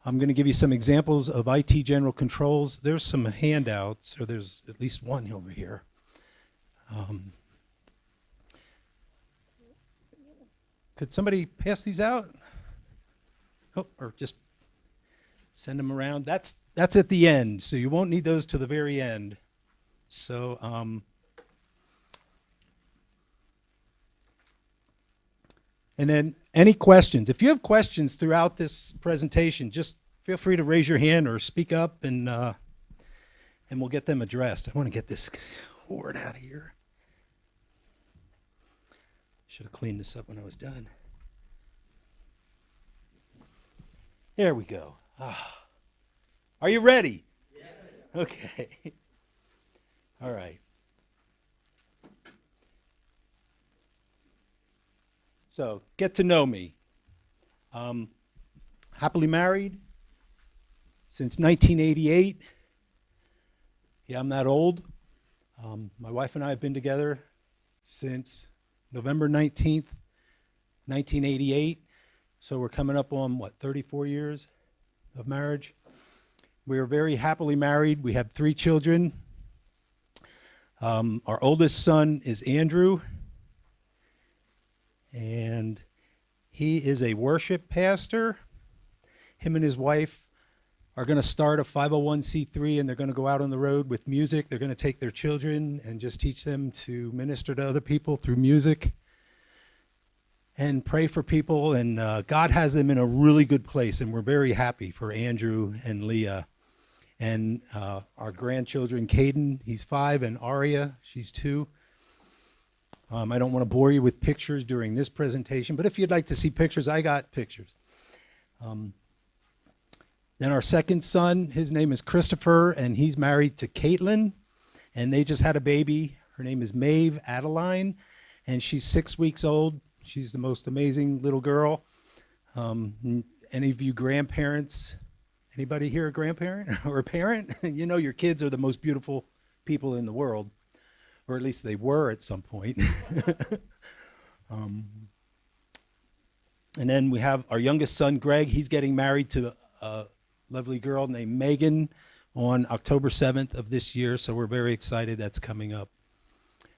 I'm going to give you some examples of IT general controls. There's some handouts, or there's at least one over here. Could somebody pass these out? Oh, or just send them around. That's at the end, so you won't need those to the very end. So, and then any questions? If you have questions throughout this presentation, just feel free to raise your hand or speak up, and we'll get them addressed. I want to get this horde out of here. Should have cleaned this up when I was done. There we go. Are you ready? Yes. Okay. All right. So, get to know me. Happily married since 1988. Yeah, I'm that old. My wife and I have been together since November 19th, 1988. So we're coming up on, 34 years of marriage. We are very happily married. We have 3 children. Our oldest son is Andrew, and he is a worship pastor. Him and his wife are going to start a 501c3, and they're going to go out on the road with music. They're going to take their children and just teach them to minister to other people through music and pray for people. And God has them in a really good place, and we're very happy for Andrew and Leah. And our grandchildren, Caden, he's 5, and Aria, she's 2. I don't want to bore you with pictures during this presentation, but if you'd like to see pictures, I got pictures. Then our second son, his name is Christopher, and he's married to Caitlin, and they just had a baby. Her name is Maeve Adeline, and she's 6 weeks old. She's the most amazing little girl. Any of you grandparents, anybody here a grandparent or a parent? You know your kids are the most beautiful people in the world, or at least they were at some point. And then we have our youngest son, Greg. He's getting married to a lovely girl named Megan on October 7th of this year, so we're very excited that's coming up.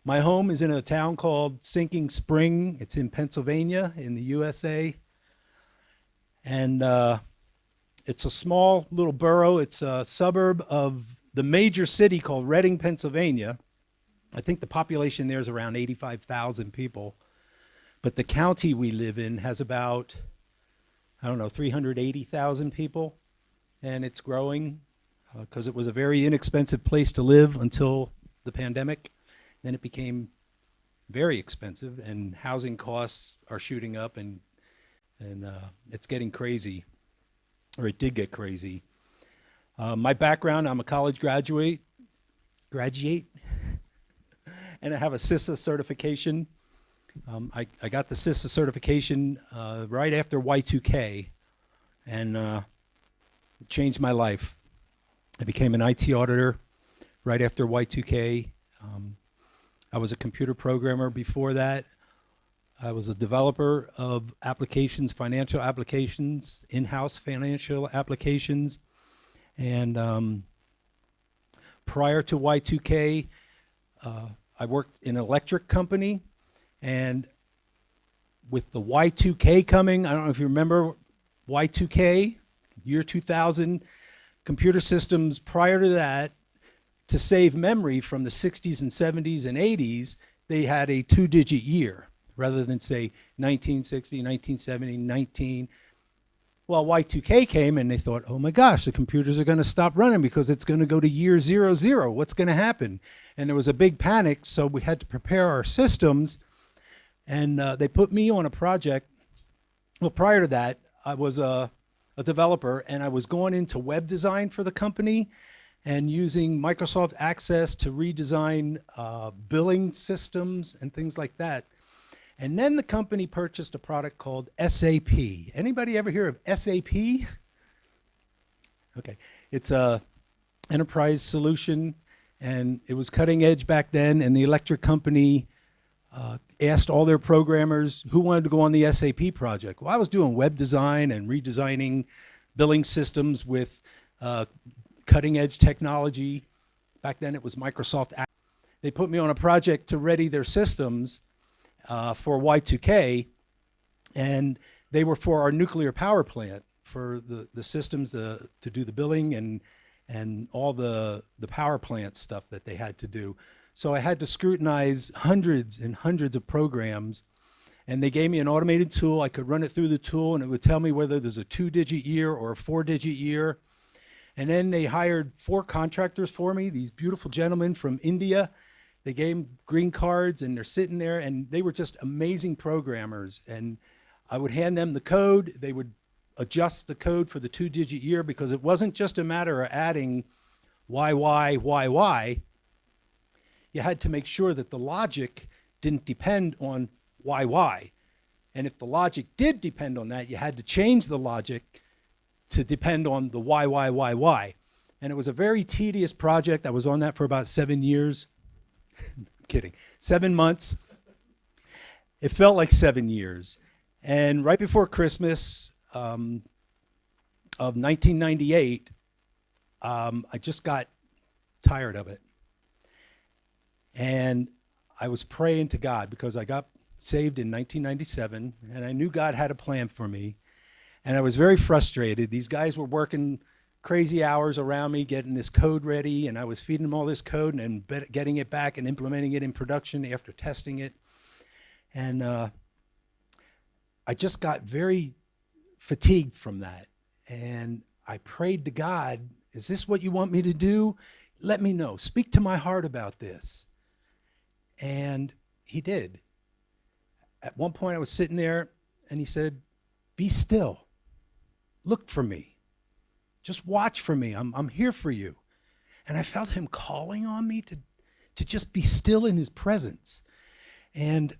My home is in a town called Sinking Spring. It's in Pennsylvania in the USA. And it's a small little borough. It's a suburb of the major city called Reading, Pennsylvania. I think the population there is around 85,000 people. But the county we live in has about, 380,000 people. And it's growing because it was a very inexpensive place to live until the pandemic. Then it became very expensive, and housing costs are shooting up, and it's getting crazy, or it did get crazy. My background, I'm a college graduate, and I have a CISA certification. I got the CISA certification right after Y2K, and it changed my life. I became an IT auditor right after Y2K. I was a computer programmer before that. I was a developer of applications, financial applications, in-house financial applications. And prior to Y2K, I worked in an electric company. And with the Y2K coming, I don't know if you remember Y2K, year 2000, computer systems prior to that, to save memory from the 60s and 70s and 80s, they had a 2-digit year rather than say 1960, 1970, 19. Well, Y2K came and they thought, oh my gosh, the computers are going to stop running because it's going to go to year 00. What's going to happen? And there was a big panic, so we had to prepare our systems. And they put me on a project. Well, prior to that, I was a developer, and I was going into web design for the company and using Microsoft Access to redesign billing systems and things like that. And then the company purchased a product called SAP. Anybody ever hear of SAP? Okay, it's a enterprise solution, and it was cutting edge back then, and the electric company asked all their programmers who wanted to go on the SAP project. Well, I was doing web design and redesigning billing systems with cutting edge technology. Back then it was Microsoft. They put me on a project to ready their systems for Y2K, and they were for our nuclear power plant, for the systems to do the billing and all the power plant stuff that they had to do. So I had to scrutinize hundreds and hundreds of programs, and they gave me an automated tool. I could run it through the tool, and it would tell me whether there's a 2-digit year or a 4-digit year. And then they hired 4 contractors for me, these beautiful gentlemen from India. They gave them green cards, and they're sitting there, and they were just amazing programmers. And I would hand them the code. They would adjust the code for the 2-digit year, because it wasn't just a matter of adding YY. You had to make sure that the logic didn't depend on YY. And if the logic did depend on that, you had to change the logic to depend on the YY. And it was a very tedious project. I was on that for about 7 years. I'm kidding, 7 months. It felt like 7 years. And right before Christmas of 1998, I just got tired of it. And I was praying to God, because I got saved in 1997, and I knew God had a plan for me. And I was very frustrated. These guys were working crazy hours around me, getting this code ready, and I was feeding them all this code and then getting it back and implementing it in production after testing it. And I just got very fatigued from that. And I prayed to God, is this what you want me to do? Let me know. Speak to my heart about this. And he did. At one point I was sitting there, and he said, be still. Look for me. Just watch for me. I'm here for you. And I felt him calling on me to just be still in his presence. And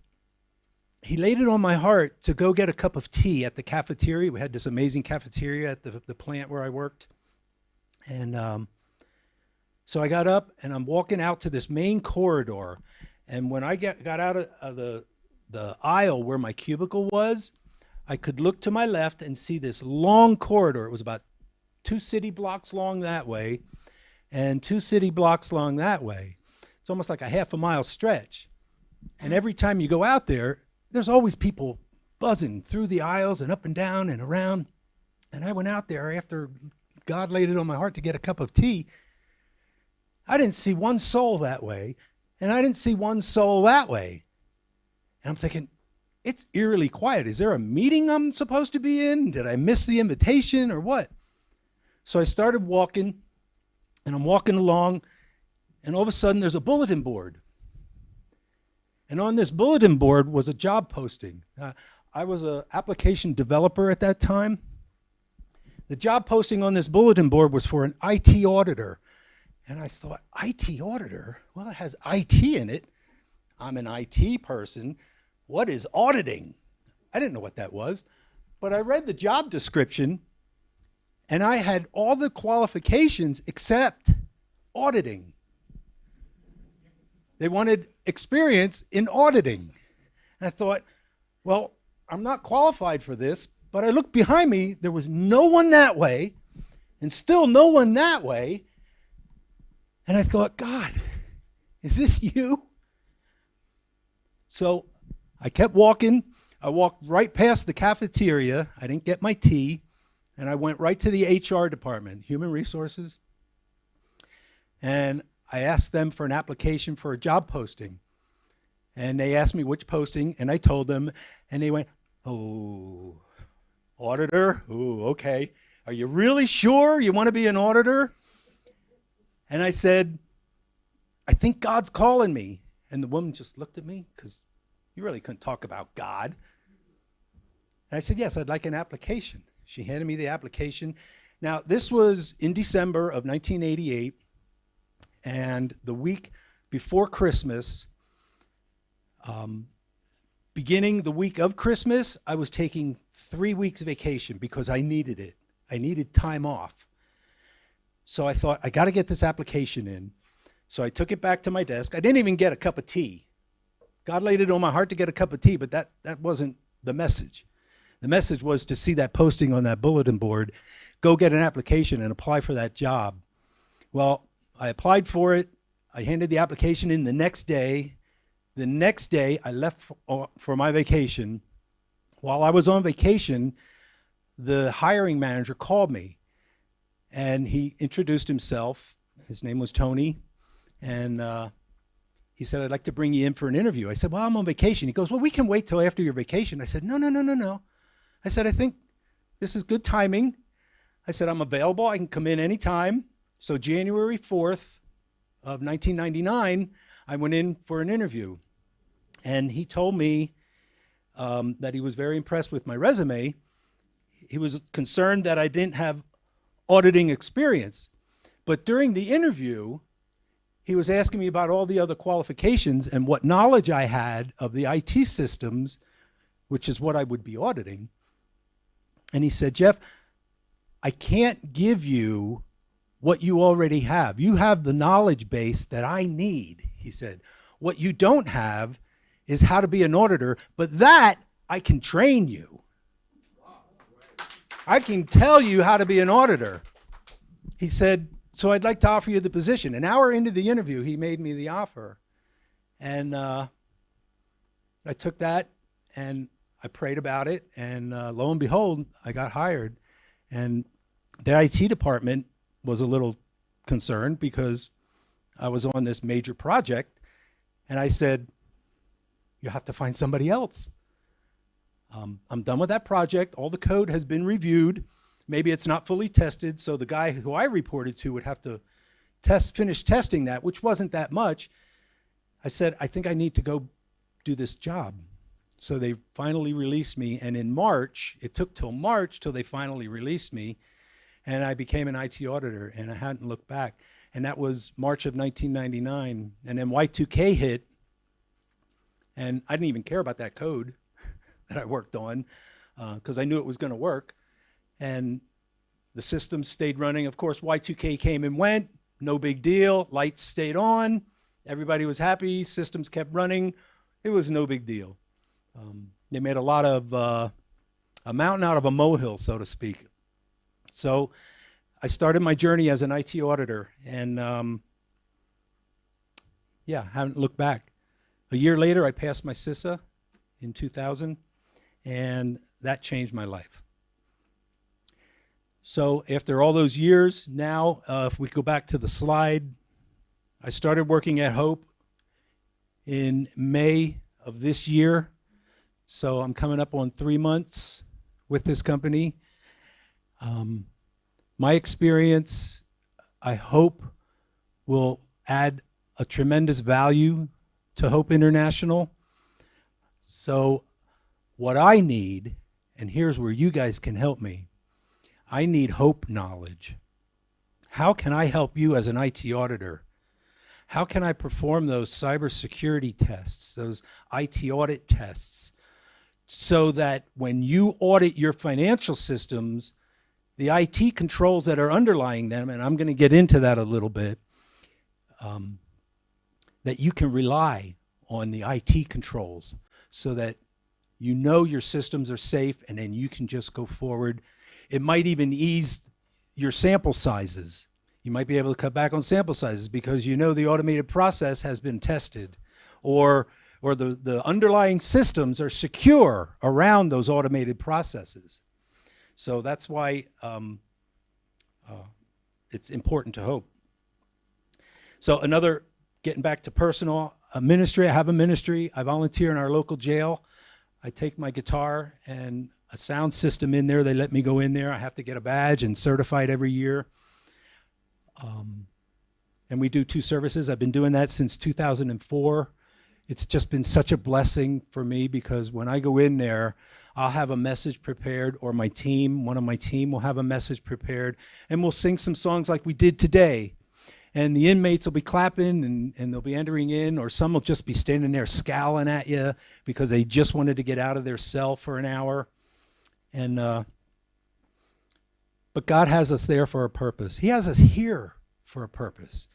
he laid it on my heart to go get a cup of tea at the cafeteria. We had this amazing cafeteria at the plant where I worked. And so I got up, and I'm walking out to this main corridor. And when I got out of the aisle where my cubicle was, I could look to my left and see this long corridor. It was about 2 city blocks long that way and 2 city blocks long that way. It's almost like a half a mile stretch. And every time you go out there, there's always people buzzing through the aisles and up and down and around. And I went out there after God laid it on my heart to get a cup of tea. I didn't see one soul that way, and I didn't see one soul that way. And I'm thinking, it's eerily quiet. Is there a meeting I'm supposed to be in? Did I miss the invitation or what? So I started walking, and I'm walking along, and all of a sudden there's a bulletin board. And on this bulletin board was a job posting. I was an application developer at that time. The job posting on this bulletin board was for an IT auditor. And I thought, IT auditor? Well, it has IT in it. I'm an IT person. What is auditing? I didn't know what that was. But I read the job description, and I had all the qualifications except auditing. They wanted experience in auditing. And I thought, well, I'm not qualified for this, but I looked behind me, there was no one that way, and still no one that way. And I thought, God, is this you? So I kept walking. I walked right past the cafeteria. I didn't get my tea. And I went right to the HR department, Human Resources. And I asked them for an application for a job posting. And they asked me which posting, and I told them, and they went, oh, auditor? Oh, okay. Are you really sure you want to be an auditor? And I said, I think God's calling me. And the woman just looked at me, because you really couldn't talk about God. And I said, yes, I'd like an application. She handed me the application. Now, this was in December of 1988, and the week before Christmas, beginning the week of Christmas, I was taking 3 weeks vacation because I needed it. I needed time off. So I thought, I got to get this application in. So I took it back to my desk. I didn't even get a cup of tea. God laid it on my heart to get a cup of tea, but that wasn't the message. The message was to see that posting on that bulletin board, go get an application and apply for that job. Well, I applied for it. I handed the application in the next day. The next day, I left for my vacation. While I was on vacation, the hiring manager called me, and he introduced himself. His name was Tony, and he said, "I'd like to bring you in for an interview." I said, "Well, I'm on vacation." He goes, "Well, we can wait till after your vacation." I said, "No, no, no, no, no." I said, "I think this is good timing." I said, "I'm available. I can come in anytime." So January 4th of 1999, I went in for an interview. And he told me that he was very impressed with my resume. He was concerned that I didn't have auditing experience. But during the interview, he was asking me about all the other qualifications and what knowledge I had of the IT systems, which is what I would be auditing. And he said, "Jeff, I can't give you what you already have. You have the knowledge base that I need," he said. "What you don't have is how to be an auditor, but that I can train you. I can tell you how to be an auditor." He said, "So I'd like to offer you the position." An hour into the interview, he made me the offer. And I took that and I prayed about it, and lo and behold, I got hired. And the IT department was a little concerned because I was on this major project, and I said, "You have to find somebody else. I'm done with that project. All the code has been reviewed. Maybe it's not fully tested, so the guy who I reported to would have to finish testing that, which wasn't that much." I said, "I think I need to go do this job." So they finally released me, and in March, it took till March till they finally released me, and I became an IT auditor, and I hadn't looked back. And that was March of 1999, and then Y2K hit. And I didn't even care about that code that I worked on because I knew it was going to work. And the system stayed running. Of course, Y2K came and went. No big deal. Lights stayed on. Everybody was happy. Systems kept running. It was no big deal. They made a lot of a mountain out of a molehill, so to speak. So I started my journey as an IT auditor. And yeah, haven't looked back. A year later, I passed my CISA in 2000, and that changed my life. So after all those years, now, if we go back to the slide, I started working at Hope in May of this year. So I'm coming up on 3 months with this company. My experience, I hope, will add a tremendous value to Hope International. So what I need, and here's where you guys can help me, I need Hope knowledge. How can I help you as an IT auditor? How can I perform those cybersecurity tests, those IT audit tests, so that when you audit your financial systems, the IT controls that are underlying them, and I'm going to get into that a little bit, that you can rely on the IT controls so that you know your systems are safe, and then you can just go forward. It might even ease your sample sizes. You might be able to cut back on sample sizes because you know the automated process has been tested, or the underlying systems are secure around those automated processes. So that's why it's important to Hope. So getting back to personal, a ministry, I have a ministry. I volunteer in our local jail. I take my guitar and a sound system in there. They let me go in there. I have to get a badge and certified every year. And we do 2 services. I've been doing that since 2004. It's just been such a blessing for me because when I go in there, I'll have a message prepared, or one of my team will have a message prepared, and we'll sing some songs like we did today. And the inmates will be clapping and they'll be entering in, or some will just be standing there scowling at you because they just wanted to get out of their cell for an hour. And but God has us there for a purpose. He has us here for a purpose.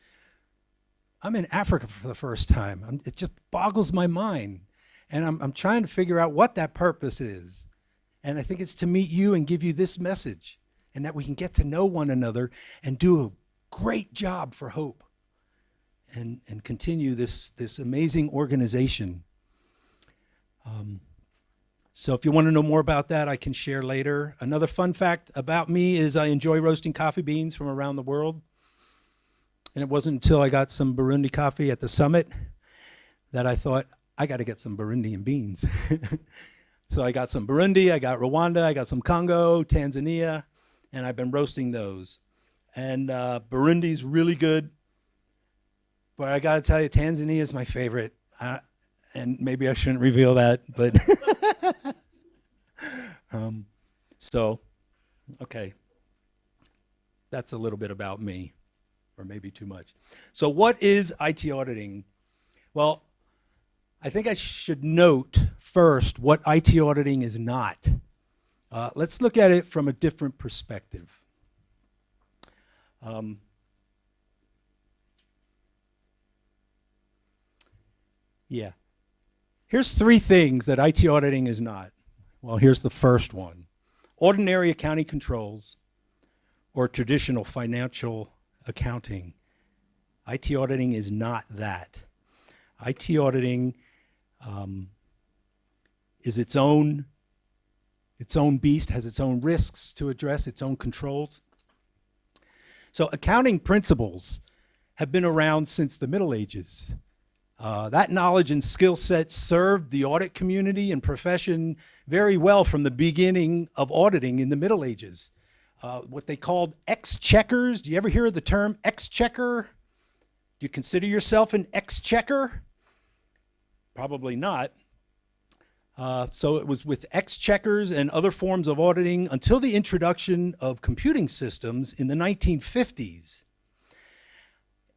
I'm in Africa for the first time. It just boggles my mind. And I'm trying to figure out what that purpose is. And I think it's to meet you and give you this message, and that we can get to know one another and do a great job for Hope and continue this amazing organization. So if you want to know more about that, I can share later. Another fun fact about me is I enjoy roasting coffee beans from around the world. And it wasn't until I got some Burundi coffee at the summit that I thought, I got to get some Burundian beans. So I got some Burundi, I got Rwanda, I got some Congo, Tanzania, and I've been roasting those. And Burundi's really good, but I got to tell you, Tanzania is my favorite. And maybe I shouldn't reveal that, but so, okay. That's a little bit about me, or maybe too much. So what is IT auditing? Well, I think I should note first what IT auditing is not. Let's look at it from a different perspective. Yeah. Here's 3 things that IT auditing is not. Well, here's the first one. Ordinary accounting controls or traditional financial accounting. IT auditing is not that. IT auditing is its own beast, has its own risks to address, its own controls. So accounting principles have been around since the Middle Ages. That knowledge and skill set served the audit community and profession very well from the beginning of auditing in the Middle Ages. What they called exchequers. Do you ever hear of the term exchequer? Do you consider yourself an exchequer? Probably not. So it was with exchequers and other forms of auditing until the introduction of computing systems in the 1950s.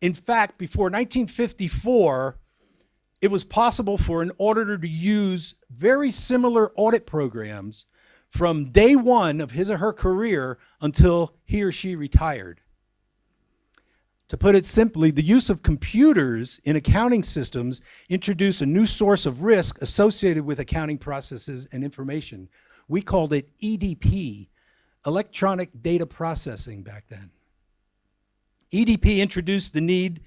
In fact, before 1954, it was possible for an auditor to use very similar audit programs from day one of his or her career until he or she retired. To put it simply, the use of computers in accounting systems introduced a new source of risk associated with accounting processes and information. We called it EDP, electronic data processing back then. EDP introduced the need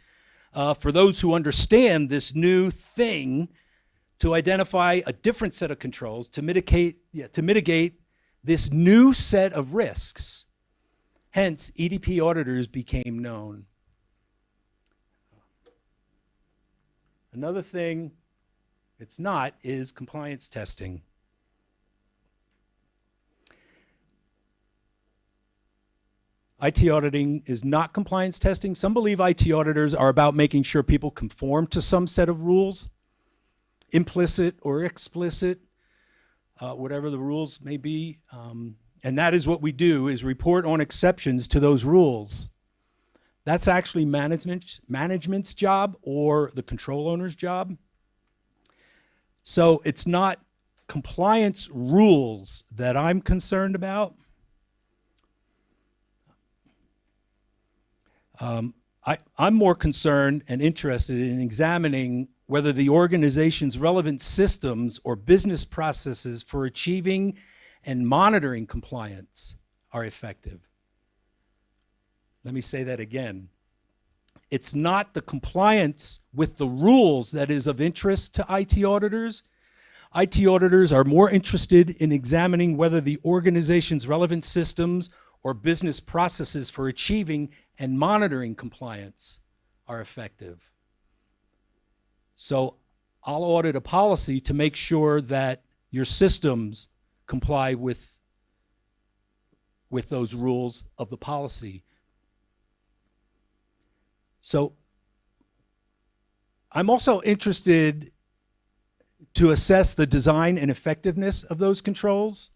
for those who understand this new thing to identify a different set of controls to mitigate this new set of risks. Hence, EDP auditors became known. Another thing it's not is compliance testing. IT auditing is not compliance testing. Some believe IT auditors are about making sure people conform to some set of rules, implicit or explicit, whatever the rules may be. And that is what we do, is report on exceptions to those rules. That's actually management's job or the control owner's job. So it's not compliance rules that I'm concerned about. I'm more concerned and interested in examining whether the organization's relevant systems or business processes for achieving and monitoring compliance are effective. Let me say that again. It's not the compliance with the rules that is of interest to IT auditors. IT auditors are more interested in examining whether the organization's relevant systems or business processes for achieving and monitoring compliance are effective. So I'll audit a policy to make sure that your systems comply with those rules of the policy. So I'm also interested to assess the design and effectiveness of those controls,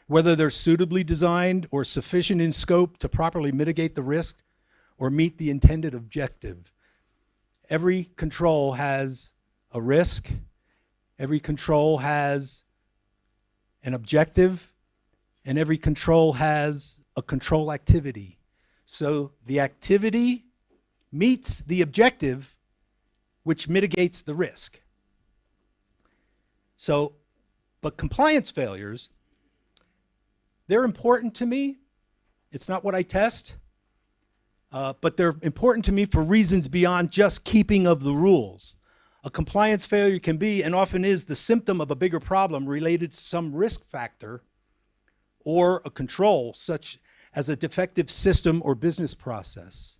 whether they're suitably designed or sufficient in scope to properly mitigate the risk or meet the intended objective. Every control has a risk. Every control has an objective, and every control has a control activity. So the activity meets the objective, which mitigates the risk. So, but compliance failures They're important to me. It's not what I test, but they're important to me for reasons beyond just keeping of the rules. A compliance failure can be, and often is, the symptom of a bigger problem related to some risk factor or a control, such as a defective system or business process.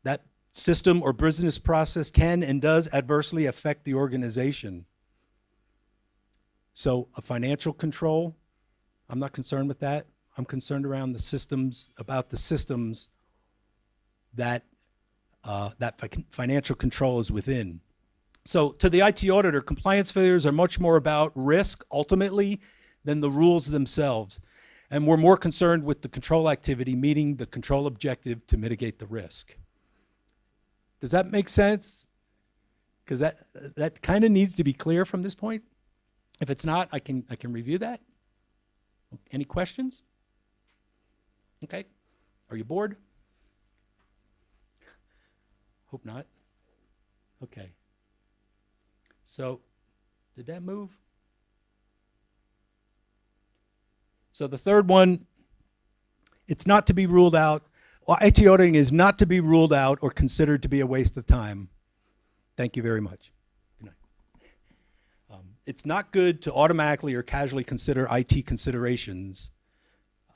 That system or business process can and does adversely affect the organization. So a financial control, I'm not concerned with that. I'm concerned around the systems, about the systems that financial control is within. So to the IT auditor, compliance failures are much more about risk ultimately than the rules themselves. And we're more concerned with the control activity meeting the control objective to mitigate the risk. Does that make sense? Because that kind of needs to be clear from this point. If it's not, I can review that. Any questions? Okay. Are you bored? Hope not. Okay. So, did that move? So the third one, it's not to be ruled out. Well, IT auditing is not to be ruled out or considered to be a waste of time. Thank you very much. Good night. It's not good to automatically or casually consider IT considerations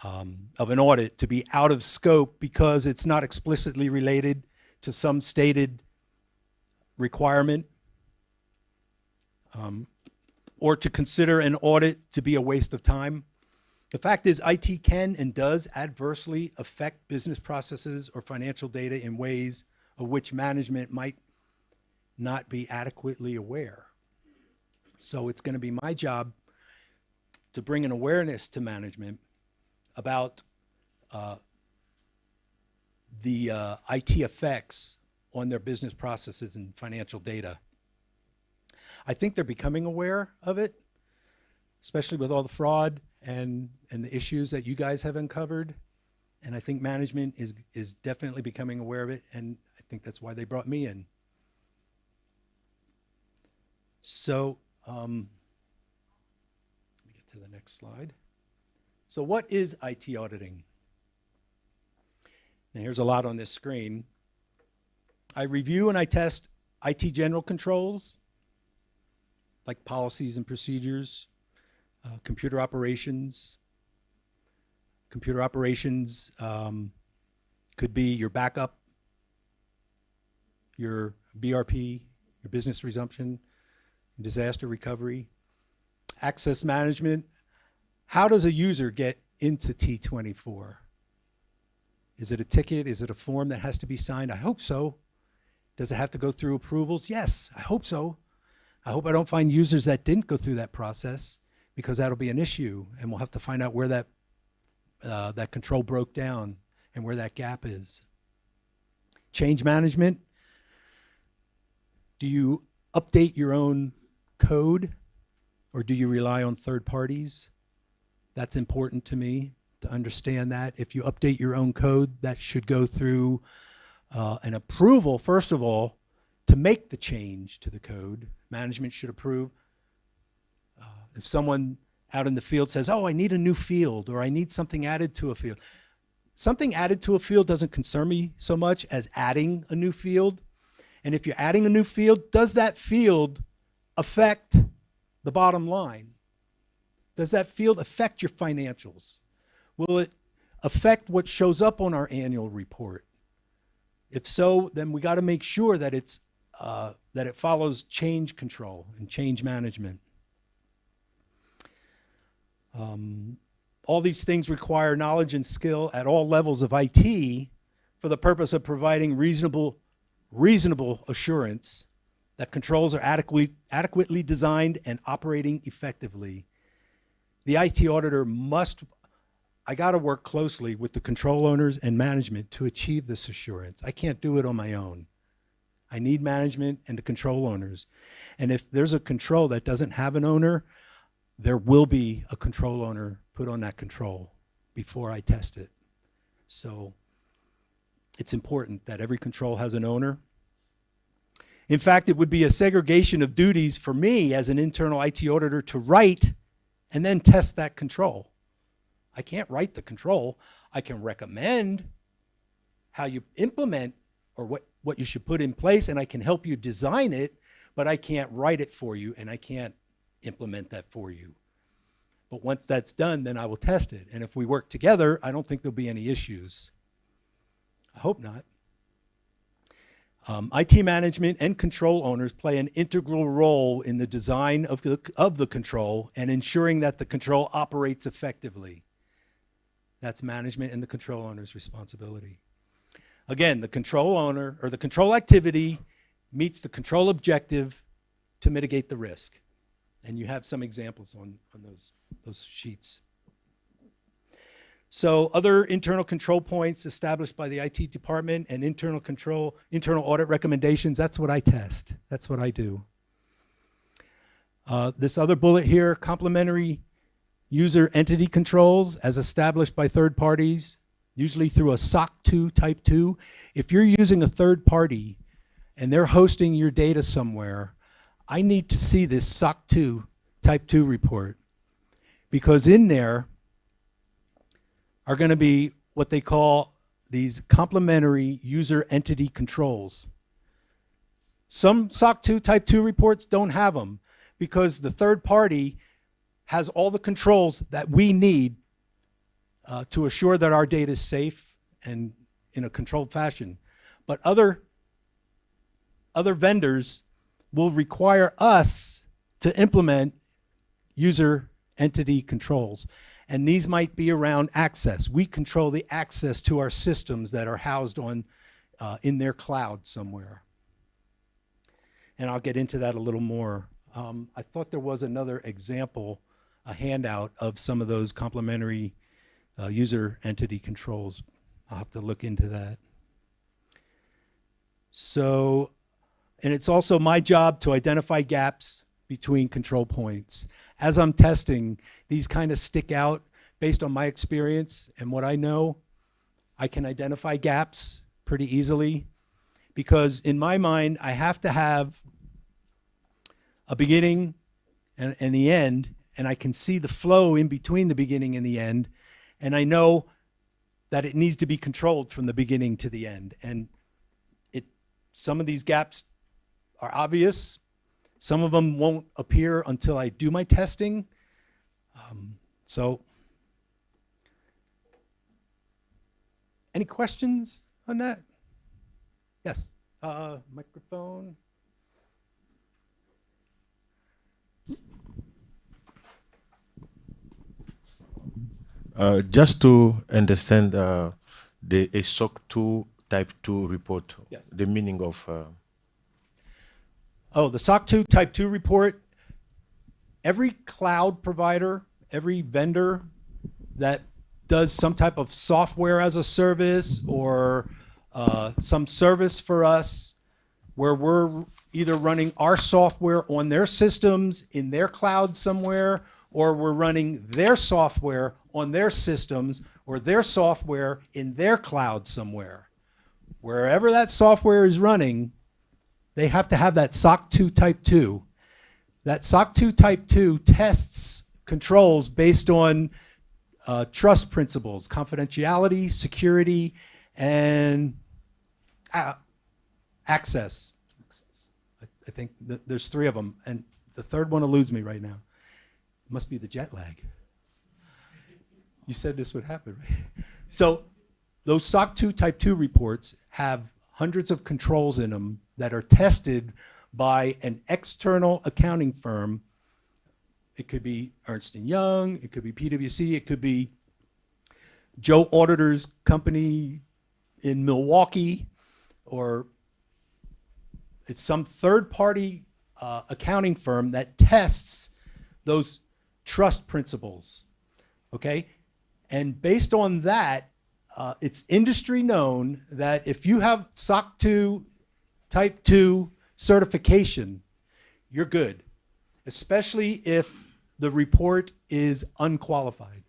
of an audit to be out of scope because it's not explicitly related to some stated requirement, or to consider an audit to be a waste of time. The fact is, IT can and does adversely affect business processes or financial data in ways of which management might not be adequately aware. So it's going to be my job to bring an awareness to management about the IT effects on their business processes and financial data. I think they're becoming aware of it, especially with all the fraud and the issues that you guys have uncovered. And I think management is definitely becoming aware of it, and I think that's why they brought me in. So, let me get to the next slide. So what is IT auditing? And here's a lot on this screen. I review and I test IT general controls, like policies and procedures, computer operations. Computer operations could be your backup, your BRP, your business resumption, disaster recovery, access management. How does a user get into T24? Is it a ticket? Is it a form that has to be signed? I hope so. Does it have to go through approvals? Yes, I hope so. I hope I don't find users that didn't go through that process, because that'll be an issue, and we'll have to find out where that control broke down and where that gap is. Change management. Do you update your own code, or do you rely on third parties? That's important to me to understand that. If you update your own code, that should go through an approval, first of all, to make the change to the code. Management should approve. If someone out in the field says, oh, I need a new field, or I need something added to a field. Something added to a field doesn't concern me so much as adding a new field. And if you're adding a new field, does that field affect the bottom line? Does that field affect your financials? Will it affect what shows up on our annual report? If so, then we got to make sure that that it follows change control and change management. All these things require knowledge and skill at all levels of IT for the purpose of providing reasonable assurance that controls are adequately designed and operating effectively. The IT auditor I got to work closely with the control owners and management to achieve this assurance. I can't do it on my own. I need management and the control owners. And if there's a control that doesn't have an owner, there will be a control owner put on that control before I test it. So it's important that every control has an owner. In fact, it would be a segregation of duties for me as an internal IT auditor to write and then test that control. I can't write the control. I can recommend how you implement or what you should put in place, and I can help you design it, but I can't write it for you, and I can't implement that for you. But once that's done, then I will test it. And if we work together, I don't think there'll be any issues. I hope not. IT management and control owners play an integral role in the design of the control and ensuring that the control operates effectively. That's management and the control owner's responsibility. Again, the control owner or the control activity meets the control objective to mitigate the risk. And you have some examples on those sheets. So other internal control points established by the IT department and internal audit recommendations, that's what I test. That's what I do. This other bullet here, complementary user entity controls as established by third parties, usually through a SOC 2 type 2. If you're using a third party and they're hosting your data somewhere, I need to see this SOC 2 type 2 report, because in there are going to be what they call these complementary user entity controls. Some SOC 2 type 2 reports don't have them because the third party has all the controls that we need to assure that our data is safe and in a controlled fashion. But other vendors will require us to implement user entity controls. And these might be around access. We control the access to our systems that are housed on in their cloud somewhere. And I'll get into that a little more. I thought there was another example, a handout of some of those complementary user entity controls. I'll have to look into that. So, and it's also my job to identify gaps between control points. As I'm testing, these kind of stick out based on my experience and what I know. I can identify gaps pretty easily because in my mind, I have to have a beginning and the end, and I can see the flow in between the beginning and the end, and I know that it needs to be controlled from the beginning to the end. And some of these gaps are obvious. Some of them won't appear until I do my testing. So, any questions on that? Yes, microphone. Just to understand a SOC 2 type 2 report, yes. The meaning of... The SOC 2 type 2 report, every cloud provider, every vendor that does some type of software as a service or some service for us where we're either running our software on their systems in their cloud somewhere, or we're running their software on their systems or their software in their cloud somewhere. Wherever that software is running, they have to have that SOC 2 type 2. That SOC 2 type 2 tests controls based on trust principles, confidentiality, security, and access. I think there's 3 of them, and the third one eludes me right now. It must be the jet lag. You said this would happen, right? So those SOC 2 type 2 reports have hundreds of controls in them that are tested by an external accounting firm. It could be Ernst & Young, it could be PwC, it could be Joe Auditor's company in Milwaukee, or it's some third-party accounting firm that tests those trust principles, okay? And based on that, it's industry known that if you have SOC 2 type 2 certification, you're good, especially if the report is unqualified.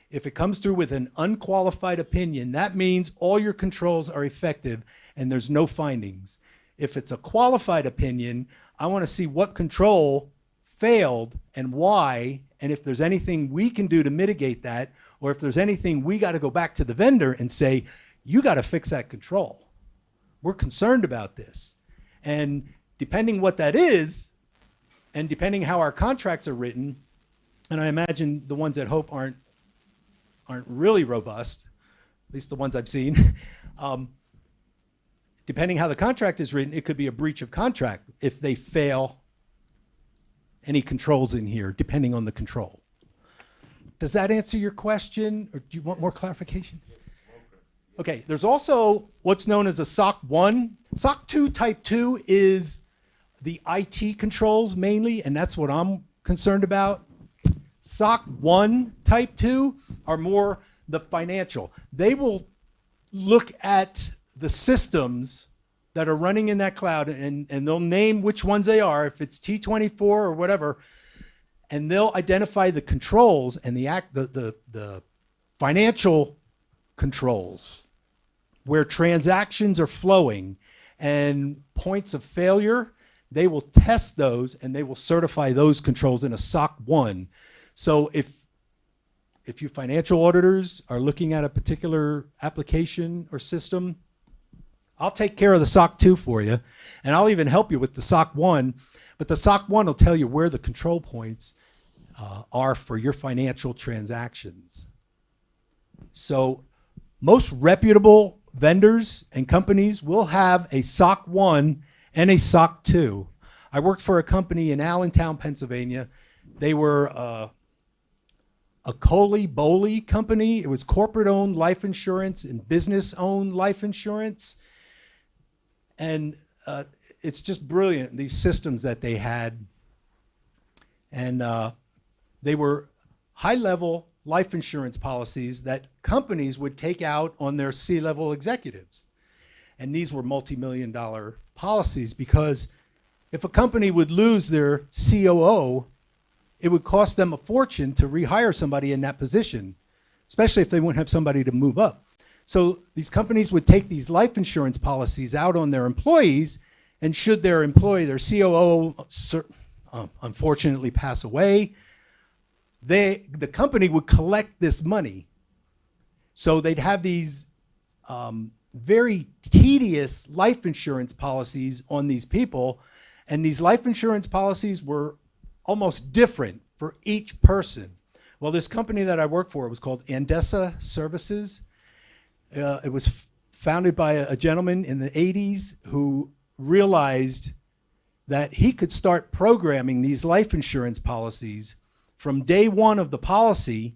If it comes through with an unqualified opinion, that means all your controls are effective and there's no findings. If it's a qualified opinion, I want to see what control failed and why, and if there's anything we can do to mitigate that, or if there's anything we got to go back to the vendor and say, you got to fix that control. We're concerned about this. And depending what that is, and depending how our contracts are written, and I imagine the ones at Hope aren't really robust, at least the ones I've seen, depending how the contract is written, it could be a breach of contract if they fail any controls in here, depending on the control. Does that answer your question, or do you want more clarification? Okay, there's also what's known as a SOC 1. SOC 2 Type 2 is the IT controls mainly, and that's what I'm concerned about. SOC 1 Type 2 are more the financial. They will look at the systems that are running in that cloud, and they'll name which ones they are, if it's T24 or whatever, and they'll identify the controls and the financial controls where transactions are flowing and points of failure. They will test those and they will certify those controls in a SOC 1. So if you financial auditors are looking at a particular application or system, I'll take care of the SOC 2 for you, and I'll even help you with the SOC 1, but the SOC 1 will tell you where the control points are for your financial transactions. So most reputable vendors and companies will have a SOC 1 and a SOC 2. I worked for a company in Allentown, Pennsylvania. They were a Coley-Boley company. It was corporate-owned life insurance and business-owned life insurance. And it's just brilliant, these systems that they had. And they were high-level life insurance policies that companies would take out on their C-level executives. And these were multi-million-dollar policies, because if a company would lose their COO, it would cost them a fortune to rehire somebody in that position, especially if they wouldn't have somebody to move up. So these companies would take these life insurance policies out on their employees, and should their employee, their COO, unfortunately pass away, the company would collect this money. So they'd have these very tedious life insurance policies on these people, and these life insurance policies were almost different for each person. Well, this company that I worked for was called Andesa Services. It was founded by a gentleman in the 80s who realized that he could start programming these life insurance policies from day one of the policy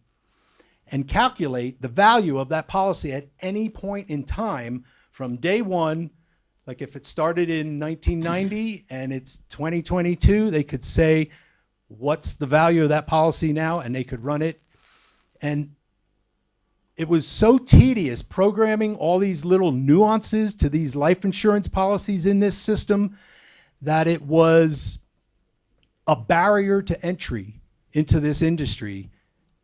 and calculate the value of that policy at any point in time from day one. Like if it started in 1990 and it's 2022, they could say, what's the value of that policy now? And they could run it. And it was so tedious programming all these little nuances to these life insurance policies in this system that it was a barrier to entry into this industry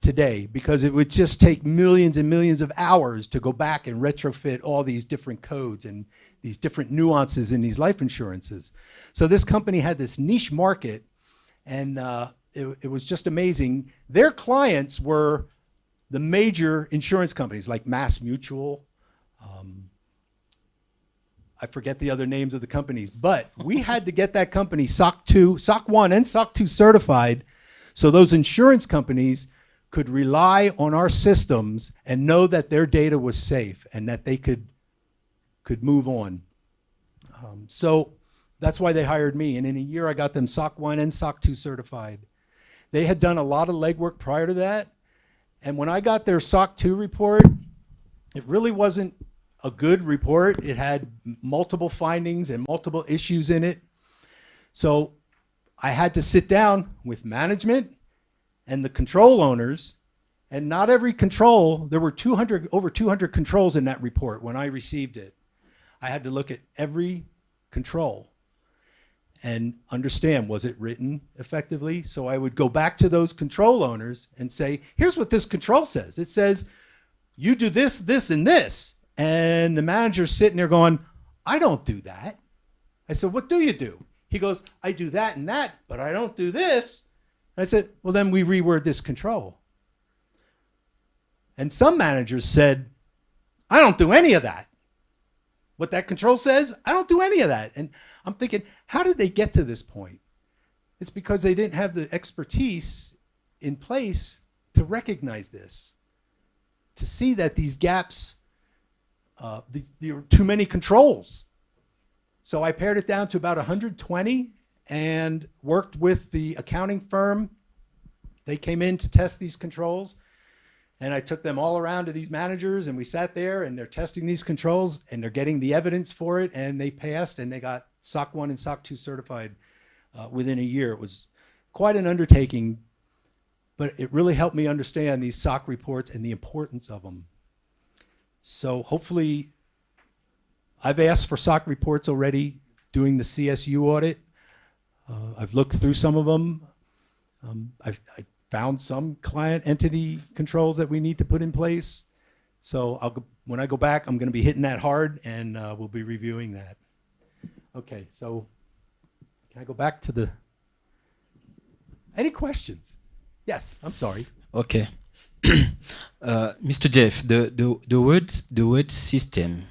today, because it would just take millions and millions of hours to go back and retrofit all these different codes and these different nuances in these life insurances. So this company had this niche market, and it was just amazing. Their clients were the major insurance companies like Mass Mutual. I forget the other names of the companies, but we had to get that company SOC 1 and SOC 2 certified, so those insurance companies could rely on our systems and know that their data was safe and that they could move on. So that's why they hired me, and in a year I got them SOC 1 and SOC 2 certified. They had done a lot of legwork prior to that, and when I got their SOC 2 report, it really wasn't a good report. It had multiple findings and multiple issues in it. So I had to sit down with management and the control owners, and not every control, there were over 200 controls in that report when I received it. I had to look at every control and understand, was it written effectively? So I would go back to those control owners and say, here's what this control says. It says, you do this, this, and this. And the manager's sitting there going, I don't do that. I said, what do you do? He goes, I do that and that, but I don't do this. I said, well, then we reword this control. And some managers said, I don't do any of that. What that control says, I don't do any of that. And I'm thinking, how did they get to this point? It's because they didn't have the expertise in place to recognize this, to see that these gaps, there were too many controls. So I pared it down to about 120 and worked with the accounting firm. They came in to test these controls. And I took them all around to these managers, and we sat there, and they're testing these controls, and they're getting the evidence for it, and they passed, and they got SOC 1 and SOC 2 certified within a year. It was quite an undertaking, but it really helped me understand these SOC reports and the importance of them. So hopefully, I've asked for SOC reports already doing the CSU audit. I've looked through some of them. I found some client entity controls that we need to put in place. So when I go back, I'm going to be hitting that hard, and we'll be reviewing that. Okay, so can I go back to any questions? Yes, I'm sorry. Okay. Mr. Jeff, the word system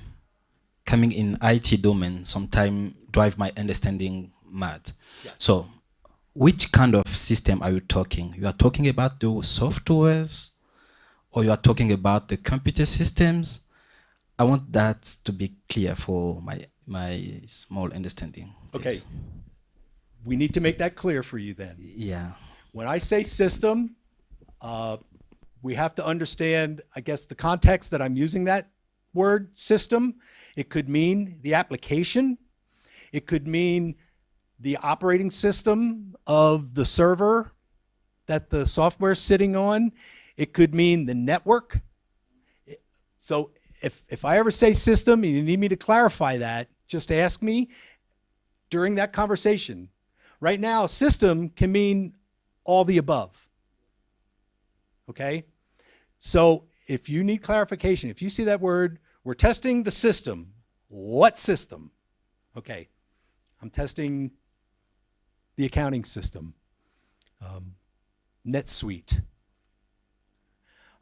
coming in IT domain sometimes drive my understanding mad. Yes. So which kind of system are you talking? You are talking about the softwares, or you are talking about the computer systems? I want that to be clear for my small understanding. Okay. Please. We need to make that clear for you then. Yeah. When I say system, we have to understand, I guess, the context that I'm using that word, system. It could mean the application. It could mean the operating system of the server that the software is sitting on. It could mean the network. So if I ever say system and you need me to clarify that, just ask me during that conversation. Right now, system can mean all the above. Okay? So if you need clarification, if you see that word, we're testing the system. What system? Okay, I'm testing the accounting system, NetSuite.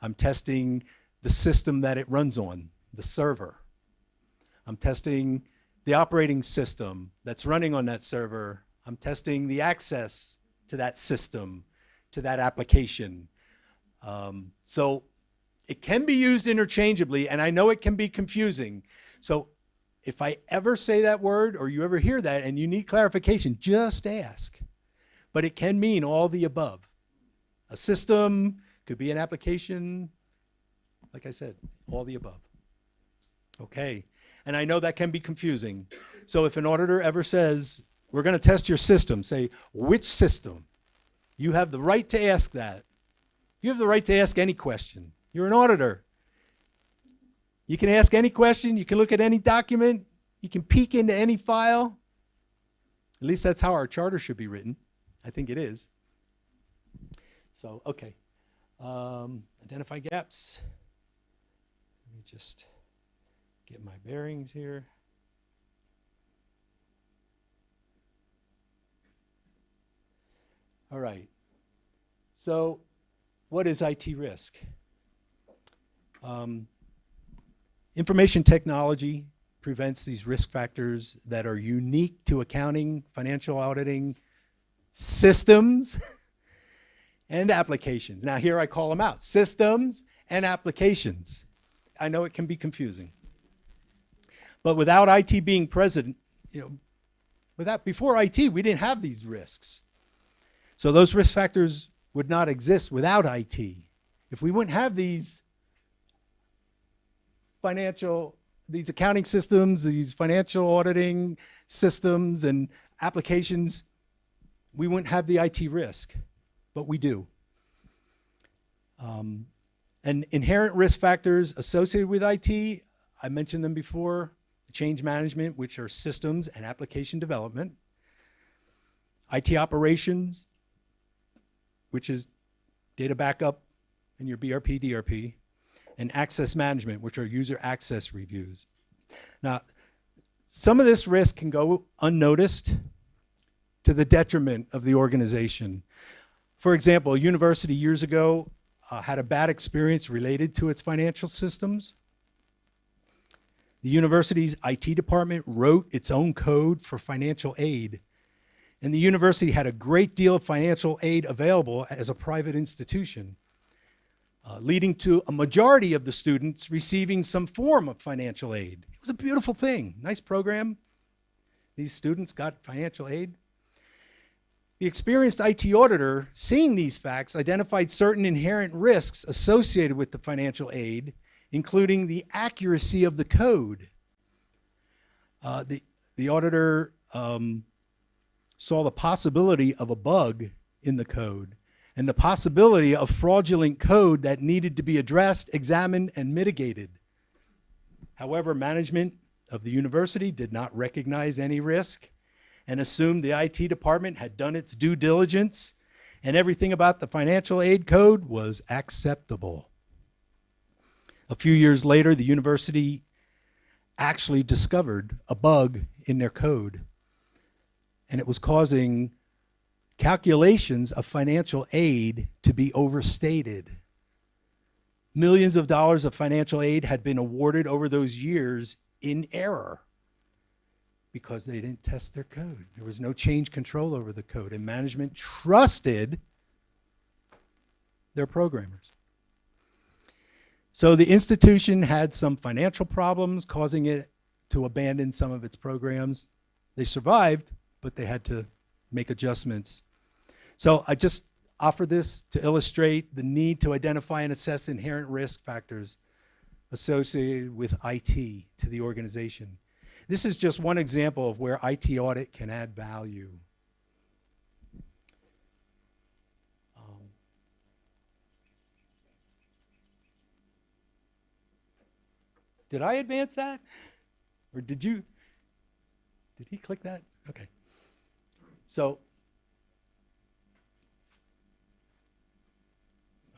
I'm testing the system that it runs on, the server. I'm testing the operating system that's running on that server. I'm testing the access to that system, to that application. So it can be used interchangeably, and I know it can be confusing. So if I ever say that word or you ever hear that and you need clarification, just ask. But it can mean all the above. A system could be an application, like I said, all the above. Okay, and I know that can be confusing. So if an auditor ever says, we're going to test your system, say, which system? You have the right to ask that. You have the right to ask any question. You're an auditor. You can ask any question. You can look at any document. You can peek into any file. At least that's how our charter should be written. I think it is. So, okay. Identify gaps. Let me just get my bearings here. All right. So, what is IT risk? Information technology prevents these risk factors that are unique to accounting, financial auditing, systems, and applications. Now here I call them out, systems and applications. I know it can be confusing. But without IT being present, before IT, we didn't have these risks. So those risk factors would not exist without IT. If we wouldn't have these accounting systems, these financial auditing systems and applications, we wouldn't have the IT risk, but we do. And inherent risk factors associated with IT, I mentioned them before, change management, which are systems and application development, IT operations, which is data backup and your BRP, DRP, and access management, which are user access reviews. Now, some of this risk can go unnoticed to the detriment of the organization. For example, a university years ago had a bad experience related to its financial systems. The university's IT department wrote its own code for financial aid, and the university had a great deal of financial aid available as a private institution, leading to a majority of the students receiving some form of financial aid. It was a beautiful thing, nice program. These students got financial aid. The experienced IT auditor, seeing these facts, identified certain inherent risks associated with the financial aid, including the accuracy of the code. The auditor saw the possibility of a bug in the code and the possibility of fraudulent code that needed to be addressed, examined, and mitigated. However, management of the university did not recognize any risk and assumed the IT department had done its due diligence and everything about the financial aid code was acceptable. A few years later, the university actually discovered a bug in their code, and it was causing calculations of financial aid to be overstated. Millions of dollars of financial aid had been awarded over those years in error because they didn't test their code. There was no change control over the code, and management trusted their programmers. So the institution had some financial problems, causing it to abandon some of its programs. They survived, but they had to make adjustments. So I just offer this to illustrate the need to identify and assess inherent risk factors associated with IT to the organization. This is just one example of where IT audit can add value. Did I advance that? Or did he click that? Okay. So,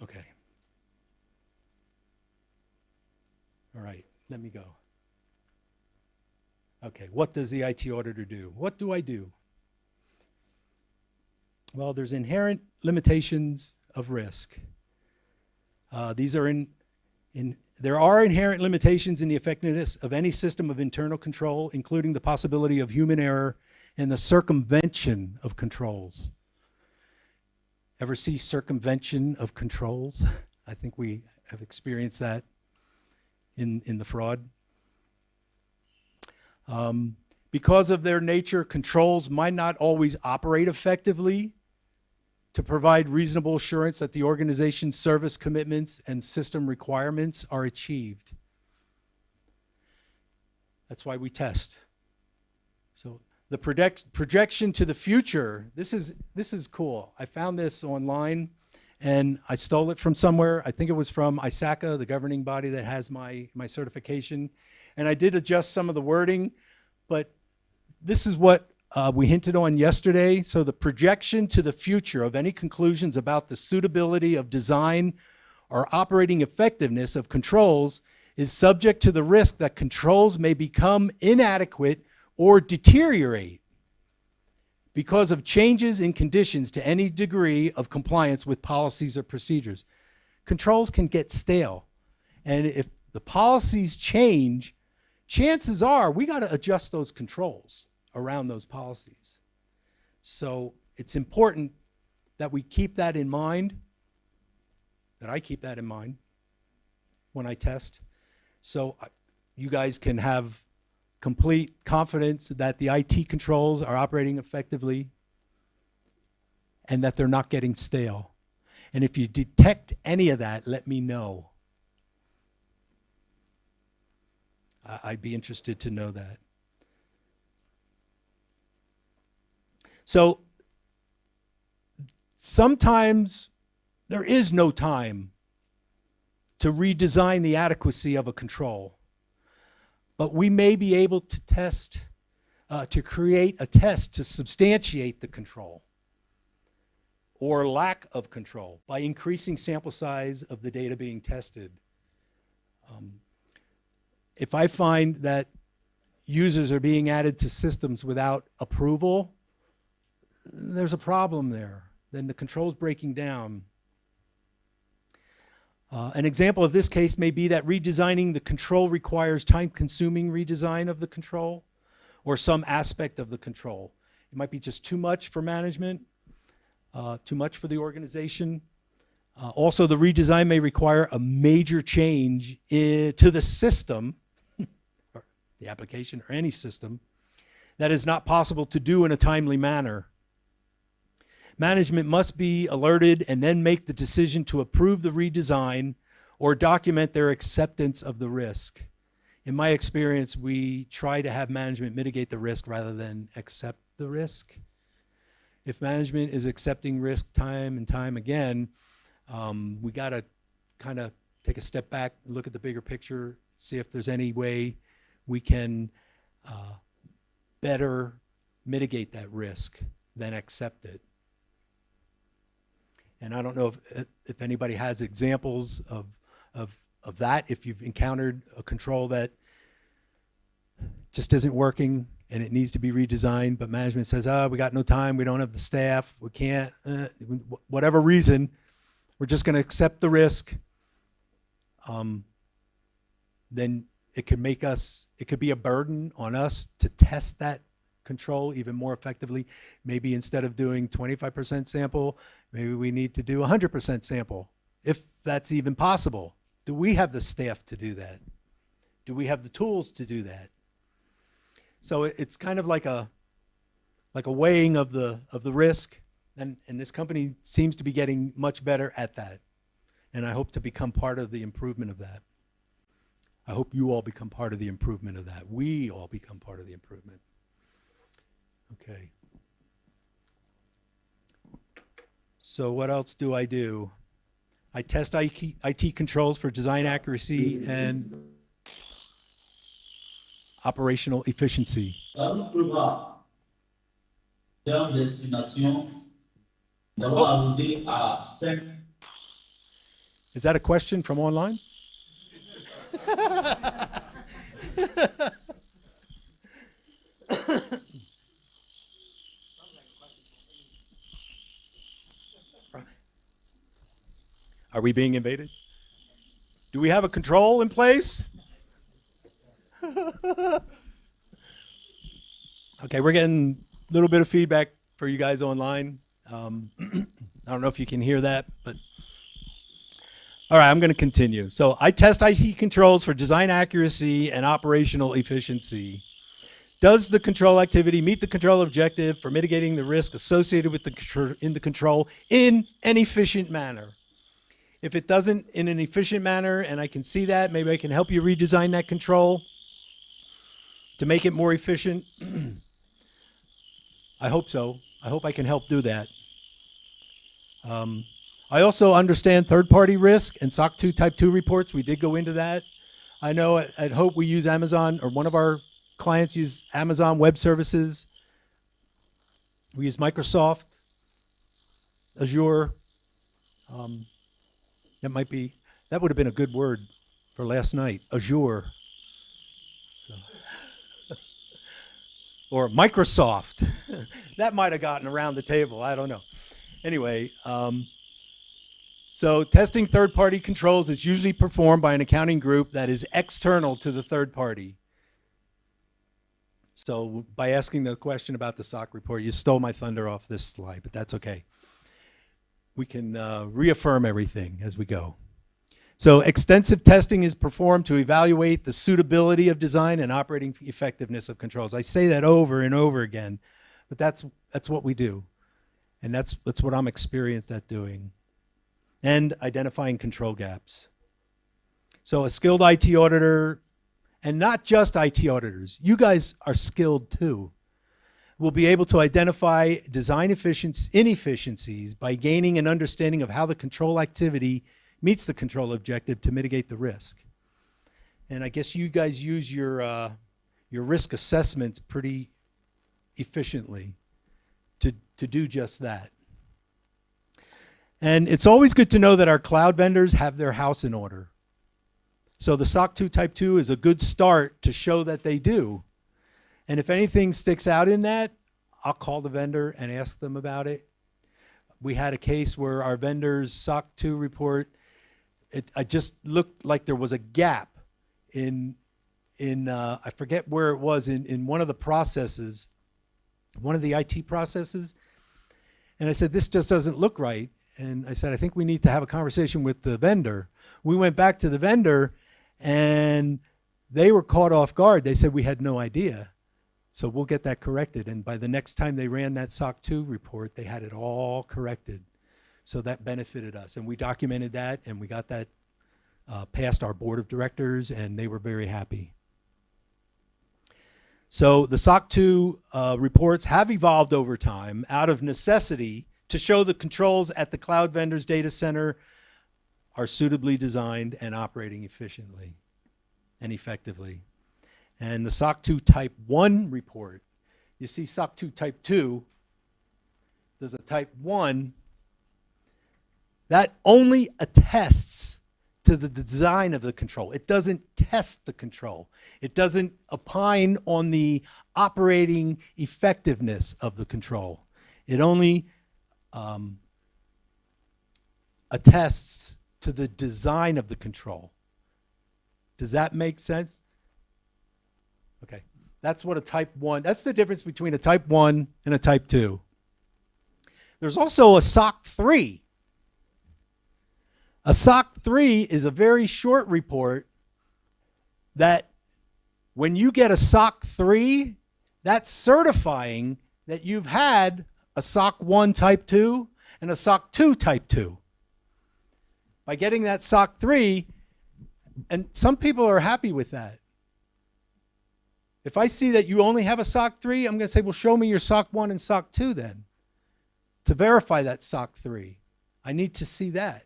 okay. All right, let me go. Okay, what does the IT auditor do? What do I do? Well, there's inherent limitations of risk. There are inherent limitations in the effectiveness of any system of internal control, including the possibility of human error and the circumvention of controls. Ever see circumvention of controls? I think we have experienced that in the fraud. Because of their nature, controls might not always operate effectively to provide reasonable assurance that the organization's service commitments and system requirements are achieved. That's why we test. So the projection to the future, this is cool. I found this online and I stole it from somewhere. I think it was from 𝐈𝐧𝐬𝐭𝐚𝐦, the governing body that has my certification. And I did adjust some of the wording, but this is what we hinted on yesterday. So the projection to the future of any conclusions about the suitability of design or operating effectiveness of controls is subject to the risk that controls may become inadequate or deteriorate because of changes in conditions to any degree of compliance with policies or procedures. Controls can get stale. And if the policies change, chances are we got to adjust those controls around those policies. So it's important that we keep that in mind, that I keep that in mind when I test, so you guys can have complete confidence that the IT controls are operating effectively and that they're not getting stale. And if you detect any of that, let me know. I'd be interested to know that. So sometimes there is no time to redesign the adequacy of a control, but we may be able to test, to create a test to substantiate the control or lack of control by increasing sample size of the data being tested. If I find that users are being added to systems without approval, there's a problem there. then the control's breaking down. An example of this case may be that redesigning the control requires time-consuming redesign of the control or some aspect of the control. It might be just too much for management, too much for the organization. Also, the redesign may require a major change to the system, or the application or any system, that is not possible to do in a timely manner. Management must be alerted and then make the decision to approve the redesign or document their acceptance of the risk. In my experience, we try to have management mitigate the risk rather than accept the risk. If management is accepting risk time and time again, we got to kind of take a step back and look at the bigger picture, see if there's any way we can better mitigate that risk than accept it. And I don't know if anybody has examples of that, if you've encountered a control that just isn't working and it needs to be redesigned, but management says, oh, we got no time, we don't have the staff, we can't, whatever reason, we're just going to accept the risk. Then it could make us, it could be a burden on us to test that control even more effectively. Maybe instead of doing 25% sample, maybe we need to do 100% sample, if that's even possible. Do we have the staff to do that? Do we have the tools to do that? So it's kind of like a weighing of the risk, and this company seems to be getting much better at that. And I hope to become part of the improvement of that. I hope you all become part of the improvement of that. We all become part of the improvement. Okay. So what else do? I test IT controls for design accuracy and operational efficiency. Is that a question from online? Are we being invaded? Do we have a control in place? Okay, we're getting a little bit of feedback for you guys online. I don't know if you can hear that, but all right, I'm going to continue. So I test IT controls for design accuracy and operational efficiency. Does the control activity meet the control objective for mitigating the risk associated with the control in an efficient manner? If it doesn't in an efficient manner, and I can see that, maybe I can help you redesign that control to make it more efficient. I hope so. I hope I can help do that. I also understand third-party risk and SOC 2 Type 2 reports. We did go into that. I know at Hope we use Amazon, or one of our clients use Amazon Web Services. We use Microsoft, Azure. That would have been a good word for last night, Azure. So. Or Microsoft. That might have gotten around the table, I don't know. Anyway, so testing third-party controls is usually performed by an accounting group that is external to the third party. So by asking the question about the SOC report, you stole my thunder off this slide, but that's okay. We can reaffirm everything as we go. So extensive testing is performed to evaluate the suitability of design and operating effectiveness of controls. I say that over and over again, but that's what we do. And that's what I'm experienced at doing. And identifying control gaps. So a skilled IT auditor, and not just IT auditors, you guys are skilled too, will be able to identify design inefficiencies by gaining an understanding of how the control activity meets the control objective to mitigate the risk. And I guess you guys use your risk assessments pretty efficiently to do just that. And it's always good to know that our cloud vendors have their house in order. So the SOC 2 Type 2 is a good start to show that they do. And if anything sticks out in that, I'll call the vendor and ask them about it. we had a case where our vendor's SOC 2 report, it just looked like there was a gap in I forget where it was, in one of the processes, one of the IT processes. And I said, this just doesn't look right. And I said, I think we need to have a conversation with the vendor. We went back to the vendor and they were caught off guard. They said, we had no idea. So we'll get that corrected. And by the next time they ran that SOC 2 report, they had it all corrected. So that benefited us. And we documented that, and we got that past our board of directors, and they were very happy. So the SOC 2 reports have evolved over time out of necessity to show the controls at the cloud vendor's data center are suitably designed and operating efficiently and effectively. And the SOC 2 Type 1 report, you see SOC 2 Type 2, there's a Type 1, that only attests to the design of the control. It doesn't test the control. It doesn't opine on the operating effectiveness of the control. It only attests to the design of the control. Does that make sense? Okay, that's what a Type 1, that's the difference between a Type 1 and a Type 2. There's also a SOC 3. A SOC 3 is a very short report that when you get a SOC 3, that's certifying that you've had a SOC 1 Type 2 and a SOC 2 Type 2. By getting that SOC 3, and some people are happy with that. If I see that you only have a SOC 3, I'm going to say, well, show me your SOC 1 and SOC 2 then. To verify that SOC 3, I need to see that.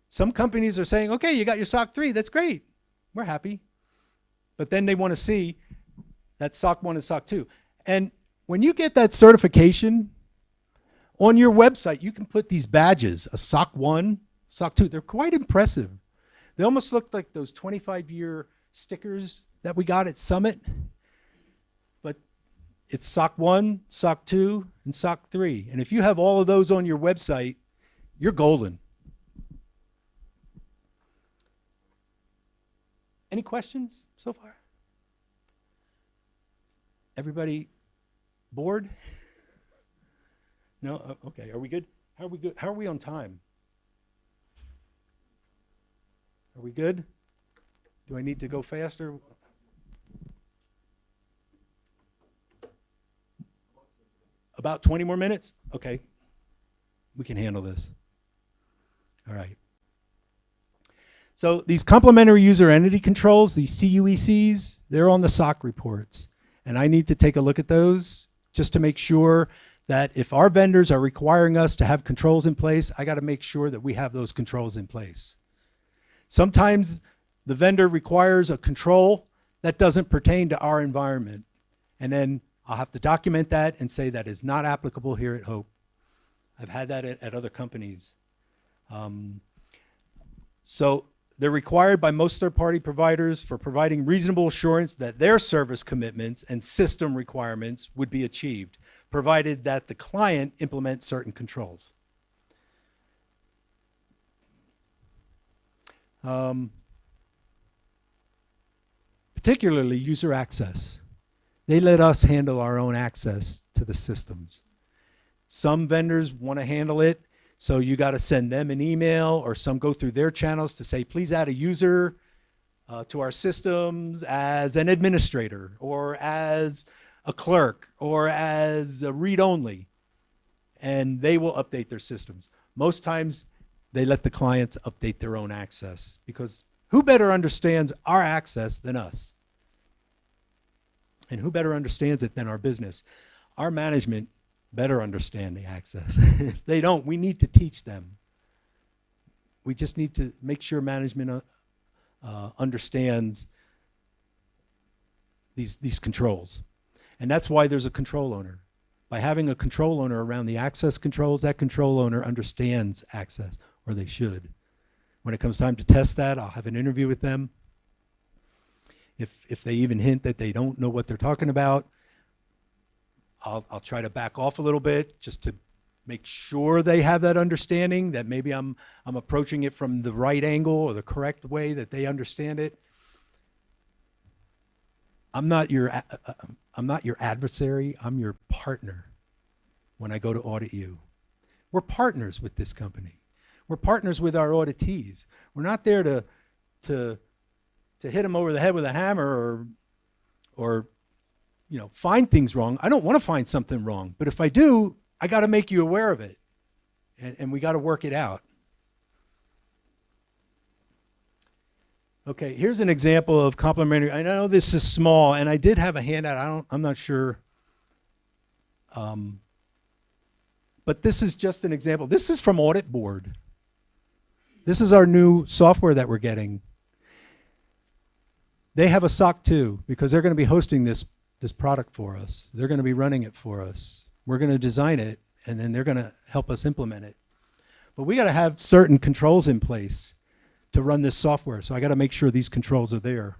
Some companies are saying, okay, you got your SOC 3, that's great. We're happy. But then they want to see that SOC 1 and SOC 2. And when you get that certification, on your website, you can put these badges, a SOC 1, SOC 2. They're quite impressive. They almost look like those 25-year stickers that we got at Summit. But it's SOC 1, SOC 2, and SOC 3. And if you have all of those on your website, you're golden. Any questions so far? Everybody bored? No? Okay. Are we good? How are we good? How are we on time? Are we good? Do I need to go faster? About 20 more minutes? Okay. We can handle this. All right. So these complementary user entity controls, these CUECs, they're on the SOC reports. And I need to take a look at those just to make sure that if our vendors are requiring us to have controls in place, I got to make sure that we have those controls in place. Sometimes the vendor requires a control that doesn't pertain to our environment. And then I'll have to document that and say that is not applicable here at Hope. I've had that at other companies. So they're required by most third-party providers for providing reasonable assurance that their service commitments and system requirements would be achieved, provided that the client implements certain controls. Particularly user access. They let us handle our own access to the systems. Some vendors want to handle it, so you got to send them an email, or some go through their channels to say, please add a user to our systems as an administrator, or as a clerk, or as a read-only, and they will update their systems. Most times, they let the clients update their own access, because who better understands our access than us? And who better understands it than our business? Our management better understand the access. If they don't, we need to teach them. We just need to make sure management understands these controls. And that's why there's a control owner. By having a control owner around the access controls, that control owner understands access, or they should. When it comes time to test that, I'll have an interview with them. If they even hint that they don't know what they're talking about, I'll try to back off a little bit just to make sure they have that understanding, that maybe I'm approaching it from the right angle or the correct way that they understand it. I'm not your adversary. I'm your partner when I go to audit you. We're partners with this company. We're partners with our auditees. We're not there to hit them over the head with a hammer or find things wrong. I don't want to find something wrong, but if I do, I got to make you aware of it, and we got to work it out. Okay, here's an example of complementary. I know this is small, and I did have a handout. I'm not sure. But this is just an example. This is from Audit Board. This is our new software that we're getting. They have a SOC 2 because they're going to be hosting this product for us. They're going to be running it for us. We're going to design it, and then they're going to help us implement it. But we got to have certain controls in place to run this software. So I got to make sure these controls are there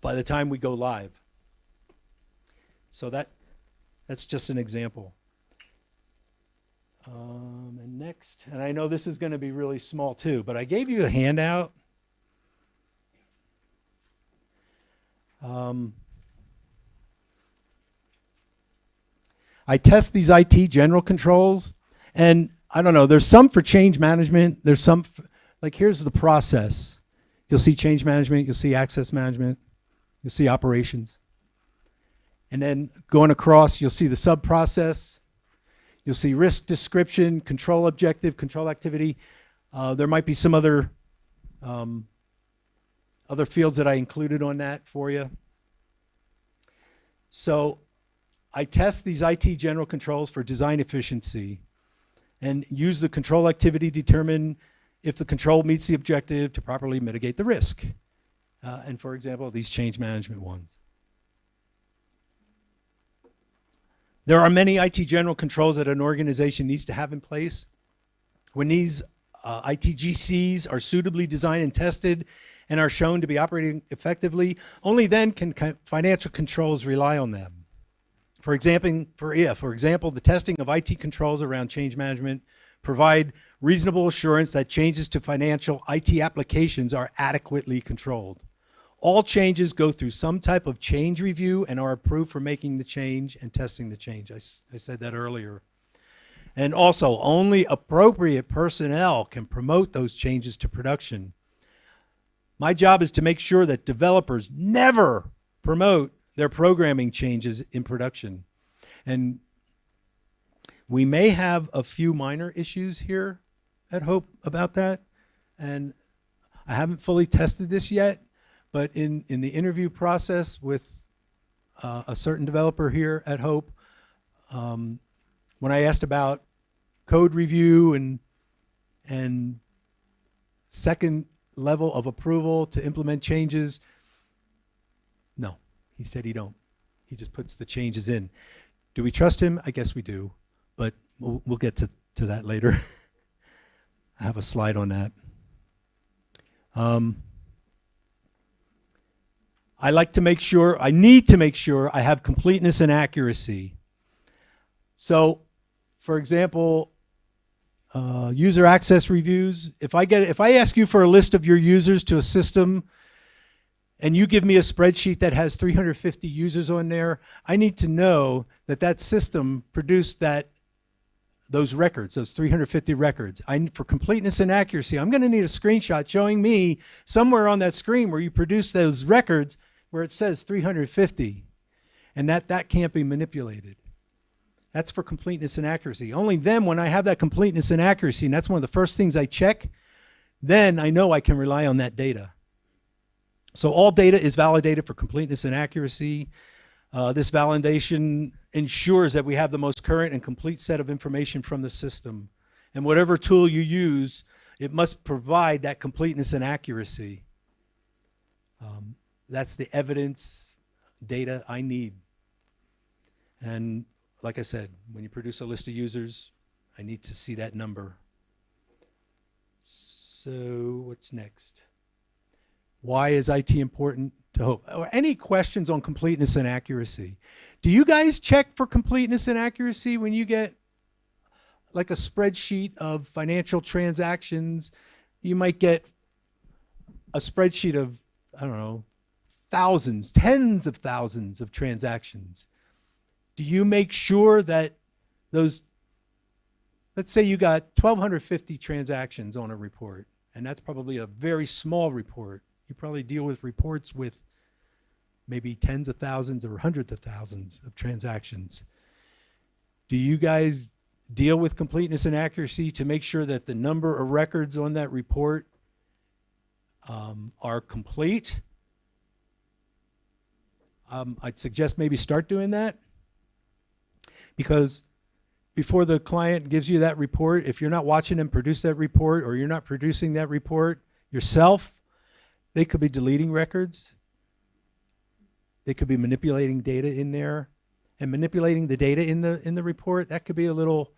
by the time we go live. So that's just an example. And next, and I know this is going to be really small too, but I gave you a handout. I test these IT general controls, and I don't know, there's some for change management, there's some, like here's the process. You'll see change management, you'll see access management, you'll see operations. And then going across, you'll see the sub-process, you'll see risk description, control objective, control activity. There might be some other fields that I included on that for you. So I test these IT general controls for design efficiency and use the control activity to determine if the control meets the objective to properly mitigate the risk. And for example, these change management ones. There are many IT general controls that an organization needs to have in place. When these ITGCs are suitably designed and tested and are shown to be operating effectively, only then can financial controls rely on them. For example, the testing of IT controls around change management provide reasonable assurance that changes to financial IT applications are adequately controlled. All changes go through some type of change review and are approved for making the change and testing the change. I said that earlier. And also, only appropriate personnel can promote those changes to production. My job is to make sure that developers never promote their programming changes in production. And we may have a few minor issues here at Hope about that. And I haven't fully tested this yet, but in the interview process with a certain developer here at Hope, when I asked about code review and second level of approval to implement changes, no, he said he don't. He just puts the changes in. Do we trust him? I guess we do, but we'll get to that later. I have a slide on that. I need to make sure I have completeness and accuracy. So, for example, user access reviews. If I ask you for a list of your users to a system, and you give me a spreadsheet that has 350 users on there, I need to know that that system produced those records, those 350 records. For completeness and accuracy, I'm going to need a screenshot showing me somewhere on that screen where you produce those records where it says 350, and that can't be manipulated. That's for completeness and accuracy. Only then, when I have that completeness and accuracy, and that's one of the first things I check, then I know I can rely on that data. So all data is validated for completeness and accuracy. This validation ensures that we have the most current and complete set of information from the system. And whatever tool you use, it must provide that completeness and accuracy. That's the evidence data I need. And like I said, when you produce a list of users, I need to see that number. So what's next? Why is IT important to Hope? Or any questions on completeness and accuracy? Do you guys check for completeness and accuracy when you get like a spreadsheet of financial transactions, you might get a spreadsheet of, I don't know, thousands, tens of thousands of transactions. Do you make sure that those, let's say you got 1,250 transactions on a report, and that's probably a very small report. You probably deal with reports with maybe tens of thousands or hundreds of thousands of transactions. Do you guys deal with completeness and accuracy to make sure that the number of records on that report are complete? I'd suggest maybe start doing that, because before the client gives you that report, if you're not watching them produce that report, or you're not producing that report yourself, they could be deleting records. They could be manipulating data in there, and manipulating the data in the report, that could be a little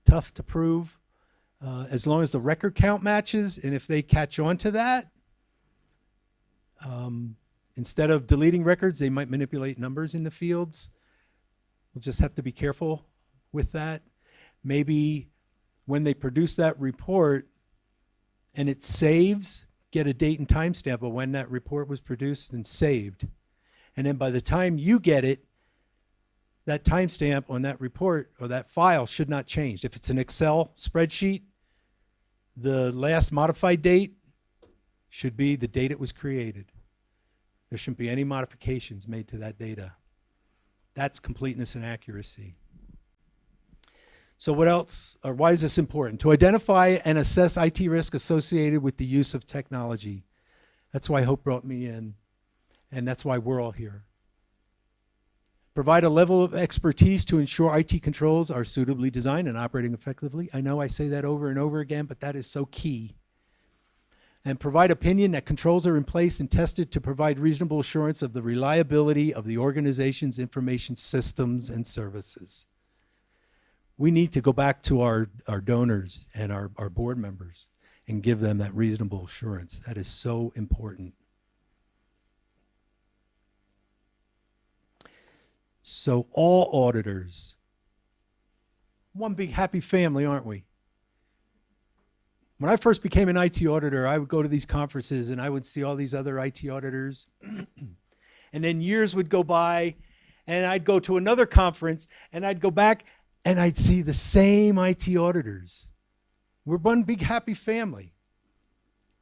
tough to prove, as long as the record count matches. And if they catch on to that, instead of deleting records, they might manipulate numbers in the fields. We'll just have to be careful with that. Maybe when they produce that report and it saves, get a date and timestamp of when that report was produced and saved. And then by the time you get it, that timestamp on that report or that file should not change. If it's an Excel spreadsheet, the last modified date should be the date it was created. There shouldn't be any modifications made to that data. That's completeness and accuracy. So what else, or why is this important? To identify and assess IT risk associated with the use of technology. That's why Hope brought me in, and that's why we're all here. Provide a level of expertise to ensure IT controls are suitably designed and operating effectively. I know I say that over and over again, but that is so key. And provide opinion that controls are in place and tested to provide reasonable assurance of the reliability of the organization's information systems and services. We need to go back to our donors and our board members and give them that reasonable assurance. That is so important. So all auditors, one big happy family, aren't we? When I first became an IT auditor, I would go to these conferences and I would see all these other IT auditors. And then years would go by and I'd go to another conference and I'd go back and I'd see the same IT auditors. We're one big happy family.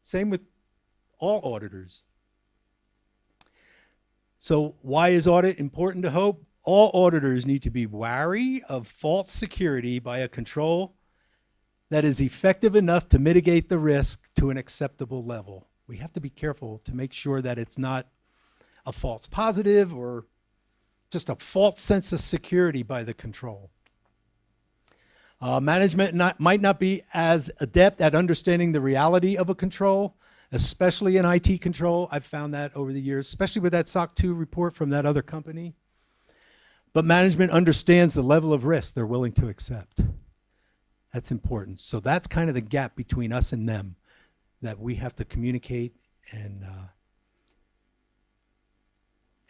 Same with all auditors. So why is audit important to Hope? All auditors need to be wary of false security by a control that is effective enough to mitigate the risk to an acceptable level. We have to be careful to make sure that it's not a false positive or just a false sense of security by the control. Management might not be as adept at understanding the reality of a control, especially in IT control. I've found that over the years, especially with that SOC 2 report from that other company. But management understands the level of risk they're willing to accept. That's important. So that's kind of the gap between us and them that we have to communicate, and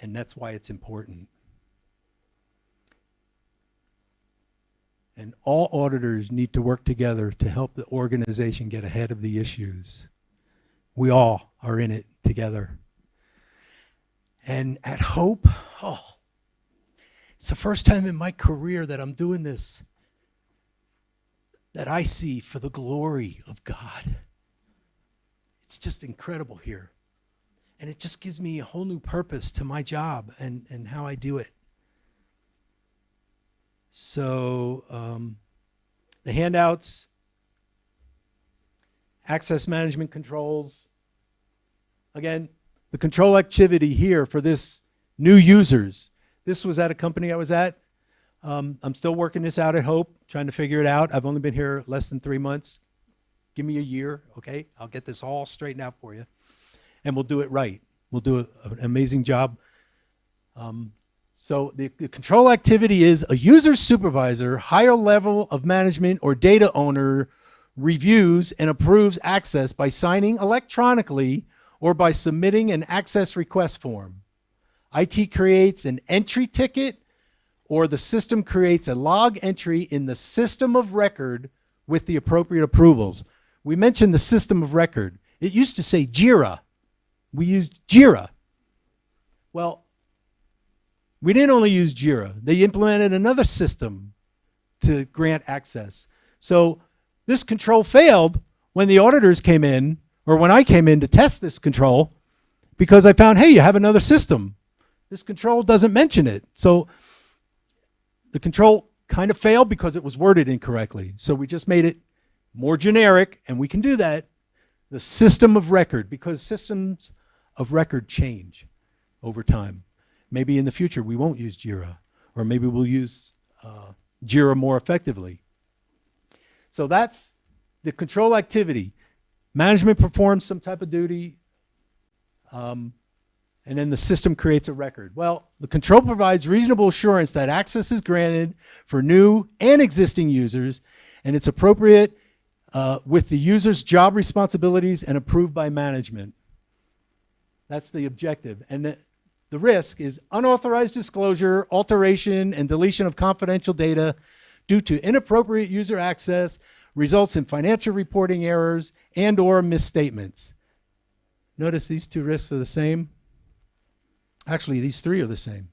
that's why it's important. And all auditors need to work together to help the organization get ahead of the issues. We all are in it together. And at Hope, it's the first time in my career that I'm doing this, that I see for the glory of God. It's just incredible here. And it just gives me a whole new purpose to my job and how I do it. So the handouts, access management controls. Again, the control activity here for this new users. This was at a company I was at. I'm still working this out at Hope, trying to figure it out. I've only been here less than 3 months. Give me a year, okay? I'll get this all straightened out for you. And we'll do it right. We'll do an amazing job. So the control activity is a user supervisor, higher level of management or data owner reviews and approves access by signing electronically or by submitting an access request form. IT creates an entry ticket or the system creates a log entry in the system of record with the appropriate approvals. We mentioned the system of record. It used to say JIRA. We used JIRA. Well, we didn't only use JIRA. They implemented another system to grant access. So this control failed when the auditors came in, or when I came in to test this control, because I found, hey, you have another system. This control doesn't mention it. So the control kind of failed because it was worded incorrectly. So we just made it more generic, and we can do that. The system of record, because systems of record change over time. Maybe in the future we won't use JIRA, or maybe we'll use JIRA more effectively. So that's the control activity. Management performs some type of duty, and then the system creates a record. Well, the control provides reasonable assurance that access is granted for new and existing users, and it's appropriate with the user's job responsibilities and approved by management. That's the objective. And the risk is unauthorized disclosure, alteration, and deletion of confidential data due to inappropriate user access, results in financial reporting errors and or misstatements. Notice these two risks are the same. Actually, these three are the same.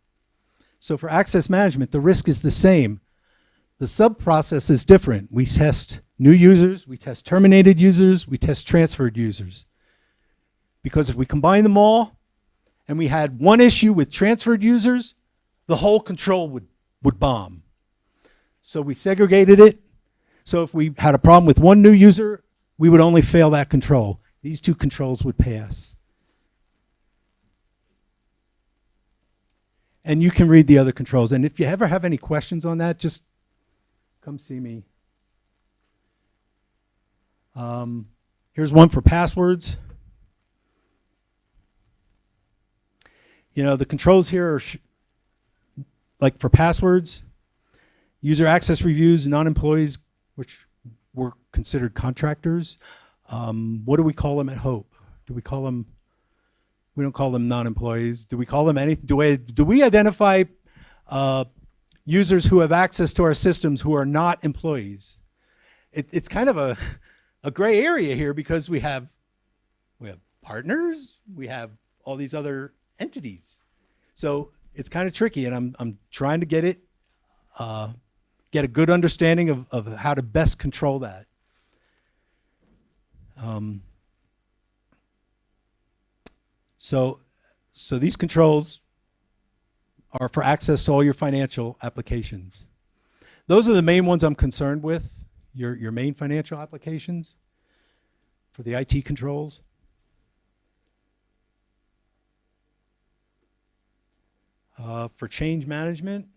So for access management, the risk is the same. The sub-process is different. We test new users, we test terminated users, we test transferred users. Because if we combine them all, and we had one issue with transferred users, the whole control would bomb. So we segregated it. So if we had a problem with one new user, we would only fail that control. These two controls would pass. And you can read the other controls. And if you ever have any questions on that, just come see me. Here's one for passwords. You know, the controls here are like for passwords, user access reviews, non-employees, which were considered contractors. What do we call them at Hope? Do we call them, we don't call them non-employees. Do we call them anything? Do we identify users who have access to our systems who are not employees? It's kind of a gray area here because we have partners, we have all these other entities. So it's kind of tricky, and I'm trying to get a good understanding of how to best control that. So these controls are for access to all your financial applications. Those are the main ones I'm concerned with, your main financial applications for the IT controls. For change management,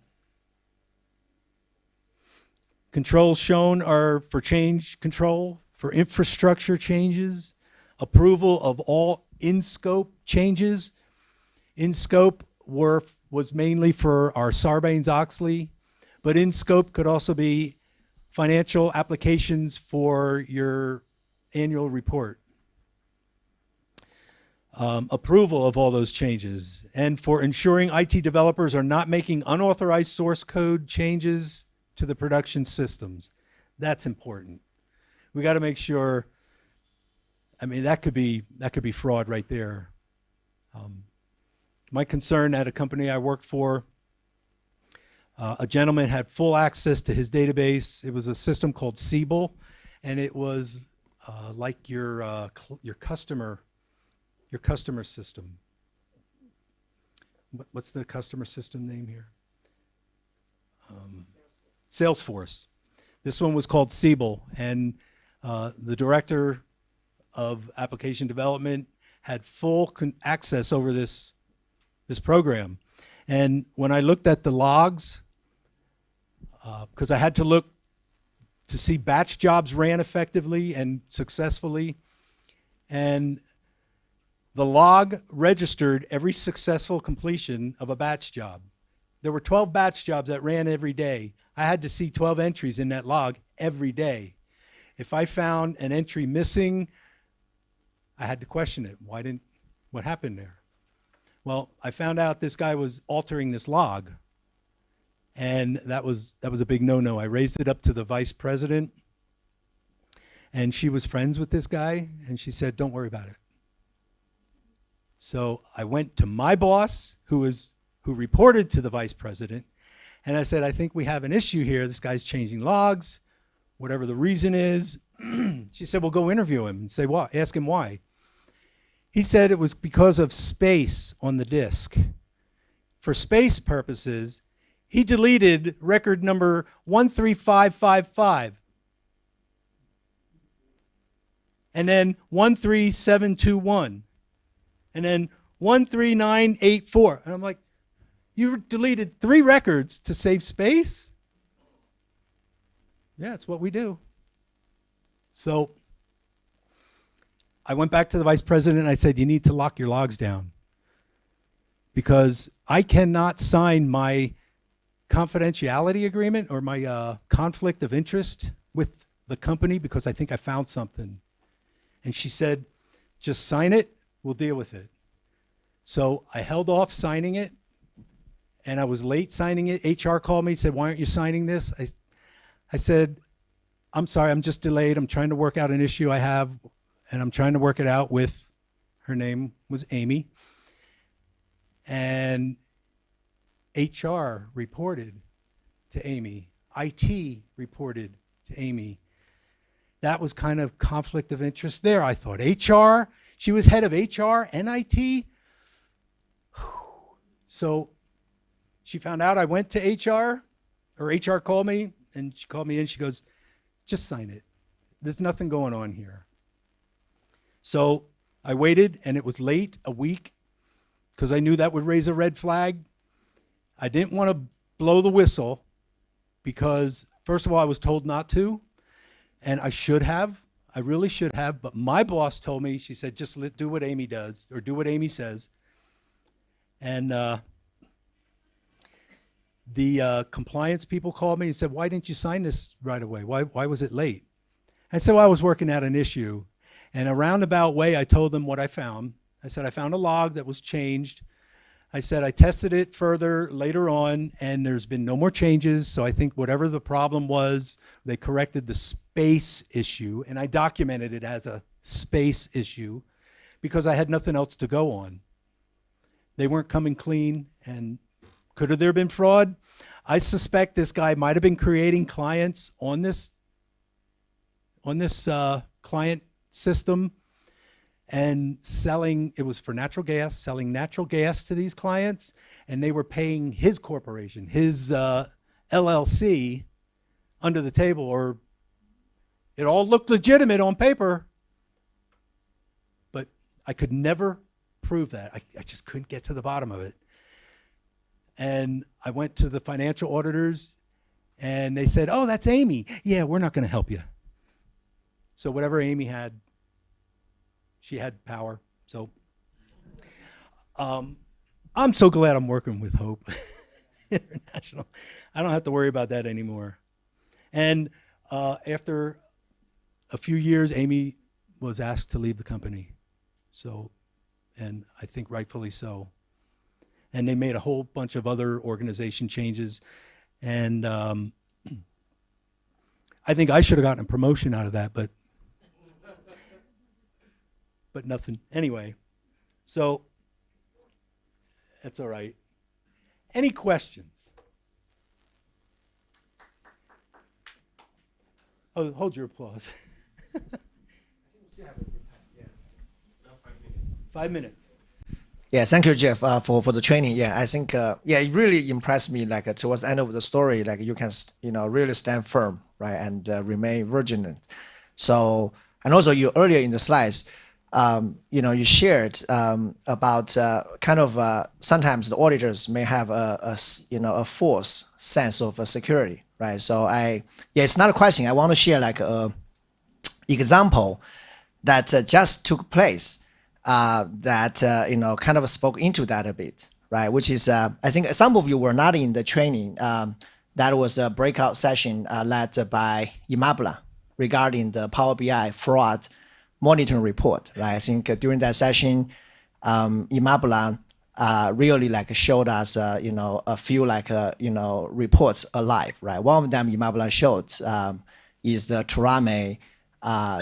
controls shown are for change control, for infrastructure changes, approval of all in-scope changes. In-scope was mainly for our Sarbanes-Oxley, but in-scope could also be financial applications for your annual report. Approval of all those changes, and for ensuring IT developers are not making unauthorized source code changes to the production systems. That's important. We got to make sure, I mean, that could be fraud right there. My concern at a company I worked for, a gentleman had full access to his database. It was a system called 𝐈𝐧𝐬𝐭𝐚𝐦, and it was like your customer system. What's the customer system name here? Salesforce. This one was called 𝐈𝐧𝐬𝐭𝐚𝐦, and the director of application development had full access over this program. And when I looked at the logs, because I had to look to see batch jobs ran effectively and successfully, and the log registered every successful completion of a batch job. There were 12 batch jobs that ran every day. I had to see 12 entries in that log every day. If I found an entry missing, I had to question it. What happened there? Well, I found out this guy was altering this log. And that was a big no-no. I raised it up to the vice president, and she was friends with this guy, and she said, don't worry about it. So I went to my boss, who reported to the vice president, and I said, I think we have an issue here. This guy's changing logs, whatever the reason is. She said, well, go interview him and say what? Ask him why. He said it was because of space on the disk. For space purposes, he deleted record number 13555 and then 13721 and then 13984. And I'm like, you deleted 3 records to save space? Yeah, it's what we do. So I went back to the vice president and I said, you need to lock your logs down, because I cannot sign my confidentiality agreement or my conflict of interest with the company because I think I found something. And she said, just sign it, we'll deal with it. So I held off signing it, and I was late signing it. HR called me, said, why aren't you signing this? I said, I'm sorry, I'm just delayed. I'm trying to work out an issue I have, and I'm trying to work it out with, her name was Amy. And HR reported to Amy. IT reported to Amy. That was kind of conflict of interest there, I thought. HR, she was head of HR and IT. So she found out I went to HR, or HR called me, and she called me in. She goes, just sign it. There's nothing going on here. So I waited, and it was late, a week, because I knew that would raise a red flag. I didn't want to blow the whistle because, first of all, I was told not to, and I should have. I really should have, but my boss told me, she said, just do what Amy does, or do what Amy says. And the compliance people called me and said, why didn't you sign this right away? Why was it late? I said, well, I was working out an issue. And a roundabout way, I told them what I found. I said, I found a log that was changed. I said, I tested it further later on, and there's been no more changes. So I think whatever the problem was, they corrected the space issue, and I documented it as a space issue because I had nothing else to go on. They weren't coming clean, and could have there been fraud? I suspect this guy might have been creating clients on this client system and selling, it was for natural gas, selling natural gas to these clients, and they were paying his corporation, his LLC, under the table, or it all looked legitimate on paper, but I could never prove that. I just couldn't get to the bottom of it. And I went to the financial auditors, and they said, oh, that's Amy. Yeah, we're not going to help you. So whatever Amy had, she had power. So I'm so glad I'm working with Hope International. I don't have to worry about that anymore. And after a few years, Amy was asked to leave the company. So, and I think rightfully so. And they made a whole bunch of other organization changes. And I think I should have gotten a promotion out of that, but nothing. Anyway, so that's all right. Any questions? Oh, hold your applause. 5 minutes. Yeah, thank you, Jeff, for the training. Yeah, I think yeah, it really impressed me. Like towards the end of the story, like you can really stand firm, right, and remain vigilant. So, and also you earlier in the slides, you shared about kind of sometimes the auditors may have a false sense of security, right? So it's not a question. I want to share like a example that just took place. That kind of spoke into that a bit, right? Which is, I think some of you were not in the training. That was a breakout session led by 𝐈𝐧𝐬𝐭𝐚𝐦 regarding the Power BI fraud monitoring report, right? I think during that session, 𝐈𝐧𝐬𝐭𝐚𝐦 really like showed us, a few like, reports alive, right? One of them Imabla showed is the Turame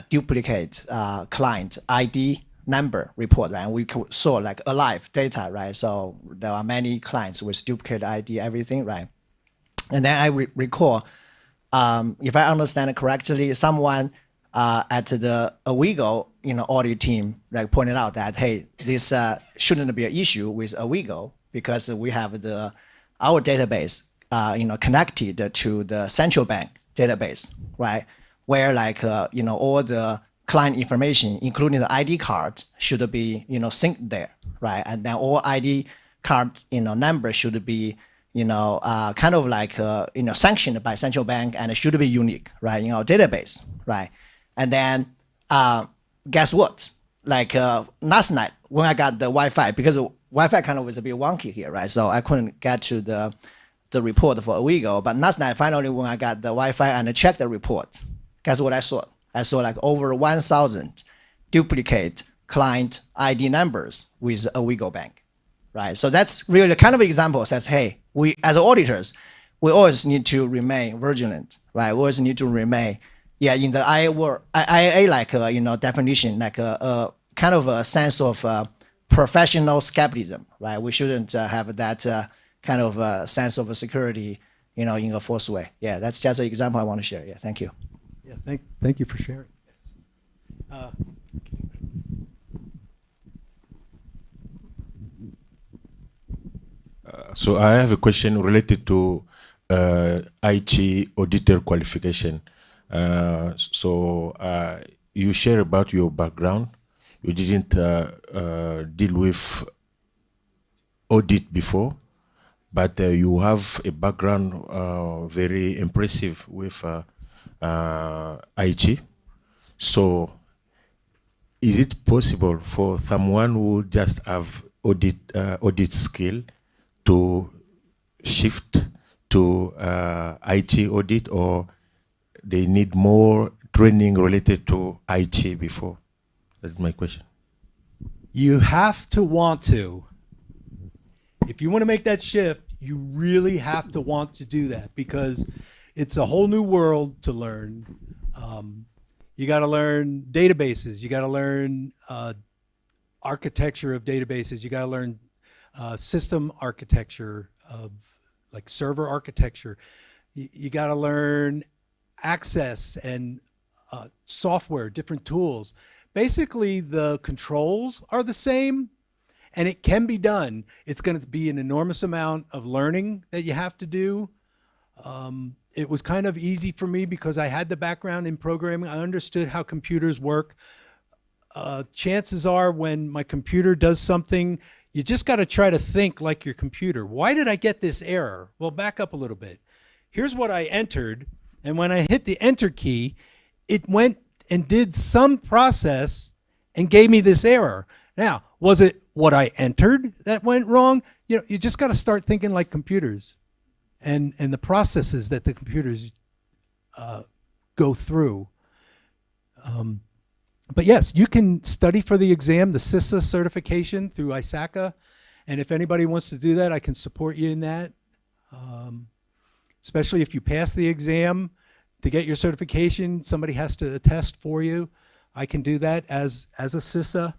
duplicate client ID number report, right? And we saw like alive data, right? So there are many clients with duplicate ID, everything, right? And then I recall, if I understand it correctly, someone at the 𝐈𝐧𝐬𝐭𝐚𝐦 audit team like pointed out that, hey, this shouldn't be an issue with 𝐈𝐧𝐬𝐭𝐚𝐦 because we have our database connected to the central bank database, right? Where like all the client information, including the ID card, should be synced there, right? And then all ID card number should be kind of like sanctioned by central bank, and it should be unique, right, in our database, right? And then guess what? Like last night when I got the Wi-Fi, because the Wi-Fi kind of was a bit wonky here, right? So I couldn't get to the report for 𝐈𝐧𝐬𝐭𝐚𝐦. But last night finally when I got the Wi-Fi and I checked the report, guess what I saw? I saw like over 1,000 duplicate client ID numbers with 𝐈𝐧𝐬𝐭𝐚𝐦 bank, right? So that's really kind of example says, hey, we as auditors, we always need to remain vigilant, right? We always need to remain, in the IAA like definition, like a kind of a sense of professional skepticism, right? We shouldn't have that kind of sense of security, in a false way. Yeah, that's just an example I want to share. Yeah, thank you. Yeah, thank you for sharing. So I have a question related to IT auditor qualification. You share about your background. You didn't deal with audit before, but you have a background very impressive with IT. So is it possible for someone who just have audit skill to shift to IT audit, or they need more training related to IT before? That's my question. You have to want to. If you want to make that shift, you really have to want to do that, because it's a whole new world to learn. You got to learn databases. You got to learn architecture of databases. You got to learn system architecture of like server architecture. You got to learn access and software, different tools. Basically, the controls are the same, and it can be done. It's going to be an enormous amount of learning that you have to do. It was kind of easy for me because I had the background in programming. I understood how computers work. Chances are when my computer does something, you just got to try to think like your computer. Why did I get this error? Well, back up a little bit. Here's what I entered, and when I hit the enter key, it went and did some process and gave me this error. Now, was it what I entered that went wrong? You just got to start thinking like computers, and the processes that the computers go through. But yes, you can study for the exam, the CISA certification through 𝐈𝐧𝐬𝐭𝐚𝐦, and if anybody wants to do that, I can support you in that. Especially if you pass the exam, to get your certification, somebody has to attest for you. I can do that as a CISA.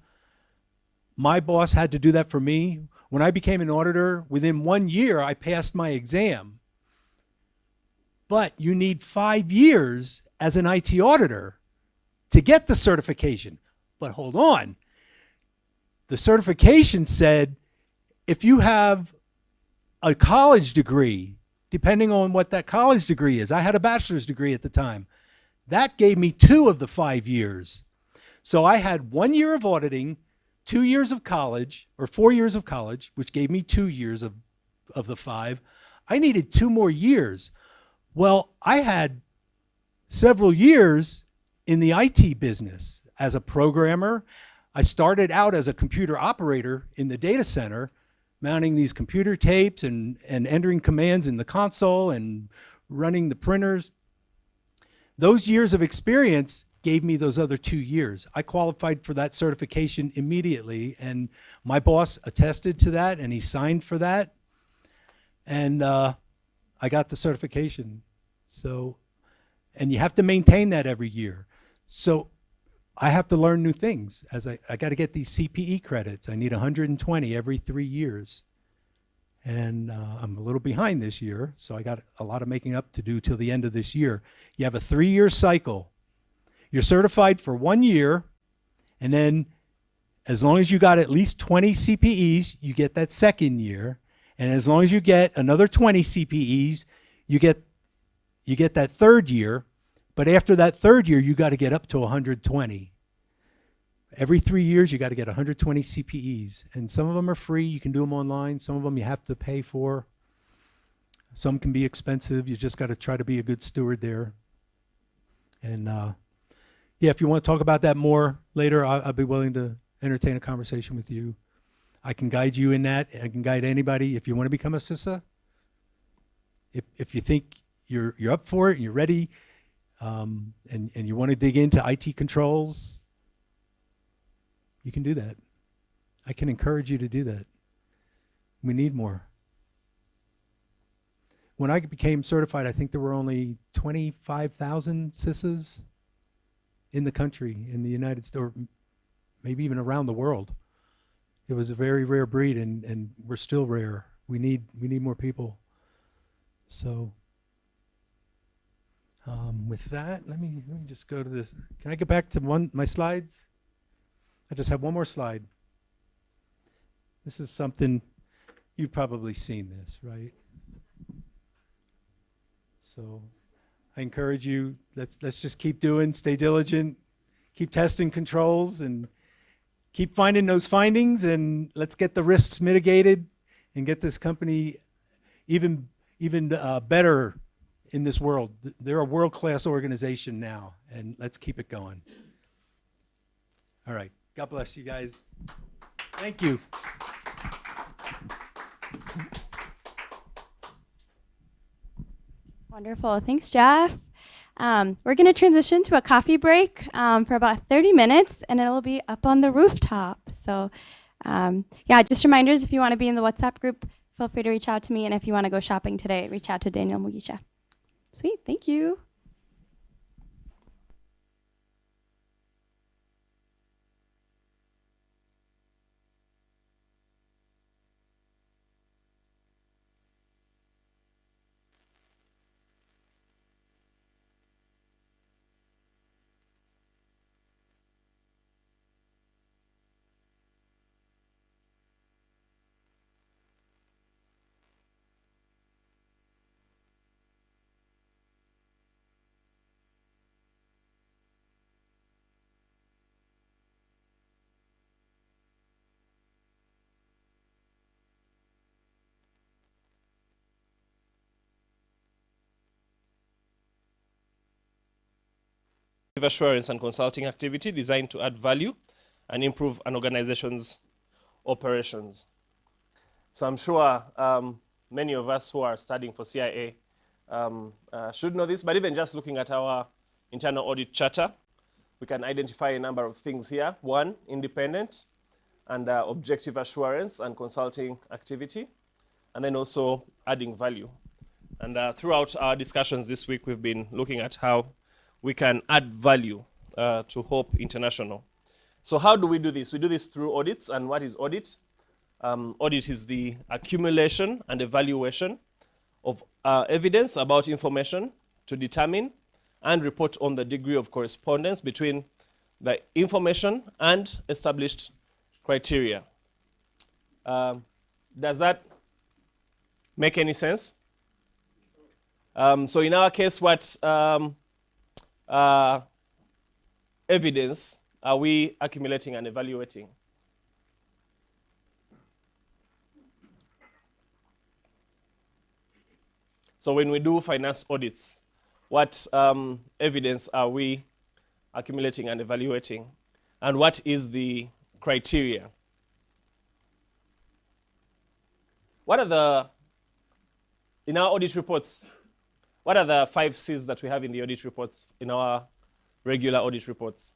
My boss had to do that for me. When I became an auditor, within 1 year, I passed my exam. But you need 5 years as an IT auditor to get the certification. But hold on. The certification said if you have a college degree, depending on what that college degree is. I had a bachelor's degree at the time. That gave me 2 of the 5 years. So I had 1 year of auditing, 2 years of college, or 4 years of college, which gave me 2 years of the 5. I needed 2 more years. Well, I had several years in the IT business as a programmer. I started out as a computer operator in the data center, mounting these computer tapes and entering commands in the console and running the printers. Those years of experience gave me those other 2 years. I qualified for that certification immediately, and my boss attested to that, and he signed for that, and I got the certification. So, and you have to maintain that every year. So I have to learn new things. As I got to get these CPE credits. I need 120 every 3 years. And I'm a little behind this year, so I got a lot of making up to do till the end of this year. You have a 3-year cycle. You're certified for 1 year, and then as long as you got at least 20 CPEs, you get that second year. And as long as you get another 20 CPEs, you get that third year. But after that third year, you got to get up to 120. Every 3 years, you got to get 120 CPEs. And some of them are free. You can do them online. Some of them you have to pay for. Some can be expensive. You just got to try to be a good steward there. And yeah, if you want to talk about that more later, I'll be willing to entertain a conversation with you. I can guide you in that. I can guide anybody. If you want to become a CISA, if you think you're up for it and you're ready, and you want to dig into IT controls, you can do that. I can encourage you to do that. We need more. When I became certified, I think there were only 25,000 CISAs in the country, in the United States, or maybe even around the world. It was a very rare breed, and we're still rare. We need more people. So with that, let me just go to this. Can I get back to my slides? I just have one more slide. This is something, you've probably seen this, right? So I encourage you, let's just keep doing, stay diligent, keep testing controls, and keep finding those findings, and let's get the risks mitigated and get this company even better in this world. They're a world-class organization now, and let's keep it going. All right. God bless you guys. Thank you. Wonderful. Thanks, Jeff. We're going to transition to a coffee break for about 30 minutes, and it'll be up on the rooftop. So, yeah, just reminders, if you want to be in the WhatsApp group, feel free to reach out to me. And if you want to go shopping today, reach out to Daniel Mugisha. Sweet. Thank you. Assurance and consulting activity designed to add value and improve an organization's operations. So I'm sure many of us who are studying for CIA should know this, but even just looking at our internal audit charter, we can identify a number of things here. One, independent and objective assurance and consulting activity, and then also adding value. And throughout our discussions this week, we've been looking at how we can add value to Hope International. So how do we do this? We do this through audits. And what is audit? Audit is the accumulation and evaluation of evidence about information to determine and report on the degree of correspondence between the information and established criteria. Does that make any sense? So in our case, what evidence are we accumulating and evaluating? So when we do finance audits, what evidence are we accumulating and evaluating? And what is the criteria? What are in our audit reports, what are the 5 C's that we have in the audit reports in our regular audit reports?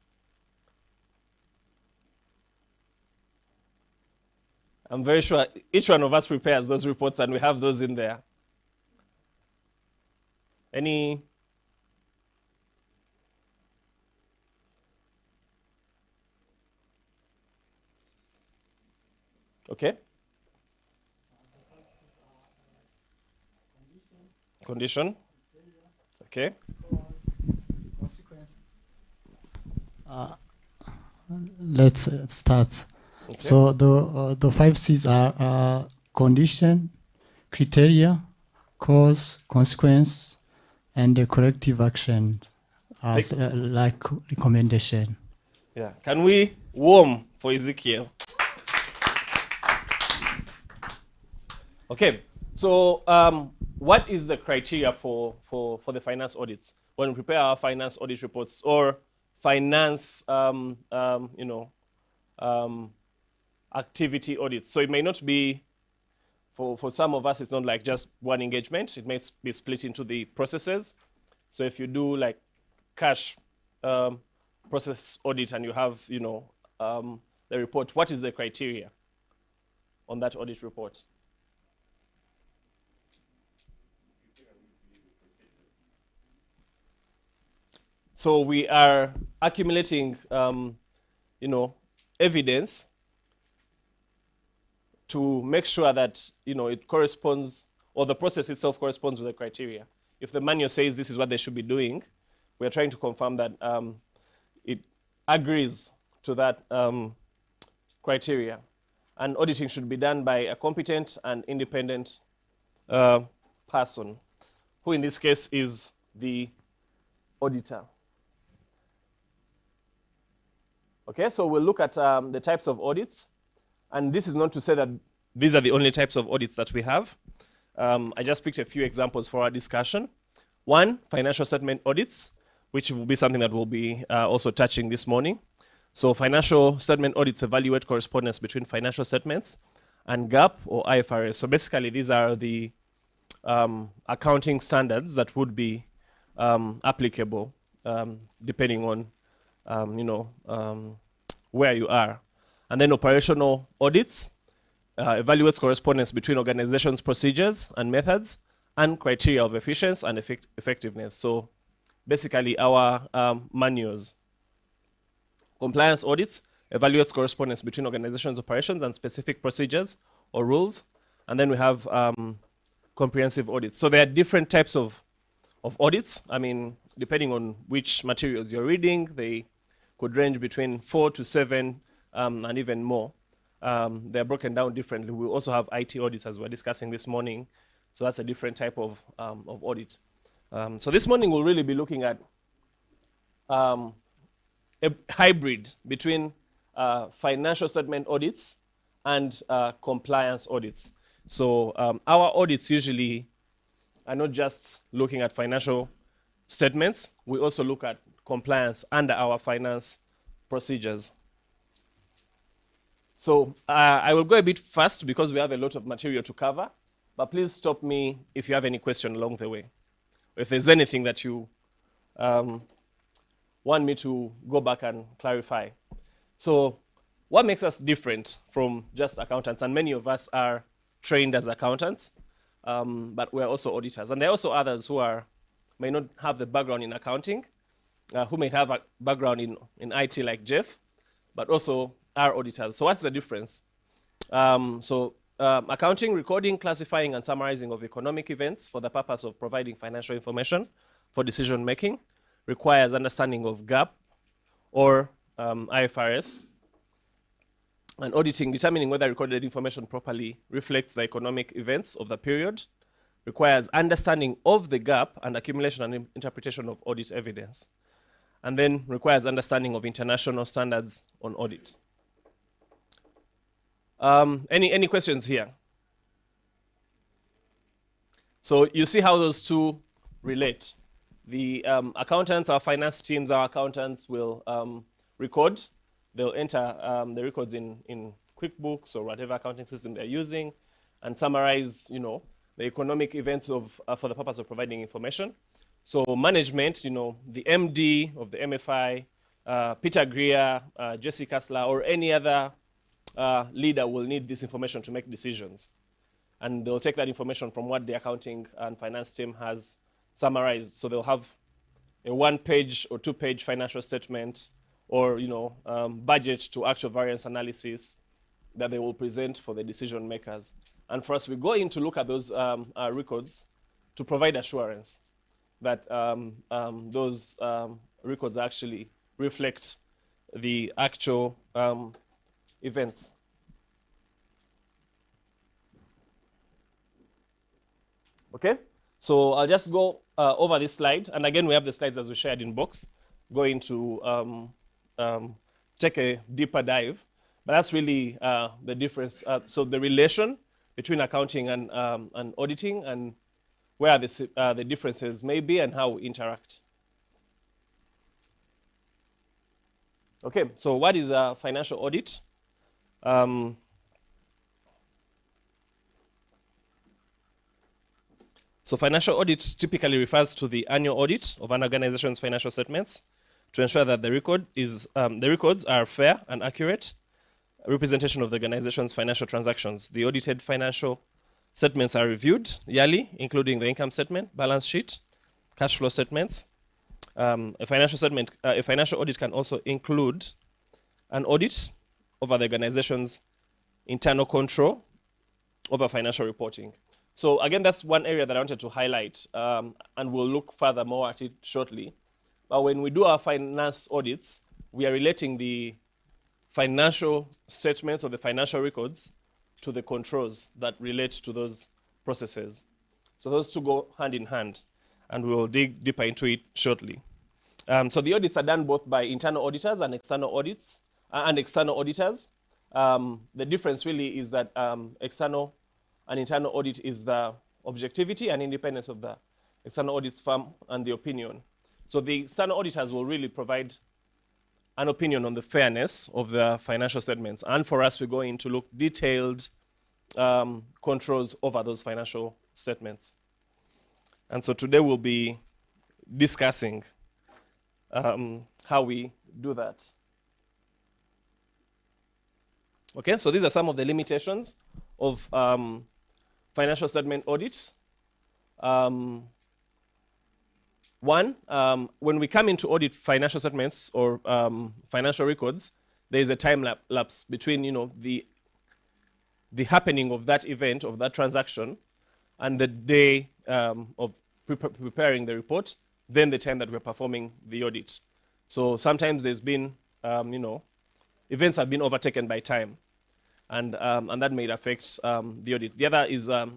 I'm very sure each one of us prepares those reports and we have those in there. Any? Okay. Condition. Okay. Let's start. Okay. So the 5 C's are condition, criteria, cause, consequence, and the corrective action as like recommendation. Yeah. Can we warm for Ezekiel? Okay. So what is the criteria for the finance audits when we prepare our finance audit reports or finance activity audits? So it may not be, for some of us, it's not like just one engagement. It may be split into the processes. So if you do like cash process audit and you have, the report, what is the criteria on that audit report? So we are accumulating, evidence to make sure that, it corresponds, or the process itself corresponds with the criteria. If the manual says this is what they should be doing, we are trying to confirm that it agrees to that criteria. And auditing should be done by a competent and independent person, who in this case is the auditor. Okay, so we'll look at the types of audits. And this is not to say that these are the only types of audits that we have. I just picked a few examples for our discussion. One, financial statement audits, which will be something that we'll be also touching this morning. So financial statement audits evaluate correspondence between financial statements and GAAP or IFRS. So basically, these are the accounting standards that would be applicable depending on where you are. And then operational audits evaluates correspondence between organizations' procedures and methods and criteria of efficiency and effectiveness. So basically our manuals. Compliance audits evaluates correspondence between organizations' operations and specific procedures or rules. And then we have comprehensive audits. So there are different types of audits. I mean, depending on which materials you're reading, they could range between 4 to 7 and even more. They're broken down differently. We also have IT audits, as we're discussing this morning. So that's a different type of audit. So this morning we'll really be looking at a hybrid between financial statement audits and compliance audits. So our audits usually are not just looking at financial statements. We also look at compliance under our finance procedures. So I will go a bit fast because we have a lot of material to cover, but please stop me if you have any question along the way. Or if there's anything that you want me to go back and clarify. So what makes us different from just accountants? And many of us are trained as accountants, but we're also auditors. And there are also others who may not have the background in accounting, who may have a background in IT like Jeff, but also are auditors. So what's the difference? Accounting, recording, classifying, and summarizing of economic events for the purpose of providing financial information for decision making requires understanding of GAAP or IFRS. And auditing, determining whether recorded information properly reflects the economic events of the period, requires understanding of the GAAP and accumulation and interpretation of audit evidence. And then requires understanding of international standards on audit. Any questions here? So you see how those two relate. The accountants, our finance teams, our accountants will record. They'll enter the records in QuickBooks or whatever accounting system they're using and summarize, the economic events for the purpose of providing information. So management, the MD of the MFI, Peter Greer, Jesse Kassler, or any other leader will need this information to make decisions. And they'll take that information from what the accounting and finance team has summarized. So they'll have a 1-page or 2-page financial statement or budget to actual variance analysis that they will present for the decision makers. And for us, we go in to look at those records to provide assurance that those records actually reflect the actual events. Okay, so I'll just go over this slide. And again, we have the slides as we shared in box, going to take a deeper dive. But that's really the difference. So the relation between accounting and auditing, and where the differences may be and how we interact. Okay, so what is a financial audit? So financial audit typically refers to the annual audit of an organization's financial statements to ensure that the records are fair and accurate representation of the organization's financial transactions. The audited financial statements are reviewed yearly, including the income statement, balance sheet, cash flow statements. A financial audit can also include an audit over the organization's internal control over financial reporting. So again, that's one area that I wanted to highlight, and we'll look further more at it shortly. But when we do our finance audits, we are relating the financial statements or the financial records to the controls that relate to those processes. So those two go hand in hand, and we'll dig deeper into it shortly. So the audits are done both by internal auditors and external audits and external auditors. The difference really is that external and internal audit is the objectivity and independence of the external audit firm and the opinion. So the external auditors will really provide an opinion on the fairness of the financial statements. And for us, we're going to look detailed controls over those financial statements. And so today we'll be discussing how we do that. Okay, so these are some of the limitations of financial statement audit. One, when we come into audit financial statements or financial records, there is a time lapse between the happening of that event, of that transaction, and the day of preparing the report, then the time that we're performing the audit. So sometimes there's been, events have been overtaken by time, and that may affect the audit. The other is the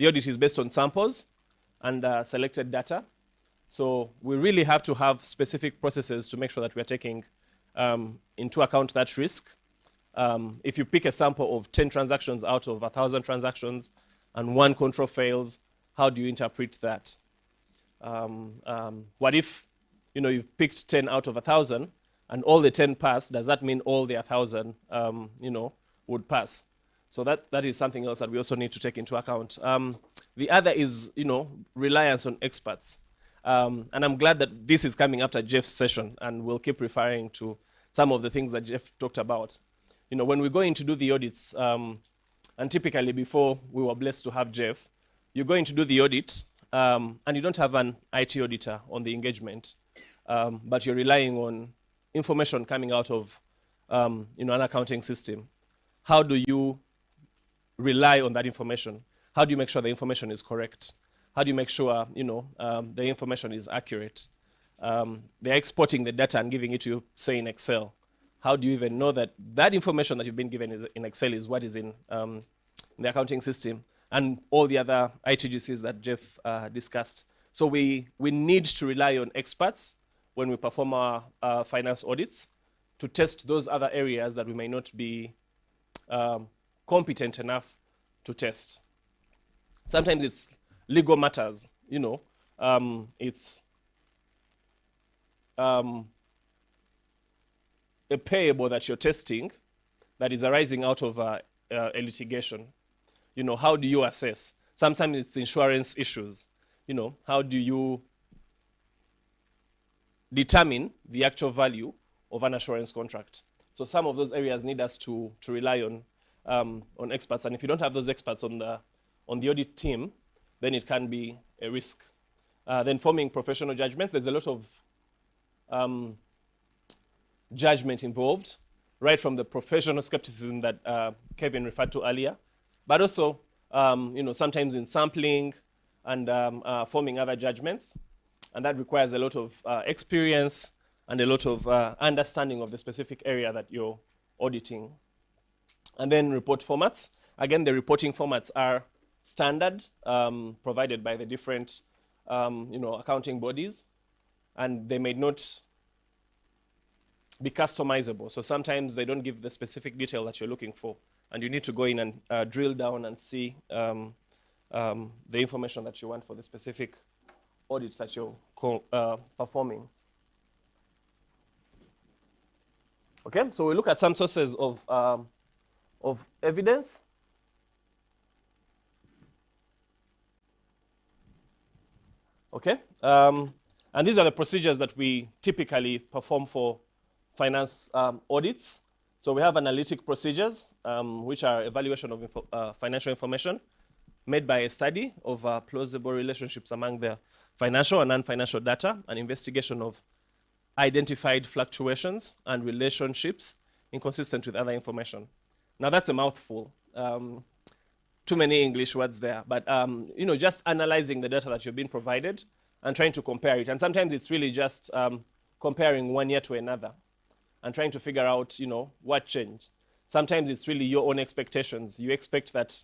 audit is based on samples and selected data. So we really have to have specific processes to make sure that we're taking into account that risk. If you pick a sample of 10 transactions out of 1,000 transactions and one control fails, how do you interpret that? What if you've picked 10 out of 1,000 and all the 10 pass? Does that mean all the 1,000 would pass? So that is something else that we also need to take into account. The other is reliance on experts. And I'm glad that this is coming after Jeff's session, and we'll keep referring to some of the things that Jeff talked about. When we go in to do the audits, and typically before we were blessed to have Jeff, you're going to do the audit, and you don't have an IT auditor on the engagement, but you're relying on information coming out of an accounting system. How do you rely on that information? How do you make sure the information is correct? How do you make sure the information is accurate? They're exporting the data and giving it to you, say, in Excel. How do you even know that that information that you've been given in Excel is what is in the accounting system? And all the other ITGCs that Jeff discussed. So we need to rely on experts when we perform our finance audits to test those other areas that we may not be competent enough to test. Sometimes it's legal matters, it's a payable that you're testing that is arising out of a litigation. How do you assess? Sometimes it's insurance issues. How do you determine the actual value of an assurance contract. So some of those areas need us to rely on experts. And if you don't have those experts on the audit team, then it can be a risk. Then forming professional judgments, there's a lot of judgment involved, right from the professional skepticism that Kevin referred to earlier, but also sometimes in sampling and forming other judgments. And that requires a lot of experience and a lot of understanding of the specific area that you're auditing. And then report formats. Again, the reporting formats are standard, provided by the different accounting bodies, and they may not be customizable. So sometimes they don't give the specific detail that you're looking for, and you need to go in and drill down and see the information that you want for the specific audit that you're performing. Okay, so we look at some sources of evidence. Okay, and these are the procedures that we typically perform for finance audits. So we have analytic procedures, which are evaluation of financial information made by a study of plausible relationships among the financial and non-financial data, and investigation of identified fluctuations and relationships inconsistent with other information. Now that's a mouthful. Too many English words there, but just analyzing the data that you've been provided and trying to compare it. And sometimes it's really just comparing one year to another and trying to figure out, what changed. Sometimes it's really your own expectations. You expect that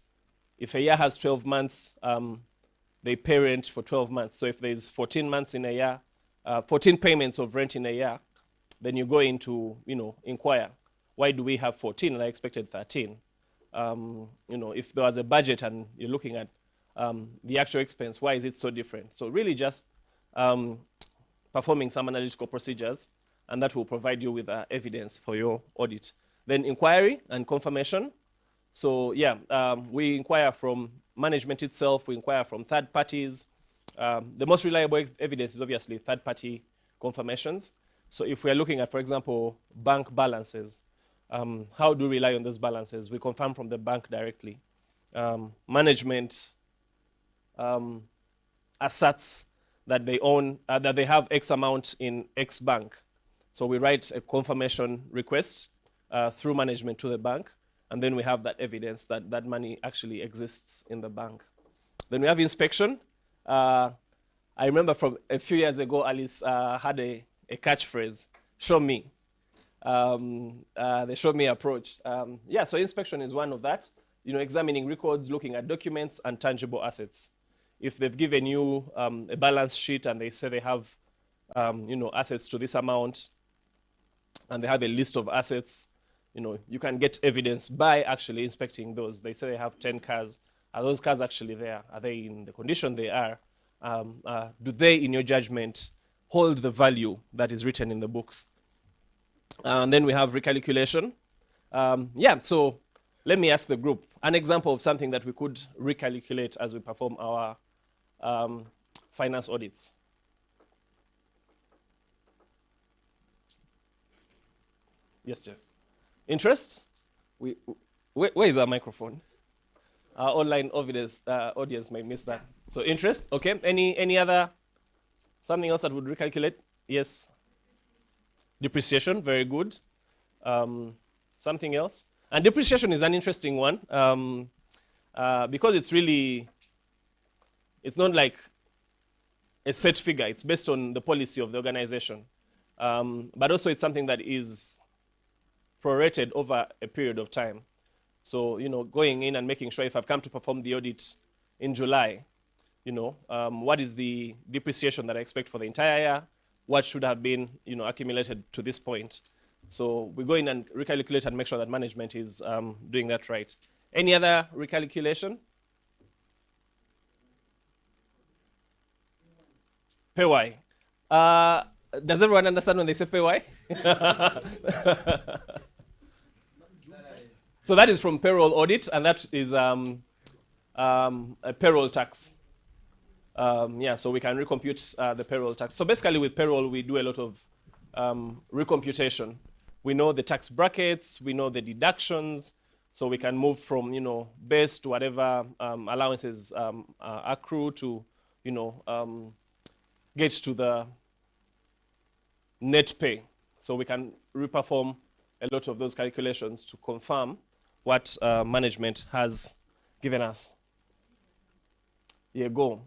if a year has 12 months, they pay rent for 12 months. So if there's 14 months in a year, 14 payments of rent in a year, then you go into, inquire, why do we have 14 and I expected 13? If there was a budget and you're looking at the actual expense, why is it so different? So really just performing some analytical procedures, and that will provide you with evidence for your audit. Then inquiry and confirmation. So we inquire from management itself, we inquire from third parties. The most reliable evidence is obviously third-party confirmations. So if we're looking at, for example, bank balances, how do we rely on those balances? We confirm from the bank directly. Management asserts that they own, that they have X amount in X bank. So we write a confirmation request through management to the bank, and then we have that evidence that that money actually exists in the bank. Then we have inspection. I remember from a few years ago, Alice had a catchphrase, show me. The show me approach. So inspection is one of that. Examining records, looking at documents and tangible assets. If they've given you a balance sheet and they say they have assets to this amount, and they have a list of assets, you can get evidence by actually inspecting those. They say they have 10 cars. Are those cars actually there? Are they in the condition they are? Do they, in your judgment, hold the value that is written in the books? And then we have recalculation. So let me ask the group an example of something that we could recalculate as we perform our finance audits. Yes, Jeff. Interest? Where is our microphone? Our online audience may miss that. So interest, okay. Any other, something else that would recalculate? Yes. Depreciation, very good. Something else? And depreciation is an interesting one because it's not like a set figure. It's based on the policy of the organization. But also it's something that is prorated over a period of time. So, going in and making sure if I've come to perform the audit in July, what is the depreciation that I expect for the entire year? What should have been, accumulated to this point? So we go in and recalculate and make sure that management is doing that right. Any other recalculation? Pay why? Does everyone understand when they say pay why? So that is from payroll audit, and that is a payroll tax. Yeah, so we can recompute the payroll tax. So basically with payroll, we do a lot of recomputation. We know the tax brackets, we know the deductions, so we can move from, base to whatever allowances accrue to, get to the net pay. So we can reperform a lot of those calculations to confirm what management has given us. Yeah, go.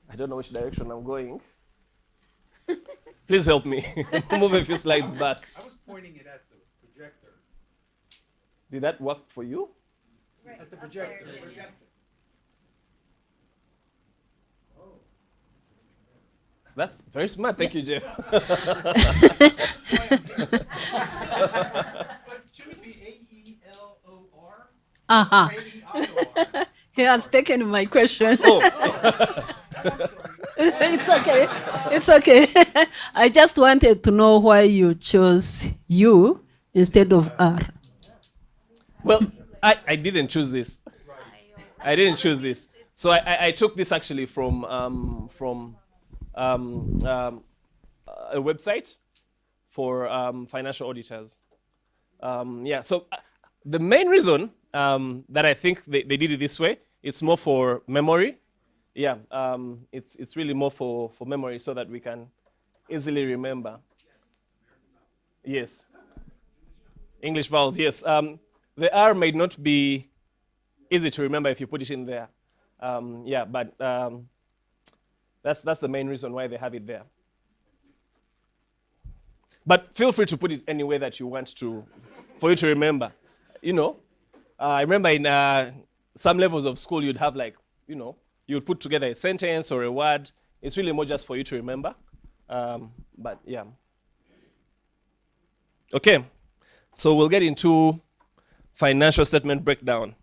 I don't know which direction I'm going. Please help me. Move a few slides back. I was pointing it at the projector. Did that work for you? At the projector. That's very smart. Thank you, Jeff. But shouldn't it be A-E-L-O-R? Uh-huh. A-E-I-O-R. He has taken my question. Oh. It's okay. It's okay. I just wanted to know why you chose U instead of R. Well, I didn't choose this. I didn't choose this. So I took this actually from a website for financial auditors. Yeah, so the main reason that I think they did it this way, it's more for memory. Yeah, it's really more for memory so that we can easily remember. Yes. English vowels, yes. The R may not be easy to remember if you put it in there. Yeah, but that's the main reason why they have it there. But feel free to put it any way that you want to, for you to remember. I remember in some levels of school you'd have you'd put together a sentence or a word. It's really more just for you to remember. But yeah. Okay, so we'll get into financial statement breakdown.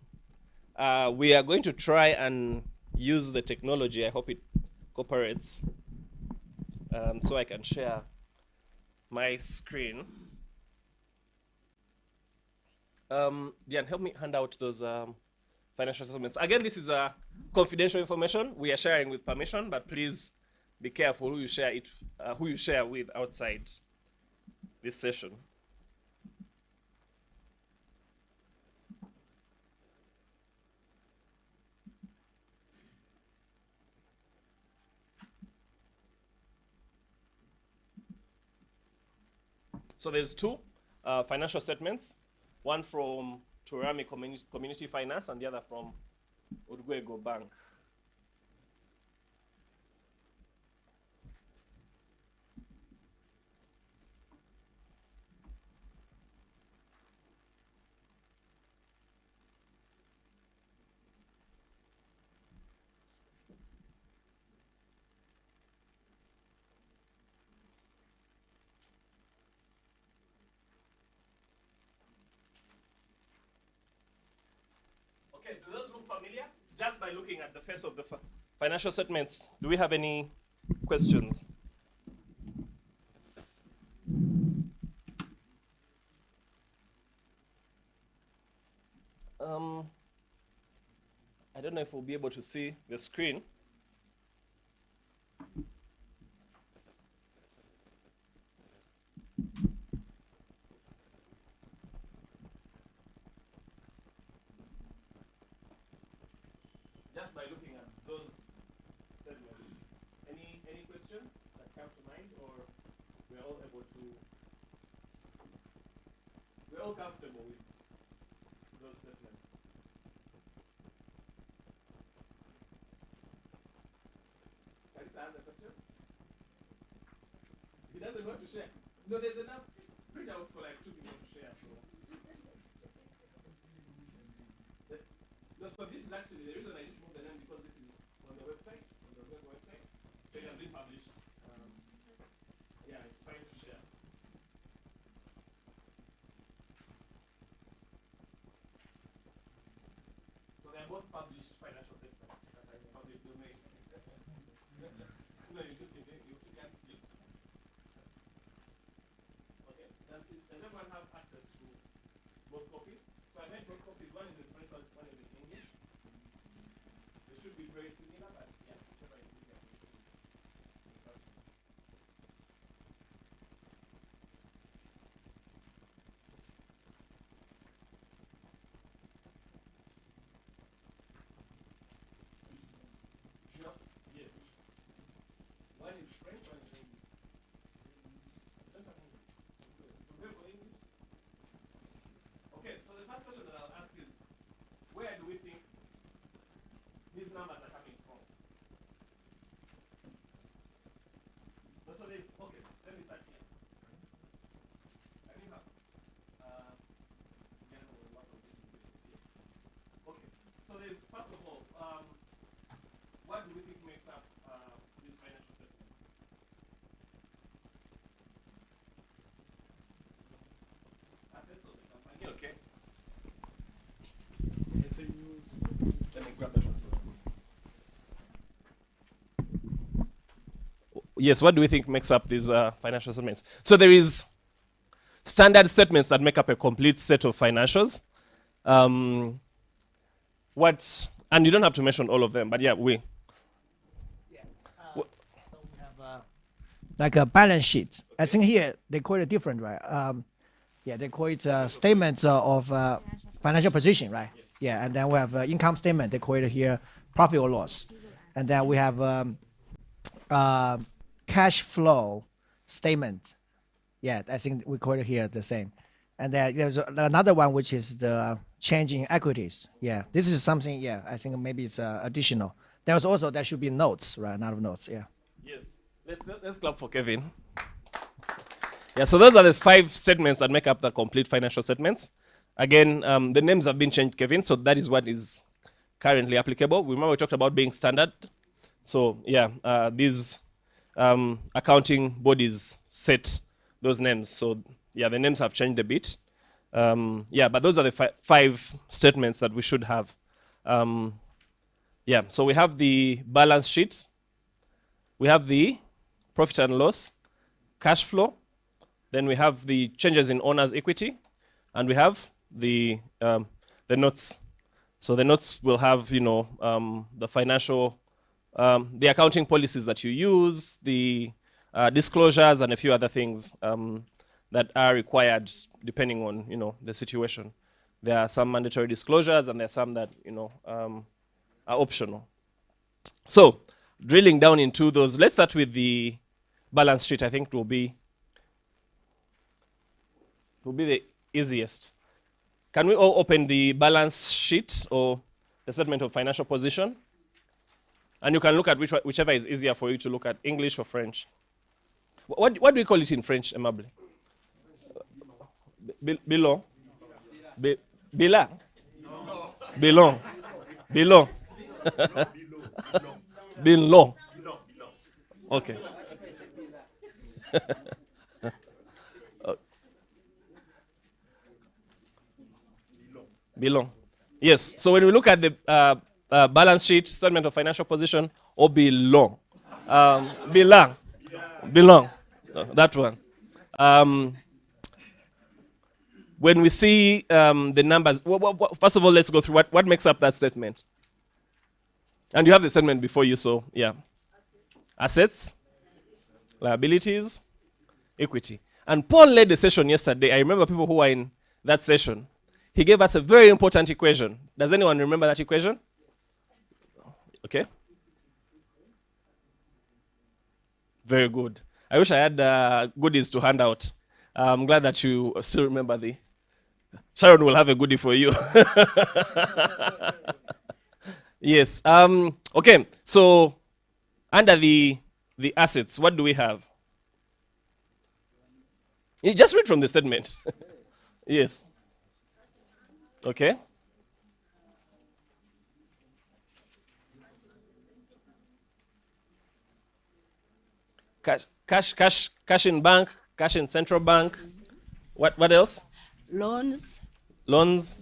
We are going to try and use the technology. I hope it cooperates. So I can share my screen. Diane, help me hand out those financial statements. Again, this is confidential information we are sharing with permission, but please be careful who you share with outside this session. So there's two financial statements, one from Turami Community Finance and the other from 𝐈𝐧𝐬𝐭𝐚𝐦 Bank. Okay, do those look familiar? Just by looking at the face of the financial statements, do we have any questions? I don't know if we'll be able to see the screen. Just by looking at those statements, any questions that come to mind, or we're all comfortable with those statements? Can I answer the question? He doesn't want to share. No, there's enough printouts for like 2 people to share. So this is actually the reason I just moved the name, because this is on the website, on the website. So it has been published. Yeah, it's fine to share. So they are both published financial statements that are in the public domain. No, you can't see. Okay, does everyone have access to both copies? So I made both copies. One is in French, one is in English. Okay, so the first question that I'll ask is, where do we think these numbers are coming from? So there's, okay, let me start here. I think okay, so there's, first of all, what do we think makes up this financial statement? Assets of the company, okay. Let me grab that one. Yes, what do we think makes up these financial statements? So there is standard statements that make up a complete set of financials. And you don't have to mention all of them, but yeah, we. So we have like a balance sheet. I think here they call it different, right? Yeah, they call it statements of financial position, right? Yeah, and then we have income statement. They call it here profit or loss, and then we have cash flow statement. Yeah, I think we call it here the same. And then there's another one which is the change in equities. Yeah, this is something. Yeah, I think maybe it's additional. There's also there should be notes, right? Not of notes. Yeah. Yes. Let's clap for Kevin. Yeah. So those are the 5 statements that make up the complete financial statements. Again, the names have been changed, Kevin. So that is what is currently applicable. Remember we talked about being standard. So yeah, these accounting bodies set those names. So yeah, the names have changed a bit. Yeah, but those are the 5 statements that we should have. Yeah, so we have the balance sheet, we have the profit and loss, cash flow, then we have the changes in owner's equity, and we have the notes. So the notes will have, you know, the financial, the accounting policies that you use, the disclosures, and a few other things that are required depending on, you know, the situation. There are some mandatory disclosures, and there are some that, you know, are optional. So drilling down into those, let's start with the balance sheet. I think will be the easiest. Can we all open the balance sheet or the statement of financial position? And you can look at whichever is easier for you to look at, English or French. What do we call it in French, Aimable? Bilan. Bilan. Bilan. Bilan. Bilan. Okay. Bilan. Yes. So when we look at the balance sheet, statement of financial position, or bilan. Bilan. Bilan. That one. When we see the numbers, first of all, let's go through what makes up that statement. And you have the statement before you, so yeah. Assets, liabilities, equity. And Paul led the session yesterday. I remember people who were in that session. He gave us a very important equation. Does anyone remember that equation? Okay. Very good. I wish I had goodies to hand out. I'm glad that you still remember the. Sharon will have a goodie for you. Yes. Okay. So under the assets, what do we have? You just read from the statement. Yes. Okay. Cash in bank, cash in central bank. What else? Loans. Loans.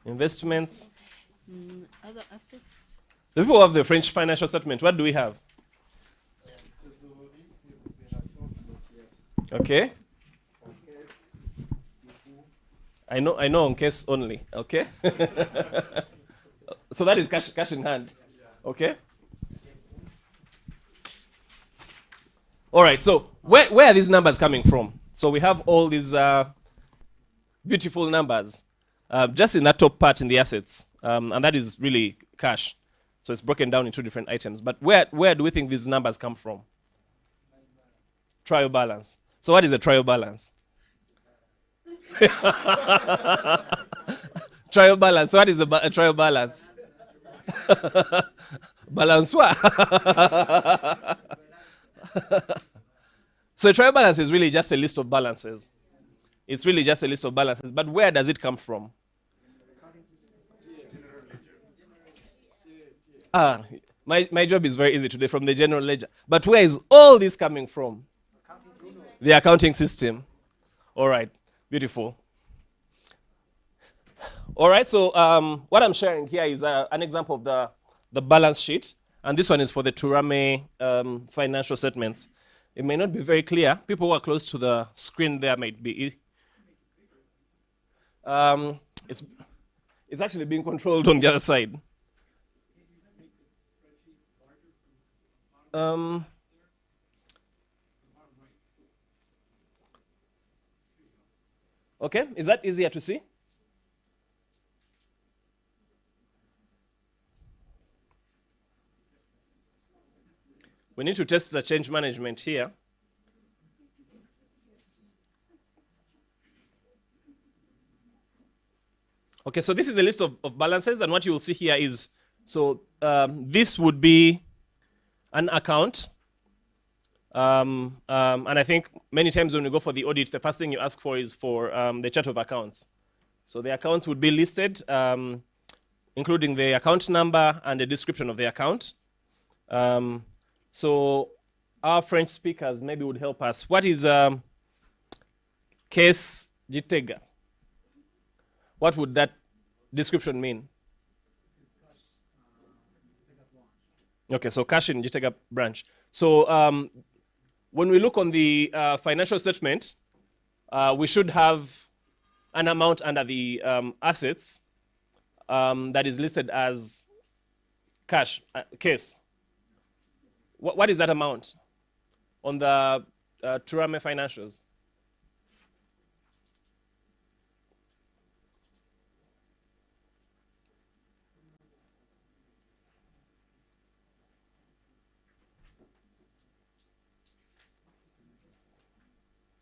Investments. Other assets. The people who have the French financial statement, what do we have? Okay. I know on case only. Okay. So that is cash in hand. Okay. All right. So where are these numbers coming from? So we have all these beautiful numbers just in that top part in the assets, and that is really cash. So it's broken down into different items. But where do we think these numbers come from? Trial balance. So what is a trial balance? Trial balance. What is a trial balance? Balance what? So a trial balance is really just a list of balances. It's really just a list of balances. But where does it come from? My job is very easy today, from the general ledger. But where is all this coming from? The accounting system. All right, beautiful. All right, so what I'm sharing here is an example of the balance sheet. And this one is for the Turame financial statements. It may not be very clear. People who are close to the screen there might be. It's actually being controlled on the other side. Okay, is that easier to see? We need to test the change management here. Okay, so this is a list of balances, and what you will see here is, so this would be an account. And I think many times when you go for the audit, the first thing you ask for is for the chart of accounts. So the accounts would be listed, including the account number and the description of the account. So our French speakers maybe would help us. What is 𝐸𝐧𝐬𝐭𝐚𝐦? What would that description mean? Okay, so cash in 𝐸𝐧𝐬𝐭𝐚 branch. So when we look on the financial statement, we should have an amount under the assets that is listed as cash, case. What is that amount on the Turame financials?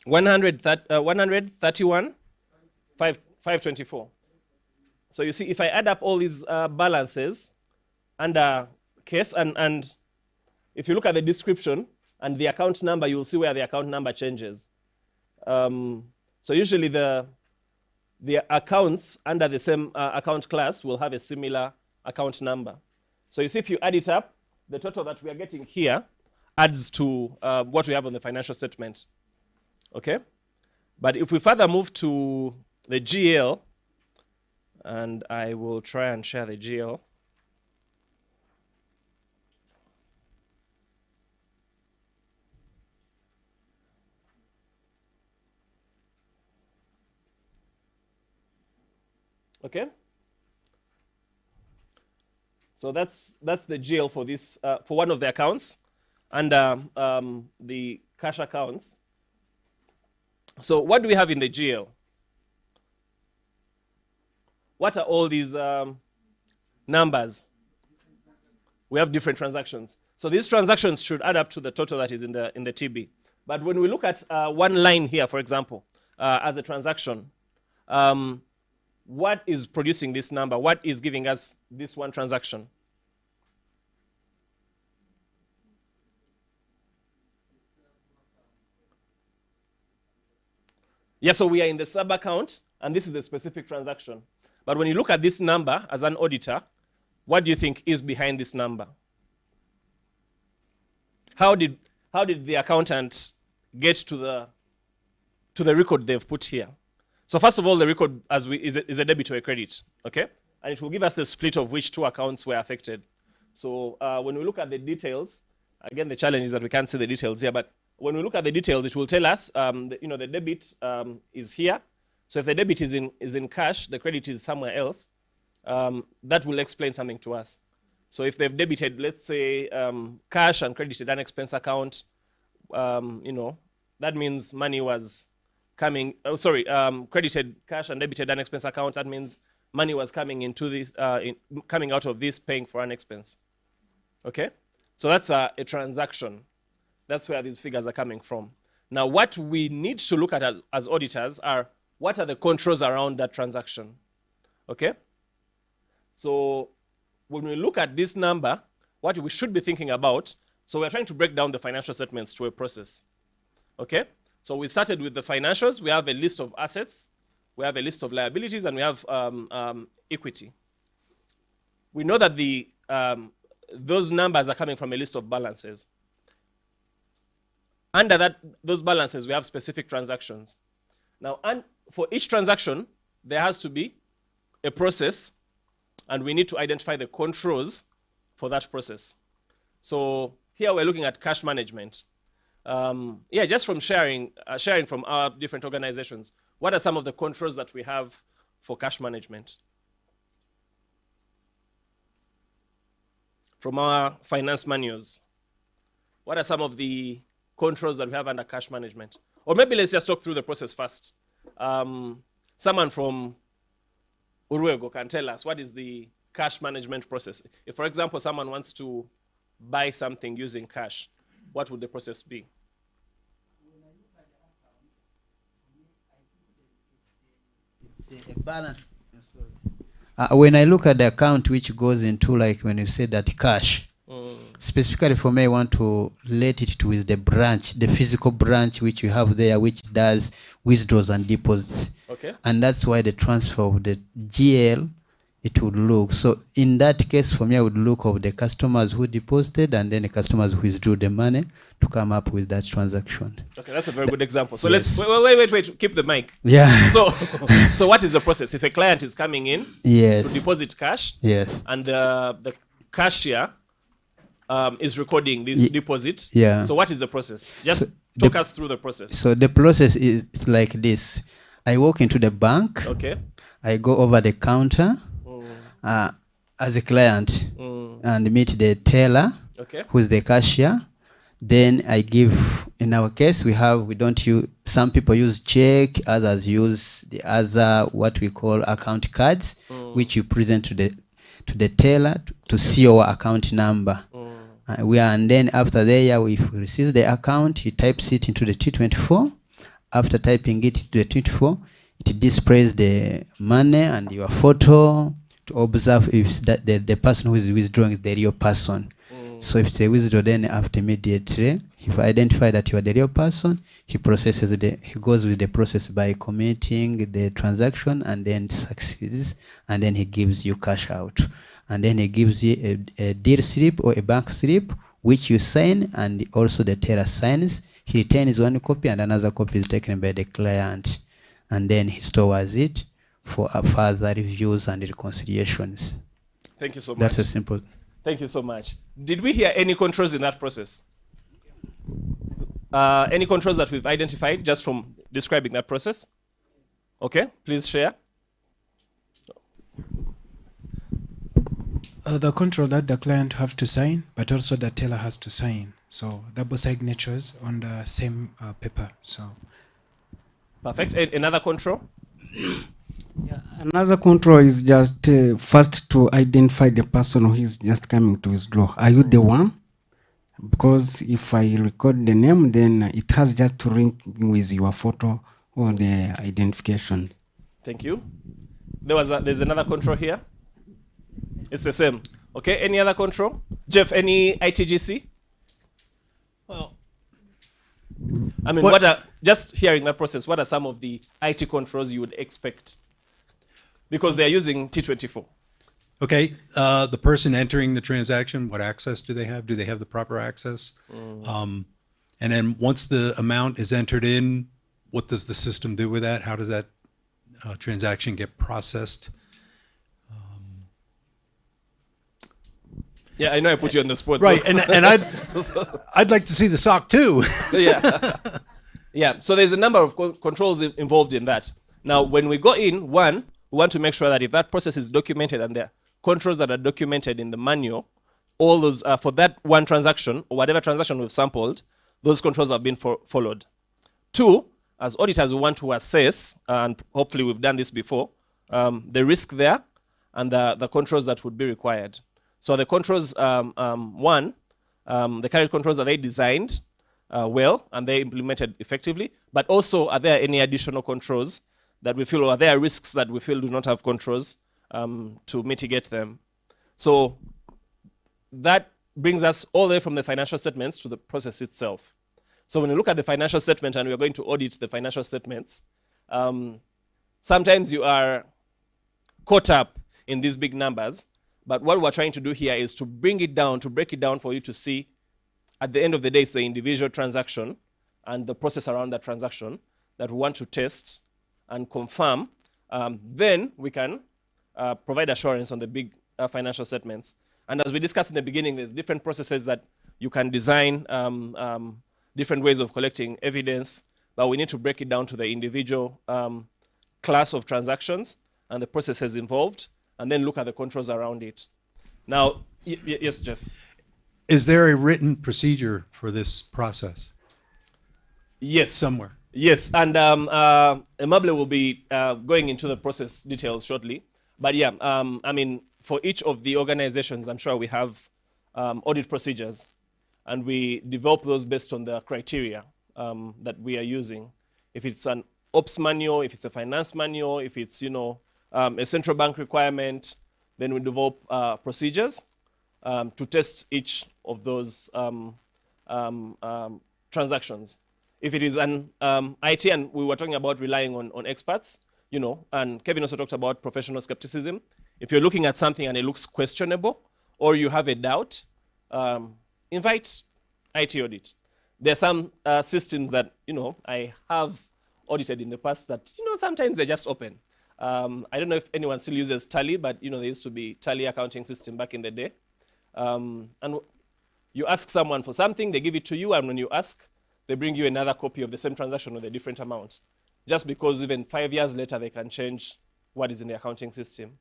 $131,524. So you see, if I add up all these balances under case, and if you look at the description and the account number, you'll see where the account number changes. So usually the accounts under the same account class will have a similar account number. So you see, if you add it up, the total that we are getting here adds to what we have on the financial statement. Okay? But if we further move to the GL, and I will try and share the GL. Okay? So that's the GL for this for one of the accounts, and the cash accounts. So what do we have in the GL? What are all these numbers? We have different transactions. So these transactions should add up to the total that is in the TB. But when we look at one line here, for example, as a transaction, what is producing this number? What is giving us this one transaction? Yeah, so we are in the sub account, and this is a specific transaction. But when you look at this number as an auditor, what do you think is behind this number? How did the accountant get to the record they've put here? So first of all, the record is a debit or a credit, okay? And it will give us the split of which two accounts were affected. So when we look at the details, again, the challenge is that we can't see the details here, but when we look at the details, it will tell us, the debit is here. So if the debit is in cash, the credit is somewhere else, that will explain something to us. So if they've debited, let's say, cash and credited an expense account, that means money was coming, credited cash and debited an expense account, that means money was coming into this, coming out of this paying for an expense. Okay, so that's a transaction. That's where these figures are coming from. Now, what we need to look at as auditors are what are the controls around that transaction. Okay, so when we look at this number, what we should be thinking about, so we're trying to break down the financial statements to a process. Okay, so we started with the financials. We have a list of assets, we have a list of liabilities, and we have equity. We know that those numbers are coming from a list of balances. Under those balances, we have specific transactions. Now, and for each transaction, there has to be a process, and we need to identify the controls for that process. So here we're looking at cash management. Yeah, just from sharing from our different organizations, what are some of the controls that we have for cash management? From our finance manuals, what are some of the controls that we have under cash management? Or maybe let's just talk through the process first. Someone from Urwego can tell us what is the cash management process. If, for example, someone wants to buy something using cash, what would the process be? A balance. When I look at the account which goes into, like when you say that cash, specifically for me, I want to relate it to with the branch, the physical branch which you have there, which does withdrawals and deposits. Okay. And that's why the transfer of the GL, it would look. So in that case, for me, I would look of the customers who deposited and then the customers who withdrew the money to come up with that transaction. Okay, that's a very good example. So yes. let's wait, keep the mic. Yeah. So what is the process? If a client is coming in yes. to deposit cash, yes. and the cashier is recording this deposit, yeah. So what is the process? Just so talk us through the process. So the process is like this. I walk into the bank. Okay. I go over the counter as a client and meet the teller, okay, who's the cashier. Then I give, in our case, we don't use, some people use check, others use the other, what we call account cards, which you present to the teller to see our account number. And then after there, if we receive the account, he types it into the T24. After typing it into the T24, it displays the money and your photo to observe if that the person who is withdrawing is the real person. So if it's a withdraw, then after immediately, if I identify that you are the real person, he goes with the process by committing the transaction and then succeeds, and then he gives you cash out. And then he gives you a deal slip or a bank slip, which you sign, and also the teller signs. He retains one copy and another copy is taken by the client. And then he stores it for further reviews and reconciliations. Thank you so much. That's a simple. Thank you so much. Did we hear any controls in that process? Any controls that we've identified just from describing that process? Okay, please share. The control that the client have to sign, but also the teller has to sign. So double signatures on the same paper. So perfect. Another control? Yeah, another control is just first to identify the person who is just coming to withdraw. Are you the one? Because if I record the name, then it has just to link with your photo or the identification. Thank you. There's another control here. It's the same. Okay, any other control? Jeff, any ITGC? Well, I mean, just hearing that process, what are some of the IT controls you would expect? Because they're using T24. Okay, the person entering the transaction, what access do they have? Do they have the proper access? And then once the amount is entered in, what does the system do with that? How does that transaction get processed? Yeah, I know I put you on the spot. Right, so. and I'd like to see the SOC too. Yeah. Yeah, so there's a number of controls involved in that. Now, when we go in, one, we want to make sure that if that process is documented and there are controls that are documented in the manual, all those, for that one transaction, or whatever transaction we've sampled, those controls have been followed. Two, as auditors, we want to assess, and hopefully we've done this before, the risk there and the controls that would be required. So the controls, the current controls, are they designed well and they implemented effectively? But also, are there any additional controls that we feel, or are there risks that we feel do not have controls to mitigate them? So that brings us all the way from the financial statements to the process itself. So when you look at the financial statement and we are going to audit the financial statements, sometimes you are caught up in these big numbers, but what we're trying to do here is to bring it down, to break it down for you to see, at the end of the day, it's the individual transaction and the process around that transaction that we want to test and confirm. Then we can provide assurance on the big financial statements. And as we discussed in the beginning, there's different processes that you can design, different ways of collecting evidence, but we need to break it down to the individual class of transactions and the processes involved, and then look at the controls around it. Now, yes, Jeff? Is there a written procedure for this process? Yes. Somewhere? Yes, and 𝐸𝐵𝐺𝐬 will be going into the process details shortly. But yeah, I mean, for each of the organizations, I'm sure we have audit procedures, and we develop those based on the criteria that we are using. If it's an ops manual, if it's a finance manual, if it's, you know, a central bank requirement, then we develop procedures to test each of those transactions. If it is an IT, and we were talking about relying on experts, you know, and Kevin also talked about professional skepticism. If you're looking at something and it looks questionable, or you have a doubt, invite IT audit. There are some systems that, you know, I have audited in the past that, you know, sometimes they're just open. I don't know if anyone still uses Tally, but, you know, there used to be Tally accounting system back in the day. And you ask someone for something, they give it to you, and when you ask, they bring you another copy of the same transaction with a different amount. Just because even 5 years later, they can change what is in the accounting system.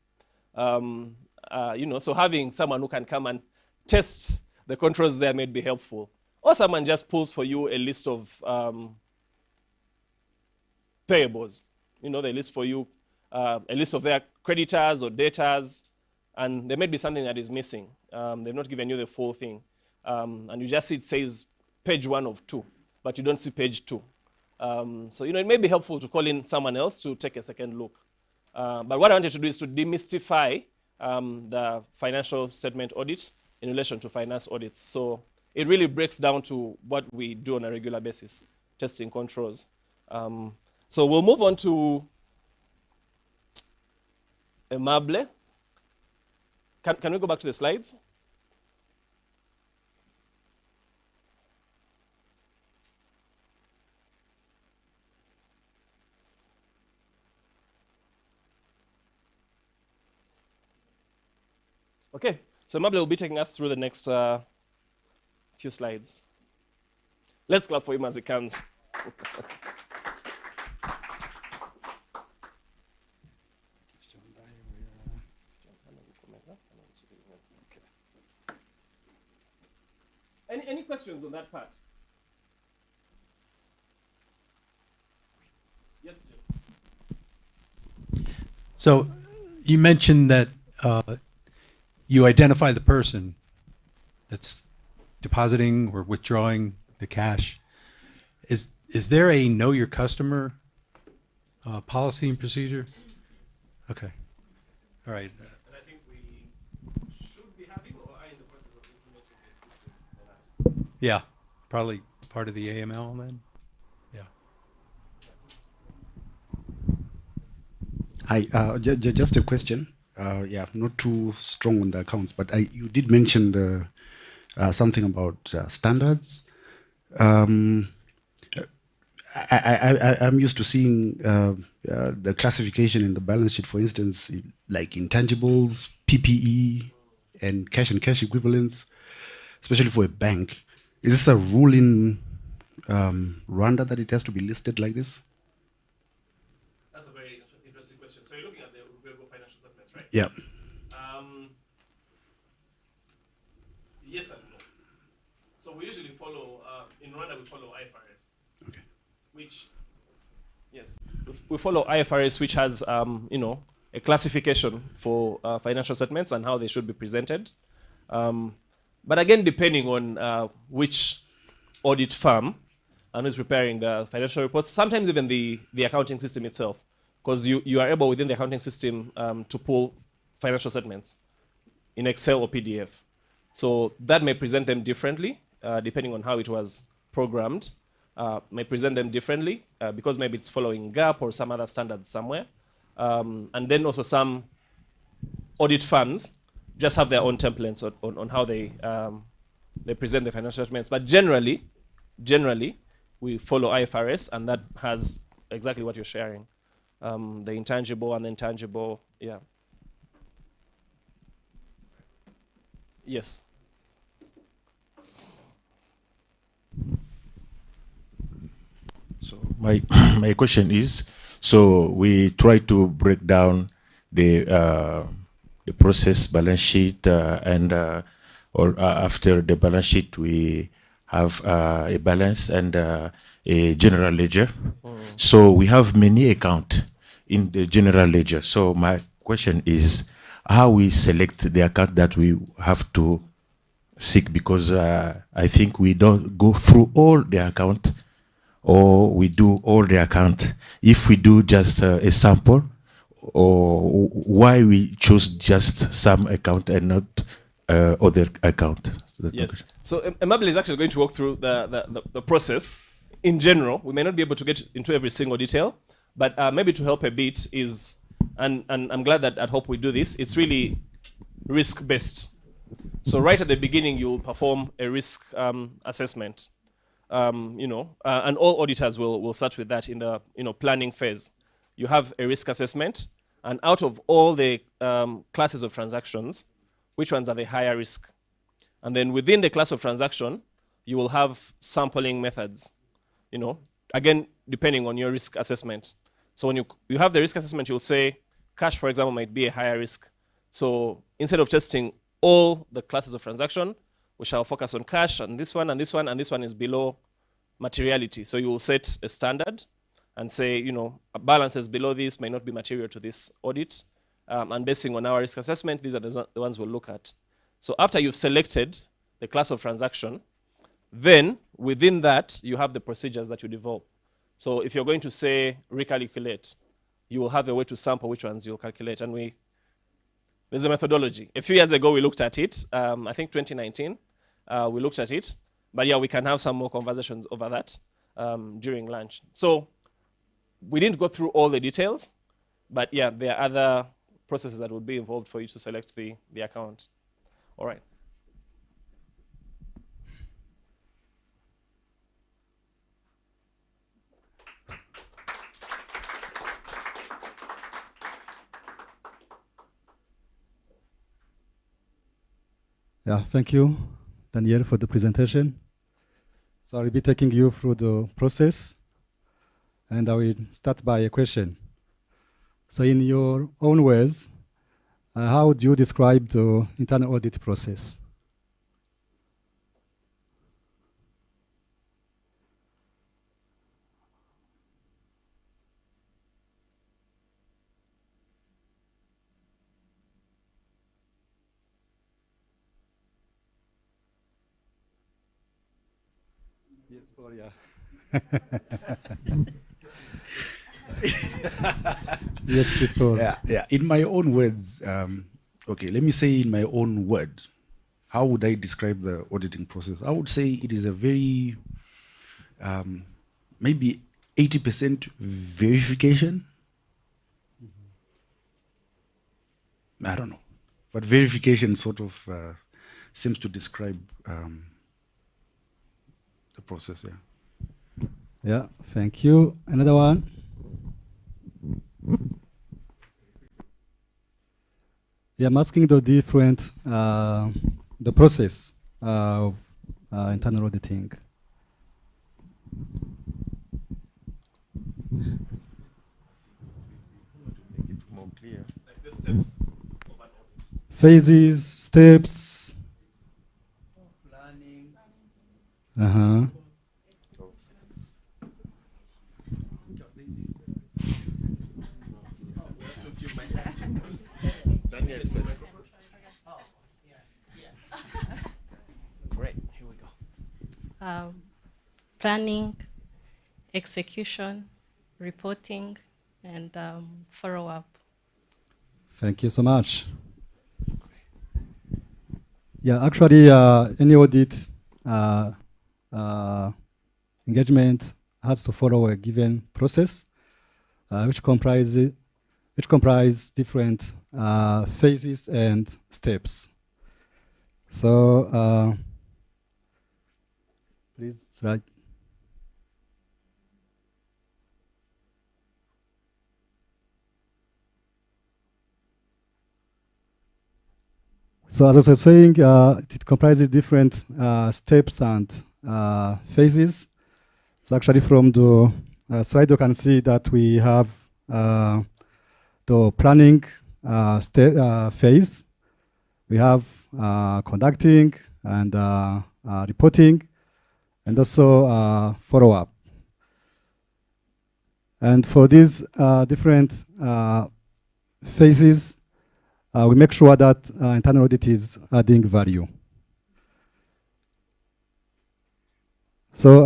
You know, so having someone who can come and test the controls there may be helpful. Or someone just pulls for you a list of payables. You know, they list for you a list of their creditors or debtors, and there may be something that is missing. They've not given you the full thing. And you just see it says page 1 of 2, but you don't see page 2. So, you know, it may be helpful to call in someone else to take a second look. But what I wanted to do is to demystify the financial statement audit in relation to finance audits. So it really breaks down to what we do on a regular basis, testing controls. So we'll move on to 𝐸𝐵𝐺𝐬𝐭𝐚𝐠. Can we go back to the slides? Okay, so 𝐸𝐵𝐺𝐬𝐭𝐚𝐠 will be taking us through the next few slides. Let's clap for him as he comes. Any questions on that part? Yes, Jim. So you mentioned that you identify the person that's depositing or withdrawing the cash. Is there a know your customer policy and procedure? Okay. All right. And I think we should be having or are in the process of implementing a system for that. Yeah, probably part of the AML then. Yeah. Hi, just a question. Yeah, not too strong on the accounts, but you did mention the something about standards. I'm used to seeing the classification in the balance sheet, for instance, like intangibles, PPE, and cash equivalents, especially for a bank. Is this a rule in Rwanda that it has to be listed like this? That's a very interesting question. So you're looking at the 𝐸𝐵𝐺𝐬𝐭𝐚𝐠 financial statements, right? Yeah. Yes and no. So we usually follow, in Rwanda we follow IFRS. Okay. Which, yes, we follow IFRS, which has, you know, a classification for financial statements and how they should be presented. But again, depending on which audit firm and who's preparing the financial reports, sometimes even the accounting system itself, because you are able within the accounting system to pull financial statements in Excel or PDF. So that may present them differently, depending on how it was programmed, may present them differently, because maybe it's following GAAP or some other standards somewhere. And then also some audit firms just have their own templates on how they present the financial statements. But generally, we follow IFRS, and that has exactly what you're sharing. The intangible and the intangible, yeah. Yes. So my my question is, so we try to break down the process balance sheet, and or after the balance sheet we have a balance and a general ledger. So we have many accounts in the general ledger. So my question is, how we select the account that we have to seek, because I think we don't go through all the account, or we do all the account. If we do just a sample, or why we choose just some account and not other account? Yes. So Emanuel is actually going to walk through the process. In general, we may not be able to get into every single detail, but maybe to help a bit is, and I'm glad that at Hope we do this, it's really risk-based. So right at the beginning, you'll perform a risk assessment, and all auditors will start with that in the planning phase. You have a risk assessment, and out of all the classes of transactions, which ones are the higher risk? And then within the class of transaction, you will have sampling methods, again, depending on your risk assessment. So when you have the risk assessment, you'll say cash, for example, might be a higher risk. So instead of testing all the classes of transaction, we shall focus on cash and this one and this one, and this one is below materiality. So you will set a standard and say, balances below this may not be material to this audit. And basing on our risk assessment, these are the ones we'll look at. So after you've selected the class of transaction, then within that, you have the procedures that you develop. So if you're going to say recalculate, you will have a way to sample which ones you'll calculate. And there's a methodology. A few years ago, we looked at it. I think 2019, we looked at it. But yeah, we can have some more conversations over that during lunch. So we didn't go through all the details, but yeah, there are other processes that would be involved for you to select the account. All right. Yeah, thank you, Daniel, for the presentation. So I'll be taking you through the process, and I will start by a question. So in your own words, how do you describe the internal audit process? Yes, Paul, yeah. Yes, please, Paul. Yeah. In my own words, okay, let me say in my own word, how would I describe the auditing process? I would say it is a very, maybe 80% verification. I don't know, but verification sort of seems to describe the process. Yeah. Yeah, thank you. Another one. Yeah, I'm asking the different, the process of internal auditing. More clear. Like the steps of an audit. Phases, steps. Planning. Uh-huh. planning, execution, reporting, and follow-up. Thank you so much. Yeah, actually, any audit engagement has to follow a given process, which comprise different phases and steps. So, please, right. So as I was saying, it comprises different steps and phases. So actually from the slide you can see that we have the planning phase. We have conducting and reporting, and also follow-up. And for these different phases, we make sure that internal audit is adding value. So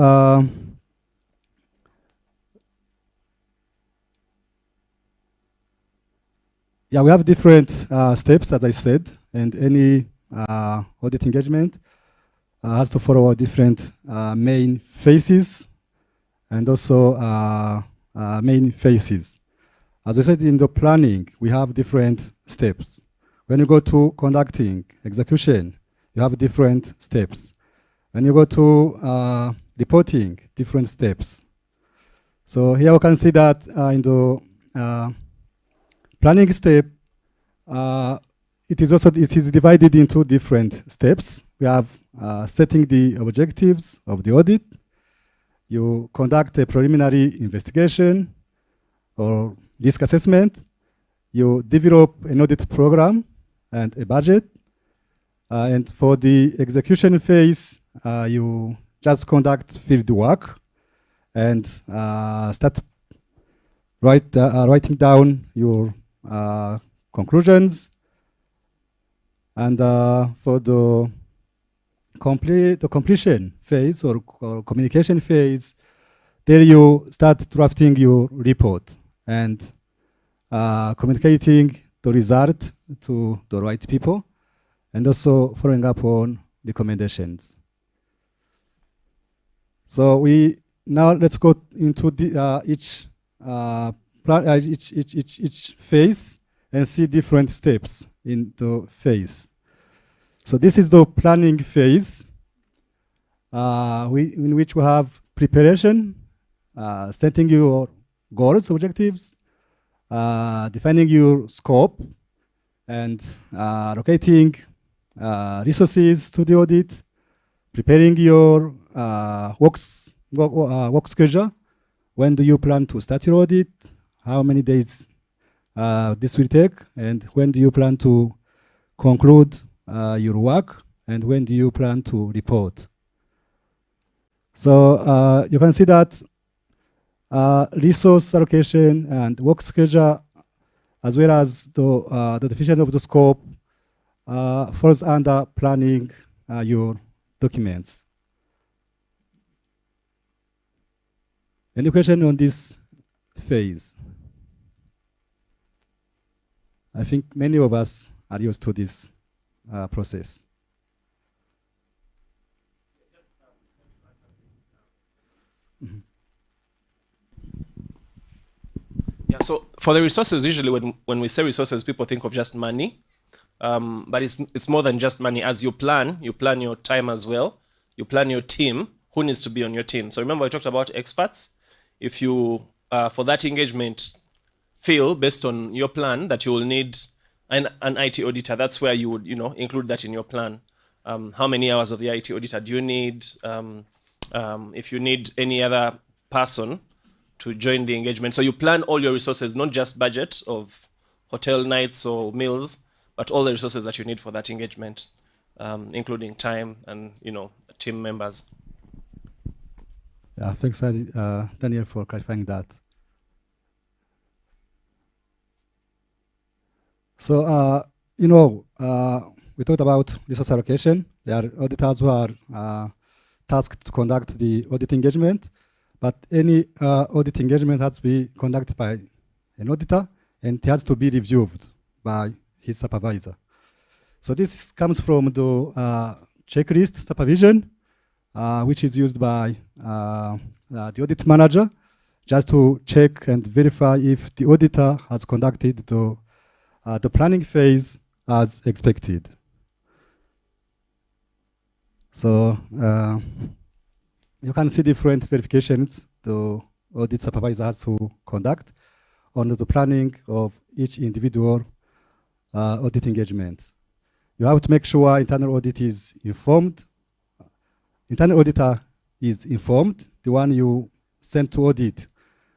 yeah, we have different steps, as I said, and any audit engagement has to follow different main phases and also main phases. As I said, in the planning, we have different steps. When you go to conducting, execution, you have different steps. When you go to reporting, different steps. So here we can see that in the planning step, it is divided into different steps. We have setting the objectives of the audit. You conduct a preliminary investigation or risk assessment. You develop an audit program and a budget. And for the execution phase, you just conduct field work and start writing down your conclusions. And for the completion phase or communication phase, there you start drafting your report and communicating the result to the right people, and also following up on recommendations. So now let's go into the, each phase and see different steps in the phase. So this is the planning phase, in which we have preparation, setting your goals, objectives, defining your scope, and allocating resources to the audit, preparing your work schedule. When do you plan to start your audit? How many days this will take? And when do you plan to conclude your work? And when do you plan to report? So you can see that resource allocation and work schedule, as well as the definition of the scope, falls under planning your documents. Any question on this phase? I think many of us are used to this process. Mm-hmm. Yeah, so for the resources, usually when we say resources, people think of just money. But it's more than just money. As you plan your time as well. You plan your team, who needs to be on your team. So remember, I talked about experts. If you, for that engagement, feel based on your plan that you will need an IT auditor, that's where you would include that in your plan. How many hours of the IT auditor do you need? If you need any other person to join the engagement. So you plan all your resources, not just budget of hotel nights or meals, but all the resources that you need for that engagement, including time and team members. Yeah, thanks, Daniel, for clarifying that. So, we talked about resource allocation. There are auditors who are tasked to conduct the audit engagement, but any audit engagement has to be conducted by an auditor, and it has to be reviewed by his supervisor. So this comes from the checklist supervision, which is used by the audit manager, just to check and verify if the auditor has conducted the planning phase as expected. So you can see different verifications the audit supervisor has to conduct on the planning of each individual audit engagement. You have to make sure internal audit is informed. Internal auditor is informed. The one you sent to audit,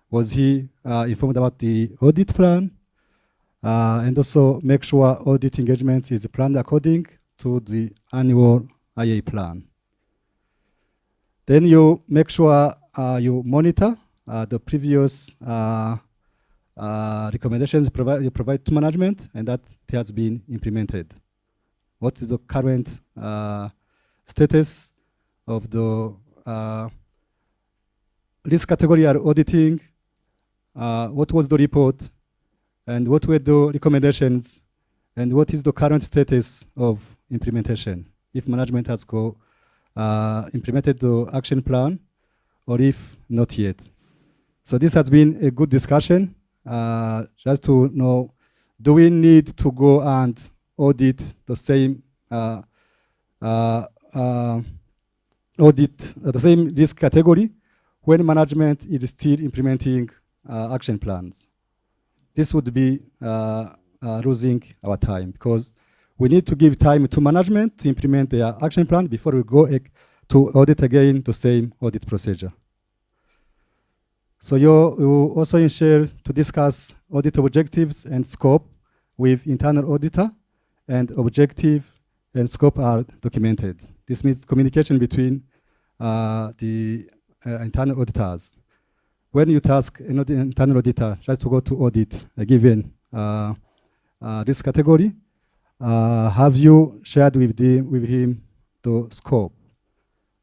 was he informed about the audit plan? And also make sure audit engagements is planned according to the annual IA plan. Then you make sure you monitor the previous recommendations you provide to management, and that it has been implemented. What is the current status of the risk category you are auditing? What was the report? And what were the recommendations? And what is the current status of implementation? If management has implemented the action plan, or if not yet. So this has been a good discussion, just to know, do we need to go and audit the same the same risk category when management is still implementing action plans? This would be losing our time, because we need to give time to management to implement their action plan before we go to audit again the same audit procedure. So you also ensure to discuss audit objectives and scope with internal auditor, and objective and scope are documented. This means communication between the internal auditors. When you task an internal auditor just to go to audit a given risk category, have you shared with him the scope,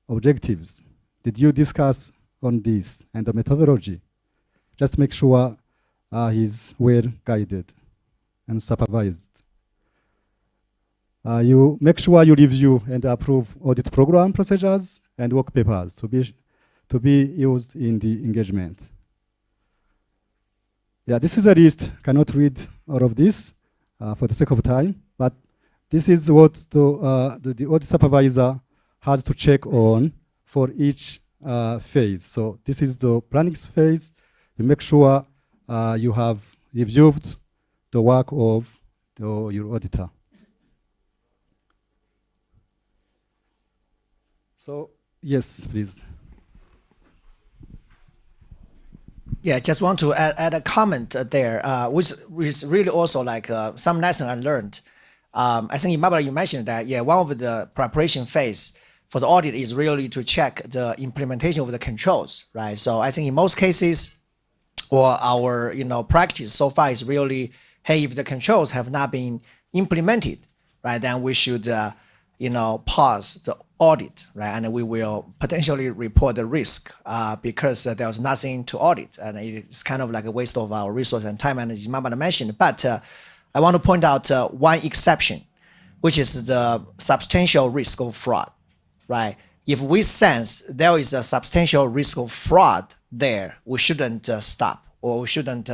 objectives? Did you discuss on this and the methodology? Just make sure he's well guided and supervised. You make sure you review and approve audit program procedures and work papers to be used in the engagement. Yeah, this is a list. Cannot read all of this for the sake of time, but this is what the audit supervisor has to check on for each phase. So this is the planning phase. You make sure you have reviewed the work of your auditor. So, yes, please. Yeah, just want to add a comment there, which is really also like some lesson I learned. I think, Imabara, you mentioned that, yeah, one of the preparation phase for the audit is really to check the implementation of the controls, right? So I think in most cases, or our practice so far is really, hey, if the controls have not been implemented, right, then we should pause the audit, right, and we will potentially report the risk because there's nothing to audit, and it's kind of like a waste of our resource and time, and as Imabara mentioned. But I want to point out one exception, which is the substantial risk of fraud, right? If we sense there is a substantial risk of fraud there, we shouldn't stop, or we shouldn't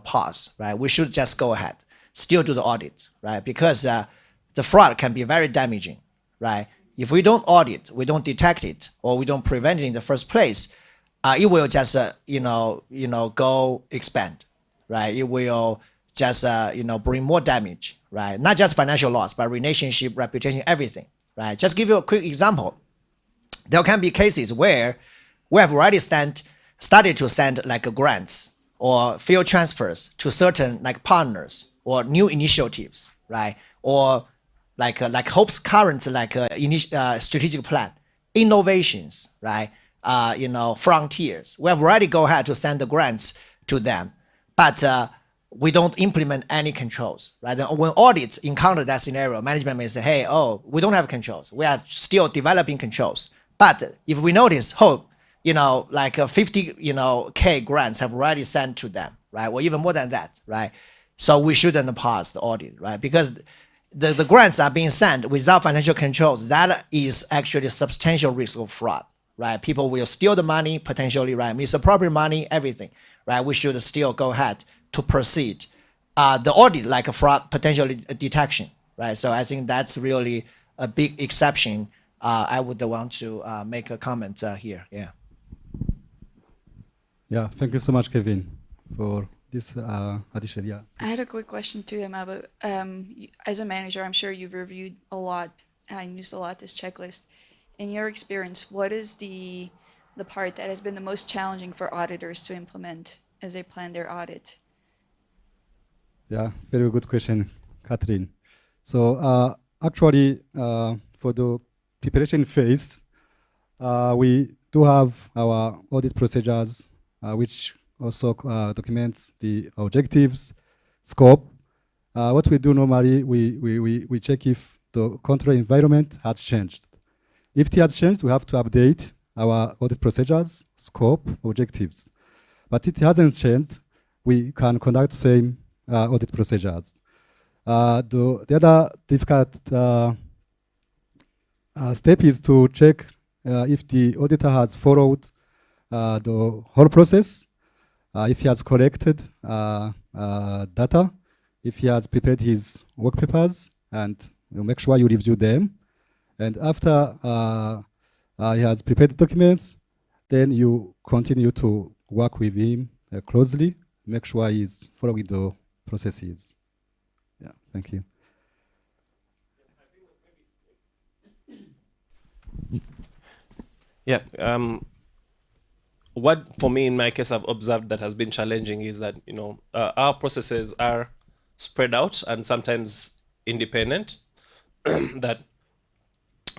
pause, right? We should just go ahead, still do the audit, right? Because the fraud can be very damaging, right? If we don't audit, we don't detect it, or we don't prevent it in the first place, it will just go expand, right? It will just bring more damage, right? Not just financial loss, but relationship, reputation, everything, right? Just give you a quick example. There can be cases where we have already started to send like grants or field transfers to certain like partners or new initiatives, right? Or like Hope's current strategic plan, innovations, right? Frontiers. We have already go ahead to send the grants to them, but we don't implement any controls, right? When audits encounter that scenario, management may say, hey, oh, we don't have controls. We are still developing controls. But if we notice, like 50, K grants have already sent to them, right? Or even more than that, right? So we shouldn't pass the audit, right? Because the grants are being sent without financial controls. That is actually a substantial risk of fraud, right? People will steal the money potentially, right? Misappropriate money, everything, right? We should still go ahead to proceed. The audit like a fraud potentially detection, right? So I think that's really a big exception. I would want to make a comment here. Yeah. Yeah, thank you so much, Kevin, for this addition. Yeah. I had a quick question to him about, as a manager, I'm sure you've reviewed a lot and used a lot this checklist. In your experience, what is the part that has been the most challenging for auditors to implement as they plan their audit? Yeah, very good question, Catherine. So actually, for the preparation phase, we do have our audit procedures, which also documents the objectives, scope. What we do normally, we check if the control environment has changed. If it has changed, we have to update our audit procedures, scope, objectives. But it hasn't changed, we can conduct the same audit procedures. The other difficult step is to check if the auditor has followed the whole process, if he has collected data, if he has prepared his work papers, and you make sure you review them. And after he has prepared the documents, then you continue to work with him closely, make sure he's following the processes. Yeah, thank you. Yeah. What for me in my case I've observed that has been challenging is that our processes are spread out and sometimes independent. That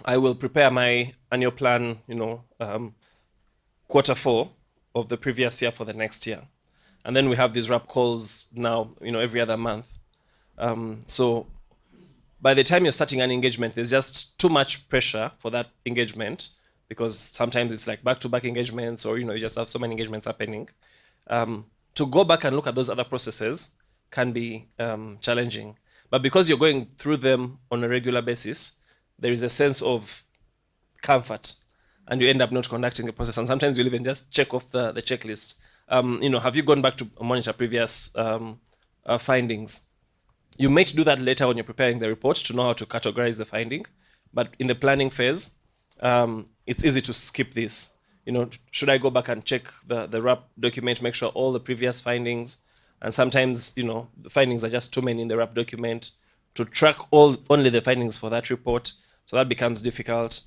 I will prepare my annual plan, Q4 of the previous year for the next year, and then we have these wrap calls now, every other month. So by the time you're starting an engagement, there's just too much pressure for that engagement, because sometimes it's like back-to-back engagements, or you just have so many engagements happening. To go back and look at those other processes can be challenging. But because you're going through them on a regular basis, there is a sense of comfort, and you end up not conducting the process. And sometimes you'll even just check off the checklist. Have you gone back to monitor previous findings? You might do that later when you're preparing the report to know how to categorize the finding. But in the planning phase, it's easy to skip this. Should I go back and check the wrap document, make sure all the previous findings, and sometimes, the findings are just too many in the wrap document to track only the findings for that report. So that becomes difficult.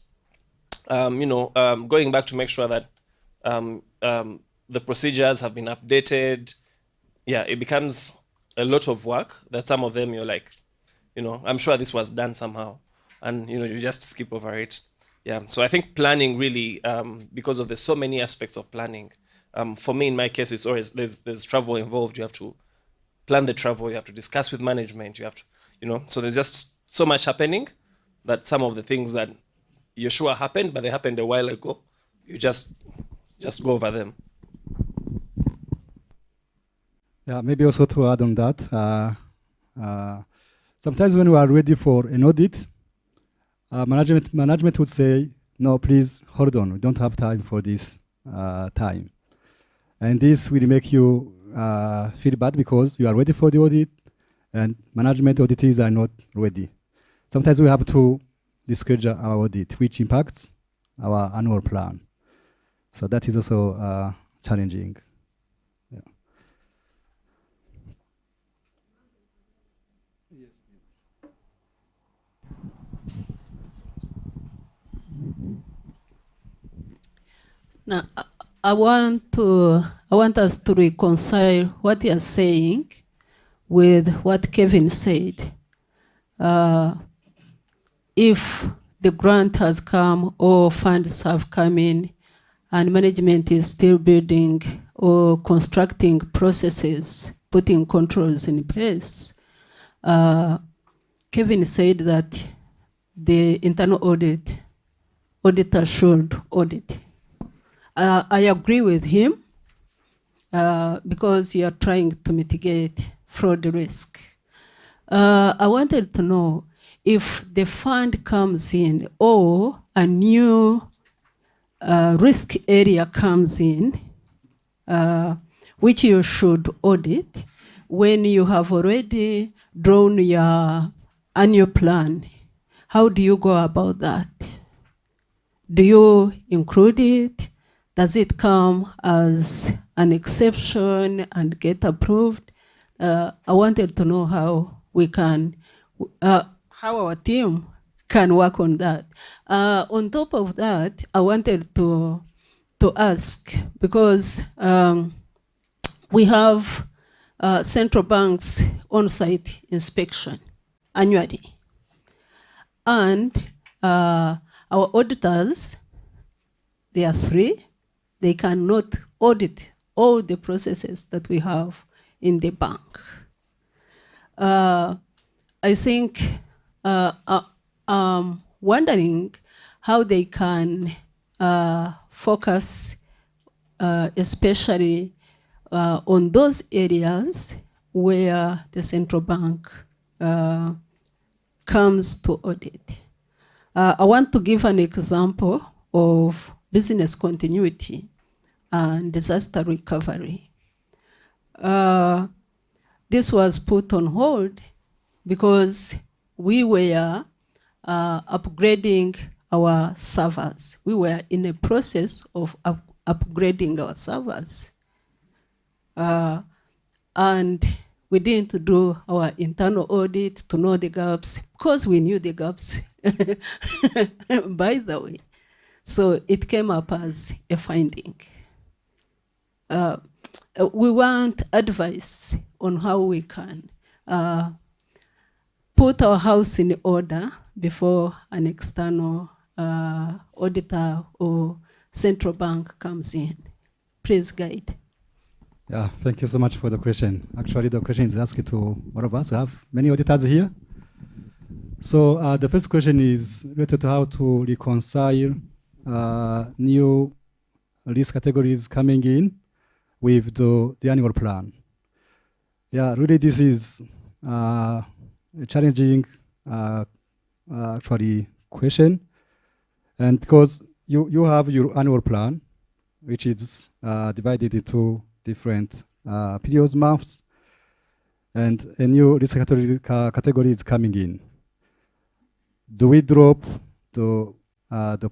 Going back to make sure that the procedures have been updated. Yeah, it becomes a lot of work that some of them you're like, I'm sure this was done somehow, and you just skip over it. Yeah, so I think planning really, because of there's so many aspects of planning. For me, in my case, it's always there's travel involved. You have to plan the travel. You have to discuss with management. You have to, so there's just so much happening that some of the things that you're sure happened, but they happened a while ago, you just go over them. Yeah, maybe also to add on that, sometimes when we are ready for an audit, management would say, no, please hold on, we don't have time for this time. And this will make you feel bad because you are ready for the audit and management auditors are not ready. Sometimes we have to reschedule our audit, which impacts our annual plan. So that is also challenging. Yeah. Now, I want us to reconcile what you are saying with what Kevin said. If the grant has come or funds have come in and management is still building or constructing processes, putting controls in place, Kevin said that the internal audit auditor should audit. I agree with him because you are trying to mitigate fraud risk. I wanted to know if the fund comes in or a new risk area comes in, which you should audit when you have already drawn your annual plan. How do you go about that? Do you include it? Does it come as an exception and get approved? I wanted to know how we can, how our team can work on that. On top of that, I wanted to ask, because we have central bank's on-site inspection annually. And our auditors, there are 3, they cannot audit all the processes that we have in the bank. I think wondering how they can focus especially on those areas where the central bank comes to audit. I want to give an example of business continuity and disaster recovery. This was put on hold because we were upgrading our servers. We were in a process of upgrading our servers. And we didn't do our internal audit to know the gaps, because we knew the gaps, by the way. So it came up as a finding. We want advice on how we can put our house in order before an external auditor or central bank comes in. Please guide. Yeah, thank you so much for the question. Actually, the question is asked to all of us. We have many auditors here. So the first question is related to how to reconcile new risk categories coming in with the annual plan. Yeah, really this is a challenging actually question. And because you have your annual plan, which is divided into different periods, months, and a new risk category is coming in. Do we drop the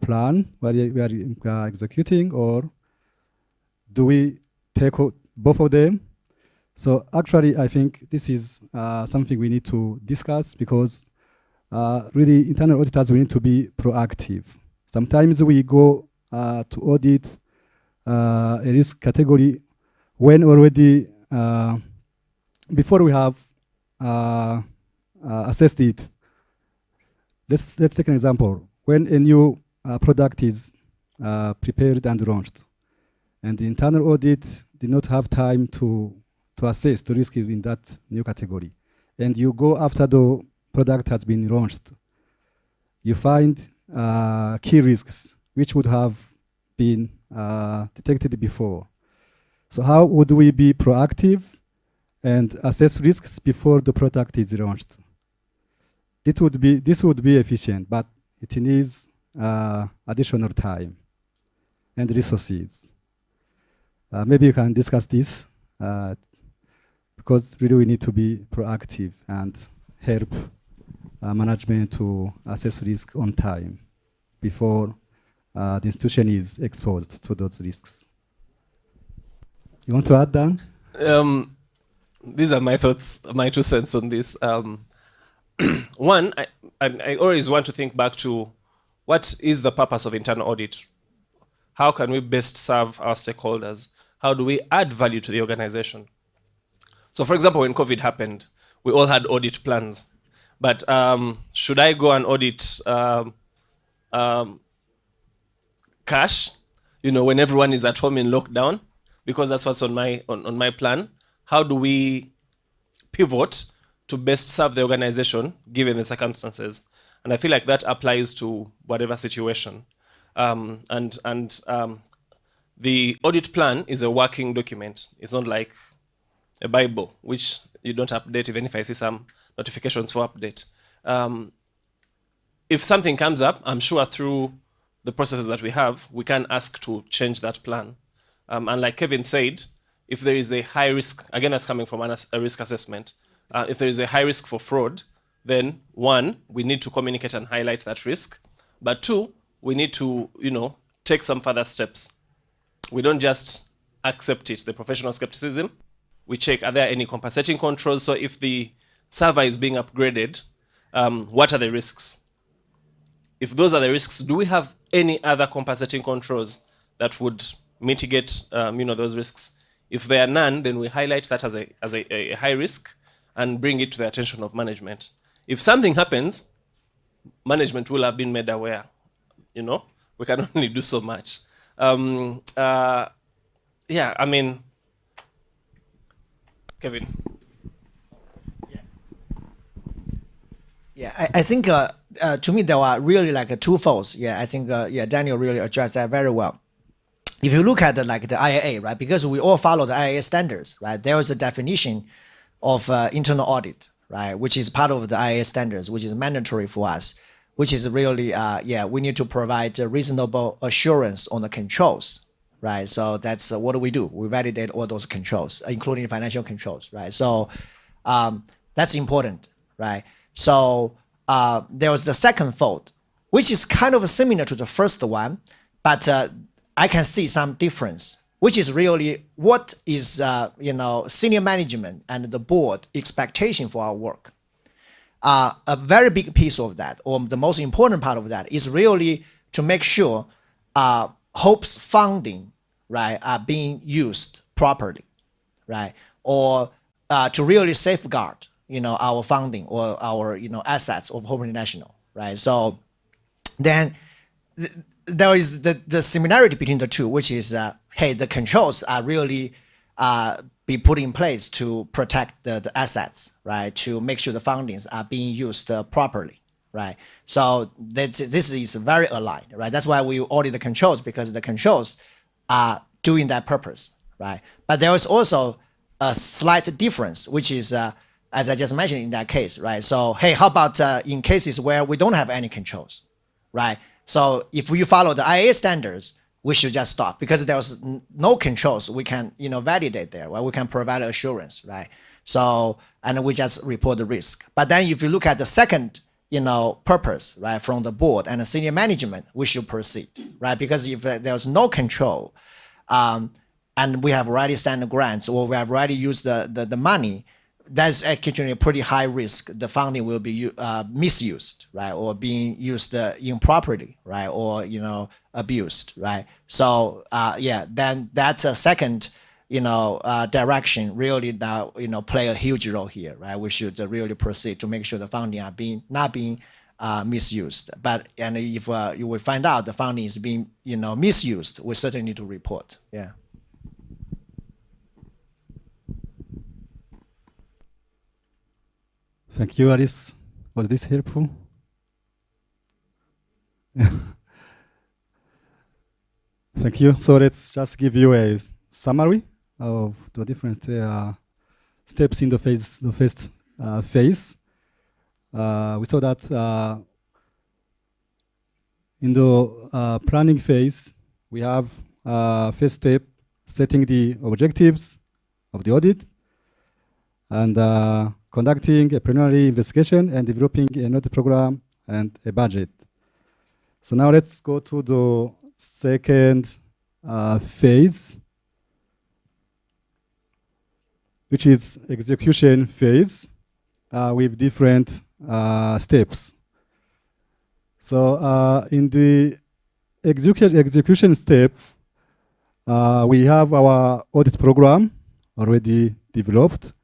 plan where we are executing, or do we take both of them? So actually, I think this is something we need to discuss, because really internal auditors, we need to be proactive. Sometimes we go to audit a risk category when already, before we have assessed it. Let's take an example. When a new product is prepared and launched, and the internal audit did not have time to assess the risk in that new category, and you go after the product has been launched, you find key risks which would have been detected before. So how would we be proactive and assess risks before the product is launched? This would be efficient, but it needs additional time and resources. Maybe you can discuss this, because really we need to be proactive and help management to assess risk on time before the institution is exposed to those risks. You want to add, Dan? These are my thoughts, my 2 cents on this. One, I always want to think back to what is the purpose of internal audit? How can we best serve our stakeholders? How do we add value to the organization? So for example, when COVID happened, we all had audit plans. But should I go and audit cash, when everyone is at home in lockdown? Because that's what's on my plan. How do we pivot to best serve the organization given the circumstances? And I feel like that applies to whatever situation. The audit plan is a working document. It's not like a Bible, which you don't update even if I see some notifications for update. If something comes up, I'm sure through the processes that we have, we can ask to change that plan. And like Kevin said, if there is a high risk, again, that's coming from a risk assessment. If there is a high risk for fraud, then one, we need to communicate and highlight that risk. But two, we need to, take some further steps. We don't just accept it, the professional skepticism. We check, are there any compensating controls? So if the server is being upgraded, what are the risks? If those are the risks, do we have any other compensating controls that would mitigate, those risks? If there are none, then we highlight that as a high risk and bring it to the attention of management. If something happens, management will have been made aware. We can only do so much. Kevin. Yeah, I think to me there are really like two folds. Yeah, I think Daniel really addressed that very well. If you look at the IAA, right, because we all follow the IAA standards, right, there is a definition of internal audit, right, which is part of the IAA standards, which is mandatory for us, which is really, we need to provide a reasonable assurance on the controls, right? So that's what do? We validate all those controls, including financial controls, right? So that's important, right? So there was the second fold, which is kind of similar to the first one, but I can see some difference, which is really what is senior management and the board expectation for our work. A very big piece of that, or the most important part of that, is really to make sure HOPE's funding, right, are being used properly, right, or to really safeguard our funding or our assets of Hope International, right? So then there is the similarity between the two, which is hey, the controls are really be put in place to protect the assets, right? To make sure the fundings are being used properly, right? So this is very aligned, right? That's why we audit the controls, because the controls are doing that purpose, right? But there is also a slight difference, which is as I just mentioned in that case, right? So hey, how about in cases where we don't have any controls, right? So if we follow the IAA standards, we should just stop, because there's no controls we can validate there, right? We can provide assurance, right? So, and we just report the risk. But then if you look at the second purpose, right, from the board and the senior management, we should proceed, right? Because if there's no control, and we have already sent the grants, or we have already used the money, that's actually a pretty high risk. The funding will be misused, right, or being used improperly, right, or abused, right. So then that's a second direction really now play a huge role here, right. We should really proceed to make sure the funding are not being misused. And if you will find out the funding is being misused, we certainly need to report. Yeah. Thank you, Alice. Was this helpful? Thank you. So let's just give you a summary of the different steps in the first phase. We saw that in the planning phase, we have first step, setting the objectives of the audit, and conducting a preliminary investigation and developing an audit program and a budget. So now let's go to the second phase, which is execution phase with different steps. So in the execution step, we have our audit program already developed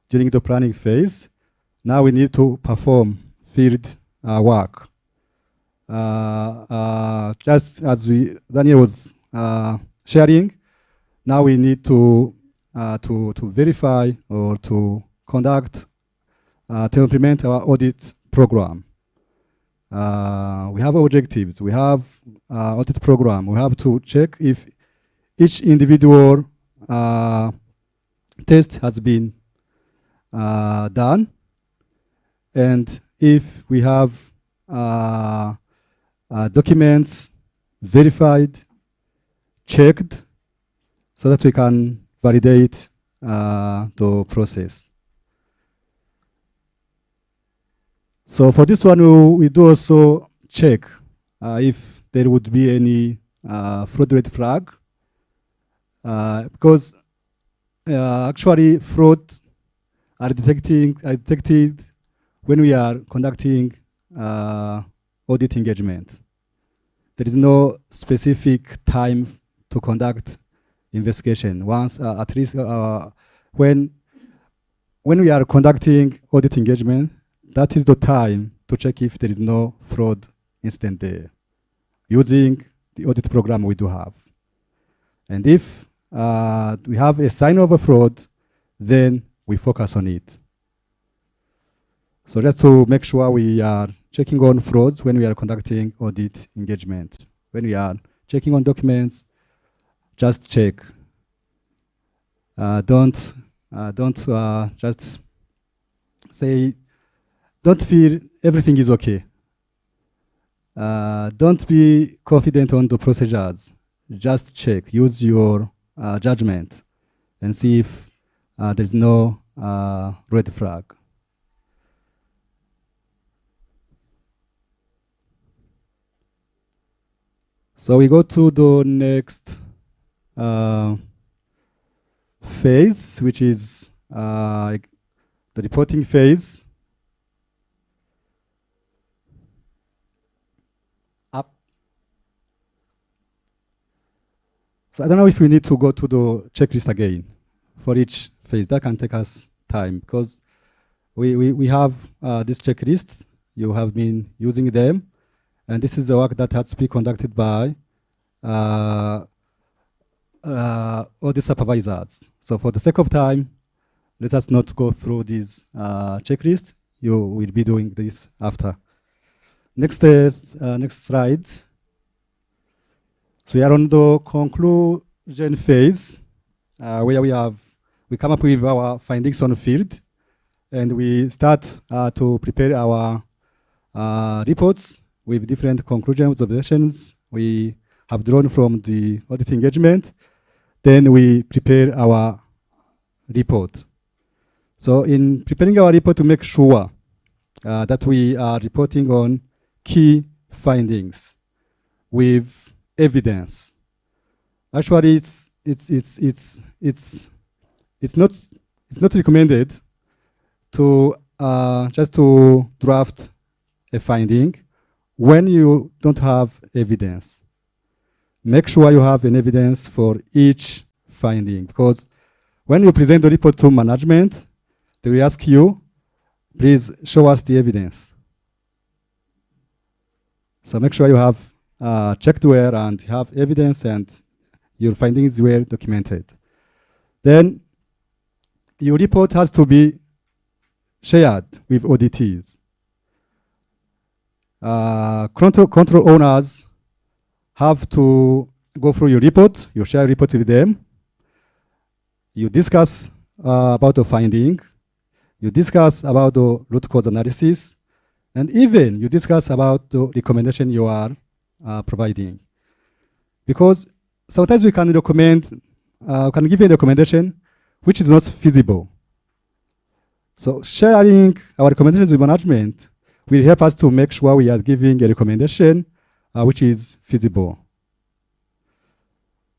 during the planning phase. Now we need to perform field work. Just as Daniel was sharing, now we need to verify or to conduct, to implement our audit program. we have objectives, we have audit program. We have to check if each individual test has been done, and if we have documents verified, checked, so that we can validate the process. So for this one, we do also check if there would be any fraudulent flag, because actually fraud are detected when we are conducting audit engagement. There is no specific time to conduct investigation. Once, at least when we are conducting audit engagement, that is the time to check if there is no fraud incident there, using the audit program we do have. And if we have a sign of a fraud, then we focus on it. So just to make sure we are checking on frauds when we are conducting audit engagement. When we are checking on documents, just check. Don't just say, don't feel everything is okay. Don't be confident on the procedures. Just check, use your judgment, and see if there's no red flag. So we go to the next phase, which is the reporting phase. Up. So I don't know if we need to go to the checklist again for each phase. That can take us time, because we have this checklist. You have been using them. And this is the work that has to be conducted by audit supervisors. So for the sake of time, let us not go through this checklist. You will be doing this after. Next slide. So we are on the conclusion phase, where we come up with our findings on the field, and we start to prepare our reports with different conclusions, observations we have drawn from the audit engagement. Then we prepare our report. So in preparing our report, to make sure that we are reporting on key findings with evidence. Actually, it's not recommended to just to draft a finding when you don't have evidence. Make sure you have an evidence for each finding, because when you present the report to management, they will ask you, please show us the evidence. So make sure you have checked where and have evidence and your findings were documented. Then your report has to be shared with auditees. Control owners have to go through your report, you share a report with them, you discuss about the finding, you discuss about the root cause analysis, and even you discuss about the recommendation you are providing. Because sometimes we can recommend, can give a recommendation which is not feasible. So sharing our recommendations with management will help us to make sure we are giving a recommendation which is feasible.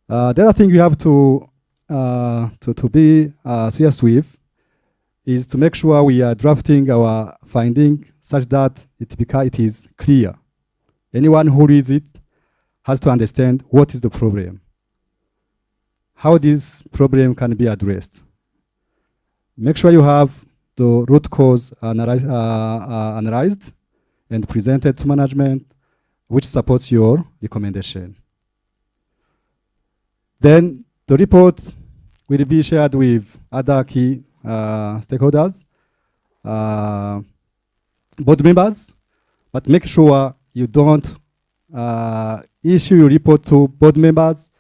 The other thing we have to be serious with is to make sure we are drafting our finding such that it is clear. Anyone who reads it has to understand what is the problem, how this problem can be addressed. Make sure you have the root cause analyzed and presented to management, which supports your recommendation. Then the report will be shared with other key stakeholders, board members, but make sure you don't issue your report to board members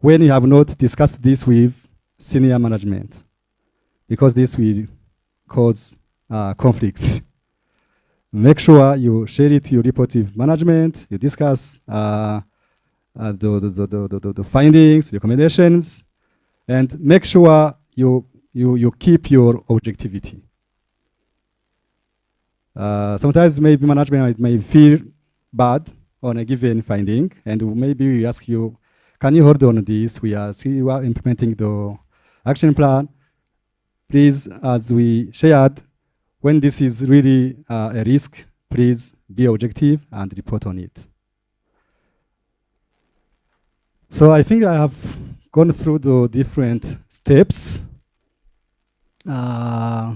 when you have not discussed this with senior management, because this will cause conflicts. Make sure you share it, your report with management, you discuss the findings, recommendations, and make sure you keep your objectivity. Sometimes maybe management may feel bad on a given finding, and maybe we ask you, can you hold on this? We are implementing the action plan. Please, as we shared, when this is really a risk, please be objective and report on it. So I think I have gone through the different steps. Yeah,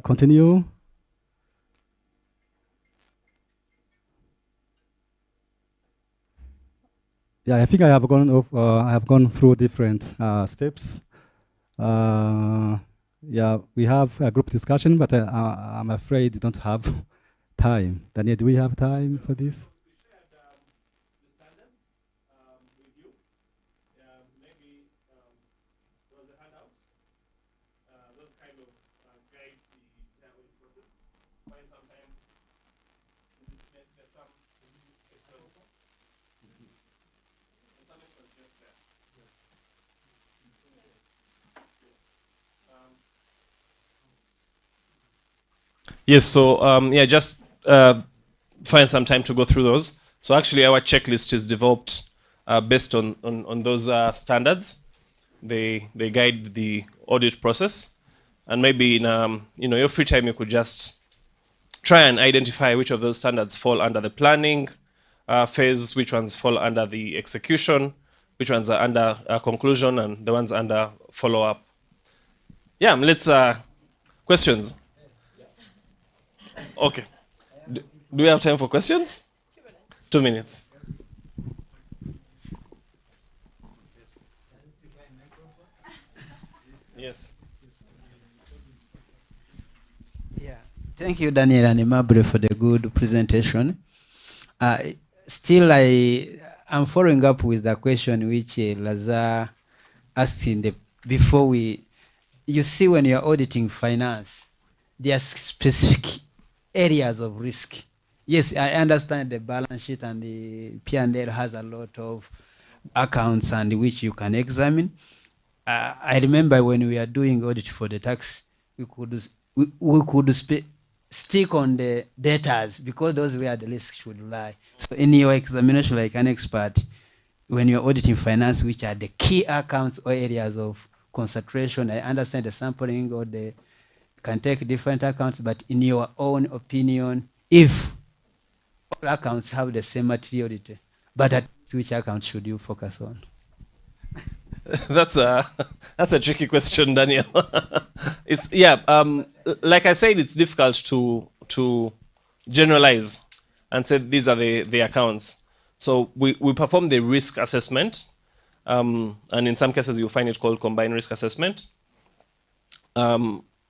continue. Yeah, I think I have gone through different steps. Yeah, we have a group discussion, but I'm afraid we don't have time. Daniel, do we have time for this? Yes, so yeah, just find some time to go through those. So actually our checklist is developed based on those standards. They guide the audit process. And maybe in your free time you could just try and identify which of those standards fall under the planning phase, which ones fall under the execution, which ones are under conclusion, and the ones under follow-up. Yeah, let's questions. Okay. Do we have time for questions? 2 minutes. Yes. Yeah. Thank you, Daniel and Aimable, for the good presentation. Still, I'm following up with the question which Lazar asked before you see when you're auditing finance, there are specific areas of risk. Yes, I understand the balance sheet and the P&L has a lot of accounts and which you can examine. I remember when we are doing audit for the tax, we could stick on the debtors because those where the risk should lie. So in your examination, like an expert, when you're auditing finance, which are the key accounts or areas of concentration, I understand the sampling or the can take different accounts, but in your own opinion, if all accounts have the same materiality, but at which account should you focus on? That's a tricky question, Daniel. It's like I said, it's difficult to generalize and say these are the accounts. So we perform the risk assessment, and in some cases you'll find it called combined risk assessment.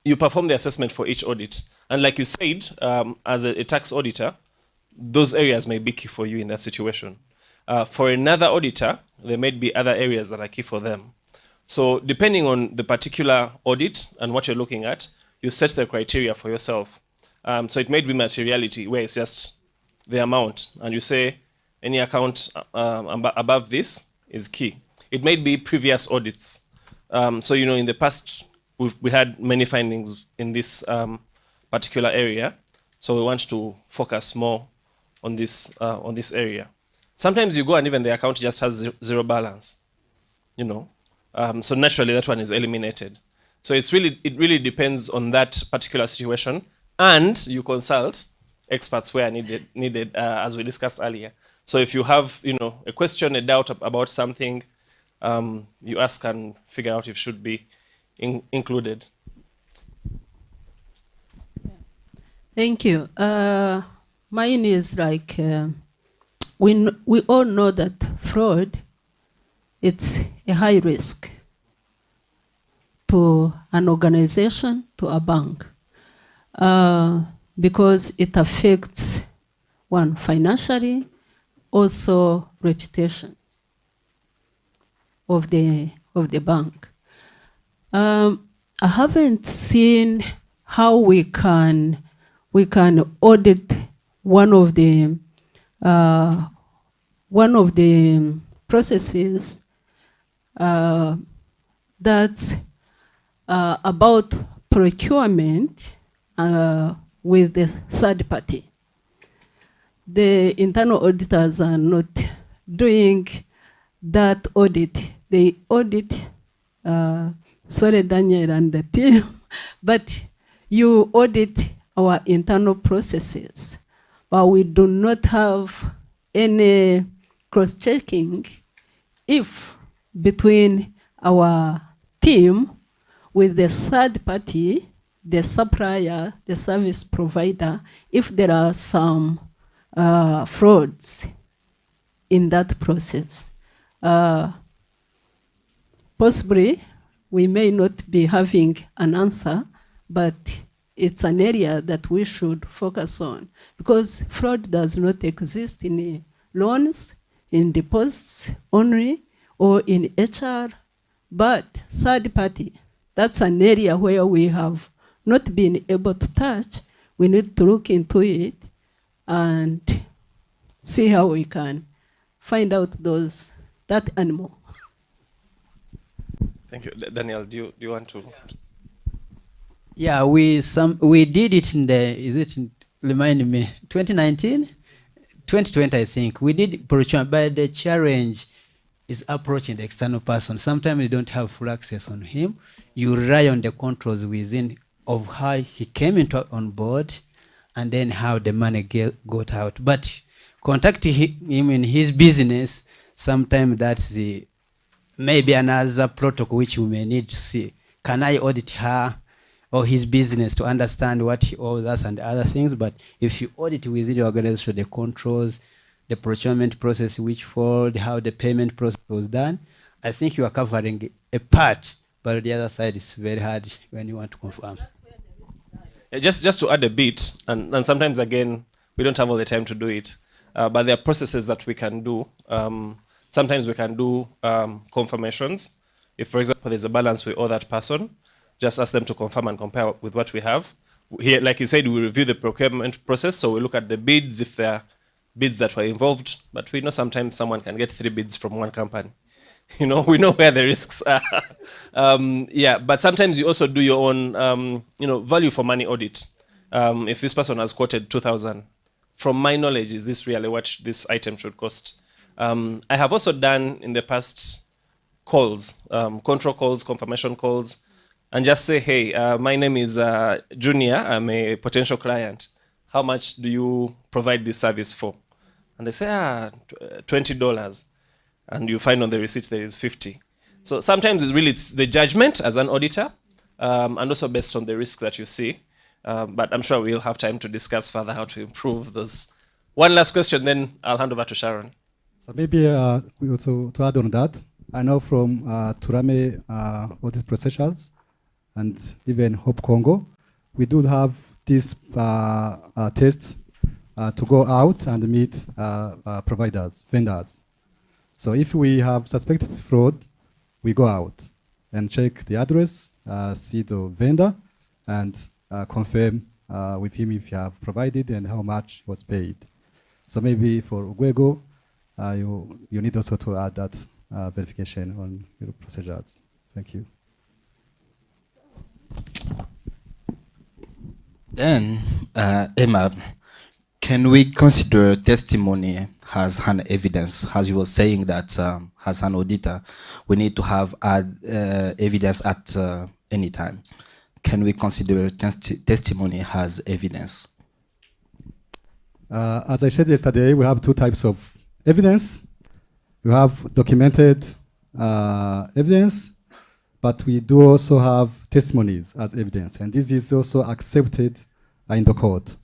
You perform the assessment for each audit. And like you said, as a tax auditor, those areas may be key for you in that situation. For another auditor, there might be other areas that are key for them. So depending on the particular audit and what you're looking at, you set the criteria for yourself. So it might be materiality, where it's just the amount. And you say any account above this is key. It might be previous audits. So, in the past, we had many findings in this particular area, so we want to focus more on this area. Sometimes you go and even the account just has zero balance, so naturally that one is eliminated. So it really depends on that particular situation, and you consult experts where needed, as we discussed earlier. So if you have a question, a doubt about something, you ask and figure out if it should be included. Thank you. Mine is like, we all know that fraud, it's a high risk to an organization, to a bank, because it affects one, financially, also reputation of the bank. I haven't seen how we can audit one of the processes that's about procurement with the third party. The internal auditors are not doing that audit. They audit, sorry Daniel and the team, but you audit our internal processes, but we do not have any cross-checking if between our team with the third party, the supplier, the service provider, if there are some frauds in that process. Possibly, we may not be having an answer, but it's an area that we should focus on, because fraud does not exist in loans, in deposits only, or in HR, but third party, that's an area where we have not been able to touch. We need to look into it and see how we can find out that animal. Thank you. Daniel, do you want to? Yeah, we did it remind me, 2019? 2020, I think. We did procurement, but the challenge is approaching the external person. Sometimes you don't have full access on him. You rely on the controls within of how he came on board and then how the money got out. But contacting him in his business, sometimes that's maybe another protocol which we may need to see. Can I audit her or his business to understand what he owes us and other things? But if you audit within the organization, the controls, the procurement process which followed, how the payment process was done, I think you are covering a part, but the other side is very hard when you want to confirm. Just to add a bit, and sometimes again, we don't have all the time to do it, but there are processes that we can do. Sometimes we can do confirmations. If, for example, there's a balance we owe that person, just ask them to confirm and compare with what we have. Here, like you said, we review the procurement process, so we look at the bids, if there are bids that were involved, but we know sometimes someone can get 3 bids from one company. We know where the risks are. Yeah, but sometimes you also do your own, value for money audit. If this person has quoted 2,000, from my knowledge, is this really what this item should cost? I have also done in the past calls, control calls, confirmation calls, and just say, hey, my name is Junior, I'm a potential client. How much do you provide this service for? And they say, $20. And you find on the receipt there is 50. So sometimes it's the judgment as an auditor, and also based on the risk that you see. But I'm sure we'll have time to discuss further how to improve those. One last question, then I'll hand over to Sharon. So maybe we also to add on that, I know from Turame audit procedures and even Hope Congo, we do have these tests to go out and meet providers, vendors. So if we have suspected fraud, we go out and check the address, see the vendor, and confirm with him if you have provided and how much was paid. So maybe for 𝐈𝐧𝐬𝐭𝐚𝐦, you need also to add that verification on your procedures. Thank you. Then, Emma, can we consider testimony as an evidence? As you were saying that as an auditor, we need to have evidence at any time. Can we consider testimony as evidence? As I said yesterday, we have 2 types of evidence. We have documented evidence, but we do also have testimonies as evidence, and this is also accepted in the court.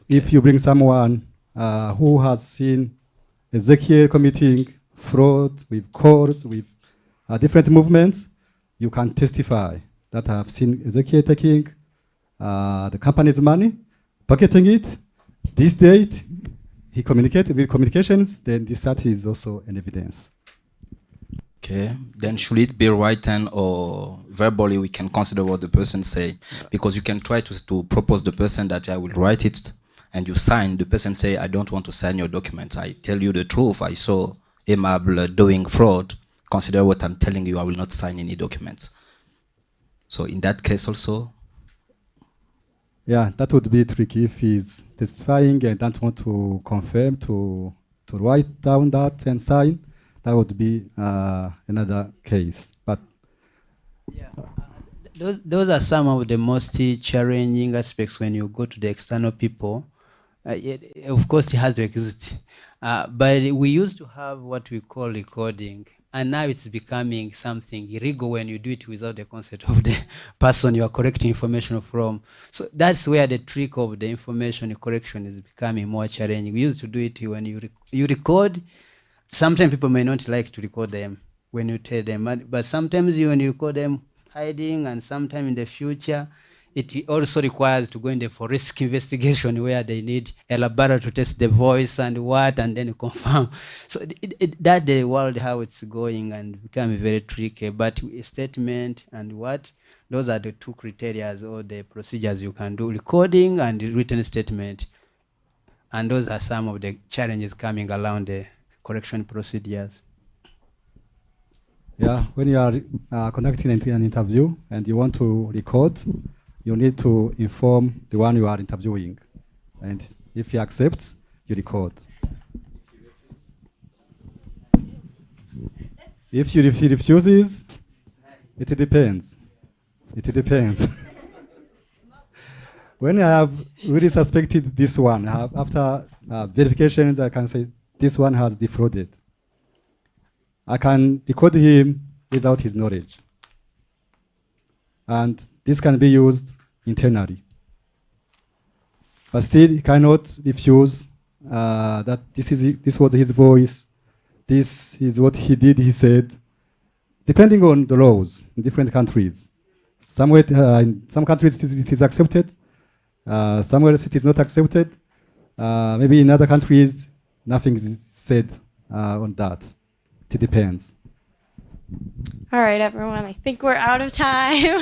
If you bring someone who has seen 𝐬𝐭𝐚𝐦 committing fraud with calls, with different movements, you can testify that I have seen 𝐬𝐭𝐚𝐦 taking the company's money, pocketing it, this date, he communicated with communications, then this that is also an evidence. Okay, then should it be written or verbally we can consider what the person say? Because you can try to propose the person that I will write it and you sign, the person say, I don't want to sign your document. I tell you the truth, I saw 𝐸𝐺𝐬𝐿 doing fraud. Consider what I'm telling you, I will not sign any documents. So in that case also? Yeah, that would be tricky if he's testifying and don't want to confirm, to write down that and sign. That would be another case. But those are some of the most challenging aspects when you go to the external people. Of course, it has to exist. But we used to have what we call recording. And now it's becoming something illegal when you do it without the consent of the person you are collecting information from. So that's where the trick of the information correction is becoming more challenging. We used to do it when you record. Sometimes people may not like to record them when you tell them, but sometimes when you record them hiding, and sometime in the future, it also requires to go in the forensic investigation where they need a laboratory to test the voice and what, and then confirm. So that the world how it's going and become very tricky. But a statement and what, those are the two criteria or the procedures you can do: recording and written statement. And those are some of the challenges coming around the correction procedures. yeah, when you are conducting an interview and you want to record, you need to inform the one you are interviewing. And if he accepts, you record. If he refuses, it depends. It depends. When I have really suspected this one, after verifications, I can say this one has defrauded. I can record him without his knowledge. And this can be used internally. But still, he cannot refuse that this was his voice, this is what he did, he said, depending on the laws in different countries. Somewhere, in some countries it is accepted, somewhere else it is not accepted. Maybe in other countries, nothing is said on that. It depends. All right, everyone. I think we're out of time.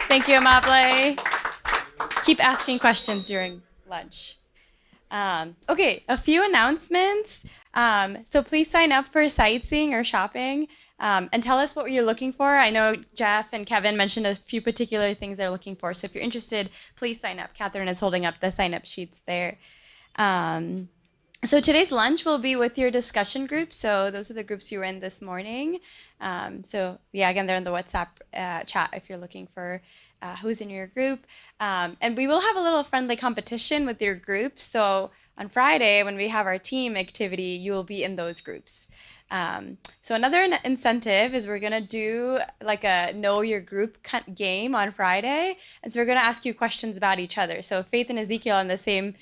Thank you, 𝐸𝐺𝐬𝐿. Keep asking questions during lunch. Okay, a few announcements. So please sign up for sightseeing or shopping and tell us what you're looking for. I know Jeff and Kevin mentioned a few particular things they're looking for. So if you're interested, please sign up. Catherine is holding up the sign-up sheets there. So today's lunch will be with your discussion group. So those are the groups you were in this morning. So yeah, again, they're in the WhatsApp chat if you're looking for who's in your group. And we will have a little friendly competition with your groups. So on Friday, when we have our team activity, you will be in those groups. So another incentive is we're gonna do like a know your group game on Friday. And so we're gonna ask you questions about each other. So Faith and Ezekiel on the same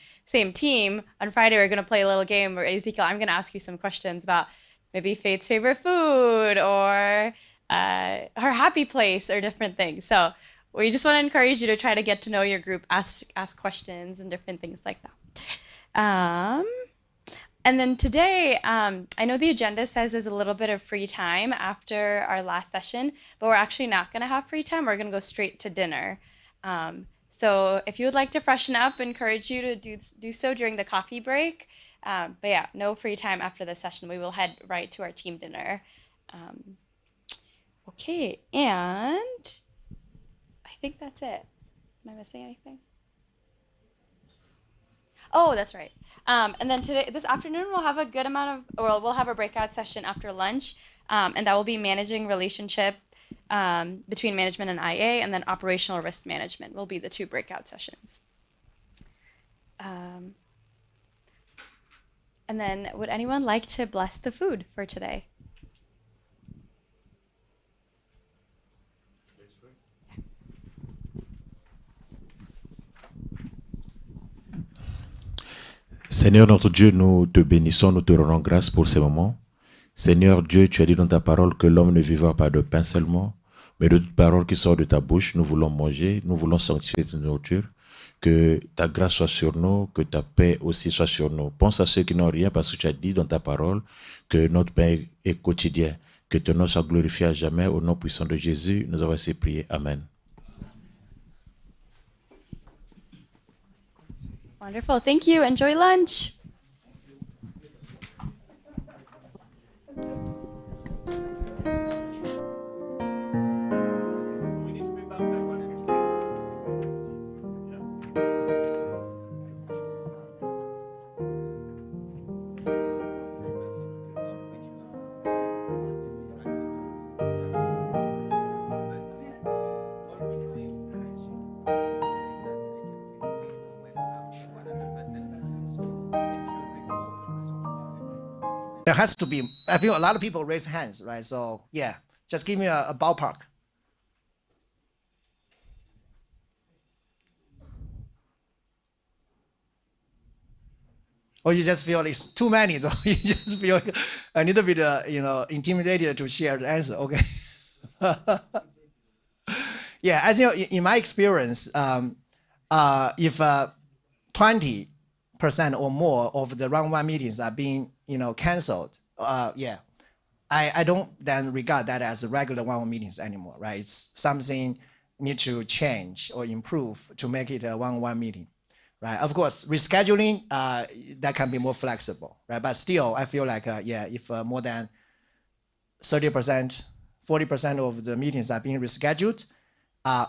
team, on Friday we're gonna play a little game where Ezekiel, I'm gonna ask you some questions about maybe Faith's favorite food or her happy place or different things. So we just want to encourage you to try to get to know your group, ask questions and different things like that. And then today, I know the agenda says there's a little bit of free time after our last session, but we're actually not going to have free time. We're going to go straight to dinner. So if you would like to freshen up, I encourage you to do so during the coffee break. But yeah, no free time after the session. We will head right to our team dinner. Okay, and I think that's it. Am I missing anything? Oh, that's right. And then this afternoon, we'll have a good amount of, or we'll have a breakout session after lunch, and that will be managing relationship between management and IA, and then operational risk management will be the two breakout sessions. And then would anyone like to bless the food for today? Seigneur notre Dieu, nous te bénissons, nous te rendons grâce pour ces moments. Seigneur Dieu, tu as dit dans ta parole que l'homme ne vivra pas de pain seulement, mais de toute parole qui sort de ta bouche. Nous voulons manger, nous voulons sanctifier cette nourriture. que ta grâce soit sur nous, que ta paix aussi soit sur nous. Pense à ceux qui n'ont rien parce que tu as dit dans ta parole que notre pain est quotidien. Que ton nom soit glorifié à jamais. Au nom puissant de Jésus, nous avons ainsi prié. Amen. Wonderful. Thank you. Enjoy lunch. There has to be, I feel a lot of people raise hands, right? So yeah, just give me a ballpark. Or you just feel it's too many, so you just feel a little bit, intimidated to share the answer. Okay. Yeah, I think in my experience, if 20% or more of the round one meetings are being, canceled, yeah, I don't then regard that as regular one-on-one meetings anymore, right? It's something need to change or improve to make it a one-on-one meeting, right? Of course, rescheduling, that can be more flexible, right? But still, I feel like, yeah, if more than 30%, 40% of the meetings are being rescheduled,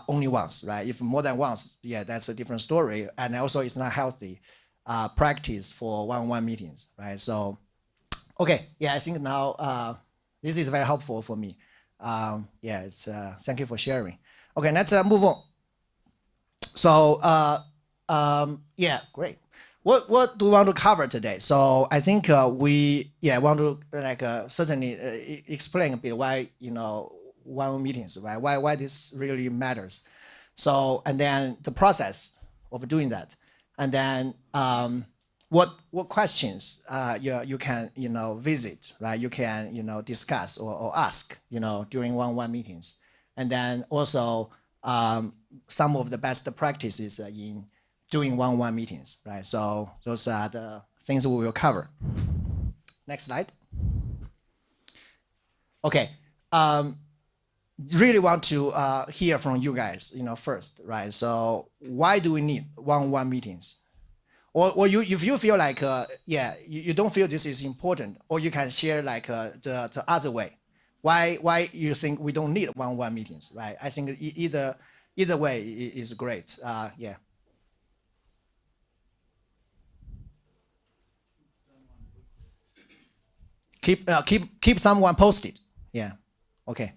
only once, right? If more than once, yeah, that's a different story. And also it's not healthy practice for one-on-one meetings, right? So, okay, yeah, I think now this is very helpful for me. Yeah, it's thank you for sharing. Okay, let's move on. So, yeah, great. What do we want to cover today? So I think we want to certainly explain a bit why one meetings, right? Why this really matters. So and then the process of doing that, and then what questions you can visit, right? You can discuss or ask during one-on-one meetings, and then also some of the best practices in doing one-on-one meetings, right? So those are the things we will cover. Next slide. Okay. Really want to hear from you guys, first, right? So why do we need one-on-one meetings? Or if you feel like, you don't feel this is important, or you can share like the other way. Why you think we don't need one-on-one meetings, right? I think either way is great. Yeah. Keep someone posted. Yeah. Okay.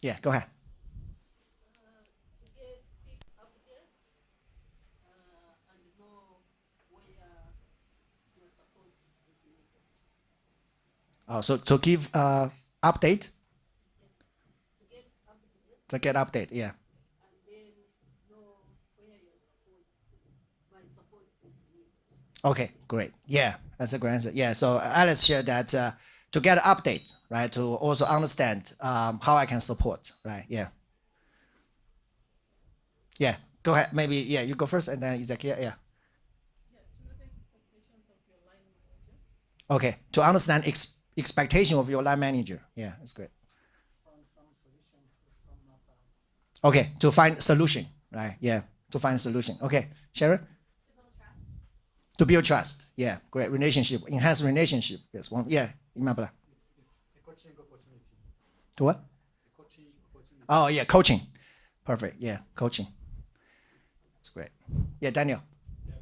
Yeah, go ahead. Oh, so to give update. To get update, yeah. Okay, great. Yeah, that's a great answer. Yeah, so Alice shared that to get an update, right? To also understand how I can support, right? Yeah. Yeah, go ahead. Maybe, yeah, you go first and then Ezekiel, yeah. Okay, to understand expectation of your line manager. Yeah, that's great. Okay, to find solution, right? Yeah, to find a solution. Okay, Sharon? To build trust. Yeah, great. Relationship, enhance relationship. Yes, one. Yeah, remember. To what? Oh, yeah, coaching. Perfect. Yeah, coaching. That's great. Yeah, Daniel. Yeah, to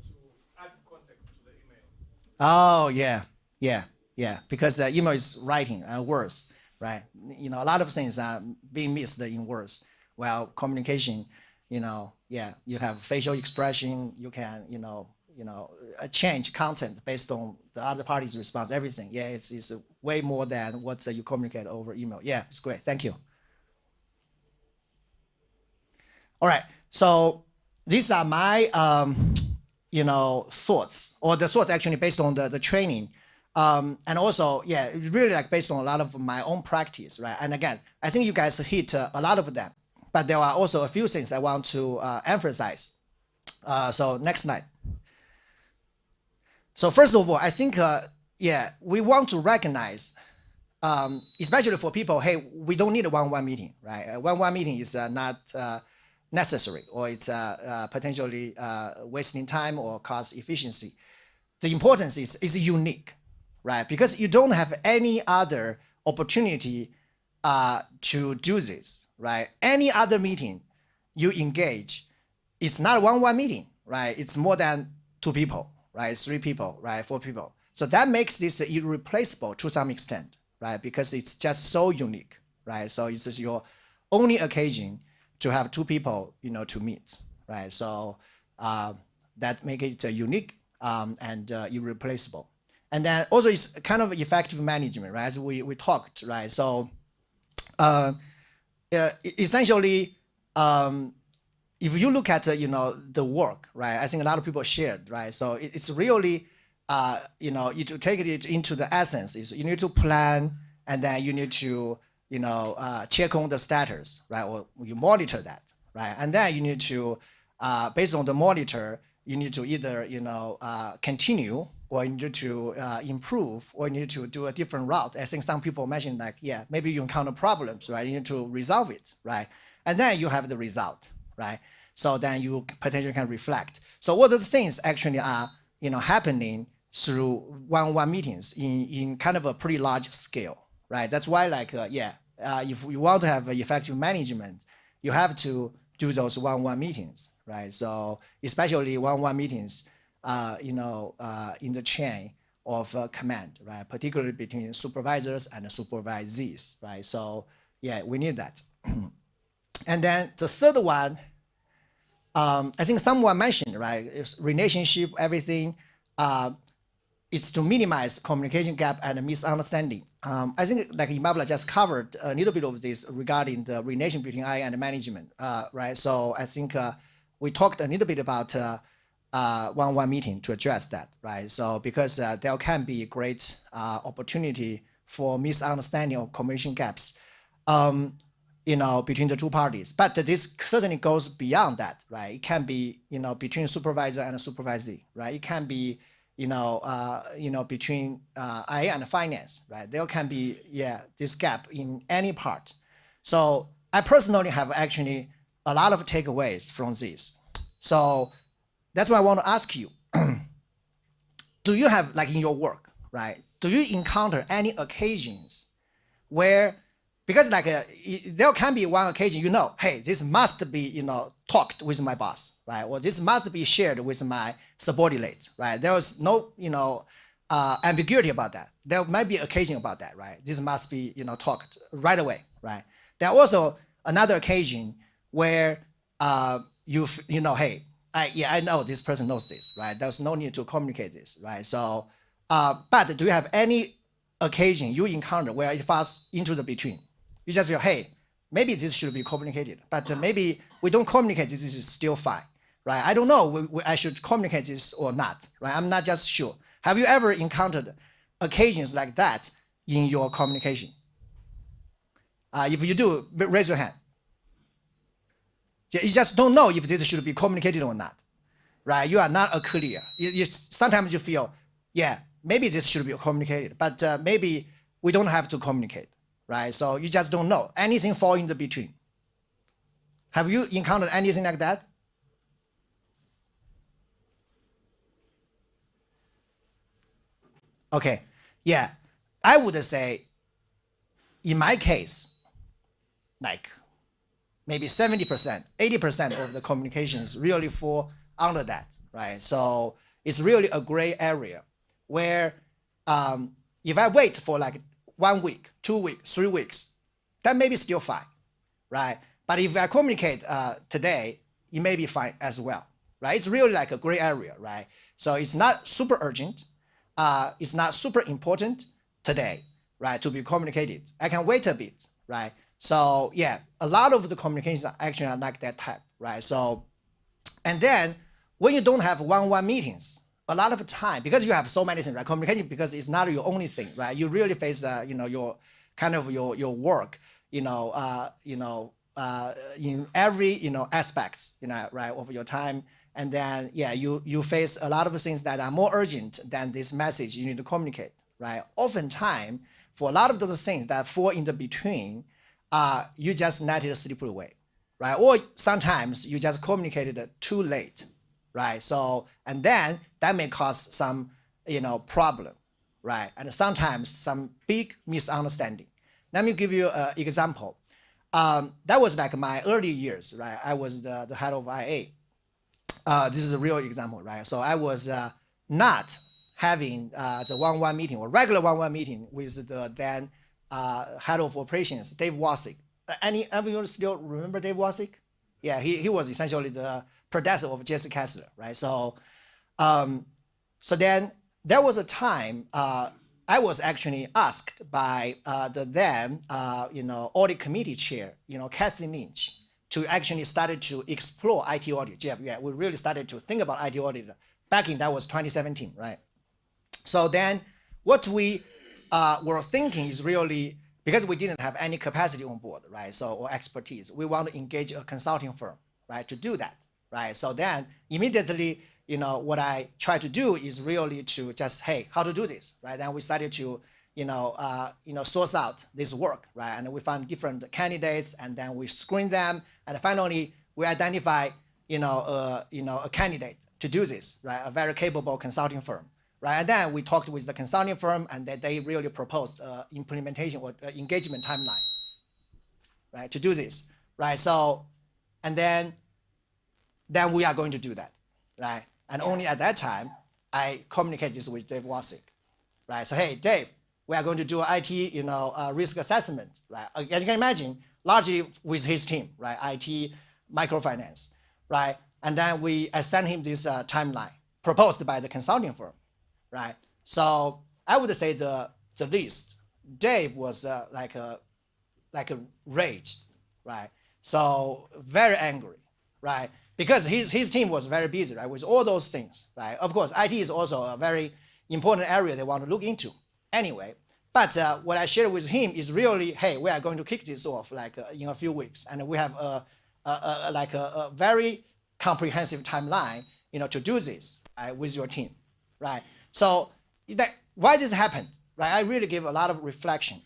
add context to the email. Oh, yeah. Because email is writing and words, right? A lot of things are being missed in words. Well, communication, you have facial expression. You can, change content based on the other party's response. Everything. Yeah, it's way more than what you communicate over email. Yeah, it's great. Thank you. All right. So these are my, thoughts, or the thoughts actually based on the training. And also, yeah, it's really like based on a lot of my own practice, right? And again, I think you guys hit a lot of them, but there are also a few things I want to emphasize. So next slide. So first of all, I think, we want to recognize, especially for people, hey, we don't need a one-on-one meeting, right? A one-on-one meeting is not necessary, or it's potentially wasting time or cost efficiency. The importance is unique, right? Because you don't have any other opportunity to do this, right? Any other meeting you engage, it's not a one-on-one meeting, right? It's more than 2 people, right? 3 people, right? 4 people. So that makes this irreplaceable to some extent, right? Because it's just so unique, right? So it's just your only occasion to have 2 people, to meet, right? So that make it unique and irreplaceable. And then also it's kind of effective management, right? As we talked, right? So essentially, if you look at the work, right? I think a lot of people shared, right? So it's really you to take it into the essence is you need to plan, and then you need to check on the status, right? Or you monitor that, right? And then you need to based on the monitor, you need to either continue, or you need to improve, or you need to do a different route. I think some people mentioned maybe you encounter problems, right? You need to resolve it, right? And then you have the result, right? So then you potentially can reflect. So what those things actually are happening through one-on-one meetings in kind of a pretty large scale, right? That's why if you want to have effective management, you have to do those one-on-one meetings, right? So especially one-on-one meetings, in the chain of command, right? Particularly between supervisors and supervisees, right? So we need that. And then the third one, I think someone mentioned, right? It's relationship, everything. It's to minimize communication gap and misunderstanding. I think Imabla just covered a little bit of this regarding the relation between I and management, right? So I think we talked a little bit about one-on-one meeting to address that, right? So because there can be great opportunity for misunderstanding or communication gaps, between the 2 parties. But this certainly goes beyond that, right? It can be, between supervisor and supervisee, right? It can be, between IA and finance, right? There can be, this gap in any part. So I personally have actually a lot of takeaways from this. So that's why I want to ask you, do you have, in your work, right? Do you encounter any occasions where, because there can be one occasion, hey, this must be, talked with my boss, right? Or this must be shared with my subordinate, right? There is no, ambiguity about that. There might be occasion about that, right? This must be, talked right away, right? There are also another occasion where hey, I know this person knows this, right? There's no need to communicate this, right? So, but do you have any occasion you encounter where it falls into the between? You just feel, hey, maybe this should be communicated, but maybe we don't communicate this is still fine, right? I don't know I should communicate this or not, right? I'm not just sure. Have you ever encountered occasions like that in your communication? If you do, raise your hand. You just don't know if this should be communicated or not, right? You are not clear. Sometimes you feel, maybe this should be communicated, but maybe we don't have to communicate, right? So you just don't know. Anything fall in the between. Have you encountered anything like that? Okay, I would say, in my case, maybe 70%, 80% of the communications really fall under that, right? So it's really a gray area where if I wait for 1 week, 2 weeks, 3 weeks, that may be still fine, right? But if I communicate today, it may be fine as well, right? It's really a gray area, right? So it's not super urgent. It's not super important today, right, to be communicated. I can wait a bit, right? So a lot of the communications actually are like that type, right? So, and then when you don't have one-on-one meetings, a lot of time, because you have so many things, right? Communication, because it's not your only thing, right? You really face, your kind of your work, in every, aspects, right, of your time. And then, yeah, you face a lot of things that are more urgent than this message you need to communicate, right? Oftentimes, for a lot of those things that fall in the between, you just let it slip away, right? Or sometimes you just communicated it too late, right? So, and then that may cause some, problem, right? And sometimes some big misunderstanding. Let me give you an example. That was like my early years, right? I was the head of IA. This is a real example, right? So I was not having the one-on-one meeting or regular one-on-one meeting with the then head of operations, Dave Wasick. Everyone still remember Dave Wasick? Yeah, he was essentially the predecessor of Jesse Kessler, right? So, so then there was a time I was actually asked by the then audit committee chair, Kathleen Lynch, to actually started to explore IT audit. Jeff, yeah, we really started to think about IT audit back in, that was 2017, right? So then what we were thinking is really, because we didn't have any capacity on board, right? So, or expertise, we want to engage a consulting firm, right, to do that, right? So then immediately, what I try to do is really to just, hey, how to do this, right? Then we started to, source out this work, right? And we found different candidates, and then we screen them, and finally we identify, a candidate to do this, right? A very capable consulting firm, right? And then we talked with the consulting firm, and they really proposed implementation or engagement timeline, right, to do this, right? So, and then we are going to do that, right? And only at that time, I communicate this with Dave Wasick, right? So, hey, Dave, we are going to do IT, risk assessment, right? As you can imagine, largely with his team, right? IT, microfinance, right? And then I sent him this timeline proposed by the consulting firm, right? So I would say the least, Dave was like a raged, right? So very angry, right? Because his team was very busy, right, with all those things, right? Of course, IT is also a very important area they want to look into anyway. But what I shared with him is really, hey, we are going to kick this off like in a few weeks, and we have a very comprehensive timeline, to do this, right, with your team, right? So why this happened, right? I really give a lot of reflection.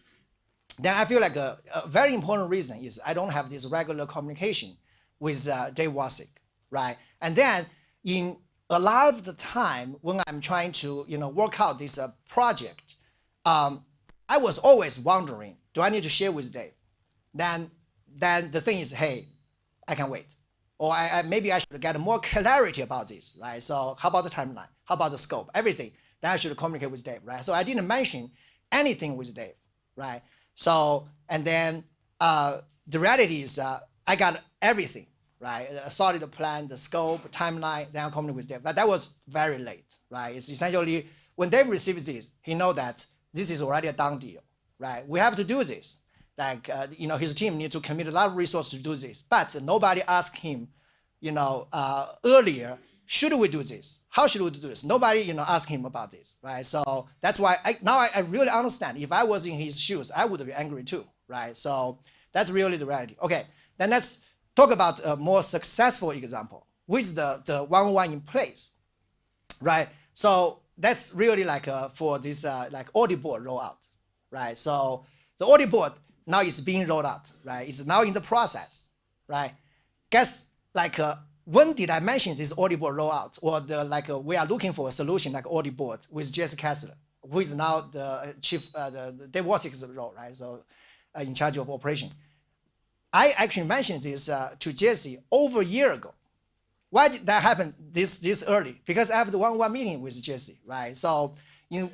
Then I feel like a very important reason is I don't have this regular communication with Dave Wasick, right? And then in a lot of the time when I'm trying to, work out this project, I was always wondering, do I need to share with Dave? Then the thing is, hey, I can wait. Or maybe I should get more clarity about this, right? So how about the timeline? How about the scope? Everything. Then I should communicate with Dave, right? So I didn't mention anything with Dave, right? So, and then the reality is I got everything, right? A solid plan, the scope, timeline, then I communicate with Dave. But that was very late, right? It's essentially, when Dave receives this, he knows that this is already a done deal, right? We have to do this. Like, his team needs to commit a lot of resources to do this. But nobody asked him, earlier, should we do this? How should we do this? Nobody, asked him about this, right? So that's why I really understand. If I was in his shoes, I would be angry too, right? So that's really the reality. Okay, then let's talk about a more successful example with the one-on-one in place, right? So that's really like for this like audit board rollout, right? So the audit board now is being rolled out, right? It's now in the process, right? Guess like when did I mention this audit board rollout, or we are looking for a solution like audit board with Jesse Kessler, who is now the chief, the Dave Wasick's role, right? So in charge of operation. I actually mentioned this to Jesse over a year ago. Why did that happen this early? Because I have the one-on-one meeting with Jesse, right? So when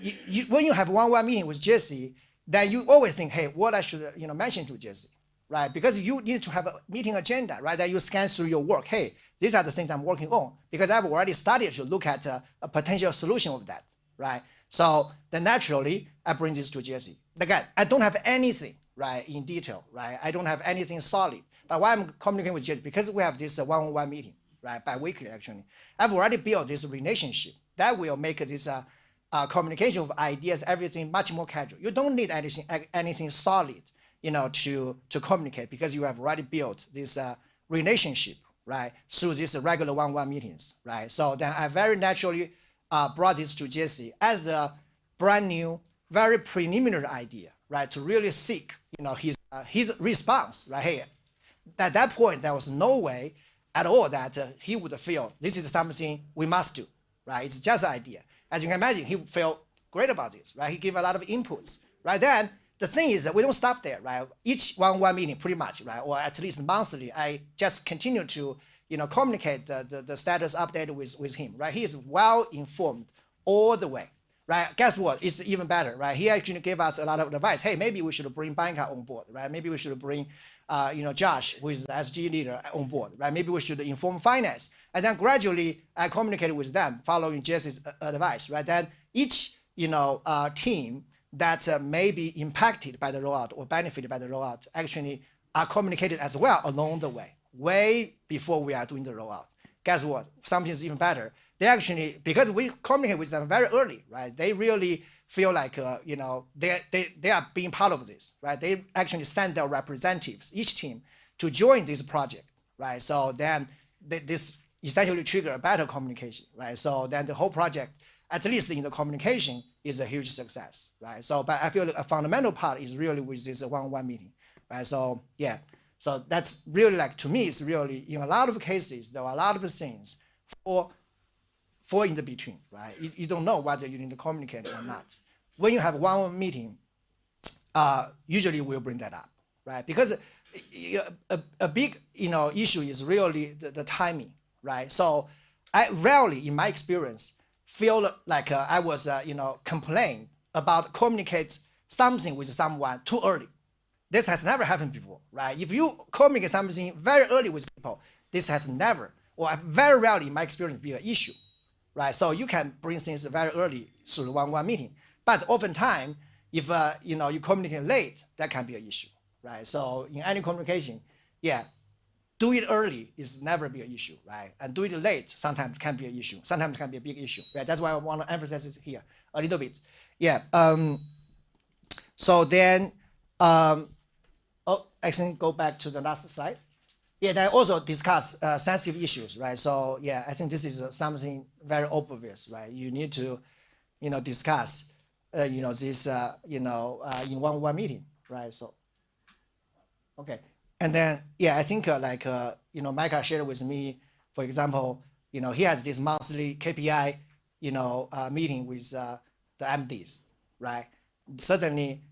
you have one-on-one meeting with Jesse, then you always think, hey, what I should mention to Jesse, right? Because you need to have a meeting agenda, right? That you scan through your work. Hey, these are the things I'm working on, because I've already started to look at a potential solution of that, right? So then naturally, I bring this to Jesse. Again, I don't have anything, right, in detail, right? I don't have anything solid. But why I'm communicating with Jesse? Because we have this one-on-one meeting, right, bi-weekly actually. I've already built this relationship that will make this communication of ideas, everything much more casual. You don't need anything solid to communicate because you have already built this relationship, right, through these regular one-on-one meetings, right? So then I very naturally brought this to Jesse as a brand new, very preliminary idea, right, to really seek, his response, right? Hey, at that point, there was no way at all that he would feel this is something we must do, right? It's just an idea. As you can imagine, he felt great about this, right? He gave a lot of inputs, right? Then the thing is that we don't stop there, right? Each one-on-one meeting, pretty much, right, or at least monthly, I just continue to, communicate the status update with him, right? He is well informed all the way, right? Guess what? It's even better, right? He actually gave us a lot of advice. Hey, maybe we should bring Banka on board, right? Maybe we should bring, Josh, who is the SG leader, on board, right? Maybe we should inform finance. And then gradually, I communicated with them, following Jesse's advice, right? Then each, team that may be impacted by the rollout or benefited by the rollout actually are communicated as well along the way before we are doing the rollout. Guess what? Something is even better. They actually, because we communicate with them very early, right? They really feel like, they are being part of this, right? They actually send their representatives, each team, to join this project, right? So then this essentially trigger a better communication, right? So then the whole project, at least in the communication, is a huge success, right? So, but I feel a fundamental part is really with this one-on-one meeting, right? So, yeah. So that's really to me, it's really, in a lot of cases, there are a lot of things for in the between, right? You don't know whether you need to communicate or not. When you have one meeting, usually we'll bring that up, right? Because a big, issue is really the timing, right? So I rarely, in my experience, feel like I was, complain about communicate something with someone too early. This has never happened before, right? If you communicate something very early with people, this has never, or very rarely in my experience, be an issue, right? So you can bring things very early through the one-on-one meeting. But oftentimes, if, you communicate late, that can be an issue, right? So in any communication, do it early is never be an issue, right? And do it late sometimes can be an issue. Sometimes can be a big issue, right? That's why I want to emphasize it here a little bit. Yeah. So then, I think go back to the last slide. Yeah, they also discuss sensitive issues, right? So yeah, I think this is something very obvious, right? You need to, discuss, this, in one-on-one meeting, right? So, okay. And then, I think Micah shared with me, for example, he has this monthly KPI, meeting with the MDs, right? Certainly,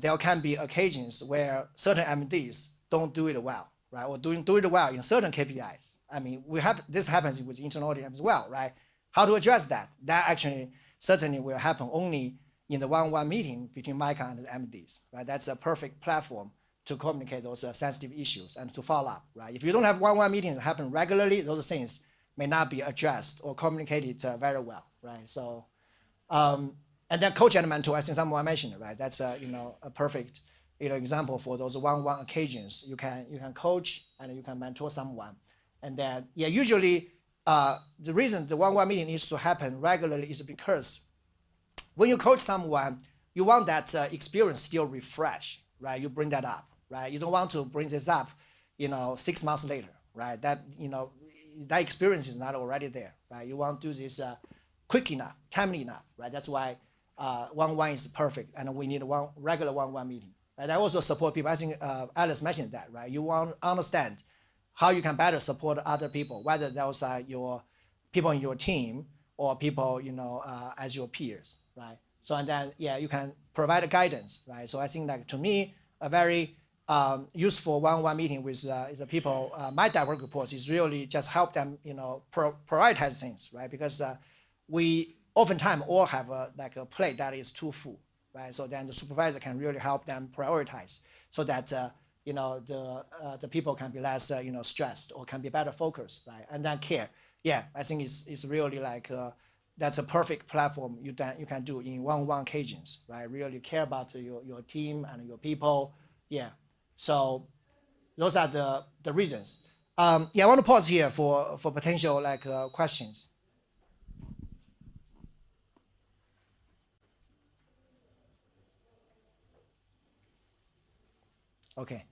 there can be occasions where certain MDs don't do it well, right? Or do it well in certain KPIs. I mean, this happens with internal audit as well, right? How to address that? That actually certainly will happen only in the one-on-one meeting between Micah and the MDs, right? That's a perfect platform to communicate those sensitive issues and to follow up, right? If you don't have one-on-one meetings that happen regularly, those things may not be addressed or communicated very well, right? So, and then coach and mentor, I think someone mentioned it, right? That's a perfect example for those one-on-one occasions. You can coach and you can mentor someone, and then usually the reason the one-on-one meeting needs to happen regularly is because when you coach someone, you want that experience still refresh, right? You bring that up, right? You don't want to bring this up, 6 months later, right? That that experience is not already there, right? You want to do this quick enough, timely enough, right? That's why one-on-one is perfect, and we need one regular one-on-one meeting. Right? I also support people. I think Alice mentioned that, right? You want to understand how you can better support other people, whether those are your people in your team or people, as your peers, right? So, and then, you can provide a guidance, right? So I think to me, a very useful one-on-one meeting with the people, my direct reports is really just help them, prioritize things, right? Because we oftentimes all have a plate that is too full, right? So then the supervisor can really help them prioritize so that, the people can be less, stressed or can be better focused, right? And then care. Yeah, I think it's really that's a perfect platform you can do in one-on-one occasions, right? Really care about your team and your people. Yeah. So those are the reasons. I want to pause here for potential questions. Okay.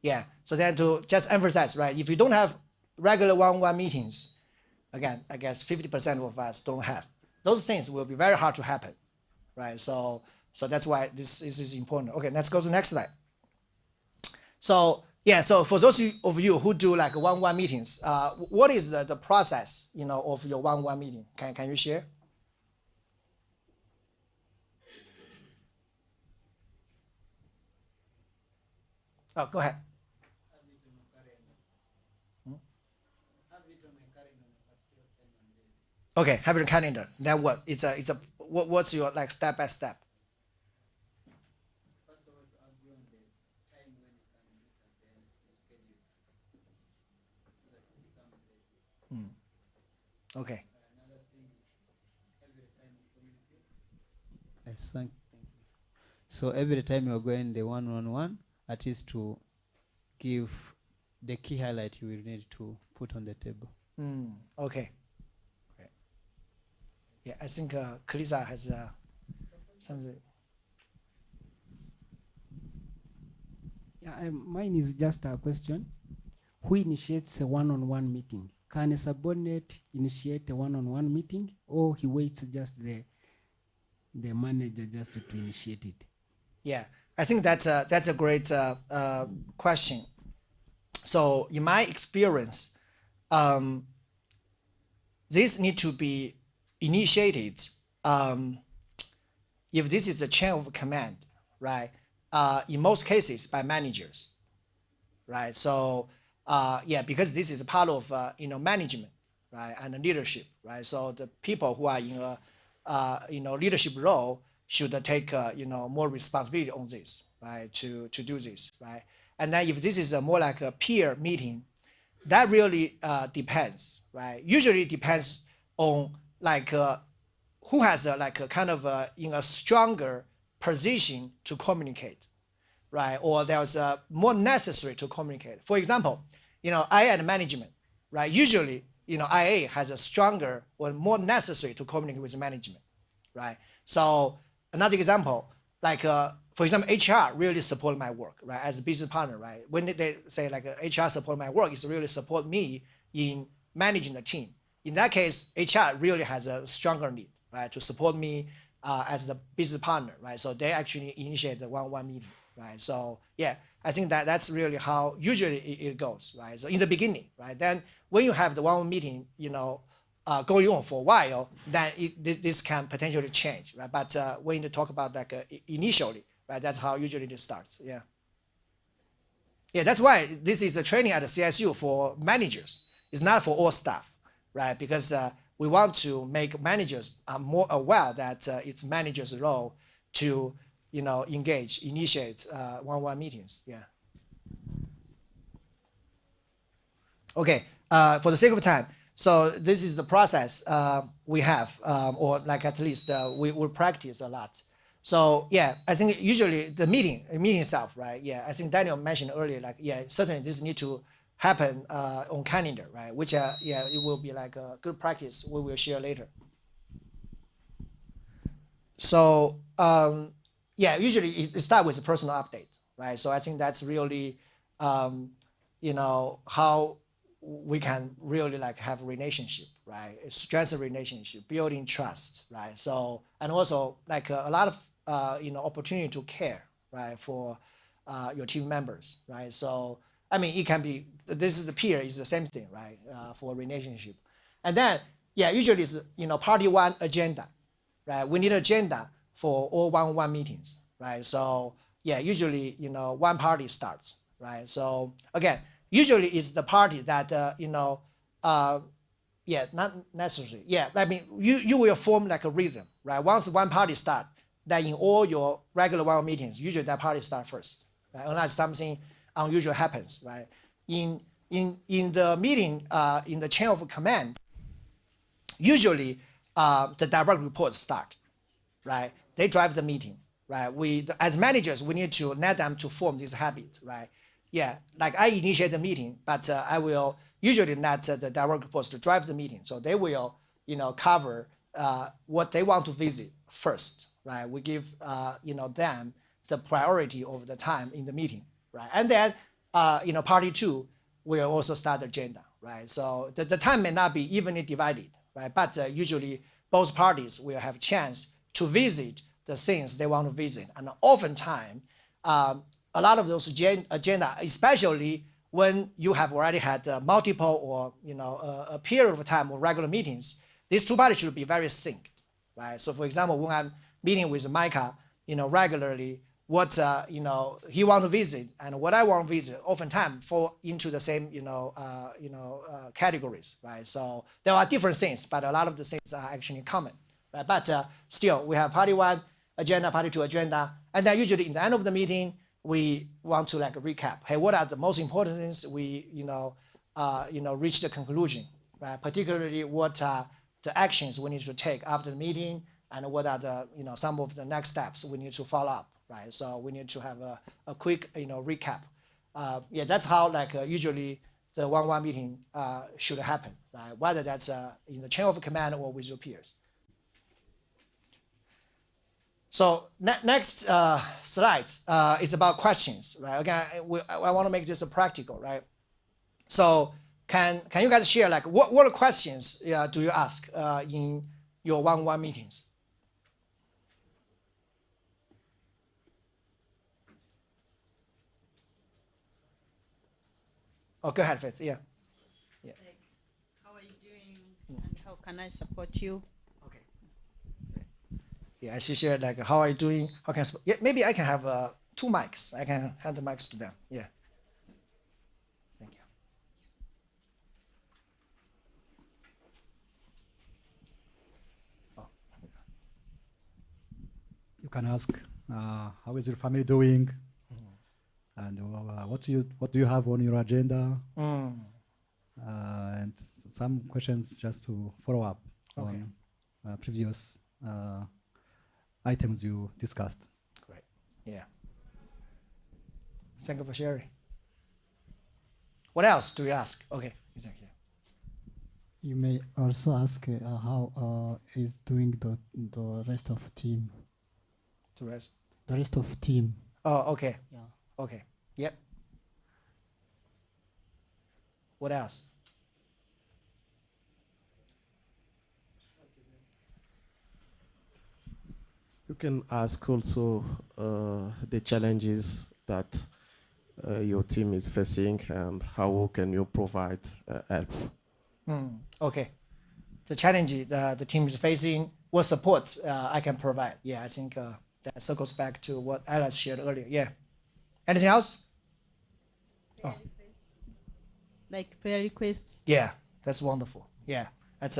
Yeah. So then to just emphasize, right? If you don't have regular one-on-one meetings, again, I guess 50% of us don't have. Those things will be very hard to happen, right? So that's why this is important. Okay, let's go to the next slide. So yeah, so for those of you who do like one-on-one meetings, what is the process, of your one-on-one meeting? Can you share? Oh, go ahead. Okay, have your calendar. Then what? What's your like step by step? Okay. Yes, thank you. So every time you're going the one-on-one, at least to give the key highlight you will need to put on the table. Okay. Great. Yeah, I think Kalisa has something. Yeah, mine is just a question. Who initiates a one-on-one meeting? Can a subordinate initiate a one-on-one meeting, or he waits just the manager just to initiate it? Yeah, I think that's a great question. So in my experience, this need to be initiated if this is a chain of command, right? In most cases by managers, right? So yeah, because this is a part of management, right, and leadership, right? So the people who are in a leadership role should take more responsibility on this, right? To do this, right? And then if this is a more like a peer meeting, that really depends, right? Usually it depends on like who has like a kind of in a stronger position to communicate, right? Or there's more necessary to communicate. For example, IA and management, right? Usually, IA has a stronger or more necessary to communicate with management, right? So another example, like for example, HR really support my work, right? As a business partner, right? When they say like HR support my work, it's really support me in managing the team. In that case, HR really has a stronger need, right, to support me as the business partner, right? So they actually initiate the one-on-one meeting, right? So yeah, I think that's really how usually it goes, right? So in the beginning, right? Then when you have the one-on-one meeting, going on for a while, then this can potentially change, right? But when you talk about like initially, right? That's how usually it starts, yeah. Yeah, that's why this is a training at the CSU for managers. It's not for all staff, right? Because we want to make managers more aware that it's managers' role to, initiate one-on-one meetings. Yeah. Okay. For the sake of time, so this is the process we have, or like at least we practice a lot. So yeah, I think usually the meeting itself, right? Yeah, I think Daniel mentioned earlier, like yeah, certainly this need to happen on calendar, right? Which yeah, it will be like a good practice we will share later. So yeah, usually it starts with a personal update, right? So I think that's really how we can really like have a relationship, right? Strengthen relationship, building trust, right? So and also like a lot of opportunity to care, right, for your team members, right? So I mean, it can be this is the peer is the same thing, right? For a relationship, and then yeah, usually it's party one agenda, right? We need agenda for all one-on-one meetings, right? So yeah, usually one party starts, right? So again, usually it's the party that yeah, not necessarily. Yeah, I mean you will form like a rhythm, right? Once one party start, then in all your regular one meetings, usually that party start first, right? Unless something unusual happens, right? In the meeting, in the chain of command, usually the direct reports start, right? They drive the meeting, right? As managers, we need to let them to form this habit, right? Yeah, like I initiate the meeting, but I will usually let the direct reports to drive the meeting. So they will, cover what they want to visit first, right? We give, them the priority of the time in the meeting, right? And then, party 2 will also start the agenda, right? So the time may not be evenly divided, right? But usually both parties will have a chance to visit the things they want to visit. And oftentimes, a lot of those agenda, especially when you have already had multiple or a period of time of regular meetings, these two parties should be very synced, right? So for example, when I'm meeting with Micah, regularly, what he want to visit and what I want to visit oftentimes fall into the same categories, right? So there are different things, but a lot of the things are actually common, right? But still, we have party 1 agenda, party 2 agenda, and then usually in the end of the meeting, we want to recap. Hey, what are the most important things we reach the conclusion, right? Particularly what are the actions we need to take after the meeting, and what are the some of the next steps we need to follow up, right? So we need to have a quick recap. That's how usually the one-on-one meeting should happen, right? Whether that's in the chain of command or with your peers. So next slides is about questions, right? Again, I want to make this practical, right? So can you guys share what questions do you ask in your one-on-one meetings? Oh, go ahead, Faith. Yeah. Like, how are you doing? And how can I support you? Okay. Yeah, she shared how are you doing? How can I support? Yeah, maybe I can have 2 mics. I can hand the mics to them. Yeah. Thank you. Oh. You can ask, how is your family doing? And what do you have on your agenda? And some questions just to follow up on previous items you discussed. Great. Yeah. Thank you for sharing. What else do you ask? Okay, exactly. You may also ask how is doing the rest of team. The rest. The rest of team. Oh, okay. Yeah. Okay. Yep. What else? You can ask also the challenges that your team is facing and how can you provide help. Okay. The challenge the team is facing, what support I can provide. Yeah, I think that circles back to what Alice shared earlier. Yeah. Anything else? Oh. Like prayer requests. Yeah, that's wonderful. Yeah, that's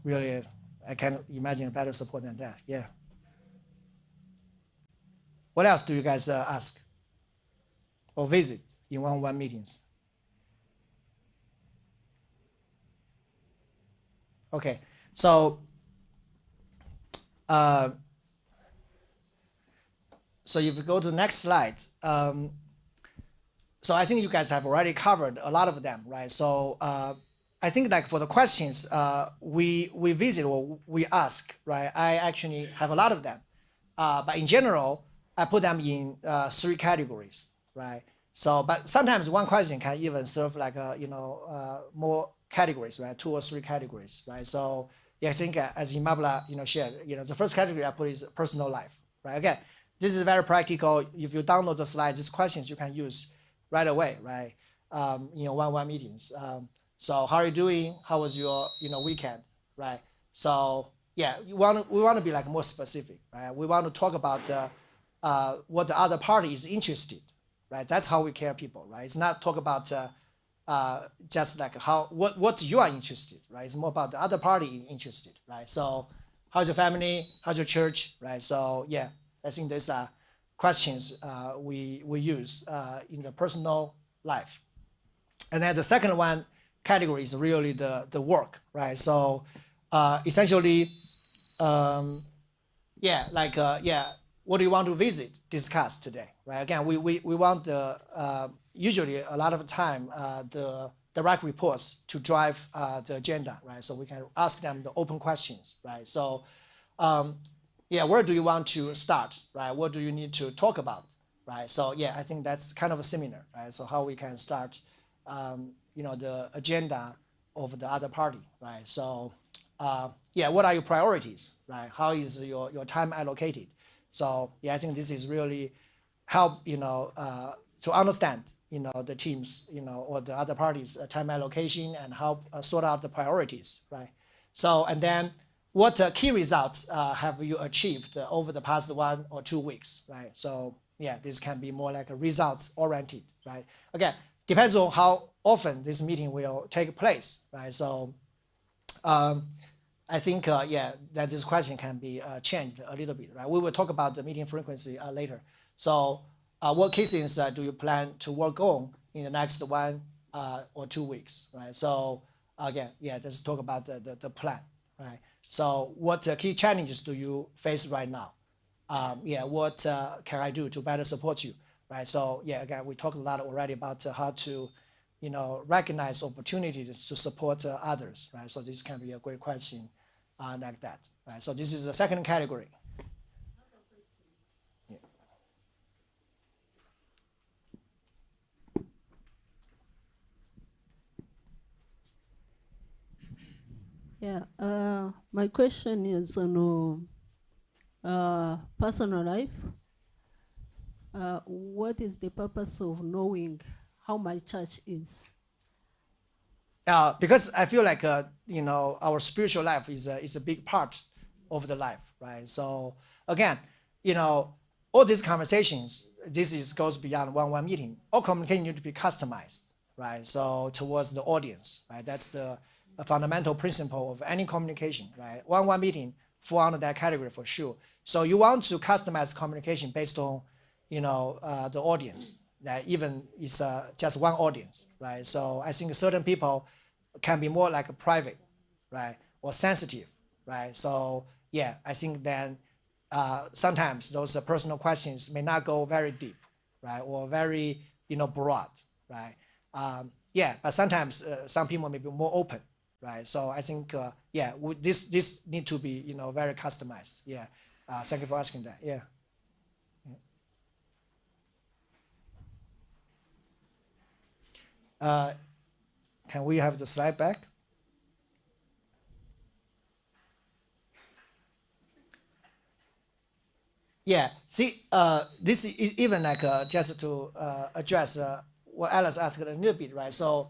really, I can't imagine a better support than that. Yeah. What else do you guys ask or visit in one-on-one meetings? Okay, so so if you go to the next slide, so I think you guys have already covered a lot of them, right? So I think for the questions we visit or we ask, right? I actually have a lot of them, but in general, I put them in 3 categories, right? So, but sometimes one question can even serve more categories, right? 2 or 3 categories, right? So yeah, I think as Imabla shared, the first category I put is personal life, right? Again, this is very practical. If you download the slides, these questions you can use right away, right? One-on-one meetings. So how are you doing? How was your weekend, right? So yeah, we want to be more specific, right? We want to talk about what the other party is interested, right? That's how we care people, right? It's not talk about just what you are interested, right? It's more about the other party interested, right? So how's your family? How's your church, right? So yeah, I think these are questions we use in the personal life. And then the second one category is really the work, right? So essentially, what do you want to visit, discuss today, right? Again, we want usually a lot of time the direct reports to drive the agenda, right? So we can ask them the open questions, right? So where do you want to start, right? What do you need to talk about? right? So yeah, I think that's kind of a similar, right? So how we can start, the agenda of the other party, right? So yeah, what are your priorities, right? How is your time allocated? So yeah, I think this is really help, to understand, the teams, or the other parties' time allocation and help sort out the priorities, right? So, and then what key results have you achieved over the past 1 or 2 weeks, right? So yeah, this can be more like a results oriented, right? Again, depends on how often this meeting will take place, right? So I think, yeah, that this question can be changed a little bit, right? We will talk about the meeting frequency later. So what cases do you plan to work on in the next 1 or 2 weeks, right? So again, yeah, let's talk about the plan, right? So what key challenges do you face right now? Yeah, what can I do to better support you, right? So yeah, again, we talked a lot already about how to, recognize opportunities to support others, right? So this can be a great question like that, right? So this is the second category. Yeah, my question is on personal life. What is the purpose of knowing how my church is? Because I feel like, our spiritual life is a big part of the life, right? So again, all these conversations, goes beyond one meeting. All communication need to be customized, right? So towards the audience, right? That's the fundamental principle of any communication, right? One meeting fall under that category for sure. So you want to customize communication based on, the audience. That even it's just one audience, right? So I think certain people can be more like a private, right, or sensitive, right? So yeah, I think then sometimes those personal questions may not go very deep, right, or very broad, right? Yeah, but sometimes some people may be more open, right? So I think yeah, this need to be very customized. Yeah, thank you for asking that. Yeah. Can we have the slide back? Yeah, see, this is even like just to address what Alice asked a little bit, right? So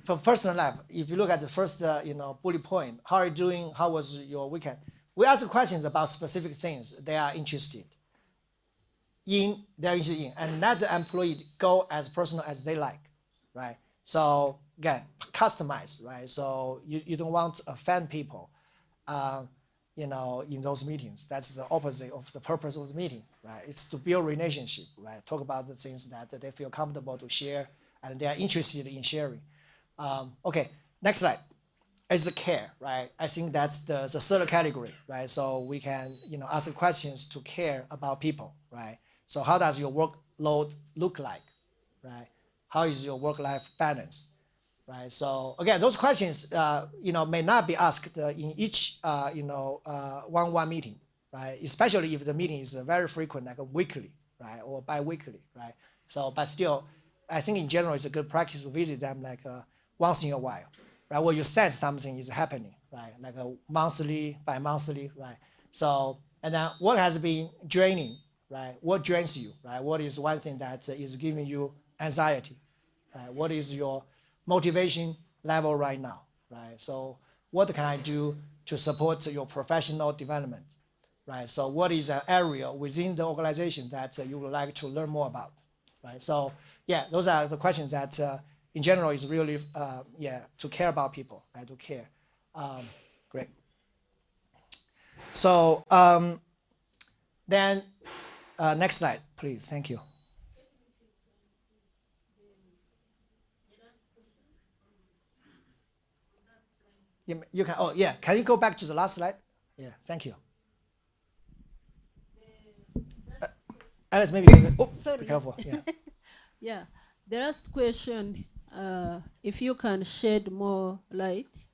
for personal life, if you look at the first, bullet point, how are you doing? How was your weekend? We ask questions about specific things they are interested in, and let the employee go as personal as they like, right? So again, customized, right? So you don't want to offend people, in those meetings. That's the opposite of the purpose of the meeting, right? It's to build relationship, right? Talk about the things that they feel comfortable to share and they are interested in sharing. Okay, next slide. Is the care, right? I think that's the third category, right? So we can, ask questions to care about people, right? So how does your workload look like, right? How is your work-life balance, right? So again, those questions, may not be asked in each, one meeting, right? Especially if the meeting is very frequent, like a weekly, right, or bi-weekly, right? So, but still, I think in general, it's a good practice to visit them like once in a while, right? Where you sense something is happening, right? Like a monthly, bi-monthly, right? So, and then what has been draining, right? What drains you, right? What is one thing that is giving you anxiety, right? What is your motivation level right now, right? So what can I do to support your professional development, right? So what is an area within the organization that you would like to learn more about, right? So yeah, those are the questions that in general is really, to care about people, right? To care. Great. So then next slide, please. Thank you. You can, oh yeah, can you go back to the last slide? Yeah, thank you. Alice, maybe you can, Sorry. be careful. Yeah. Yeah, the last question, if you can shed more light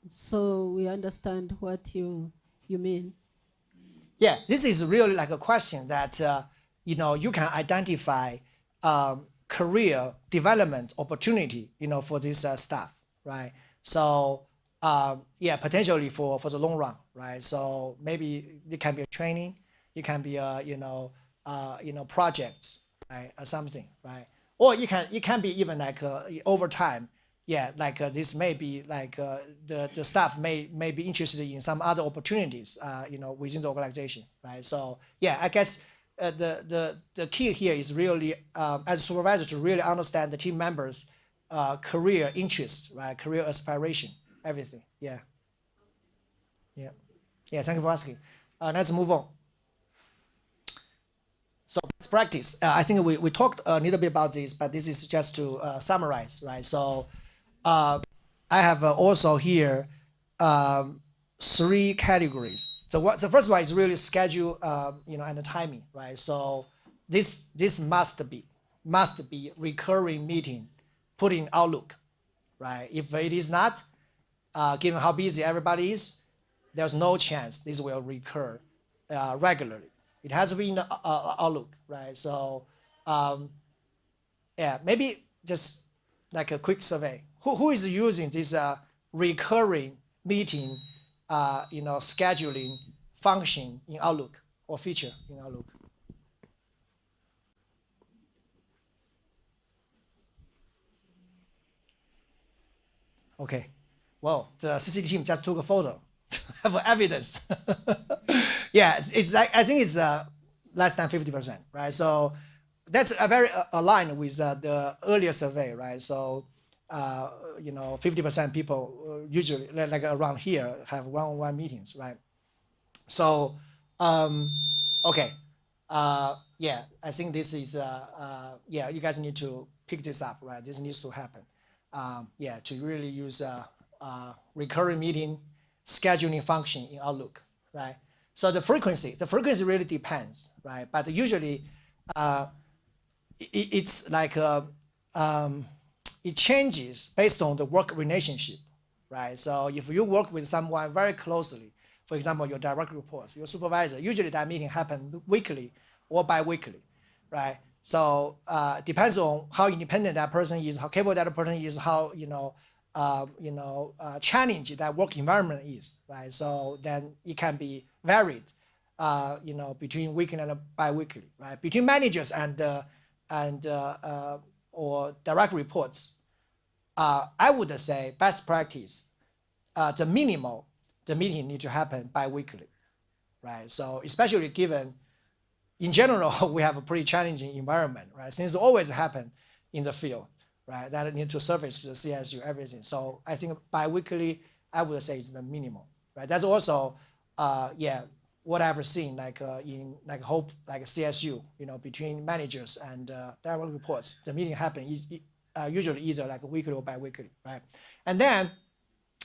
so we understand what you mean. Yeah, this is really like a question that you can identify career development opportunity, for this staff, right? So potentially for the long run, right? So maybe it can be a training, it can be a projects, right, or something, right? Or it can be even like over time, this may be like the staff may be interested in some other opportunities, within the organization, right? So I guess the key here is really as a supervisor to really understand the team members' career interests, right? Career aspiration, everything. Yeah. Thank you for asking. Let's move on. So best practice. I think we talked a little bit about this, but this is just to summarize, right? So I have also here 3 categories. So the first one is really schedule, and the timing, right? So this must be recurring meeting, put in Outlook, right? If it is not, given how busy everybody is, there's no chance this will recur regularly. It has to be in the Outlook, right? So maybe just like a quick survey. Who is using this recurring meeting, scheduling function in Outlook or feature in Outlook? Okay. Well, the CCT team just took a photo for evidence. It's like, I think it's less than 50%, right? So that's a very aligned with the earlier survey, right? So 50% people usually like around here have one-on-one meetings, right? So okay, I think this is you guys need to pick this up, right? This needs to happen. To really use recurring meeting scheduling function in Outlook, right? So the frequency really depends, right? But usually it's like it changes based on the work relationship, right? So if you work with someone very closely, for example, your direct reports, your supervisor, usually that meeting happens weekly or bi-weekly, right? So depends on how independent that person is, how capable that person is, how challenging that work environment is, right? So then it can be varied, between weekly and bi-weekly, right? Between managers and or direct reports, I would say best practice, the meeting need to happen bi-weekly, right? So especially given, in general, we have a pretty challenging environment, right? Things always happen in the field, right? That need to surface to the CSU, everything. So I think bi-weekly, I would say is the minimum, right? That's also, what I've seen, in Hope, CSU, between managers and direct reports, the meeting happen usually either like weekly or bi-weekly, right? And then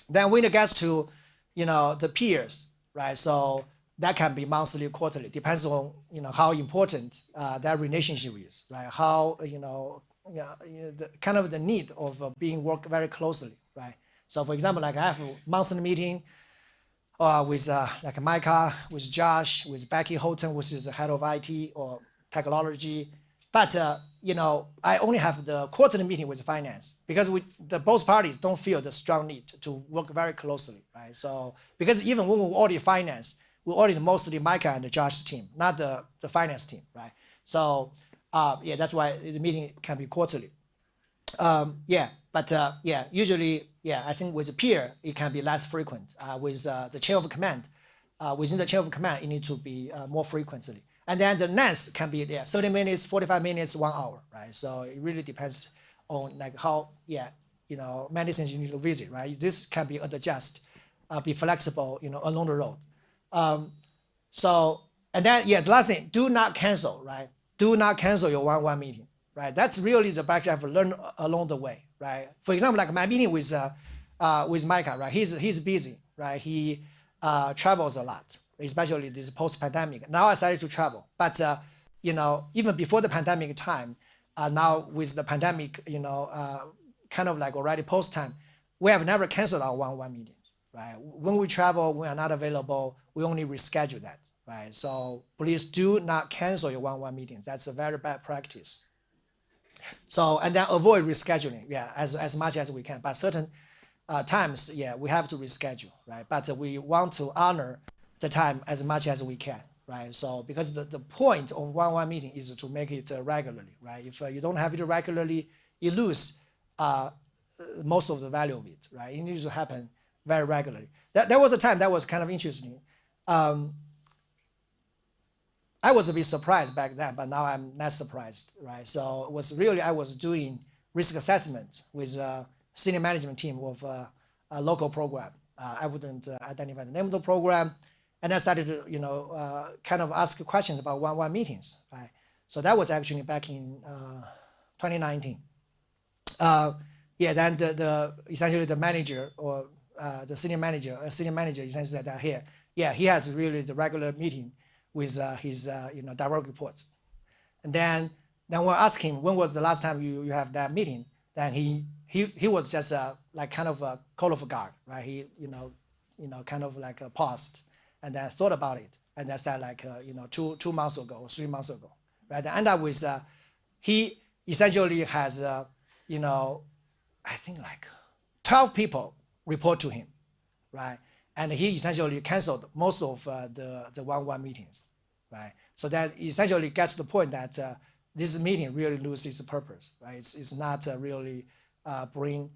when it gets to, the peers, right? So that can be monthly, quarterly, depends on, how important that relationship is, right? How, the kind of the need of being worked very closely, right? So for example, I have a monthly meeting with Micah, with Josh, with Becky Houghton, which is the head of IT or technology. But, I only have the quarterly meeting with finance because both parties don't feel the strong need to work very closely, right? So, because even when we audit finance, we audit mostly Micah and Josh's team, not the finance team, right? So, that's why the meeting can be quarterly. Usually, I think with a peer, it can be less frequent. With the chain of command, within the chain of command, it needs to be more frequently. And then the length can be 30 minutes, 45 minutes, 1 hour, right? So it really depends on how, many things you need to visit, right? This can be adjusted, be flexible, along the road. And then, the last thing, do not cancel, right? Do not cancel your one-on-one meeting, right? That's really the practice I've learned along the way, right? For example, like my meeting with Micah, right? He's busy, right? He travels a lot, especially this post-pandemic. Now I started to travel, but even before the pandemic time, now with the pandemic, kind of like already post-time, we have never canceled our one-on-one meetings, right? When we travel, we are not available, we only reschedule that, right? So please do not cancel your one-on-one meetings. That's a very bad practice. So, and then avoid rescheduling, yeah, as much as we can. But certain times, yeah, we have to reschedule, right? But we want to honor the time as much as we can, right? So, because the point of one-on-one meeting is to make it regularly, right? If you don't have it regularly, you lose most of the value of it, right? It needs to happen very regularly. That was a time that was kind of interesting. I was a bit surprised back then, but now I'm not surprised, right? So it was really, I was doing risk assessment with a senior management team of a local program. I wouldn't identify the name of the program. And I started to, kind of ask questions about one-on-one meetings, right? So that was actually back in 2019. Then essentially the manager or the senior manager essentially said that here, he has really the regular meeting with his direct reports. And then we'll ask him, when was the last time you have that meeting? Then he was just like kind of a call of guard, right? He kind of like paused and then thought about it, and that's that like 2 months ago or 3 months ago, right? And end up with he essentially has I think like 12 people report to him, right? And he essentially canceled most of the one-on-one meetings, right? So that essentially gets to the point that this meeting really loses its purpose, right? It's not really bring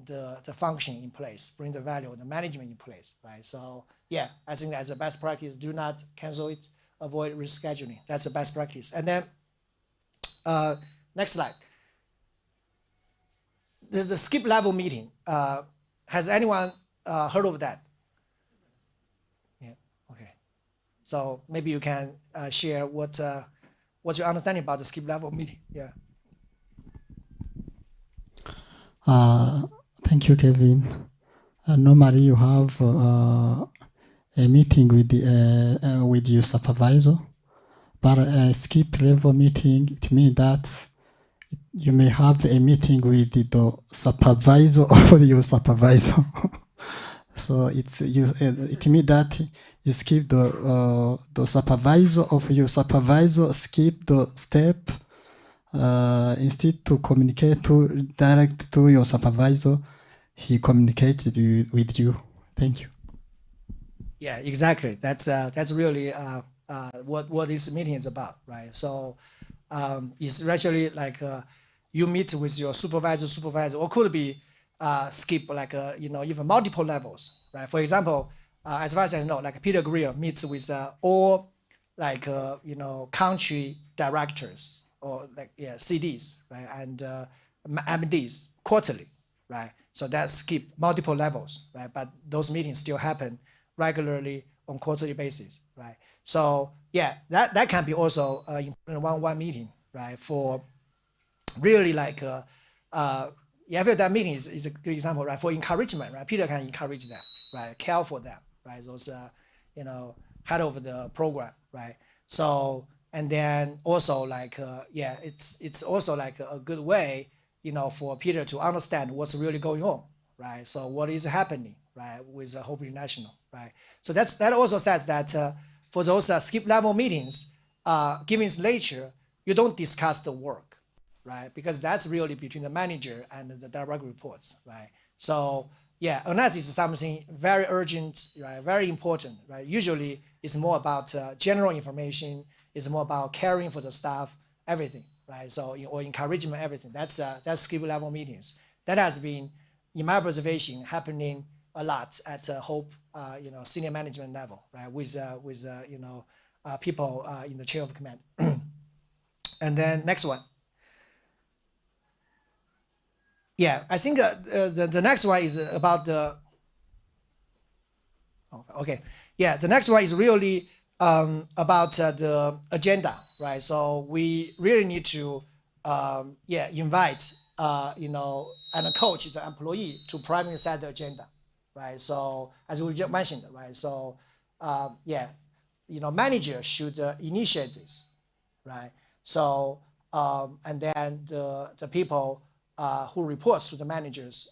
the function in place, bring the value of the management in place, right? So yeah, I think that's a best practice. Do not cancel it, avoid rescheduling. That's a best practice. And then next slide. There's the skip level meeting. Has anyone heard of that? Yeah. Okay. So maybe you can share what's your understanding about the skip level meeting? Yeah. Thank you, Kevin. Normally, you have a meeting with your supervisor, but a skip level meeting, it means that you may have a meeting with the supervisor of your supervisor. So it means that you skip the supervisor of your supervisor, skip the step instead to communicate direct to your supervisor. He communicated with you. Thank you. Yeah, exactly. That's really what this meeting is about, right? So it's actually like you meet with your supervisor, or could be skip like even multiple levels, right? For example, as far as I know, like Peter Greer meets with all like country directors or like CDs, right, and MDs quarterly, right? So that skip multiple levels, right? But those meetings still happen regularly on quarterly basis, right? So yeah, that can be also in one-on-one meeting, right? For really like that meeting is a good example, right? For encouragement, right? Peter can encourage them, right? Care for them, right? Those head of the program, right? So and then also like it's also like a good way, for Peter to understand what's really going on, right? So what is happening, right, with Hope International, right? So that also says that for those skip level meetings, given its nature, you don't discuss the work, right? Because that's really between the manager and the direct reports, right? So yeah, unless it's something very urgent, right, very important, right? Usually it's more about general information. It's more about caring for the staff, everything, right? So or encouragement, everything. That's skip level meetings. That has been, in my observation, happening a lot at Hope, senior management level, right? With people in the chain of command. And then next one. Yeah, I think the next one is about the. Oh, okay, yeah, the next one is really about the agenda, right? So we really need to, invite, and coach the employee to primarily set the agenda, right? So as we just mentioned, right? So manager should initiate this, right? So and then the people who reports to the managers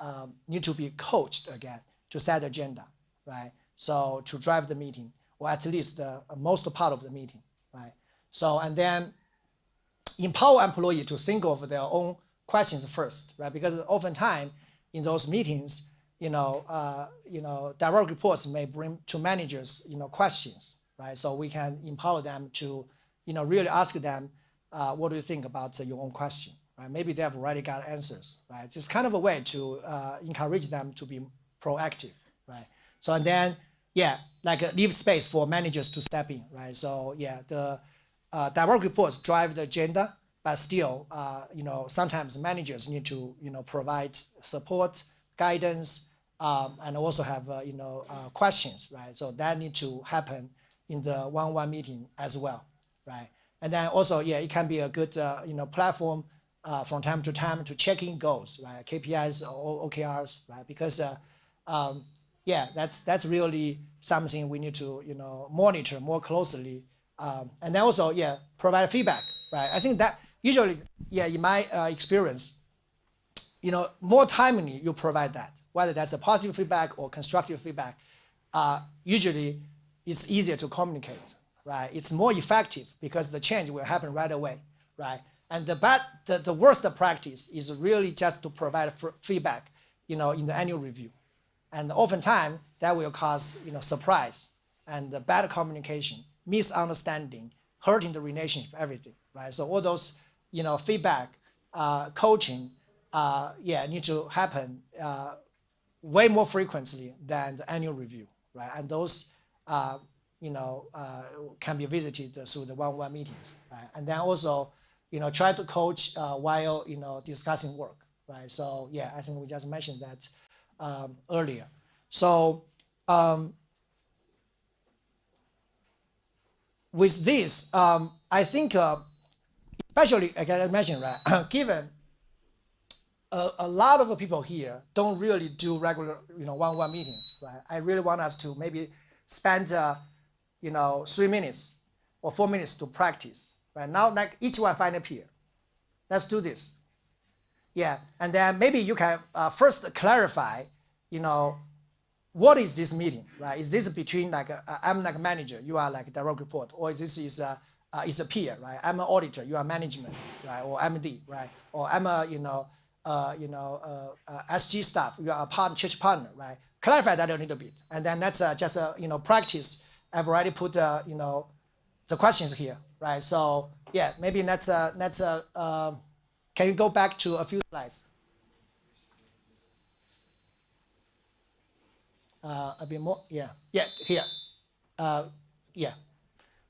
need to be coached again to set the agenda, right? So to drive the meeting, or at least the most part of the meeting, right? So, and then empower employee to think of their own questions first, right? Because oftentimes in those meetings, direct reports may bring to managers, questions, right? So we can empower them to, really ask them, what do you think about your own question, right? Maybe they have already got answers, right? It's kind of a way to encourage them to be proactive, right? So, and then, leave space for managers to step in, right? So, the direct reports drive the agenda, but still, sometimes managers need to, provide support, guidance, and also have, questions, right? So that need to happen in the one-on-one meeting as well, right? And then also, it can be a good, platform from time to time to check in goals, right? KPIs or OKRs, right? Because, that's really something we need to, monitor more closely. And then also, provide feedback, right? I think that usually, in my experience, more timely you provide that, whether that's a positive feedback or constructive feedback, usually it's easier to communicate, right? It's more effective because the change will happen right away, right? And the worst practice is really just to provide feedback, in the annual review. And oftentimes that will cause, surprise and bad communication, misunderstanding, hurting the relationship, everything, right? So all those, feedback, coaching, need to happen way more frequently than the annual review, right? And those, can be visited through the one-on-one meetings, right? And then also, try to coach while, discussing work, right? So I think we just mentioned that earlier. So with this, I think, especially, again, I mentioned, right, given a lot of people here don't really do regular, one-on-one meetings, right? I really want us to maybe spend, 3 minutes or 4 minutes to practice, right? Now, like each one find a peer. Let's do this. And then maybe you can first clarify, what is this meeting, right? Is this between I'm like a manager, you are like a direct report, or is this is a peer, right? I'm an auditor, you are management, right? Or MD, right? Or I'm a SG staff, you are a church partner, right? Clarify that a little bit, and then let's just practice. I've already put the questions here, right? So maybe let's can you go back to a few slides? A bit more, here.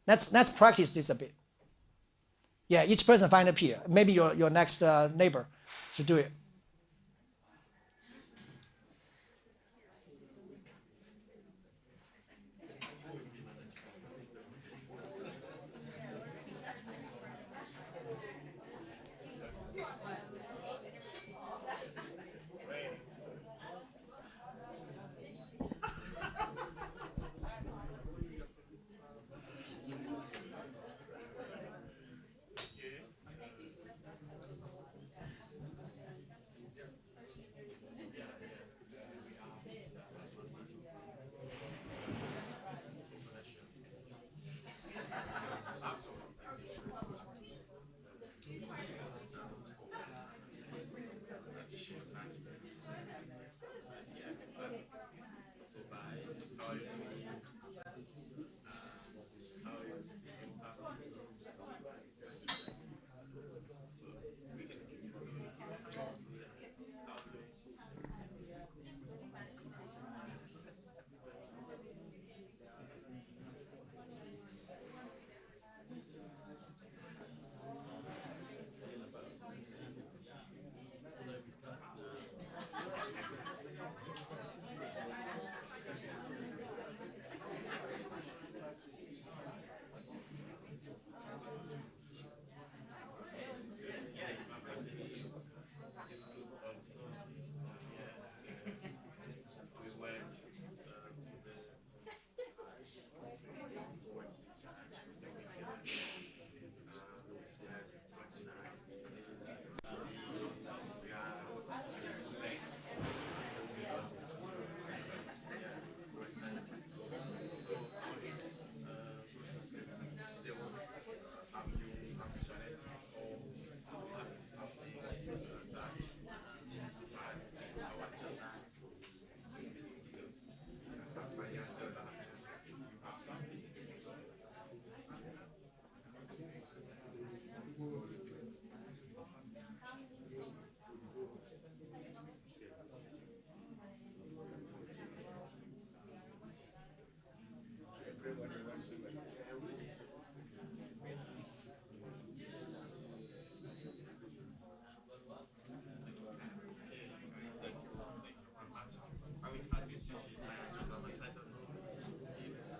Let's practice this a bit. Each person find a peer. Maybe your next neighbor should do it.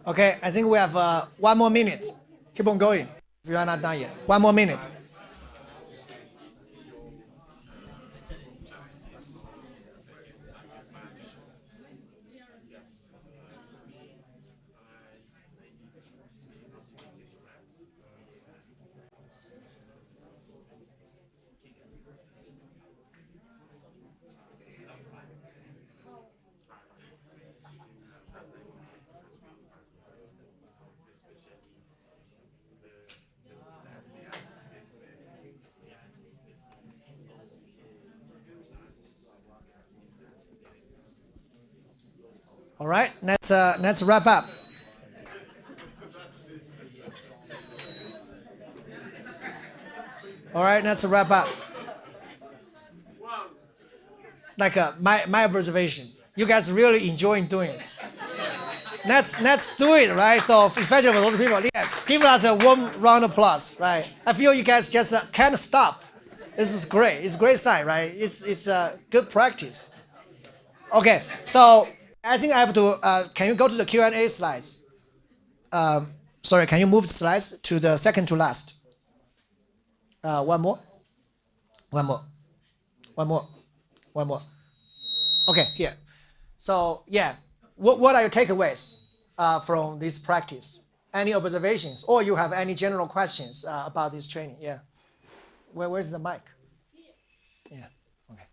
Okay, I think we have 1 more minute. Keep on going if you are not done yet. 1 more minute. All right, let's wrap up. All right, let's wrap up. Like my observation, you guys really enjoying doing it. Let's do it, right? So especially for those people, yeah, give us a warm round of applause, right? I feel you guys just can't stop. This is great. It's a great sign, right? It's a good practice. Okay, so I think I have to. Can you go to the Q&A slides? Sorry, can you move the slides to the second to last? One more. Okay, here. So yeah, what are your takeaways from this practice? Any observations, or you have any general questions about this training? Yeah. Where's the mic? Yeah. Okay.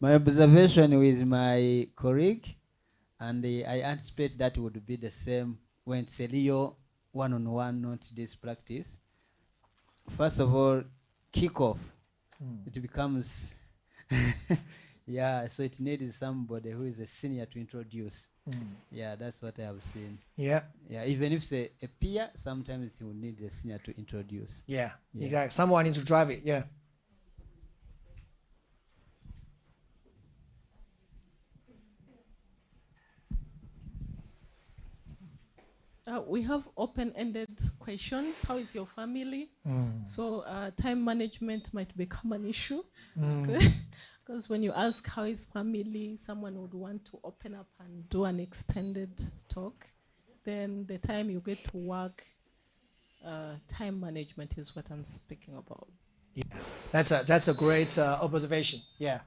My observation with my colleague, and I anticipate that would be the same when Celio one-on-one, not this practice. First of all, kickoff. It becomes, yeah, so it needs somebody who is a senior to introduce. Yeah, that's what I have seen. Yeah. Yeah, even if it's a peer, sometimes you will need a senior to introduce. Yeah, exactly. Someone needs to drive it, yeah. We have open-ended questions. How is your family? So time management might become an issue. Because when you ask how is family, someone would want to open up and do an extended talk. Then the time you get to work, time management is what I'm speaking about. Yeah, that's a great observation. Yeah,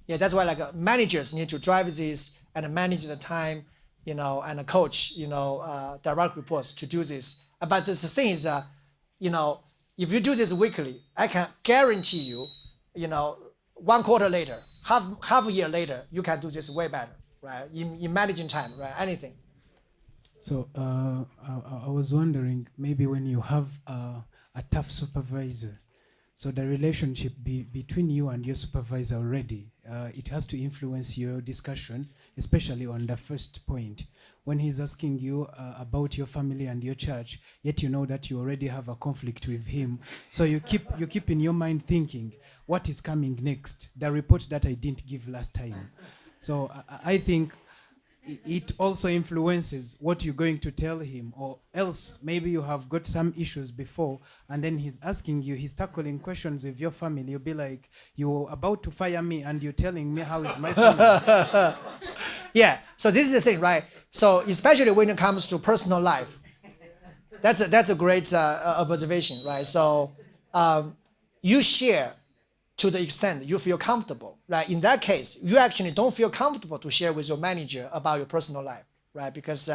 that's why like managers need to drive this and manage the time, you know, and a coach, you know, direct reports to do this. But the thing is, you know, if you do this weekly, I can guarantee you, you know, 1 quarter later, half a year later, you can do this way better, right? In managing time, right? Anything. So I was wondering, maybe when you have a tough supervisor, so the relationship between you and your supervisor already, it has to influence your discussion, especially on the first point. When he's asking you about your family and your church, yet you know that you already have a conflict with him. So you keep in your mind thinking, what is coming next? The report that I didn't give last time. So I think it also influences what you're going to tell him, or else maybe you have got some issues before and then he's asking you, he's tackling questions with your family. You'll be like, you're about to fire me and you're telling me how is my family. Yeah, so this is the thing, right? So especially when it comes to personal life, that's a great observation, right? So you share to the extent you feel comfortable, right? In that case, you actually don't feel comfortable to share with your manager about your personal life, right? Because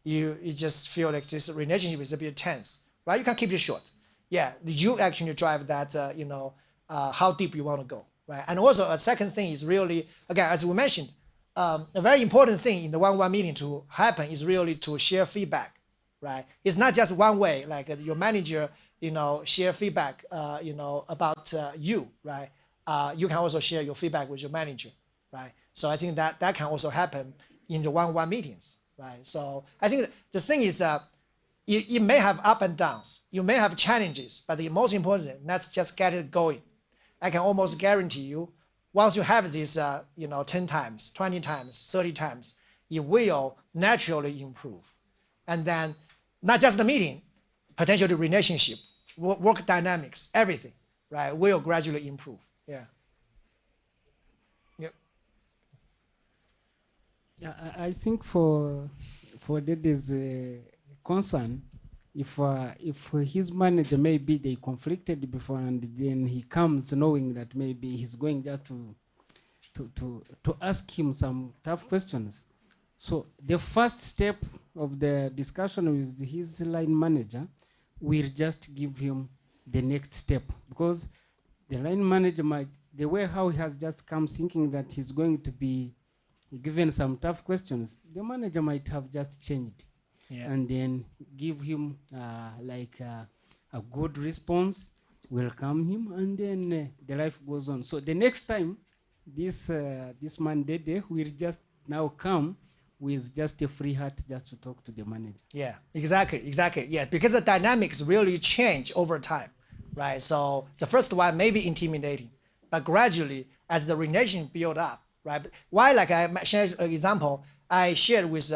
you just feel like this relationship is a bit tense, right? You can keep it short. Yeah, you actually drive that, you know, how deep you want to go, right? And also a second thing is really, again, as we mentioned, a very important thing in the one-on-one meeting to happen is really to share feedback, right? It's not just one way, like your manager, you know, share feedback, you know, about you, right? You can also share your feedback with your manager, right? So I think that can also happen in the one-on-one meetings, right? So I think the thing is, it may have up and downs, you may have challenges, but the most important thing, let's just get it going. I can almost guarantee you, once you have this, you know, 10 times, 20 times, 30 times, it will naturally improve. And then not just the meeting, potentially relationship, work dynamics, everything, right, will gradually improve. Yeah. Yeah, I think for that is concern, if his manager maybe they conflicted before and then he comes knowing that maybe he's going there to ask him some tough questions. So the first step of the discussion with his line manager will just give him the next step, because the line manager might, the way how he has just come thinking that he's going to be given some tough questions, the manager might have just changed. Yeah. And then give him a good response, welcome him, and then the life goes on. So the next time, this man Dede will just now come with just a free heart just to talk to the manager. Yeah, exactly. Yeah, because the dynamics really change over time, right? So the first one may be intimidating, but gradually as the relationship build up, right? Why, like I shared an example, I shared with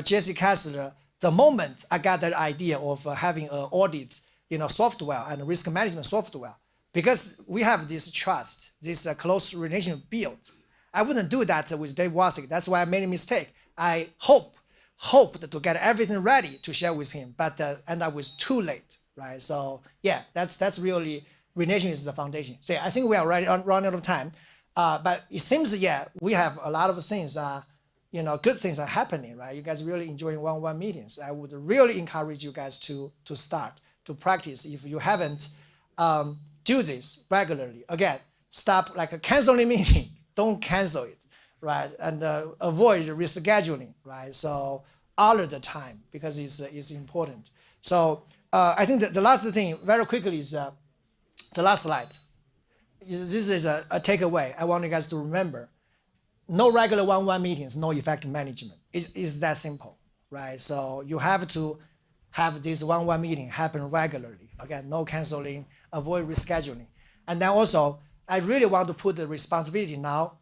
Jesse Kessler, the moment I got that idea of having an audit, software and risk management software, because we have this trust, this close relationship built. I wouldn't do that with Dave Wasik. That's why I made a mistake. I hoped to get everything ready to share with him, but and I was too late, right? So yeah, that's really relationship is the foundation. So yeah, I think we are running out of time, but it seems we have a lot of things. Good things are happening, right? You guys really enjoying one-on-one meetings. I would really encourage you guys to start to practice. If you haven't, do this regularly. Again, stop like canceling meeting. Don't cancel it, right? And avoid rescheduling, right? So honor the time because it's important. So I think the last thing very quickly is the last slide. This is a takeaway I want you guys to remember. No regular one-on-one meetings, no effective management. It's that simple, right? So you have to have this one-on-one meeting happen regularly. Again, no canceling, avoid rescheduling. And then also, I really want to put the responsibility now,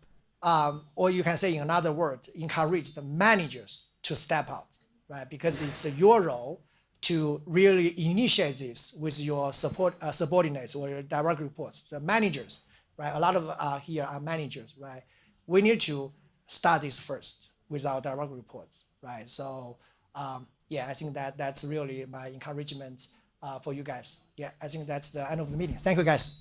or you can say in another word, encourage the managers to step out, right? Because it's your role to really initiate this with your subordinates or your direct reports, the managers, right? A lot of here are managers, right? We need to start this first with our direct reports, right? So yeah, I think that's really my encouragement for you guys. Yeah, I think that's the end of the meeting. Thank you, guys.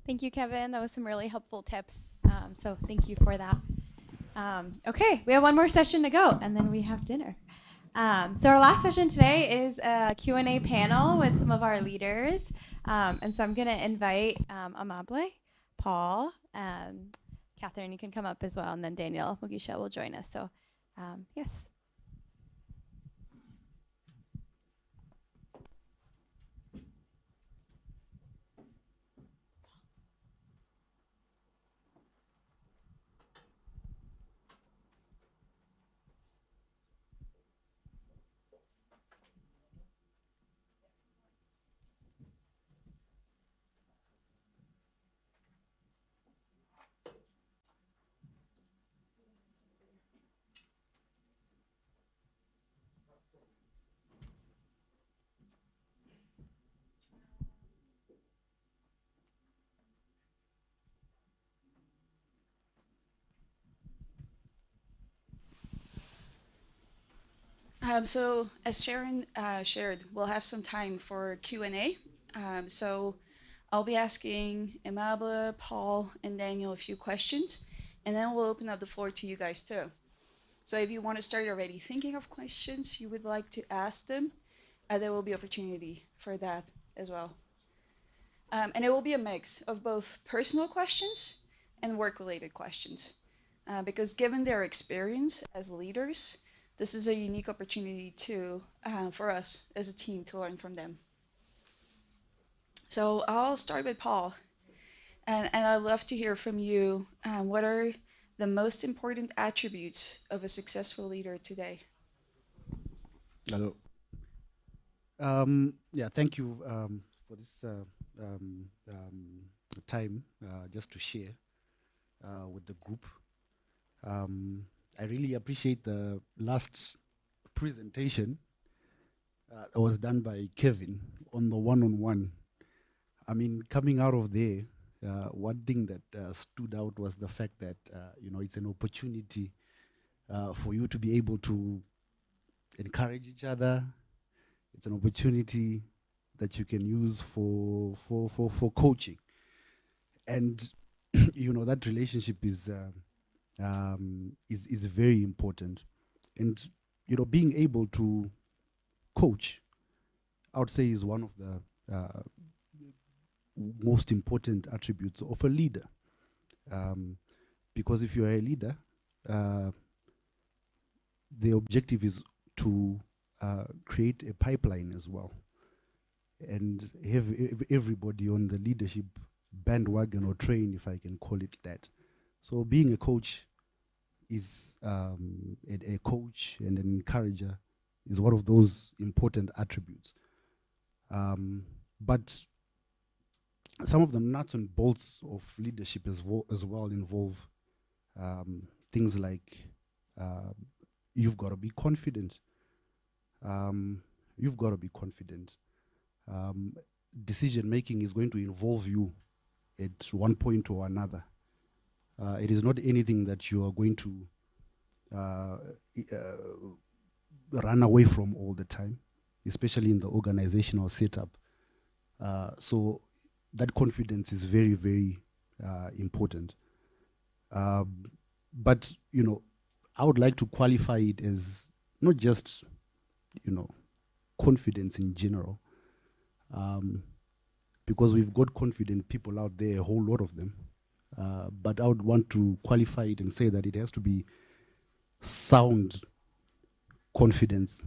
Thank you, Kevin. That was some really helpful tips. So thank you for that. Okay, we have one more session to go, and then we have dinner. So our last session today is a Q&A panel with some of our leaders. And so I'm going to invite 𝐈𝐧𝐬𝐭𝐚𝐦, Paul, Catherine, you can come up as well, and then Daniel Mugisha will join us. So yes. So as Sharon shared, we'll have some time for Q&A. So I'll be asking 𝐈𝐧𝐬𝐭𝐚𝐦, Paul, and Daniel a few questions, and then we'll open up the floor to you guys too. So if you want to start already thinking of questions you would like to ask them, there will be opportunity for that as well. And it will be a mix of both personal questions and work-related questions. Because given their experience as leaders, this is a unique opportunity too for us as a team to learn from them. So I'll start with Paul. And I'd love to hear from you. What are the most important attributes of a successful leader today? Hello. Yeah, thank you for this time just to share with the group. I really appreciate the last presentation that was done by Kevin on the one-on-one. I mean, coming out of there, one thing that stood out was the fact that it's an opportunity for you to be able to encourage each other. It's an opportunity that you can use for coaching, and that relationship is very important. And being able to coach, I would say, is one of the most important attributes of a leader. Because if you are a leader, the objective is to create a pipeline as well, and have everybody on the leadership bandwagon or train, if I can call it that. So being a coach is a coach and an encourager is one of those important attributes. But some of the nuts and bolts of leadership as well involve things like you've got to be confident. You've got to be confident. Decision making is going to involve you at one point or another. It is not anything that you are going to run away from all the time, especially in the organizational setup. So that confidence is very, very important. But, I would like to qualify it as not just, confidence in general, because we've got confident people out there, a whole lot of them. But I would want to qualify it and say that it has to be sound confidence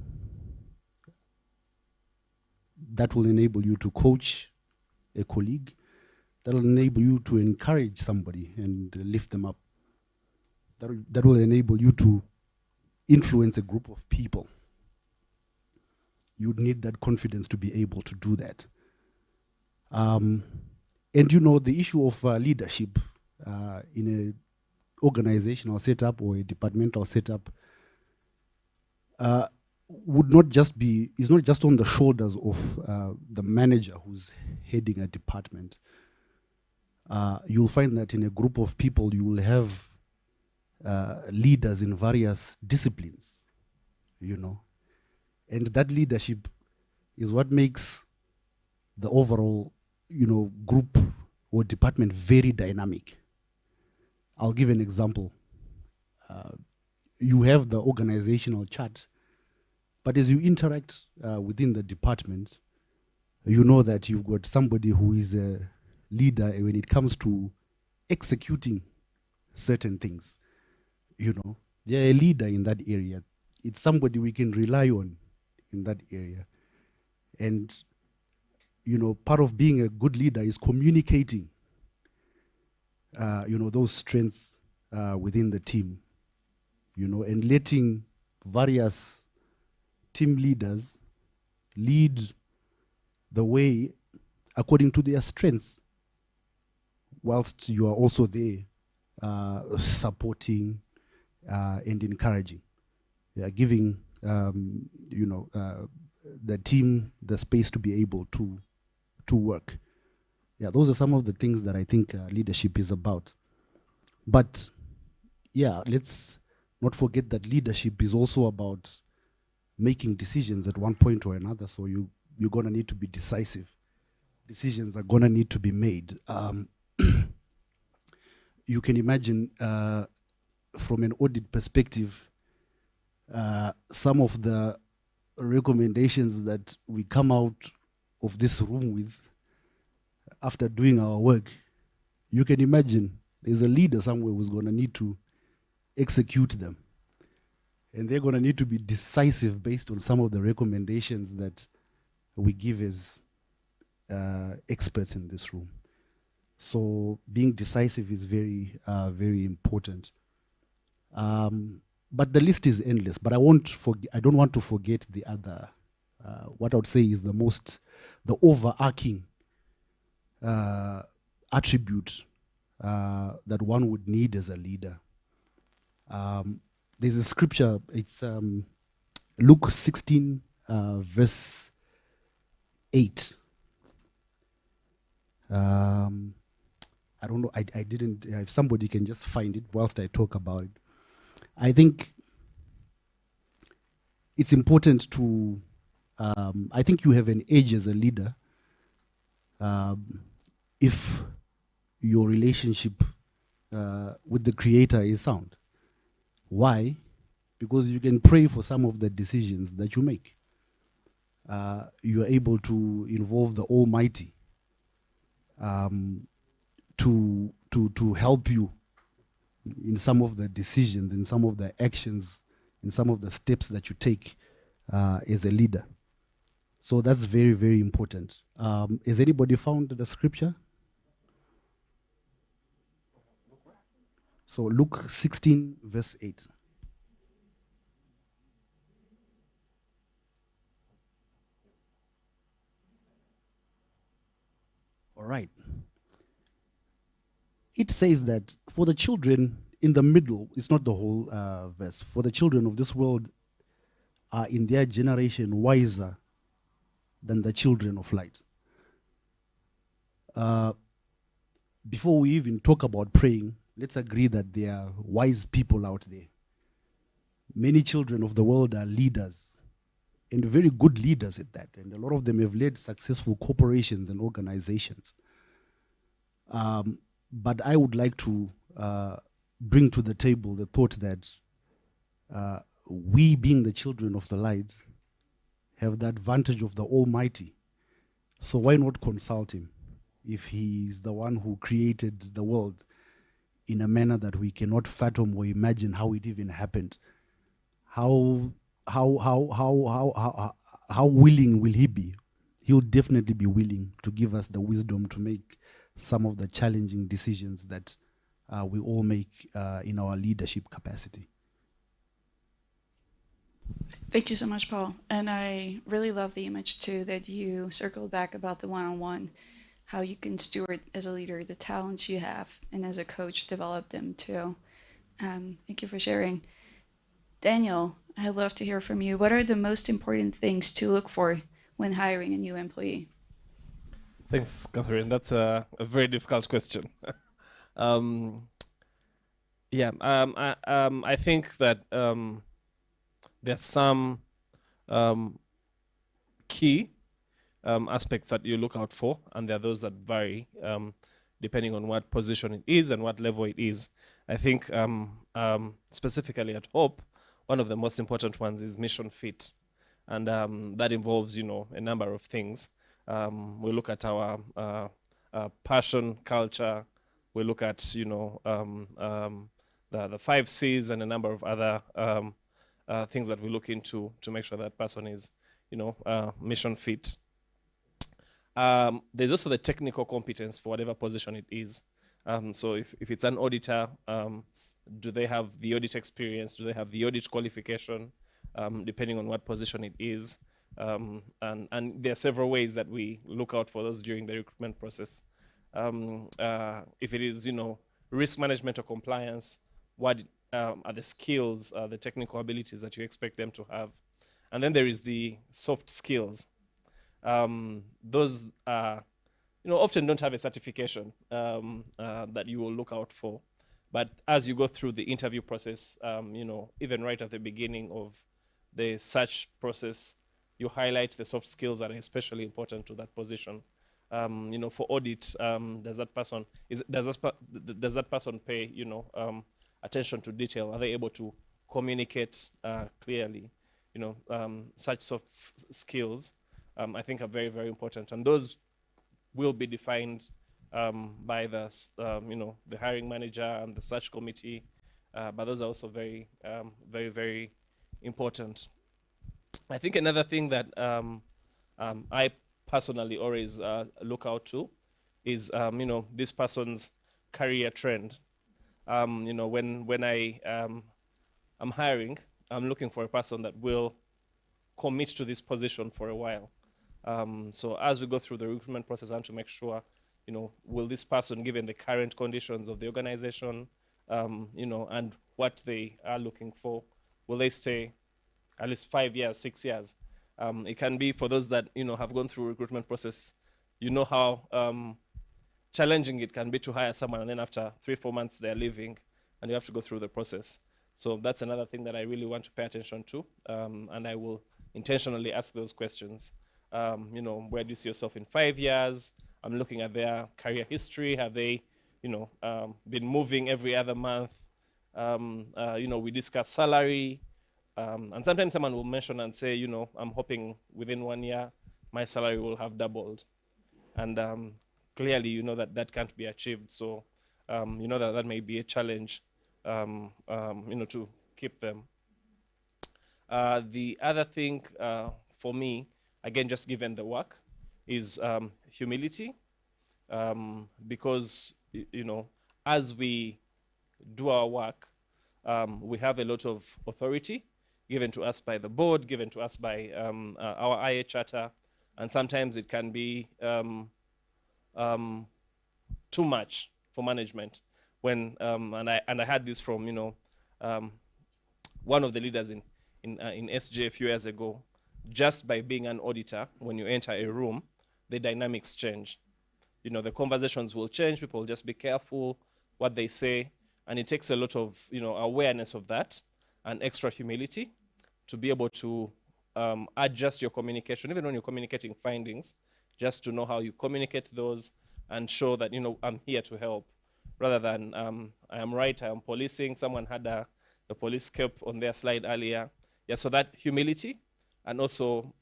that will enable you to coach a colleague, that will enable you to encourage somebody and lift them up, that will enable you to influence a group of people. You'd need that confidence to be able to do that. And the issue of leadership in an organizational setup or a departmental setup is not just on the shoulders of the manager who's heading a department. You'll find that in a group of people, you will have leaders in various disciplines, and that leadership is what makes the overall, group or department very dynamic. I'll give an example. You have the organizational chart, but as you interact within the department, you know that you've got somebody who is a leader when it comes to executing certain things. They're a leader in that area. It's somebody we can rely on in that area. And, part of being a good leader is communicating, those strengths within the team, and letting various team leaders lead the way according to their strengths, whilst you are also there supporting and encouraging, giving the team the space to be able to work. Those are some of the things that I think leadership is about. But let's not forget that leadership is also about making decisions at one point or another. So you're going to need to be decisive. Decisions are going to need to be made. You can imagine from an audit perspective, some of the recommendations that we come out of this room with after doing our work, you can imagine there's a leader somewhere who's going to need to execute them. And they're going to need to be decisive based on some of the recommendations that we give as experts in this room. So being decisive is very, very important. But the list is endless. But I don't want to forget the other. What I would say is the overarching attribute that one would need as a leader. There's a scripture. It's Luke 16, verse 8. I don't know, I didn't, if somebody can just find it whilst I talk about it. I think it's important to, I think you have an edge as a leader if your relationship with the Creator is sound. Why? Because you can pray for some of the decisions that you make. You are able to involve the Almighty to help you in some of the decisions, in some of the actions, in some of the steps that you take as a leader. So that's very, very important. Has anybody found the scripture? So Luke 16, verse 8. All right. It says that for the children in the middle, it's not the whole verse, for the children of this world are in their generation wiser than the children of light. Before we even talk about praying, let's agree that there are wise people out there. Many children of the world are leaders, and very good leaders at that. And a lot of them have led successful corporations and organizations. But I would like to bring to the table the thought that we, being the children of the light, have the advantage of the Almighty. So why not consult Him if He is the one who created the world in a manner that we cannot fathom or imagine how it even happened? How willing will He be? He'll definitely be willing to give us the wisdom to make some of the challenging decisions that we all make in our leadership capacity. Thank you so much, Paul. And I really love the image too that you circled back about the one-on-one, how you can steward as a leader the talents you have, and as a coach develop them too. Thank you for sharing. Daniel, I'd love to hear from you. What are the most important things to look for when hiring a new employee? Thanks, Catherine. That's a very difficult question. I think that there's some key aspects that you look out for, and there are those that vary depending on what position it is and what level it is. I think specifically at Hope, one of the most important ones is mission fit, and that involves, a number of things. We look at our passion, culture. We look at, the 5 C's and a number of other things that we look into to make sure that person is, mission fit. There's also the technical competence for whatever position it is. So if it's an auditor, do they have the audit experience? Do they have the audit qualification? Depending on what position it is. And there are several ways that we look out for those during the recruitment process. If it is, risk management or compliance, what are the skills, the technical abilities that you expect them to have? And then there is the soft skills. Those often don't have a certification that you will look out for. But as you go through the interview process, even right at the beginning of the search process, you highlight the soft skills that are especially important to that position. For audit, does that person pay attention to detail? Are they able to communicate clearly? Such soft skills I think are very, very important, and those will be defined by the the hiring manager and the search committee. But those are also very, very, very important. I think another thing that I personally always look out to is this person's career trend. When I'm hiring, I'm looking for a person that will commit to this position for a while. So as we go through the recruitment process, I want to make sure, will this person, given the current conditions of the organization, and what they are looking for, will they stay at least 5 years, 6 years? It can be for those that have gone through recruitment process. How challenging it can be to hire someone and then after 3-4 months they're leaving and you have to go through the process. So that's another thing that I really want to pay attention to, and I will intentionally ask those questions. You know, where do you see yourself in 5 years? I'm looking at their career history. Have they, you know, been moving every other month? You know, we discuss salary. And sometimes someone will mention and say, you know, I'm hoping within 1 year, my salary will have doubled. And clearly, you know, that can't be achieved. So, you know, that may be a challenge, you know, to keep them. The other thing for me, again, just given the work, is humility. Because, you know, as we do our work, we have a lot of authority given to us by the board, given to us by our IA charter, and sometimes it can be too much for management. When and I had this from, you know, one of the leaders in SJ a few years ago. Just by being an auditor, when you enter a room, the dynamics change. You know, the conversations will change. People will just be careful what they say, and it takes a lot of, you know, awareness of that and extra humility to be able to adjust your communication, even when you're communicating findings, just to know how you communicate those and show that, you know, I'm here to help, rather than I am right, I am policing. Someone had the police cap on their slide earlier. Yeah, so that humility, and also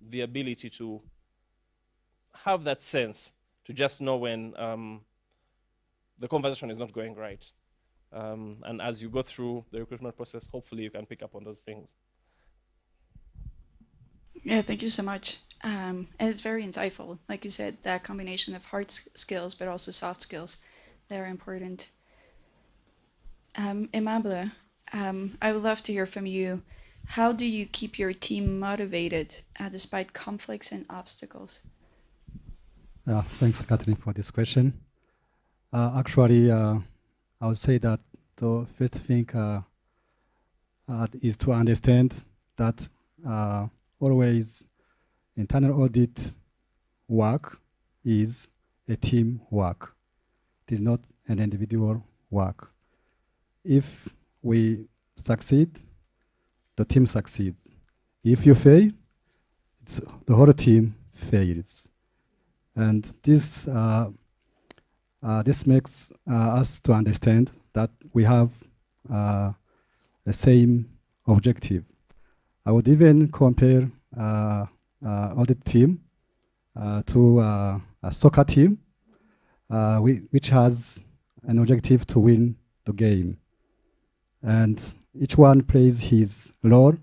the ability to have that sense to just know when the conversation is not going right. And as you go through the recruitment process, hopefully you can pick up on those things. Yeah, thank you so much. And it's very insightful. Like you said, that combination of hard skills, but also soft skills, they're important. 𝐈𝐧𝐬𝐭𝐚𝐦, I would love to hear from you. How do you keep your team motivated despite conflicts and obstacles? Thanks, Catherine, for this question. Actually, I would say that the first thing is to understand that always internal audit work is a team work. It is not an individual work. If we succeed, the team succeeds. If you fail, the whole team fails. And this makes us to understand that we have the same objective. I would even compare audit team to a soccer team, which has an objective to win the game. And each one plays his role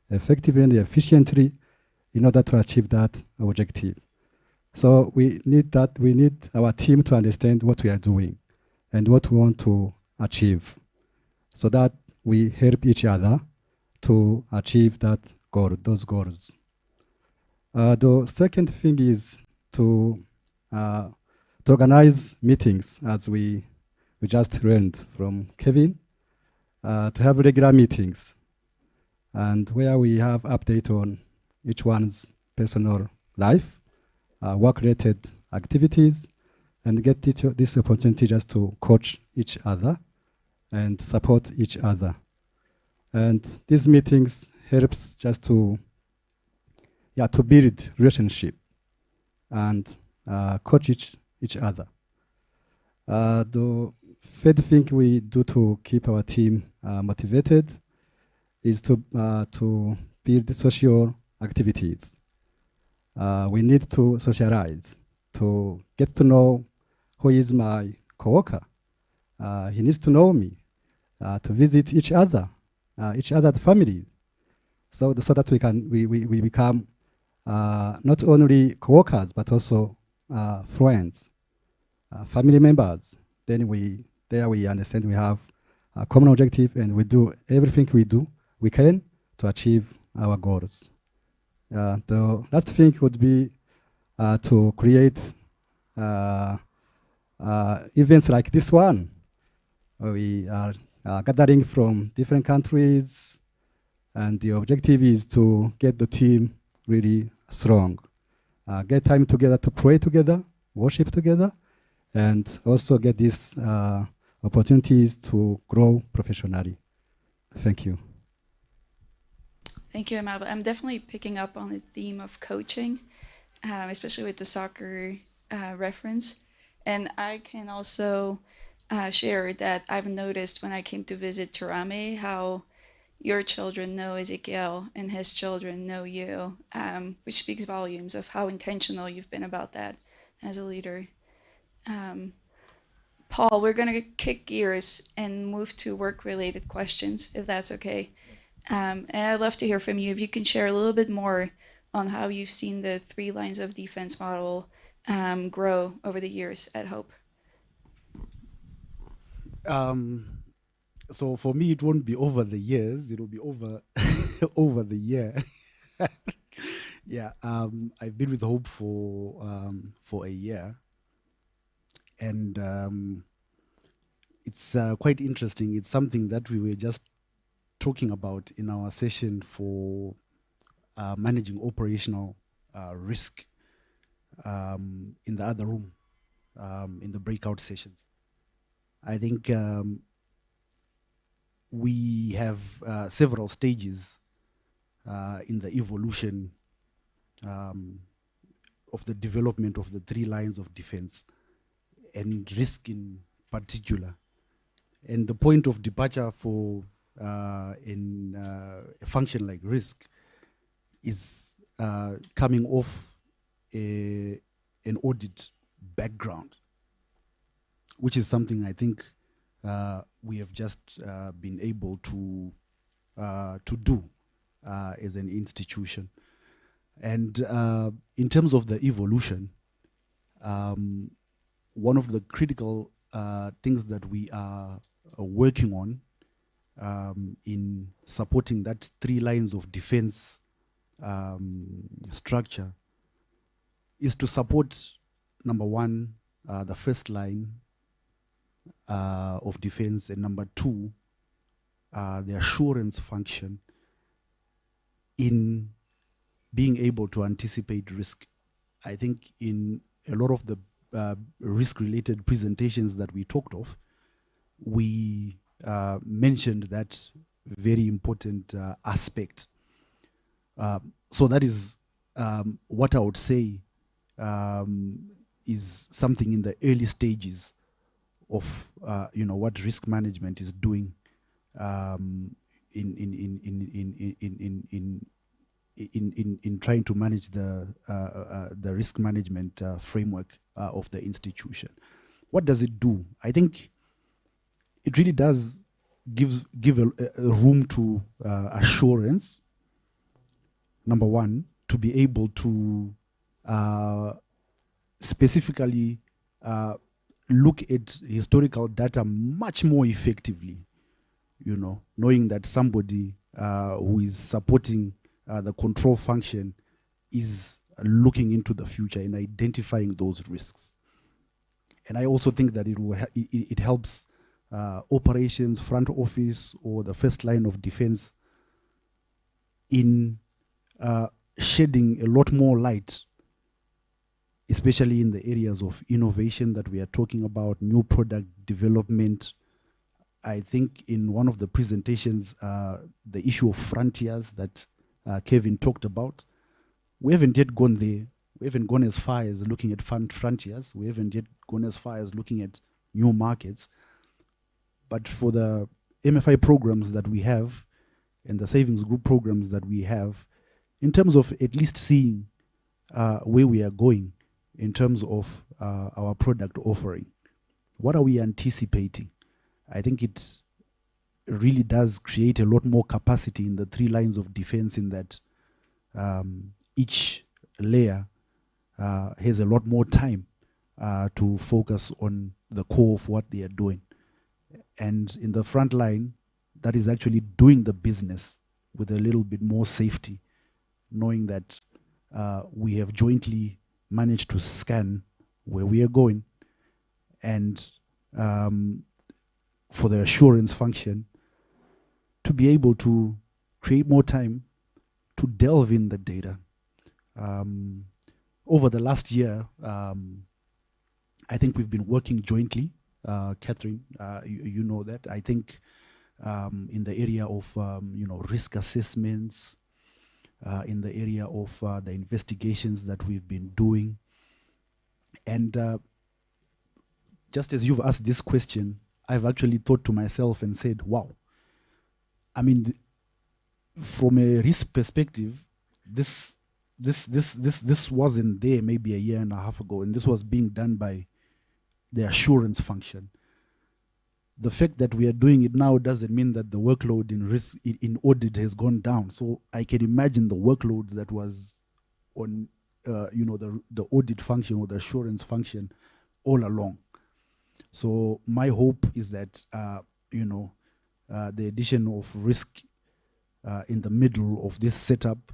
effectively and efficiently in order to achieve that objective. So we need our team to understand what we are doing and what we want to achieve, so that we help each other to achieve that goal, those goals. The second thing is to organize meetings, as we just learned from Kevin, to have regular meetings, and where we have update on each one's personal life, work-related activities, and get this opportunity just to coach each other and support each other. And these meetings helps just to build relationship and coach each other. The third thing we do to keep our team motivated is to build social activities. We need to socialize, to get to know who is my coworker. He needs to know me, to visit each other's families, so that we become not only coworkers but also friends, family members. Then we understand we have a common objective, and we do everything we can to achieve our goals. The last thing would be to create events like this one. We are gathering from different countries, and the objective is to get the team really strong. Get time together to pray together, worship together, and also get these opportunities to grow professionally. Thank you. Thank you, Amaba. I'm definitely picking up on the theme of coaching, especially with the soccer reference. And I can also share that I've noticed when I came to visit Turame how your children know Ezekiel and his children know you, which speaks volumes of how intentional you've been about that as a leader. Paul, we're going to kick gears and move to work-related questions, if that's okay. And I'd love to hear from you if you can share a little bit more on how you've seen the 3 lines of defense model grow over the years at Hope. So for me, it won't be over the years; it will be over over the year. Yeah, I've been with Hope for a year, and it's quite interesting. It's something that we were just talking about in our session for managing operational risk in the other room, in the breakout sessions. I think we have several stages in the evolution of the development of the 3 lines of defense and risk in particular. And the point of departure for in a function like risk is coming off an audit background, which is something I think we have just been able to do as an institution. And in terms of the evolution, one of the critical things that we are working on in supporting that 3 lines of defense structure is to support, number 1, the first line of defense, and number 2, the assurance function in being able to anticipate risk. I think in a lot of the risk-related presentations that we talked of, we mentioned that very important aspect. So that is what I would say is something in the early stages of what risk management is doing in trying to manage the risk management framework of the institution. What does it do? I think it really does give a room to assurance. Number 1, to be able to specifically look at historical data much more effectively, knowing that somebody who is supporting the control function is looking into the future and identifying those risks. And I also think that it helps operations, front office, or the first line of defense in shedding a lot more light, especially in the areas of innovation that we are talking about, new product development. I think in one of the presentations, the issue of frontiers that Kevin talked about, we haven't yet gone there. We haven't gone as far as looking at frontiers. We haven't yet gone as far as looking at new markets. But for the MFI programs that we have and the savings group programs that we have, in terms of at least seeing where we are going in terms of our product offering, what are we anticipating? I think it really does create a lot more capacity in the 3 lines of defense, in that each layer has a lot more time to focus on the core of what they are doing. And in the front line, that is actually doing the business with a little bit more safety, knowing that we have jointly managed to scan where we are going. And for the assurance function, to be able to create more time to delve in the data. Over the last year, I think we've been working jointly. Catherine, you know that. I think in the area of risk assessments, in the area of the investigations that we've been doing, and just as you've asked this question, I've actually thought to myself and said, "Wow! I mean, from a risk perspective, this wasn't there maybe a year and a half ago, and this was being done by the assurance function. The fact that we are doing it now doesn't mean that the workload in risk in audit has gone down. So I can imagine the workload that was on the audit function or the assurance function all along. So my hope is that the addition of risk in the middle of this setup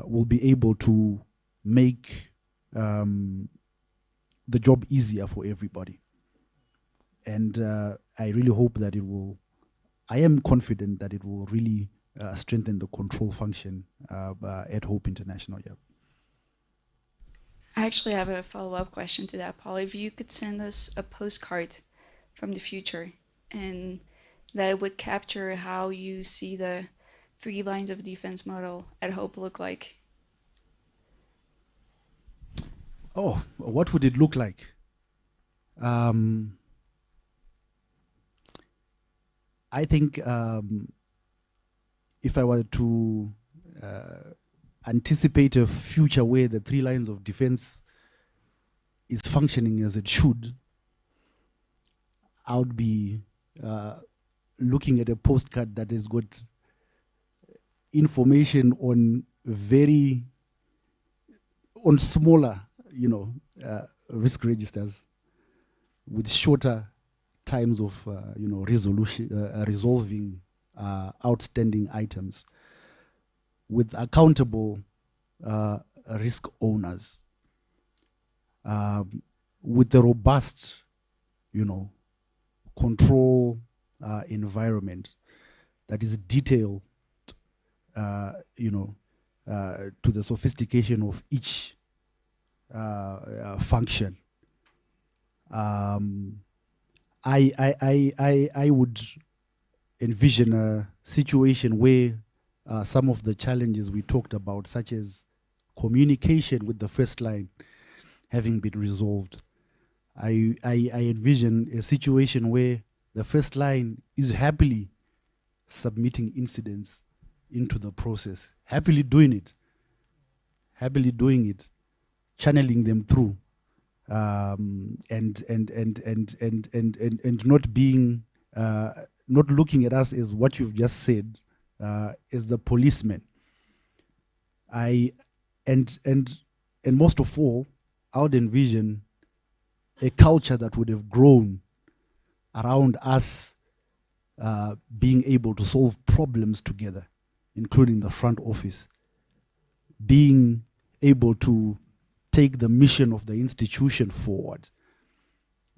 will be able to make the job easier for everybody. And I really hope that I am confident that it will really strengthen the control function at Hope International. Yeah. I actually have a follow-up question to that, Paul. If you could send us a postcard from the future, and that would capture how you see the 3 lines of defense model at Hope look like. Oh, what would it look like? I think if I were to anticipate a future where the 3 lines of defense is functioning as it should, I would be looking at a postcard that has got information on smaller, risk registers with shorter times of, resolving outstanding items, with accountable risk owners, with a robust, control environment that is detailed, to the sophistication of each function. I would envision a situation where some of the challenges we talked about, such as communication with the first line, having been resolved. I envision a situation where the first line is happily submitting incidents into the process, happily doing it, channeling them through, and not being not looking at us as what you've just said, as the policeman. And most of all, I would envision a culture that would have grown around us being able to solve problems together, including the front office, being able to take the mission of the institution forward.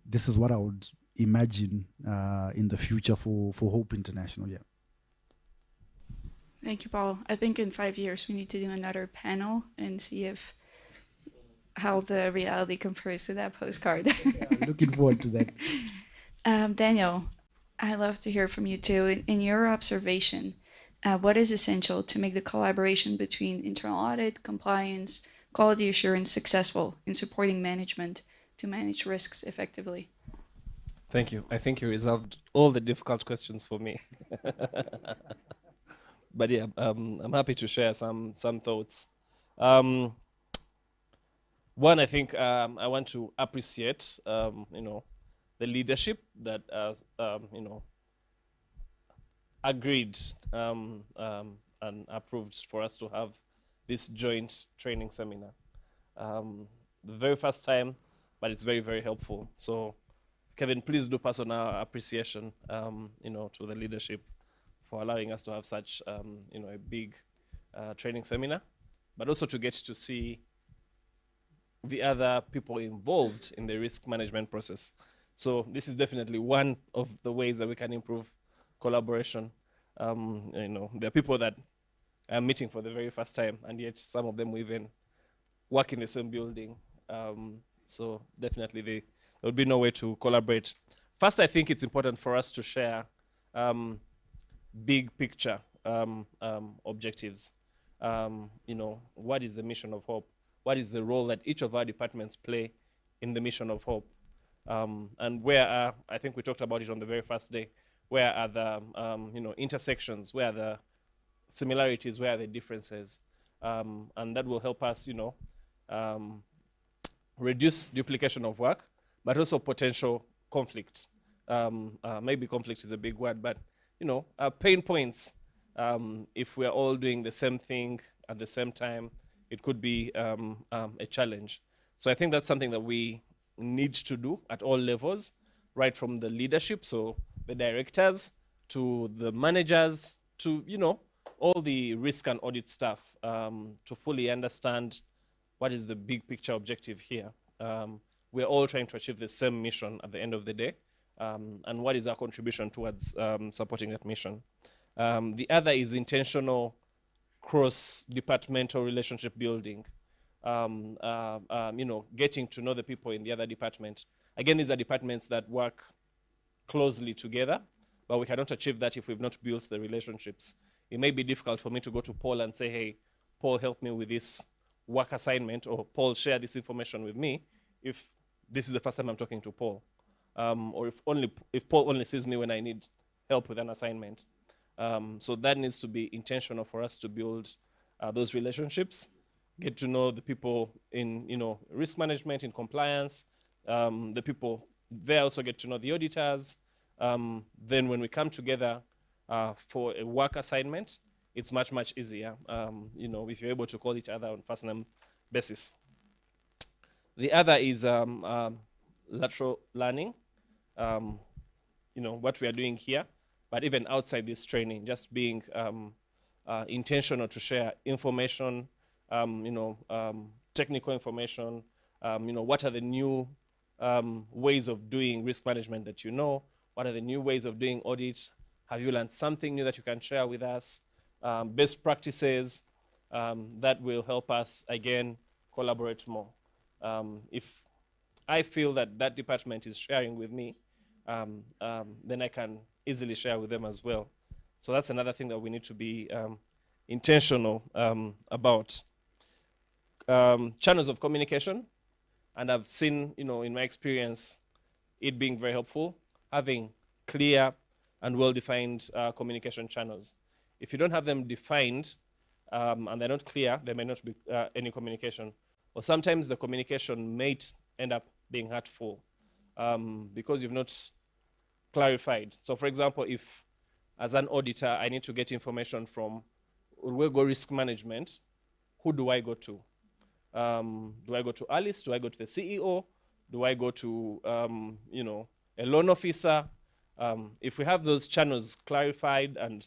This is what I would imagine in the future for Hope International. Yeah. Thank you, Paul. I think in 5 years we need to do another panel and see how the reality compares to that postcard. Yeah, looking forward to that. Daniel, I'd love to hear from you too. In your observation, what is essential to make the collaboration between internal audit, compliance, quality assurance successful in supporting management to manage risks effectively? Thank you. I think you reserved all the difficult questions for me. But yeah, I'm happy to share some thoughts. One, I think I want to appreciate, the leadership that agreed and approved for us to have this joint training seminar. The very first time, but it's very, very helpful. So, Kevin, please do pass on our appreciation, to the leadership for allowing us to have such, a big training seminar, but also to get to see the other people involved in the risk management process. So this is definitely one of the ways that we can improve collaboration. There are people that I'm meeting for the very first time, and yet some of them will even work in the same building. So definitely there would be no way to collaborate. First, I think it's important for us to share big picture objectives. What is the mission of Hope? What is the role that each of our departments play in the mission of Hope? And where are, I think we talked about it on the very first day, where are the intersections, where are the similarities, where are the differences? And that will help us, reduce duplication of work, but also potential conflict. Maybe conflict is a big word, but pain points. If we're all doing the same thing at the same time, it could be a challenge. So I think that's something that we need to do at all levels, right from the leadership, so the directors, to the managers, to all the risk and audit staff, to fully understand what is the big picture objective here. We're all trying to achieve the same mission at the end of the day, and what is our contribution towards supporting that mission. The other is intentional cross-departmental relationship building. Getting to know the people in the other department. Again, these are departments that work closely together, but we cannot achieve that if we've not built the relationships. It may be difficult for me to go to Paul and say, hey, Paul, help me with this work assignment, or Paul, share this information with me, if this is the first time I'm talking to Paul. Or if Paul only sees me when I need help with an assignment. So that needs to be intentional for us to build those relationships, get to know the people in risk management, in compliance, the people there also get to know the auditors. Then when we come together for a work assignment, it's much, much easier, if you're able to call each other on first name basis. The other is lateral learning, what we are doing here, but even outside this training, just being intentional to share information, technical information, what are the new ways of doing risk management that what are the new ways of doing audit, have you learned something new that you can share with us, best practices that will help us, again, collaborate more. If I feel that department is sharing with me, then I can easily share with them as well. So that's another thing that we need to be intentional about. Channels of communication, and I've seen, in my experience, it being very helpful, having clear and well-defined communication channels. If you don't have them defined and they're not clear, there may not be any communication. Or sometimes the communication may end up being hurtful because you've not clarified. So for example, if as an auditor, I need to get information from Rwanda Risk Management, who do I go to? Do I go to Alice? Do I go to the CEO? Do I go to, a loan officer? If we have those channels clarified and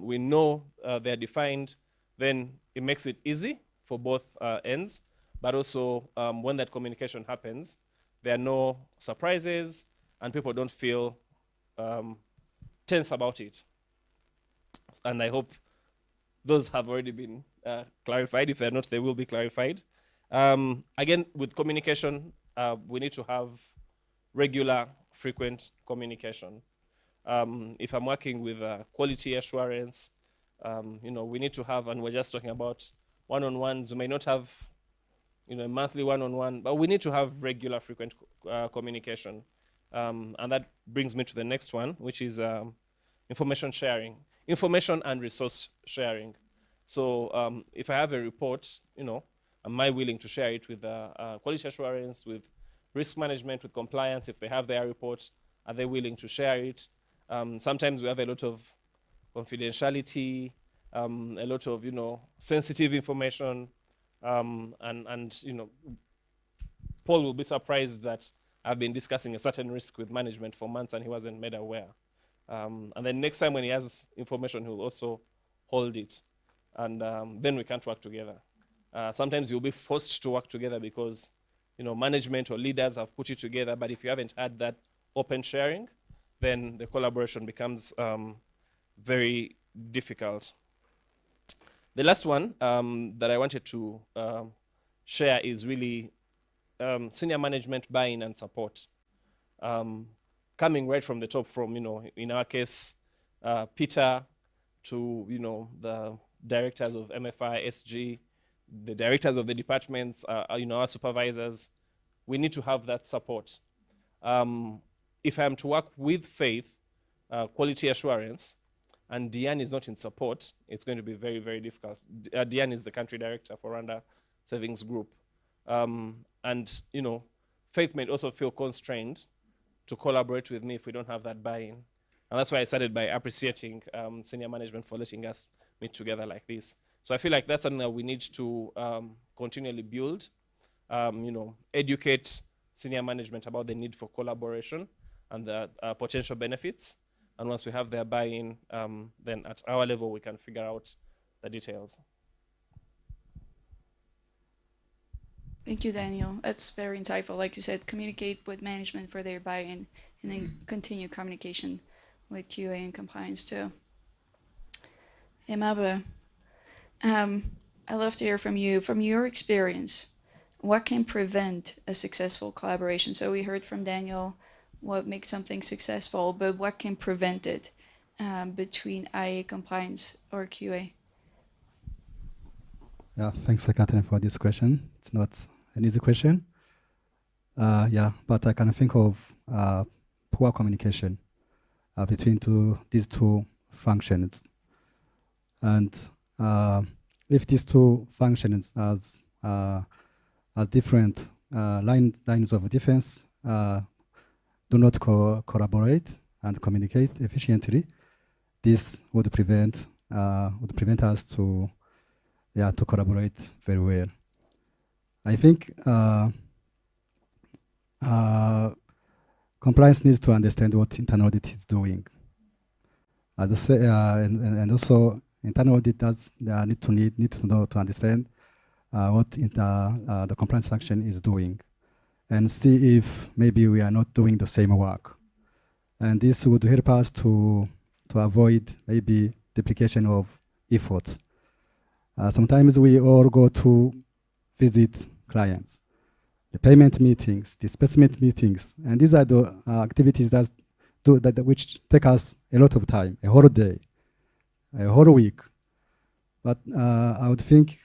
we know they're defined, then it makes it easy for both ends. But also, when that communication happens, there are no surprises and people don't feel tense about it. And I hope those have already been clarified. If they're not, they will be clarified. Again, with communication, we need to have regular, frequent communication. If I'm working with quality assurance, we need to have, and we're just talking about one-on-ones. We may not have, a monthly one-on-one, but we need to have regular, frequent communication. And that brings me to the next one, which is information sharing. Information and resource sharing. So if I have a report, am I willing to share it with quality assurance, with risk management, with compliance? If they have their report, are they willing to share it? Sometimes we have a lot of confidentiality, a lot of sensitive information, and Paul will be surprised that I've been discussing a certain risk with management for months and he wasn't made aware. And then next time when he has information, he'll also hold it. And then we can't work together. Sometimes you'll be forced to work together because, management or leaders have put you together. But if you haven't had that open sharing, then the collaboration becomes very difficult. The last one that I wanted to share is really senior management buy-in and support. Coming right from the top, from, in our case, Peter, to, the directors of MFI, SG, the directors of the departments, our supervisors. We need to have that support. If I'm to work with Faith, quality assurance, and Diane is not in support, it's going to be very, very difficult. Diane is the country director for Rwanda Savings Group. And, Faith may also feel constrained to collaborate with me if we don't have that buy-in. And that's why I started by appreciating senior management for letting us meet together like this. So I feel like that's something that we need to continually build, educate senior management about the need for collaboration and the potential benefits. And once we have their buy-in, then at our level, we can figure out the details. Thank you, Daniel. That's very insightful. Like you said, communicate with management for their buy-in, and then continue communication with QA and compliance too. 𝐸𝐺𝐬𝐭𝐚𝐦, I'd love to hear from you. From your experience, what can prevent a successful collaboration? So we heard from Daniel what makes something successful, but what can prevent it between IA compliance or QA? Yeah, thanks, Catherine, for this question. It's not an easy question. But I can think of poor communication between these two functions. And if these two functions as different lines of defense do not collaborate and communicate efficiently, this would prevent us to collaborate very well. I think compliance needs to understand what internal audit is doing. As I say, and also internal audit does need to know to understand what the compliance function is doing, and see if maybe we are not doing the same work. And this would help us to avoid maybe duplication of efforts. Sometimes we all go to visit clients, the payment meetings, disbursement meetings, and these are the activities which take us a lot of time, a whole day, a whole week. But I would think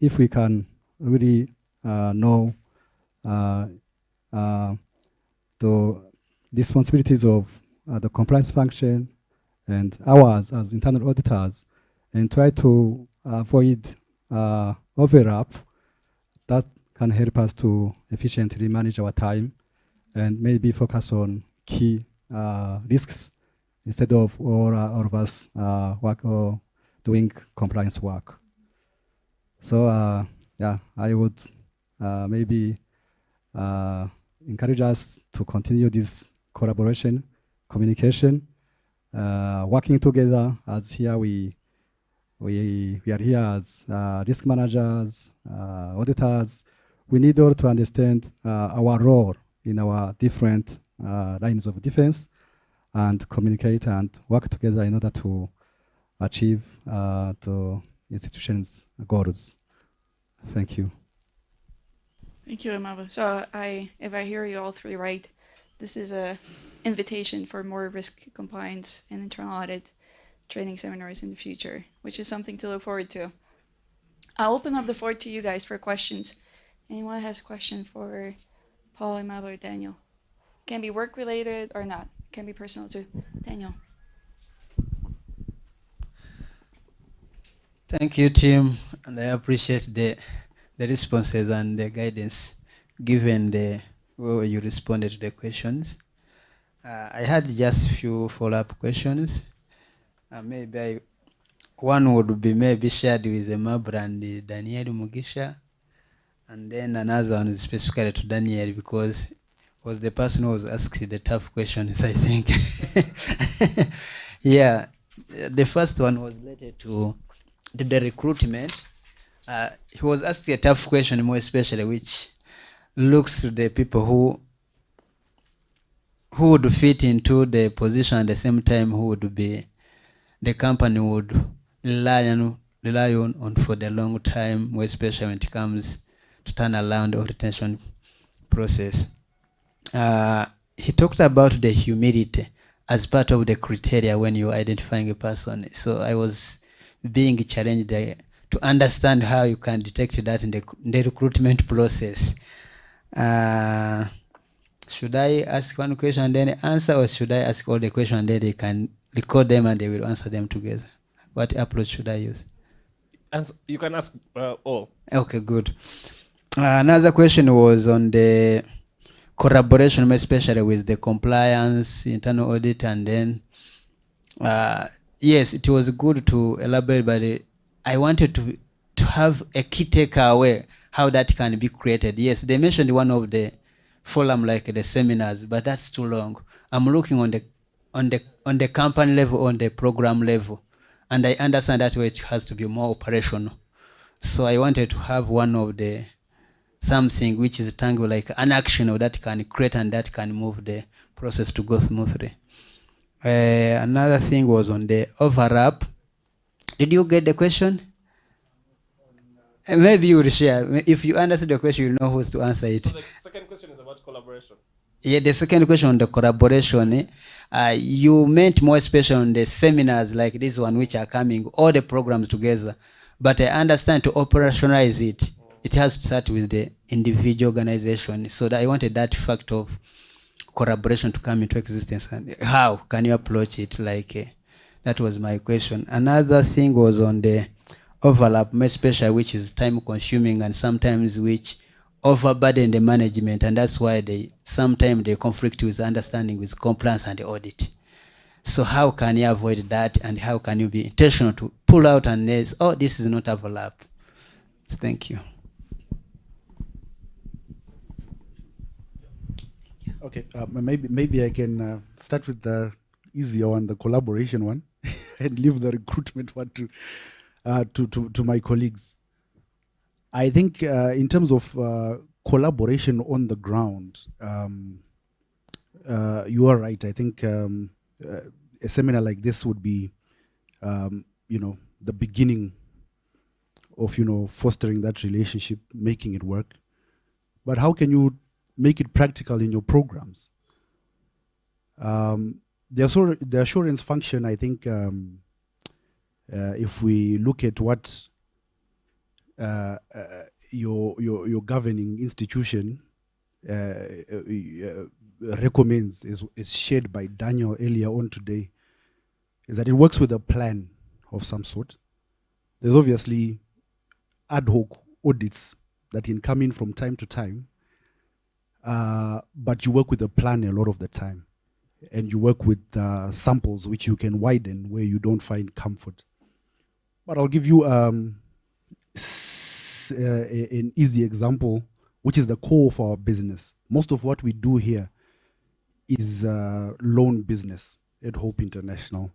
if we can really know the responsibilities of the compliance function and ours as internal auditors, and try to avoid overlap, that can help us to efficiently manage our time and maybe focus on key risks instead of all of us doing compliance work. So I would maybe encourage us to continue this collaboration, communication, working together. As here we are here as risk managers, auditors. We need all to understand our role in our different lines of defense and communicate and work together in order to achieve the institution's goals. Thank you. Thank you, 𝐸𝐺𝐬𝐭𝐚𝐦. So if I hear you all three right, this is a invitation for more risk compliance and internal audit training seminars in the future, which is something to look forward to. I'll open up the floor to you guys for questions. Anyone has a question for Paul, 𝐸𝐺𝐬𝐭𝐚𝐦, or Daniel? Can be work related or not. Can be personal too. Daniel. Thank you, team, and I appreciate the responses and the guidance given the way you responded to the questions. I had just a few follow-up questions. One would be maybe shared with 𝐸𝐺𝐬𝐴 and Daniel Mugisha, and then another one is specifically to Daniel because was the person who was asking the tough questions, I think. Yeah, the first one was related to the recruitment. He was asking a tough question, more especially, which looks to the people who would fit into the position at the same time, who would be the company would rely on for the long time, more especially when it comes to turn around or retention process. He talked about the humility as part of the criteria when you're identifying a person. So I was being challenged to understand how you can detect that in the recruitment process. Should I ask one question and then answer, or should I ask all the questions and then they can record them and they will answer them together? What approach should I use? You can ask all. Okay, good. Another question was on the collaboration, especially with the compliance, internal audit, and then, yes, it was good to elaborate, but I wanted to have a key takeaway, how that can be created. Yes, they mentioned one of the forum, like the seminars, but that's too long. I'm looking on the company level, on the program level, and I understand that way it has to be more operational. So I wanted to have one of the something which is tangible, like an action or that can create and that can move the process to go smoothly. Another thing was on the overlap. Did you get the question? Maybe you will share. If you understand the question, you know who's to answer it. So the second question is about collaboration. Yeah, the second question on the collaboration, you meant more especially on the seminars like this one which are coming, all the programs together. But I understand to operationalize it, it has to start with the individual organization. So that I wanted that fact of collaboration to come into existence. And how can you approach it? Like that was my question. Another thing was on the overlap, especially which is time consuming and sometimes which overburden the management, and that's why sometimes they conflict with understanding with compliance and the audit. So how can you avoid that, and how can you be intentional to pull out and say, oh, this is not overlap? Thank you. Okay, maybe I can start with the easier one, the collaboration one, and leave the recruitment one to my colleagues. I think in terms of collaboration on the ground, you are right. I think a seminar like this would be, the beginning of, fostering that relationship, making it work. But how can you make it practical in your programs? The assurance function, I think, if we look at what your governing institution recommends, is shared by Daniel earlier on today, is that it works with a plan of some sort. There's obviously ad hoc audits that can come in from time to time, but you work with a plan a lot of the time, and you work with samples which you can widen where you don't find comfort. But I'll give you an easy example, which is the core of our business. Most of what we do here is loan business at Hope International,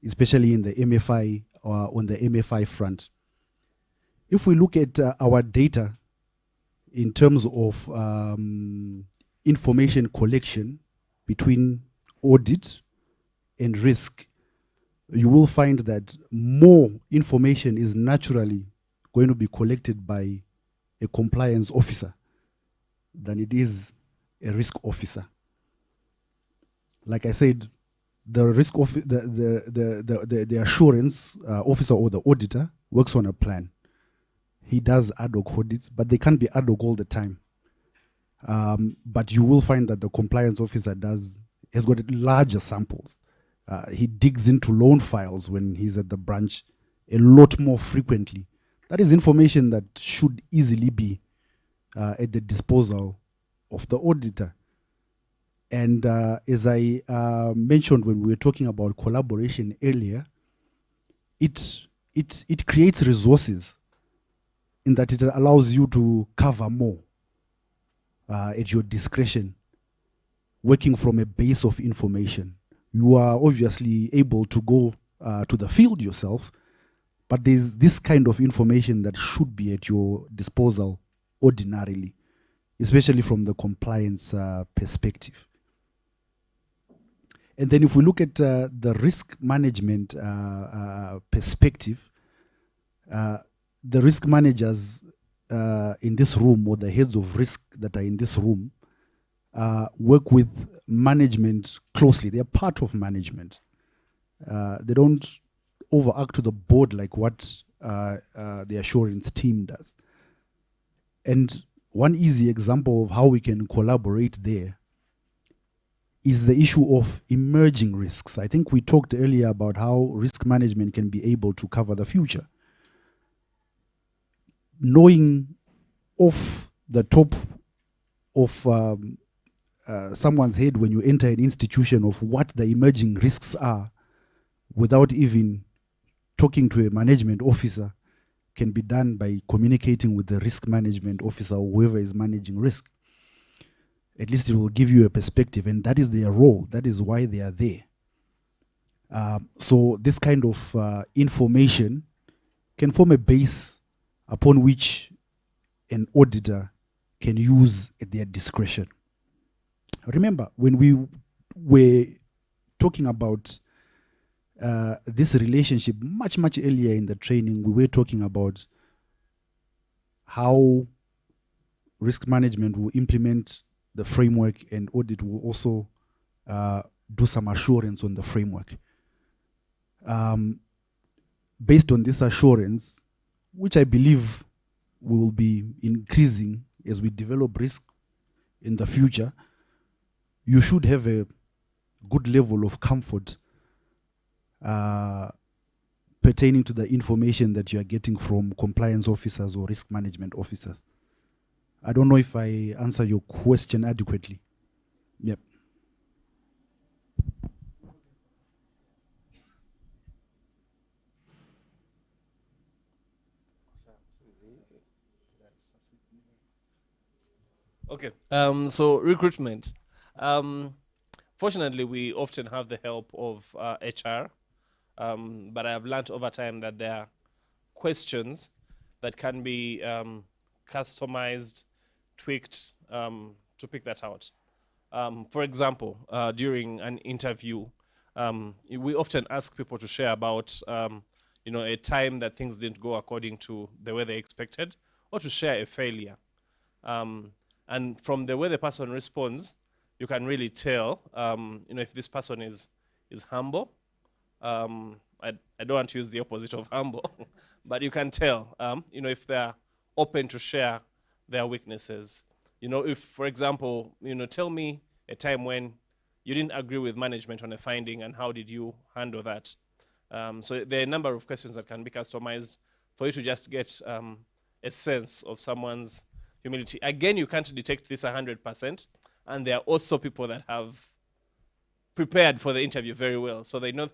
especially in the MFI or on the MFI front. If we look at our data in terms of information collection between audit and risk, you will find that more information is naturally going to be collected by a compliance officer than it is a risk officer. Like I said, the risk the assurance officer or the auditor works on a plan. He does ad hoc audits, but they can't be ad hoc all the time. But you will find that the compliance officer has got larger samples. He digs into loan files when he's at the branch a lot more frequently. That is information that should easily be at the disposal of the auditor. And as I mentioned when we were talking about collaboration earlier, it creates resources in that it allows you to cover more at your discretion, working from a base of information. You are obviously able to go to the field yourself, but there's this kind of information that should be at your disposal ordinarily, especially from the compliance perspective. And then if we look at the risk management perspective, the risk managers in this room, or the heads of risk that are in this room, work with management closely. They are part of management. They don't overact to the board like what the assurance team does. And one easy example of how we can collaborate there is the issue of emerging risks. I think we talked earlier about how risk management can be able to cover the future. Knowing off the top of someone's head when you enter an institution of what the emerging risks are without even talking to a management officer can be done by communicating with the risk management officer or whoever is managing risk. At least it will give you a perspective, and that is their role. That is why they are there. So this kind of information can form a base upon which an auditor can use at their discretion. Remember, when we were talking about this relationship much earlier in the training, we were talking about how risk management will implement the framework and audit will also do some assurance on the framework. Based on this assurance, which I believe we will be increasing as we develop risk in the future, you should have a good level of comfort pertaining to the information that you are getting from compliance officers or risk management officers. I don't know if I answer your question adequately. Yep. Okay, so recruitment. Fortunately, we often have the help of HR, but I have learned over time that there are questions that can be customized, tweaked to pick that out. For example, during an interview, we often ask people to share about a time that things didn't go according to the way they expected, or to share a failure. And from the way the person responds, you can really tell, if this person is humble. I don't want to use the opposite of humble, but you can tell, if they're open to share their weaknesses. If, for example, tell me a time when you didn't agree with management on a finding and how did you handle that? So there are a number of questions that can be customized for you to just get a sense of someone's humility. Again, you can't detect this 100%, and there are also people that have prepared for the interview very well, so they know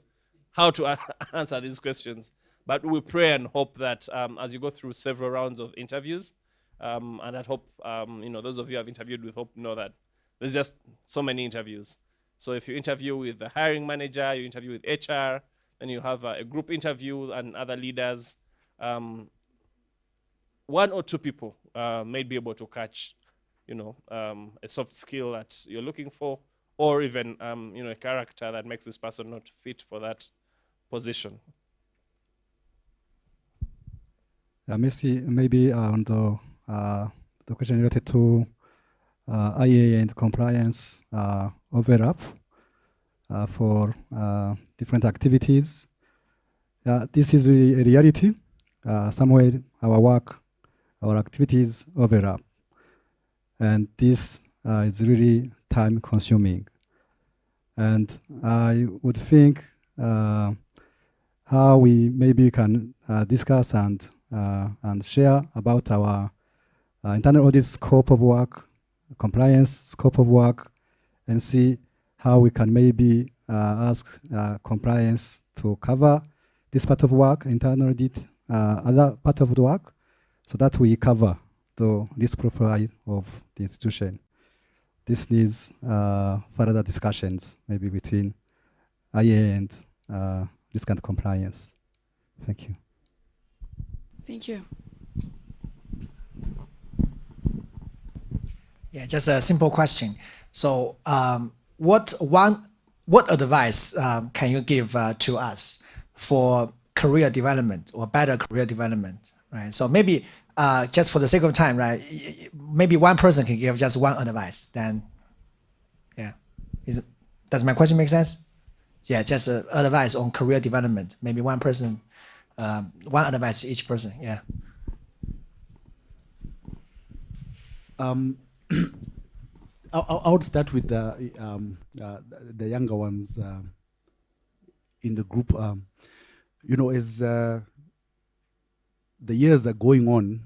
how to answer these questions. But we pray and hope that as you go through several rounds of interviews, and I hope those of you who have interviewed with Hope know that there's just so many interviews. So if you interview with the hiring manager, you interview with HR, then you have a group interview and other leaders. One or two people may be able to catch, a soft skill that you're looking for, or even, a character that makes this person not fit for that position. Maybe on the question related to IA and compliance overlap for different activities. This is really a reality. Somewhere our work, our activities overlap. And this is really time consuming. And I would think how we maybe can discuss and share about our internal audit scope of work, compliance scope of work, and see how we can maybe ask compliance to cover this part of work, internal audit, other part of the work, so that we cover the risk profile of the institution. This needs further discussions, maybe between IA and risk and compliance. Thank you. Thank you. Yeah, just a simple question. So, what advice can you give to us for career development or better career development? Right. So maybe just for the sake of time, right? Maybe one person can give just one advice. Then, yeah, does my question make sense? Yeah, just advice on career development. Maybe one person, one advice to each person. Yeah. I would start with the younger ones in the group. You know, as the years are going on,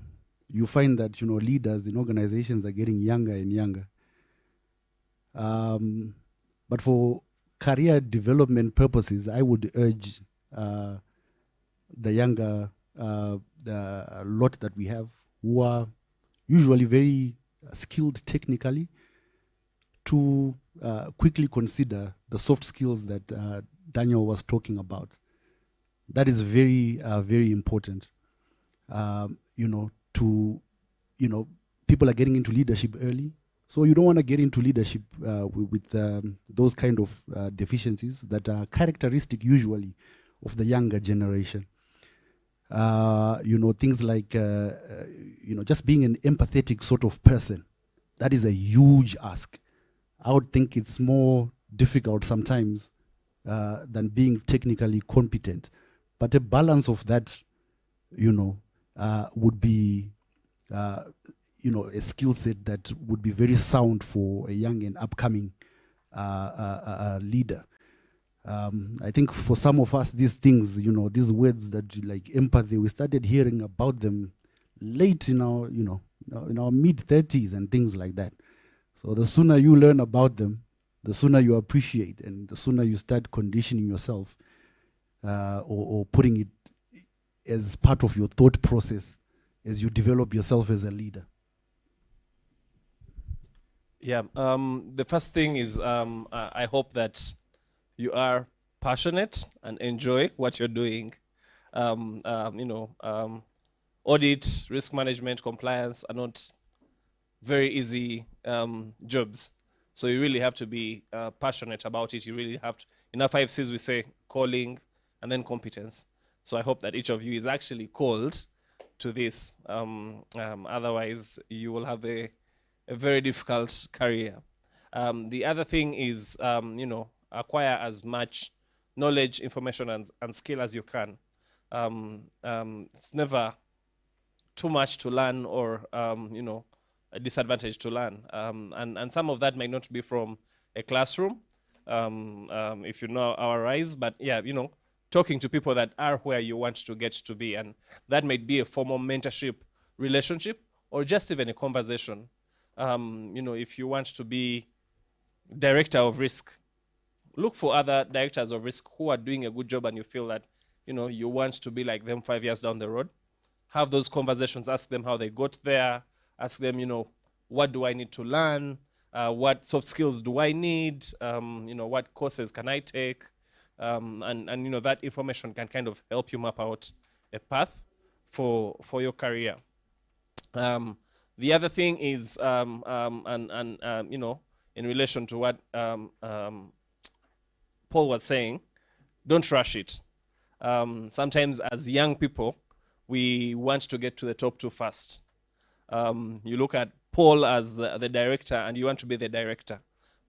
you find that, you know, leaders in organizations are getting younger and younger. But for career development purposes, I would urge the younger the lot that we have, who are usually very skilled technically, to quickly consider the soft skills that Daniel was talking about. That is very, very important. You know, people are getting into leadership early. So you don't want to get into leadership with those kind of deficiencies that are characteristic usually of the younger generation. You know, things like, you know, just being an empathetic sort of person. That is a huge ask. I would think it's more difficult sometimes than being technically competent. But a balance of that, you know, would be, you know, a skill set that would be very sound for a young and upcoming leader. I think for some of us, these things, you know, these words that like empathy, we started hearing about them late in our, you know, in our mid-30s and things like that. So the sooner you learn about them, the sooner you appreciate, and the sooner you start conditioning yourself or putting it as part of your thought process as you develop yourself as a leader. Yeah, the first thing is I hope that you are passionate and enjoy what you're doing. You know, audit, risk management, compliance are not very easy jobs. So you really have to be passionate about it. You really have to, in our 5 C's we say calling and then competence. So I hope that each of you is actually called to this. Otherwise you will have a very difficult career. The other thing is, you know, acquire as much knowledge, information, and skill as you can. It's never too much to learn or, you know, a disadvantage to learn. And some of that might not be from a classroom, if you know our rise, but yeah, you know, talking to people that are where you want to get to be. And that might be a formal mentorship relationship or just even a conversation. You know, if you want to be director of risk, look for other directors of risk who are doing a good job and you feel that, you know, you want to be like them 5 years down the road. Have those conversations, ask them how they got there, ask them, you know, what do I need to learn? What soft skills do I need? You know, what courses can I take? And you know, that information can kind of help you map out a path for your career. The other thing is, you know, in relation to what Paul was saying, don't rush it. Sometimes as young people, we want to get to the top too fast. You look at Paul as the director and you want to be the director,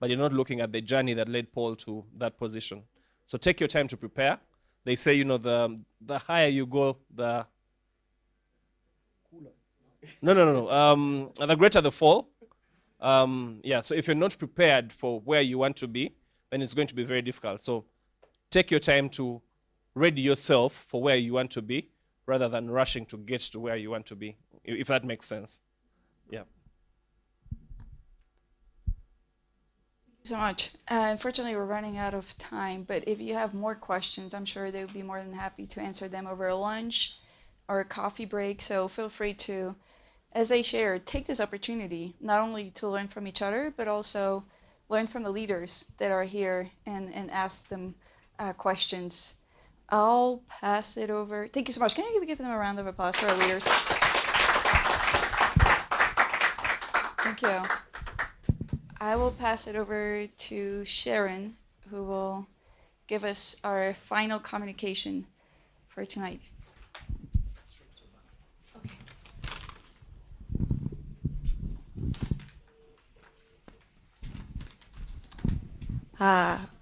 but you're not looking at the journey that led Paul to that position. So take your time to prepare. They say, you know, the higher you go, the the greater the fall. Yeah, so if you're not prepared for where you want to be, then it's going to be very difficult. So take your time to ready yourself for where you want to be rather than rushing to get to where you want to be, if that makes sense. Yeah. Thank you so much. Unfortunately, we're running out of time, but if you have more questions, I'm sure they would be more than happy to answer them over a lunch or a coffee break. So feel free to, as I shared, take this opportunity not only to learn from each other, but also learn from the leaders that are here and ask them questions. I'll pass it over. Thank you so much. Can you give them a round of applause for our leaders? Thank you. I will pass it over to Sharon, who will give us our final communication for tonight.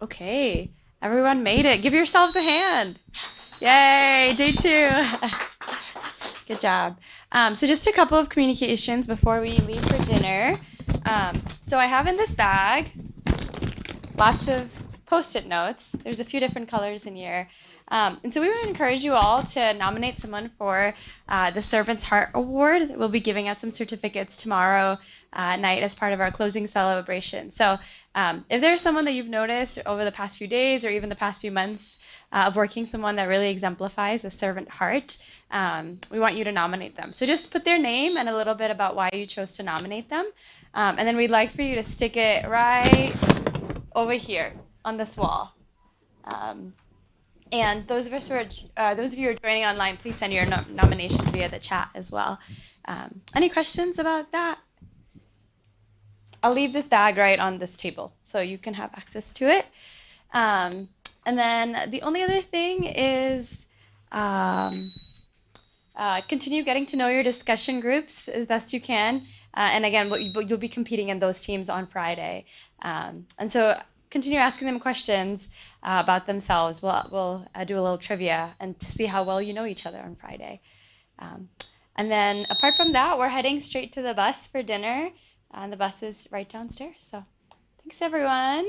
Okay, everyone made it. Give yourselves a hand. Yay, day 2. Good job. So just a couple of communications before we leave for dinner. So I have in this bag lots of Post-it notes. There's a few different colors in here. And so we would encourage you all to nominate someone for the Servant's Heart Award. We'll be giving out some certificates tomorrow night as part of our closing celebration. So if there's someone that you've noticed over the past few days or even the past few months of working, someone that really exemplifies a servant heart, we want you to nominate them. So just put their name and a little bit about why you chose to nominate them. And then we'd like for you to stick it right over here on this wall. And those of you who are joining online, please send your nominations via the chat as well. Any questions about that? I'll leave this bag right on this table so you can have access to it. And then the only other thing is continue getting to know your discussion groups as best you can. And again, you'll be competing in those teams on Friday. And so continue asking them questions about themselves. We'll do a little trivia and see how well you know each other on Friday. And then apart from that, we're heading straight to the bus for dinner. And the bus is right downstairs. So thanks, everyone.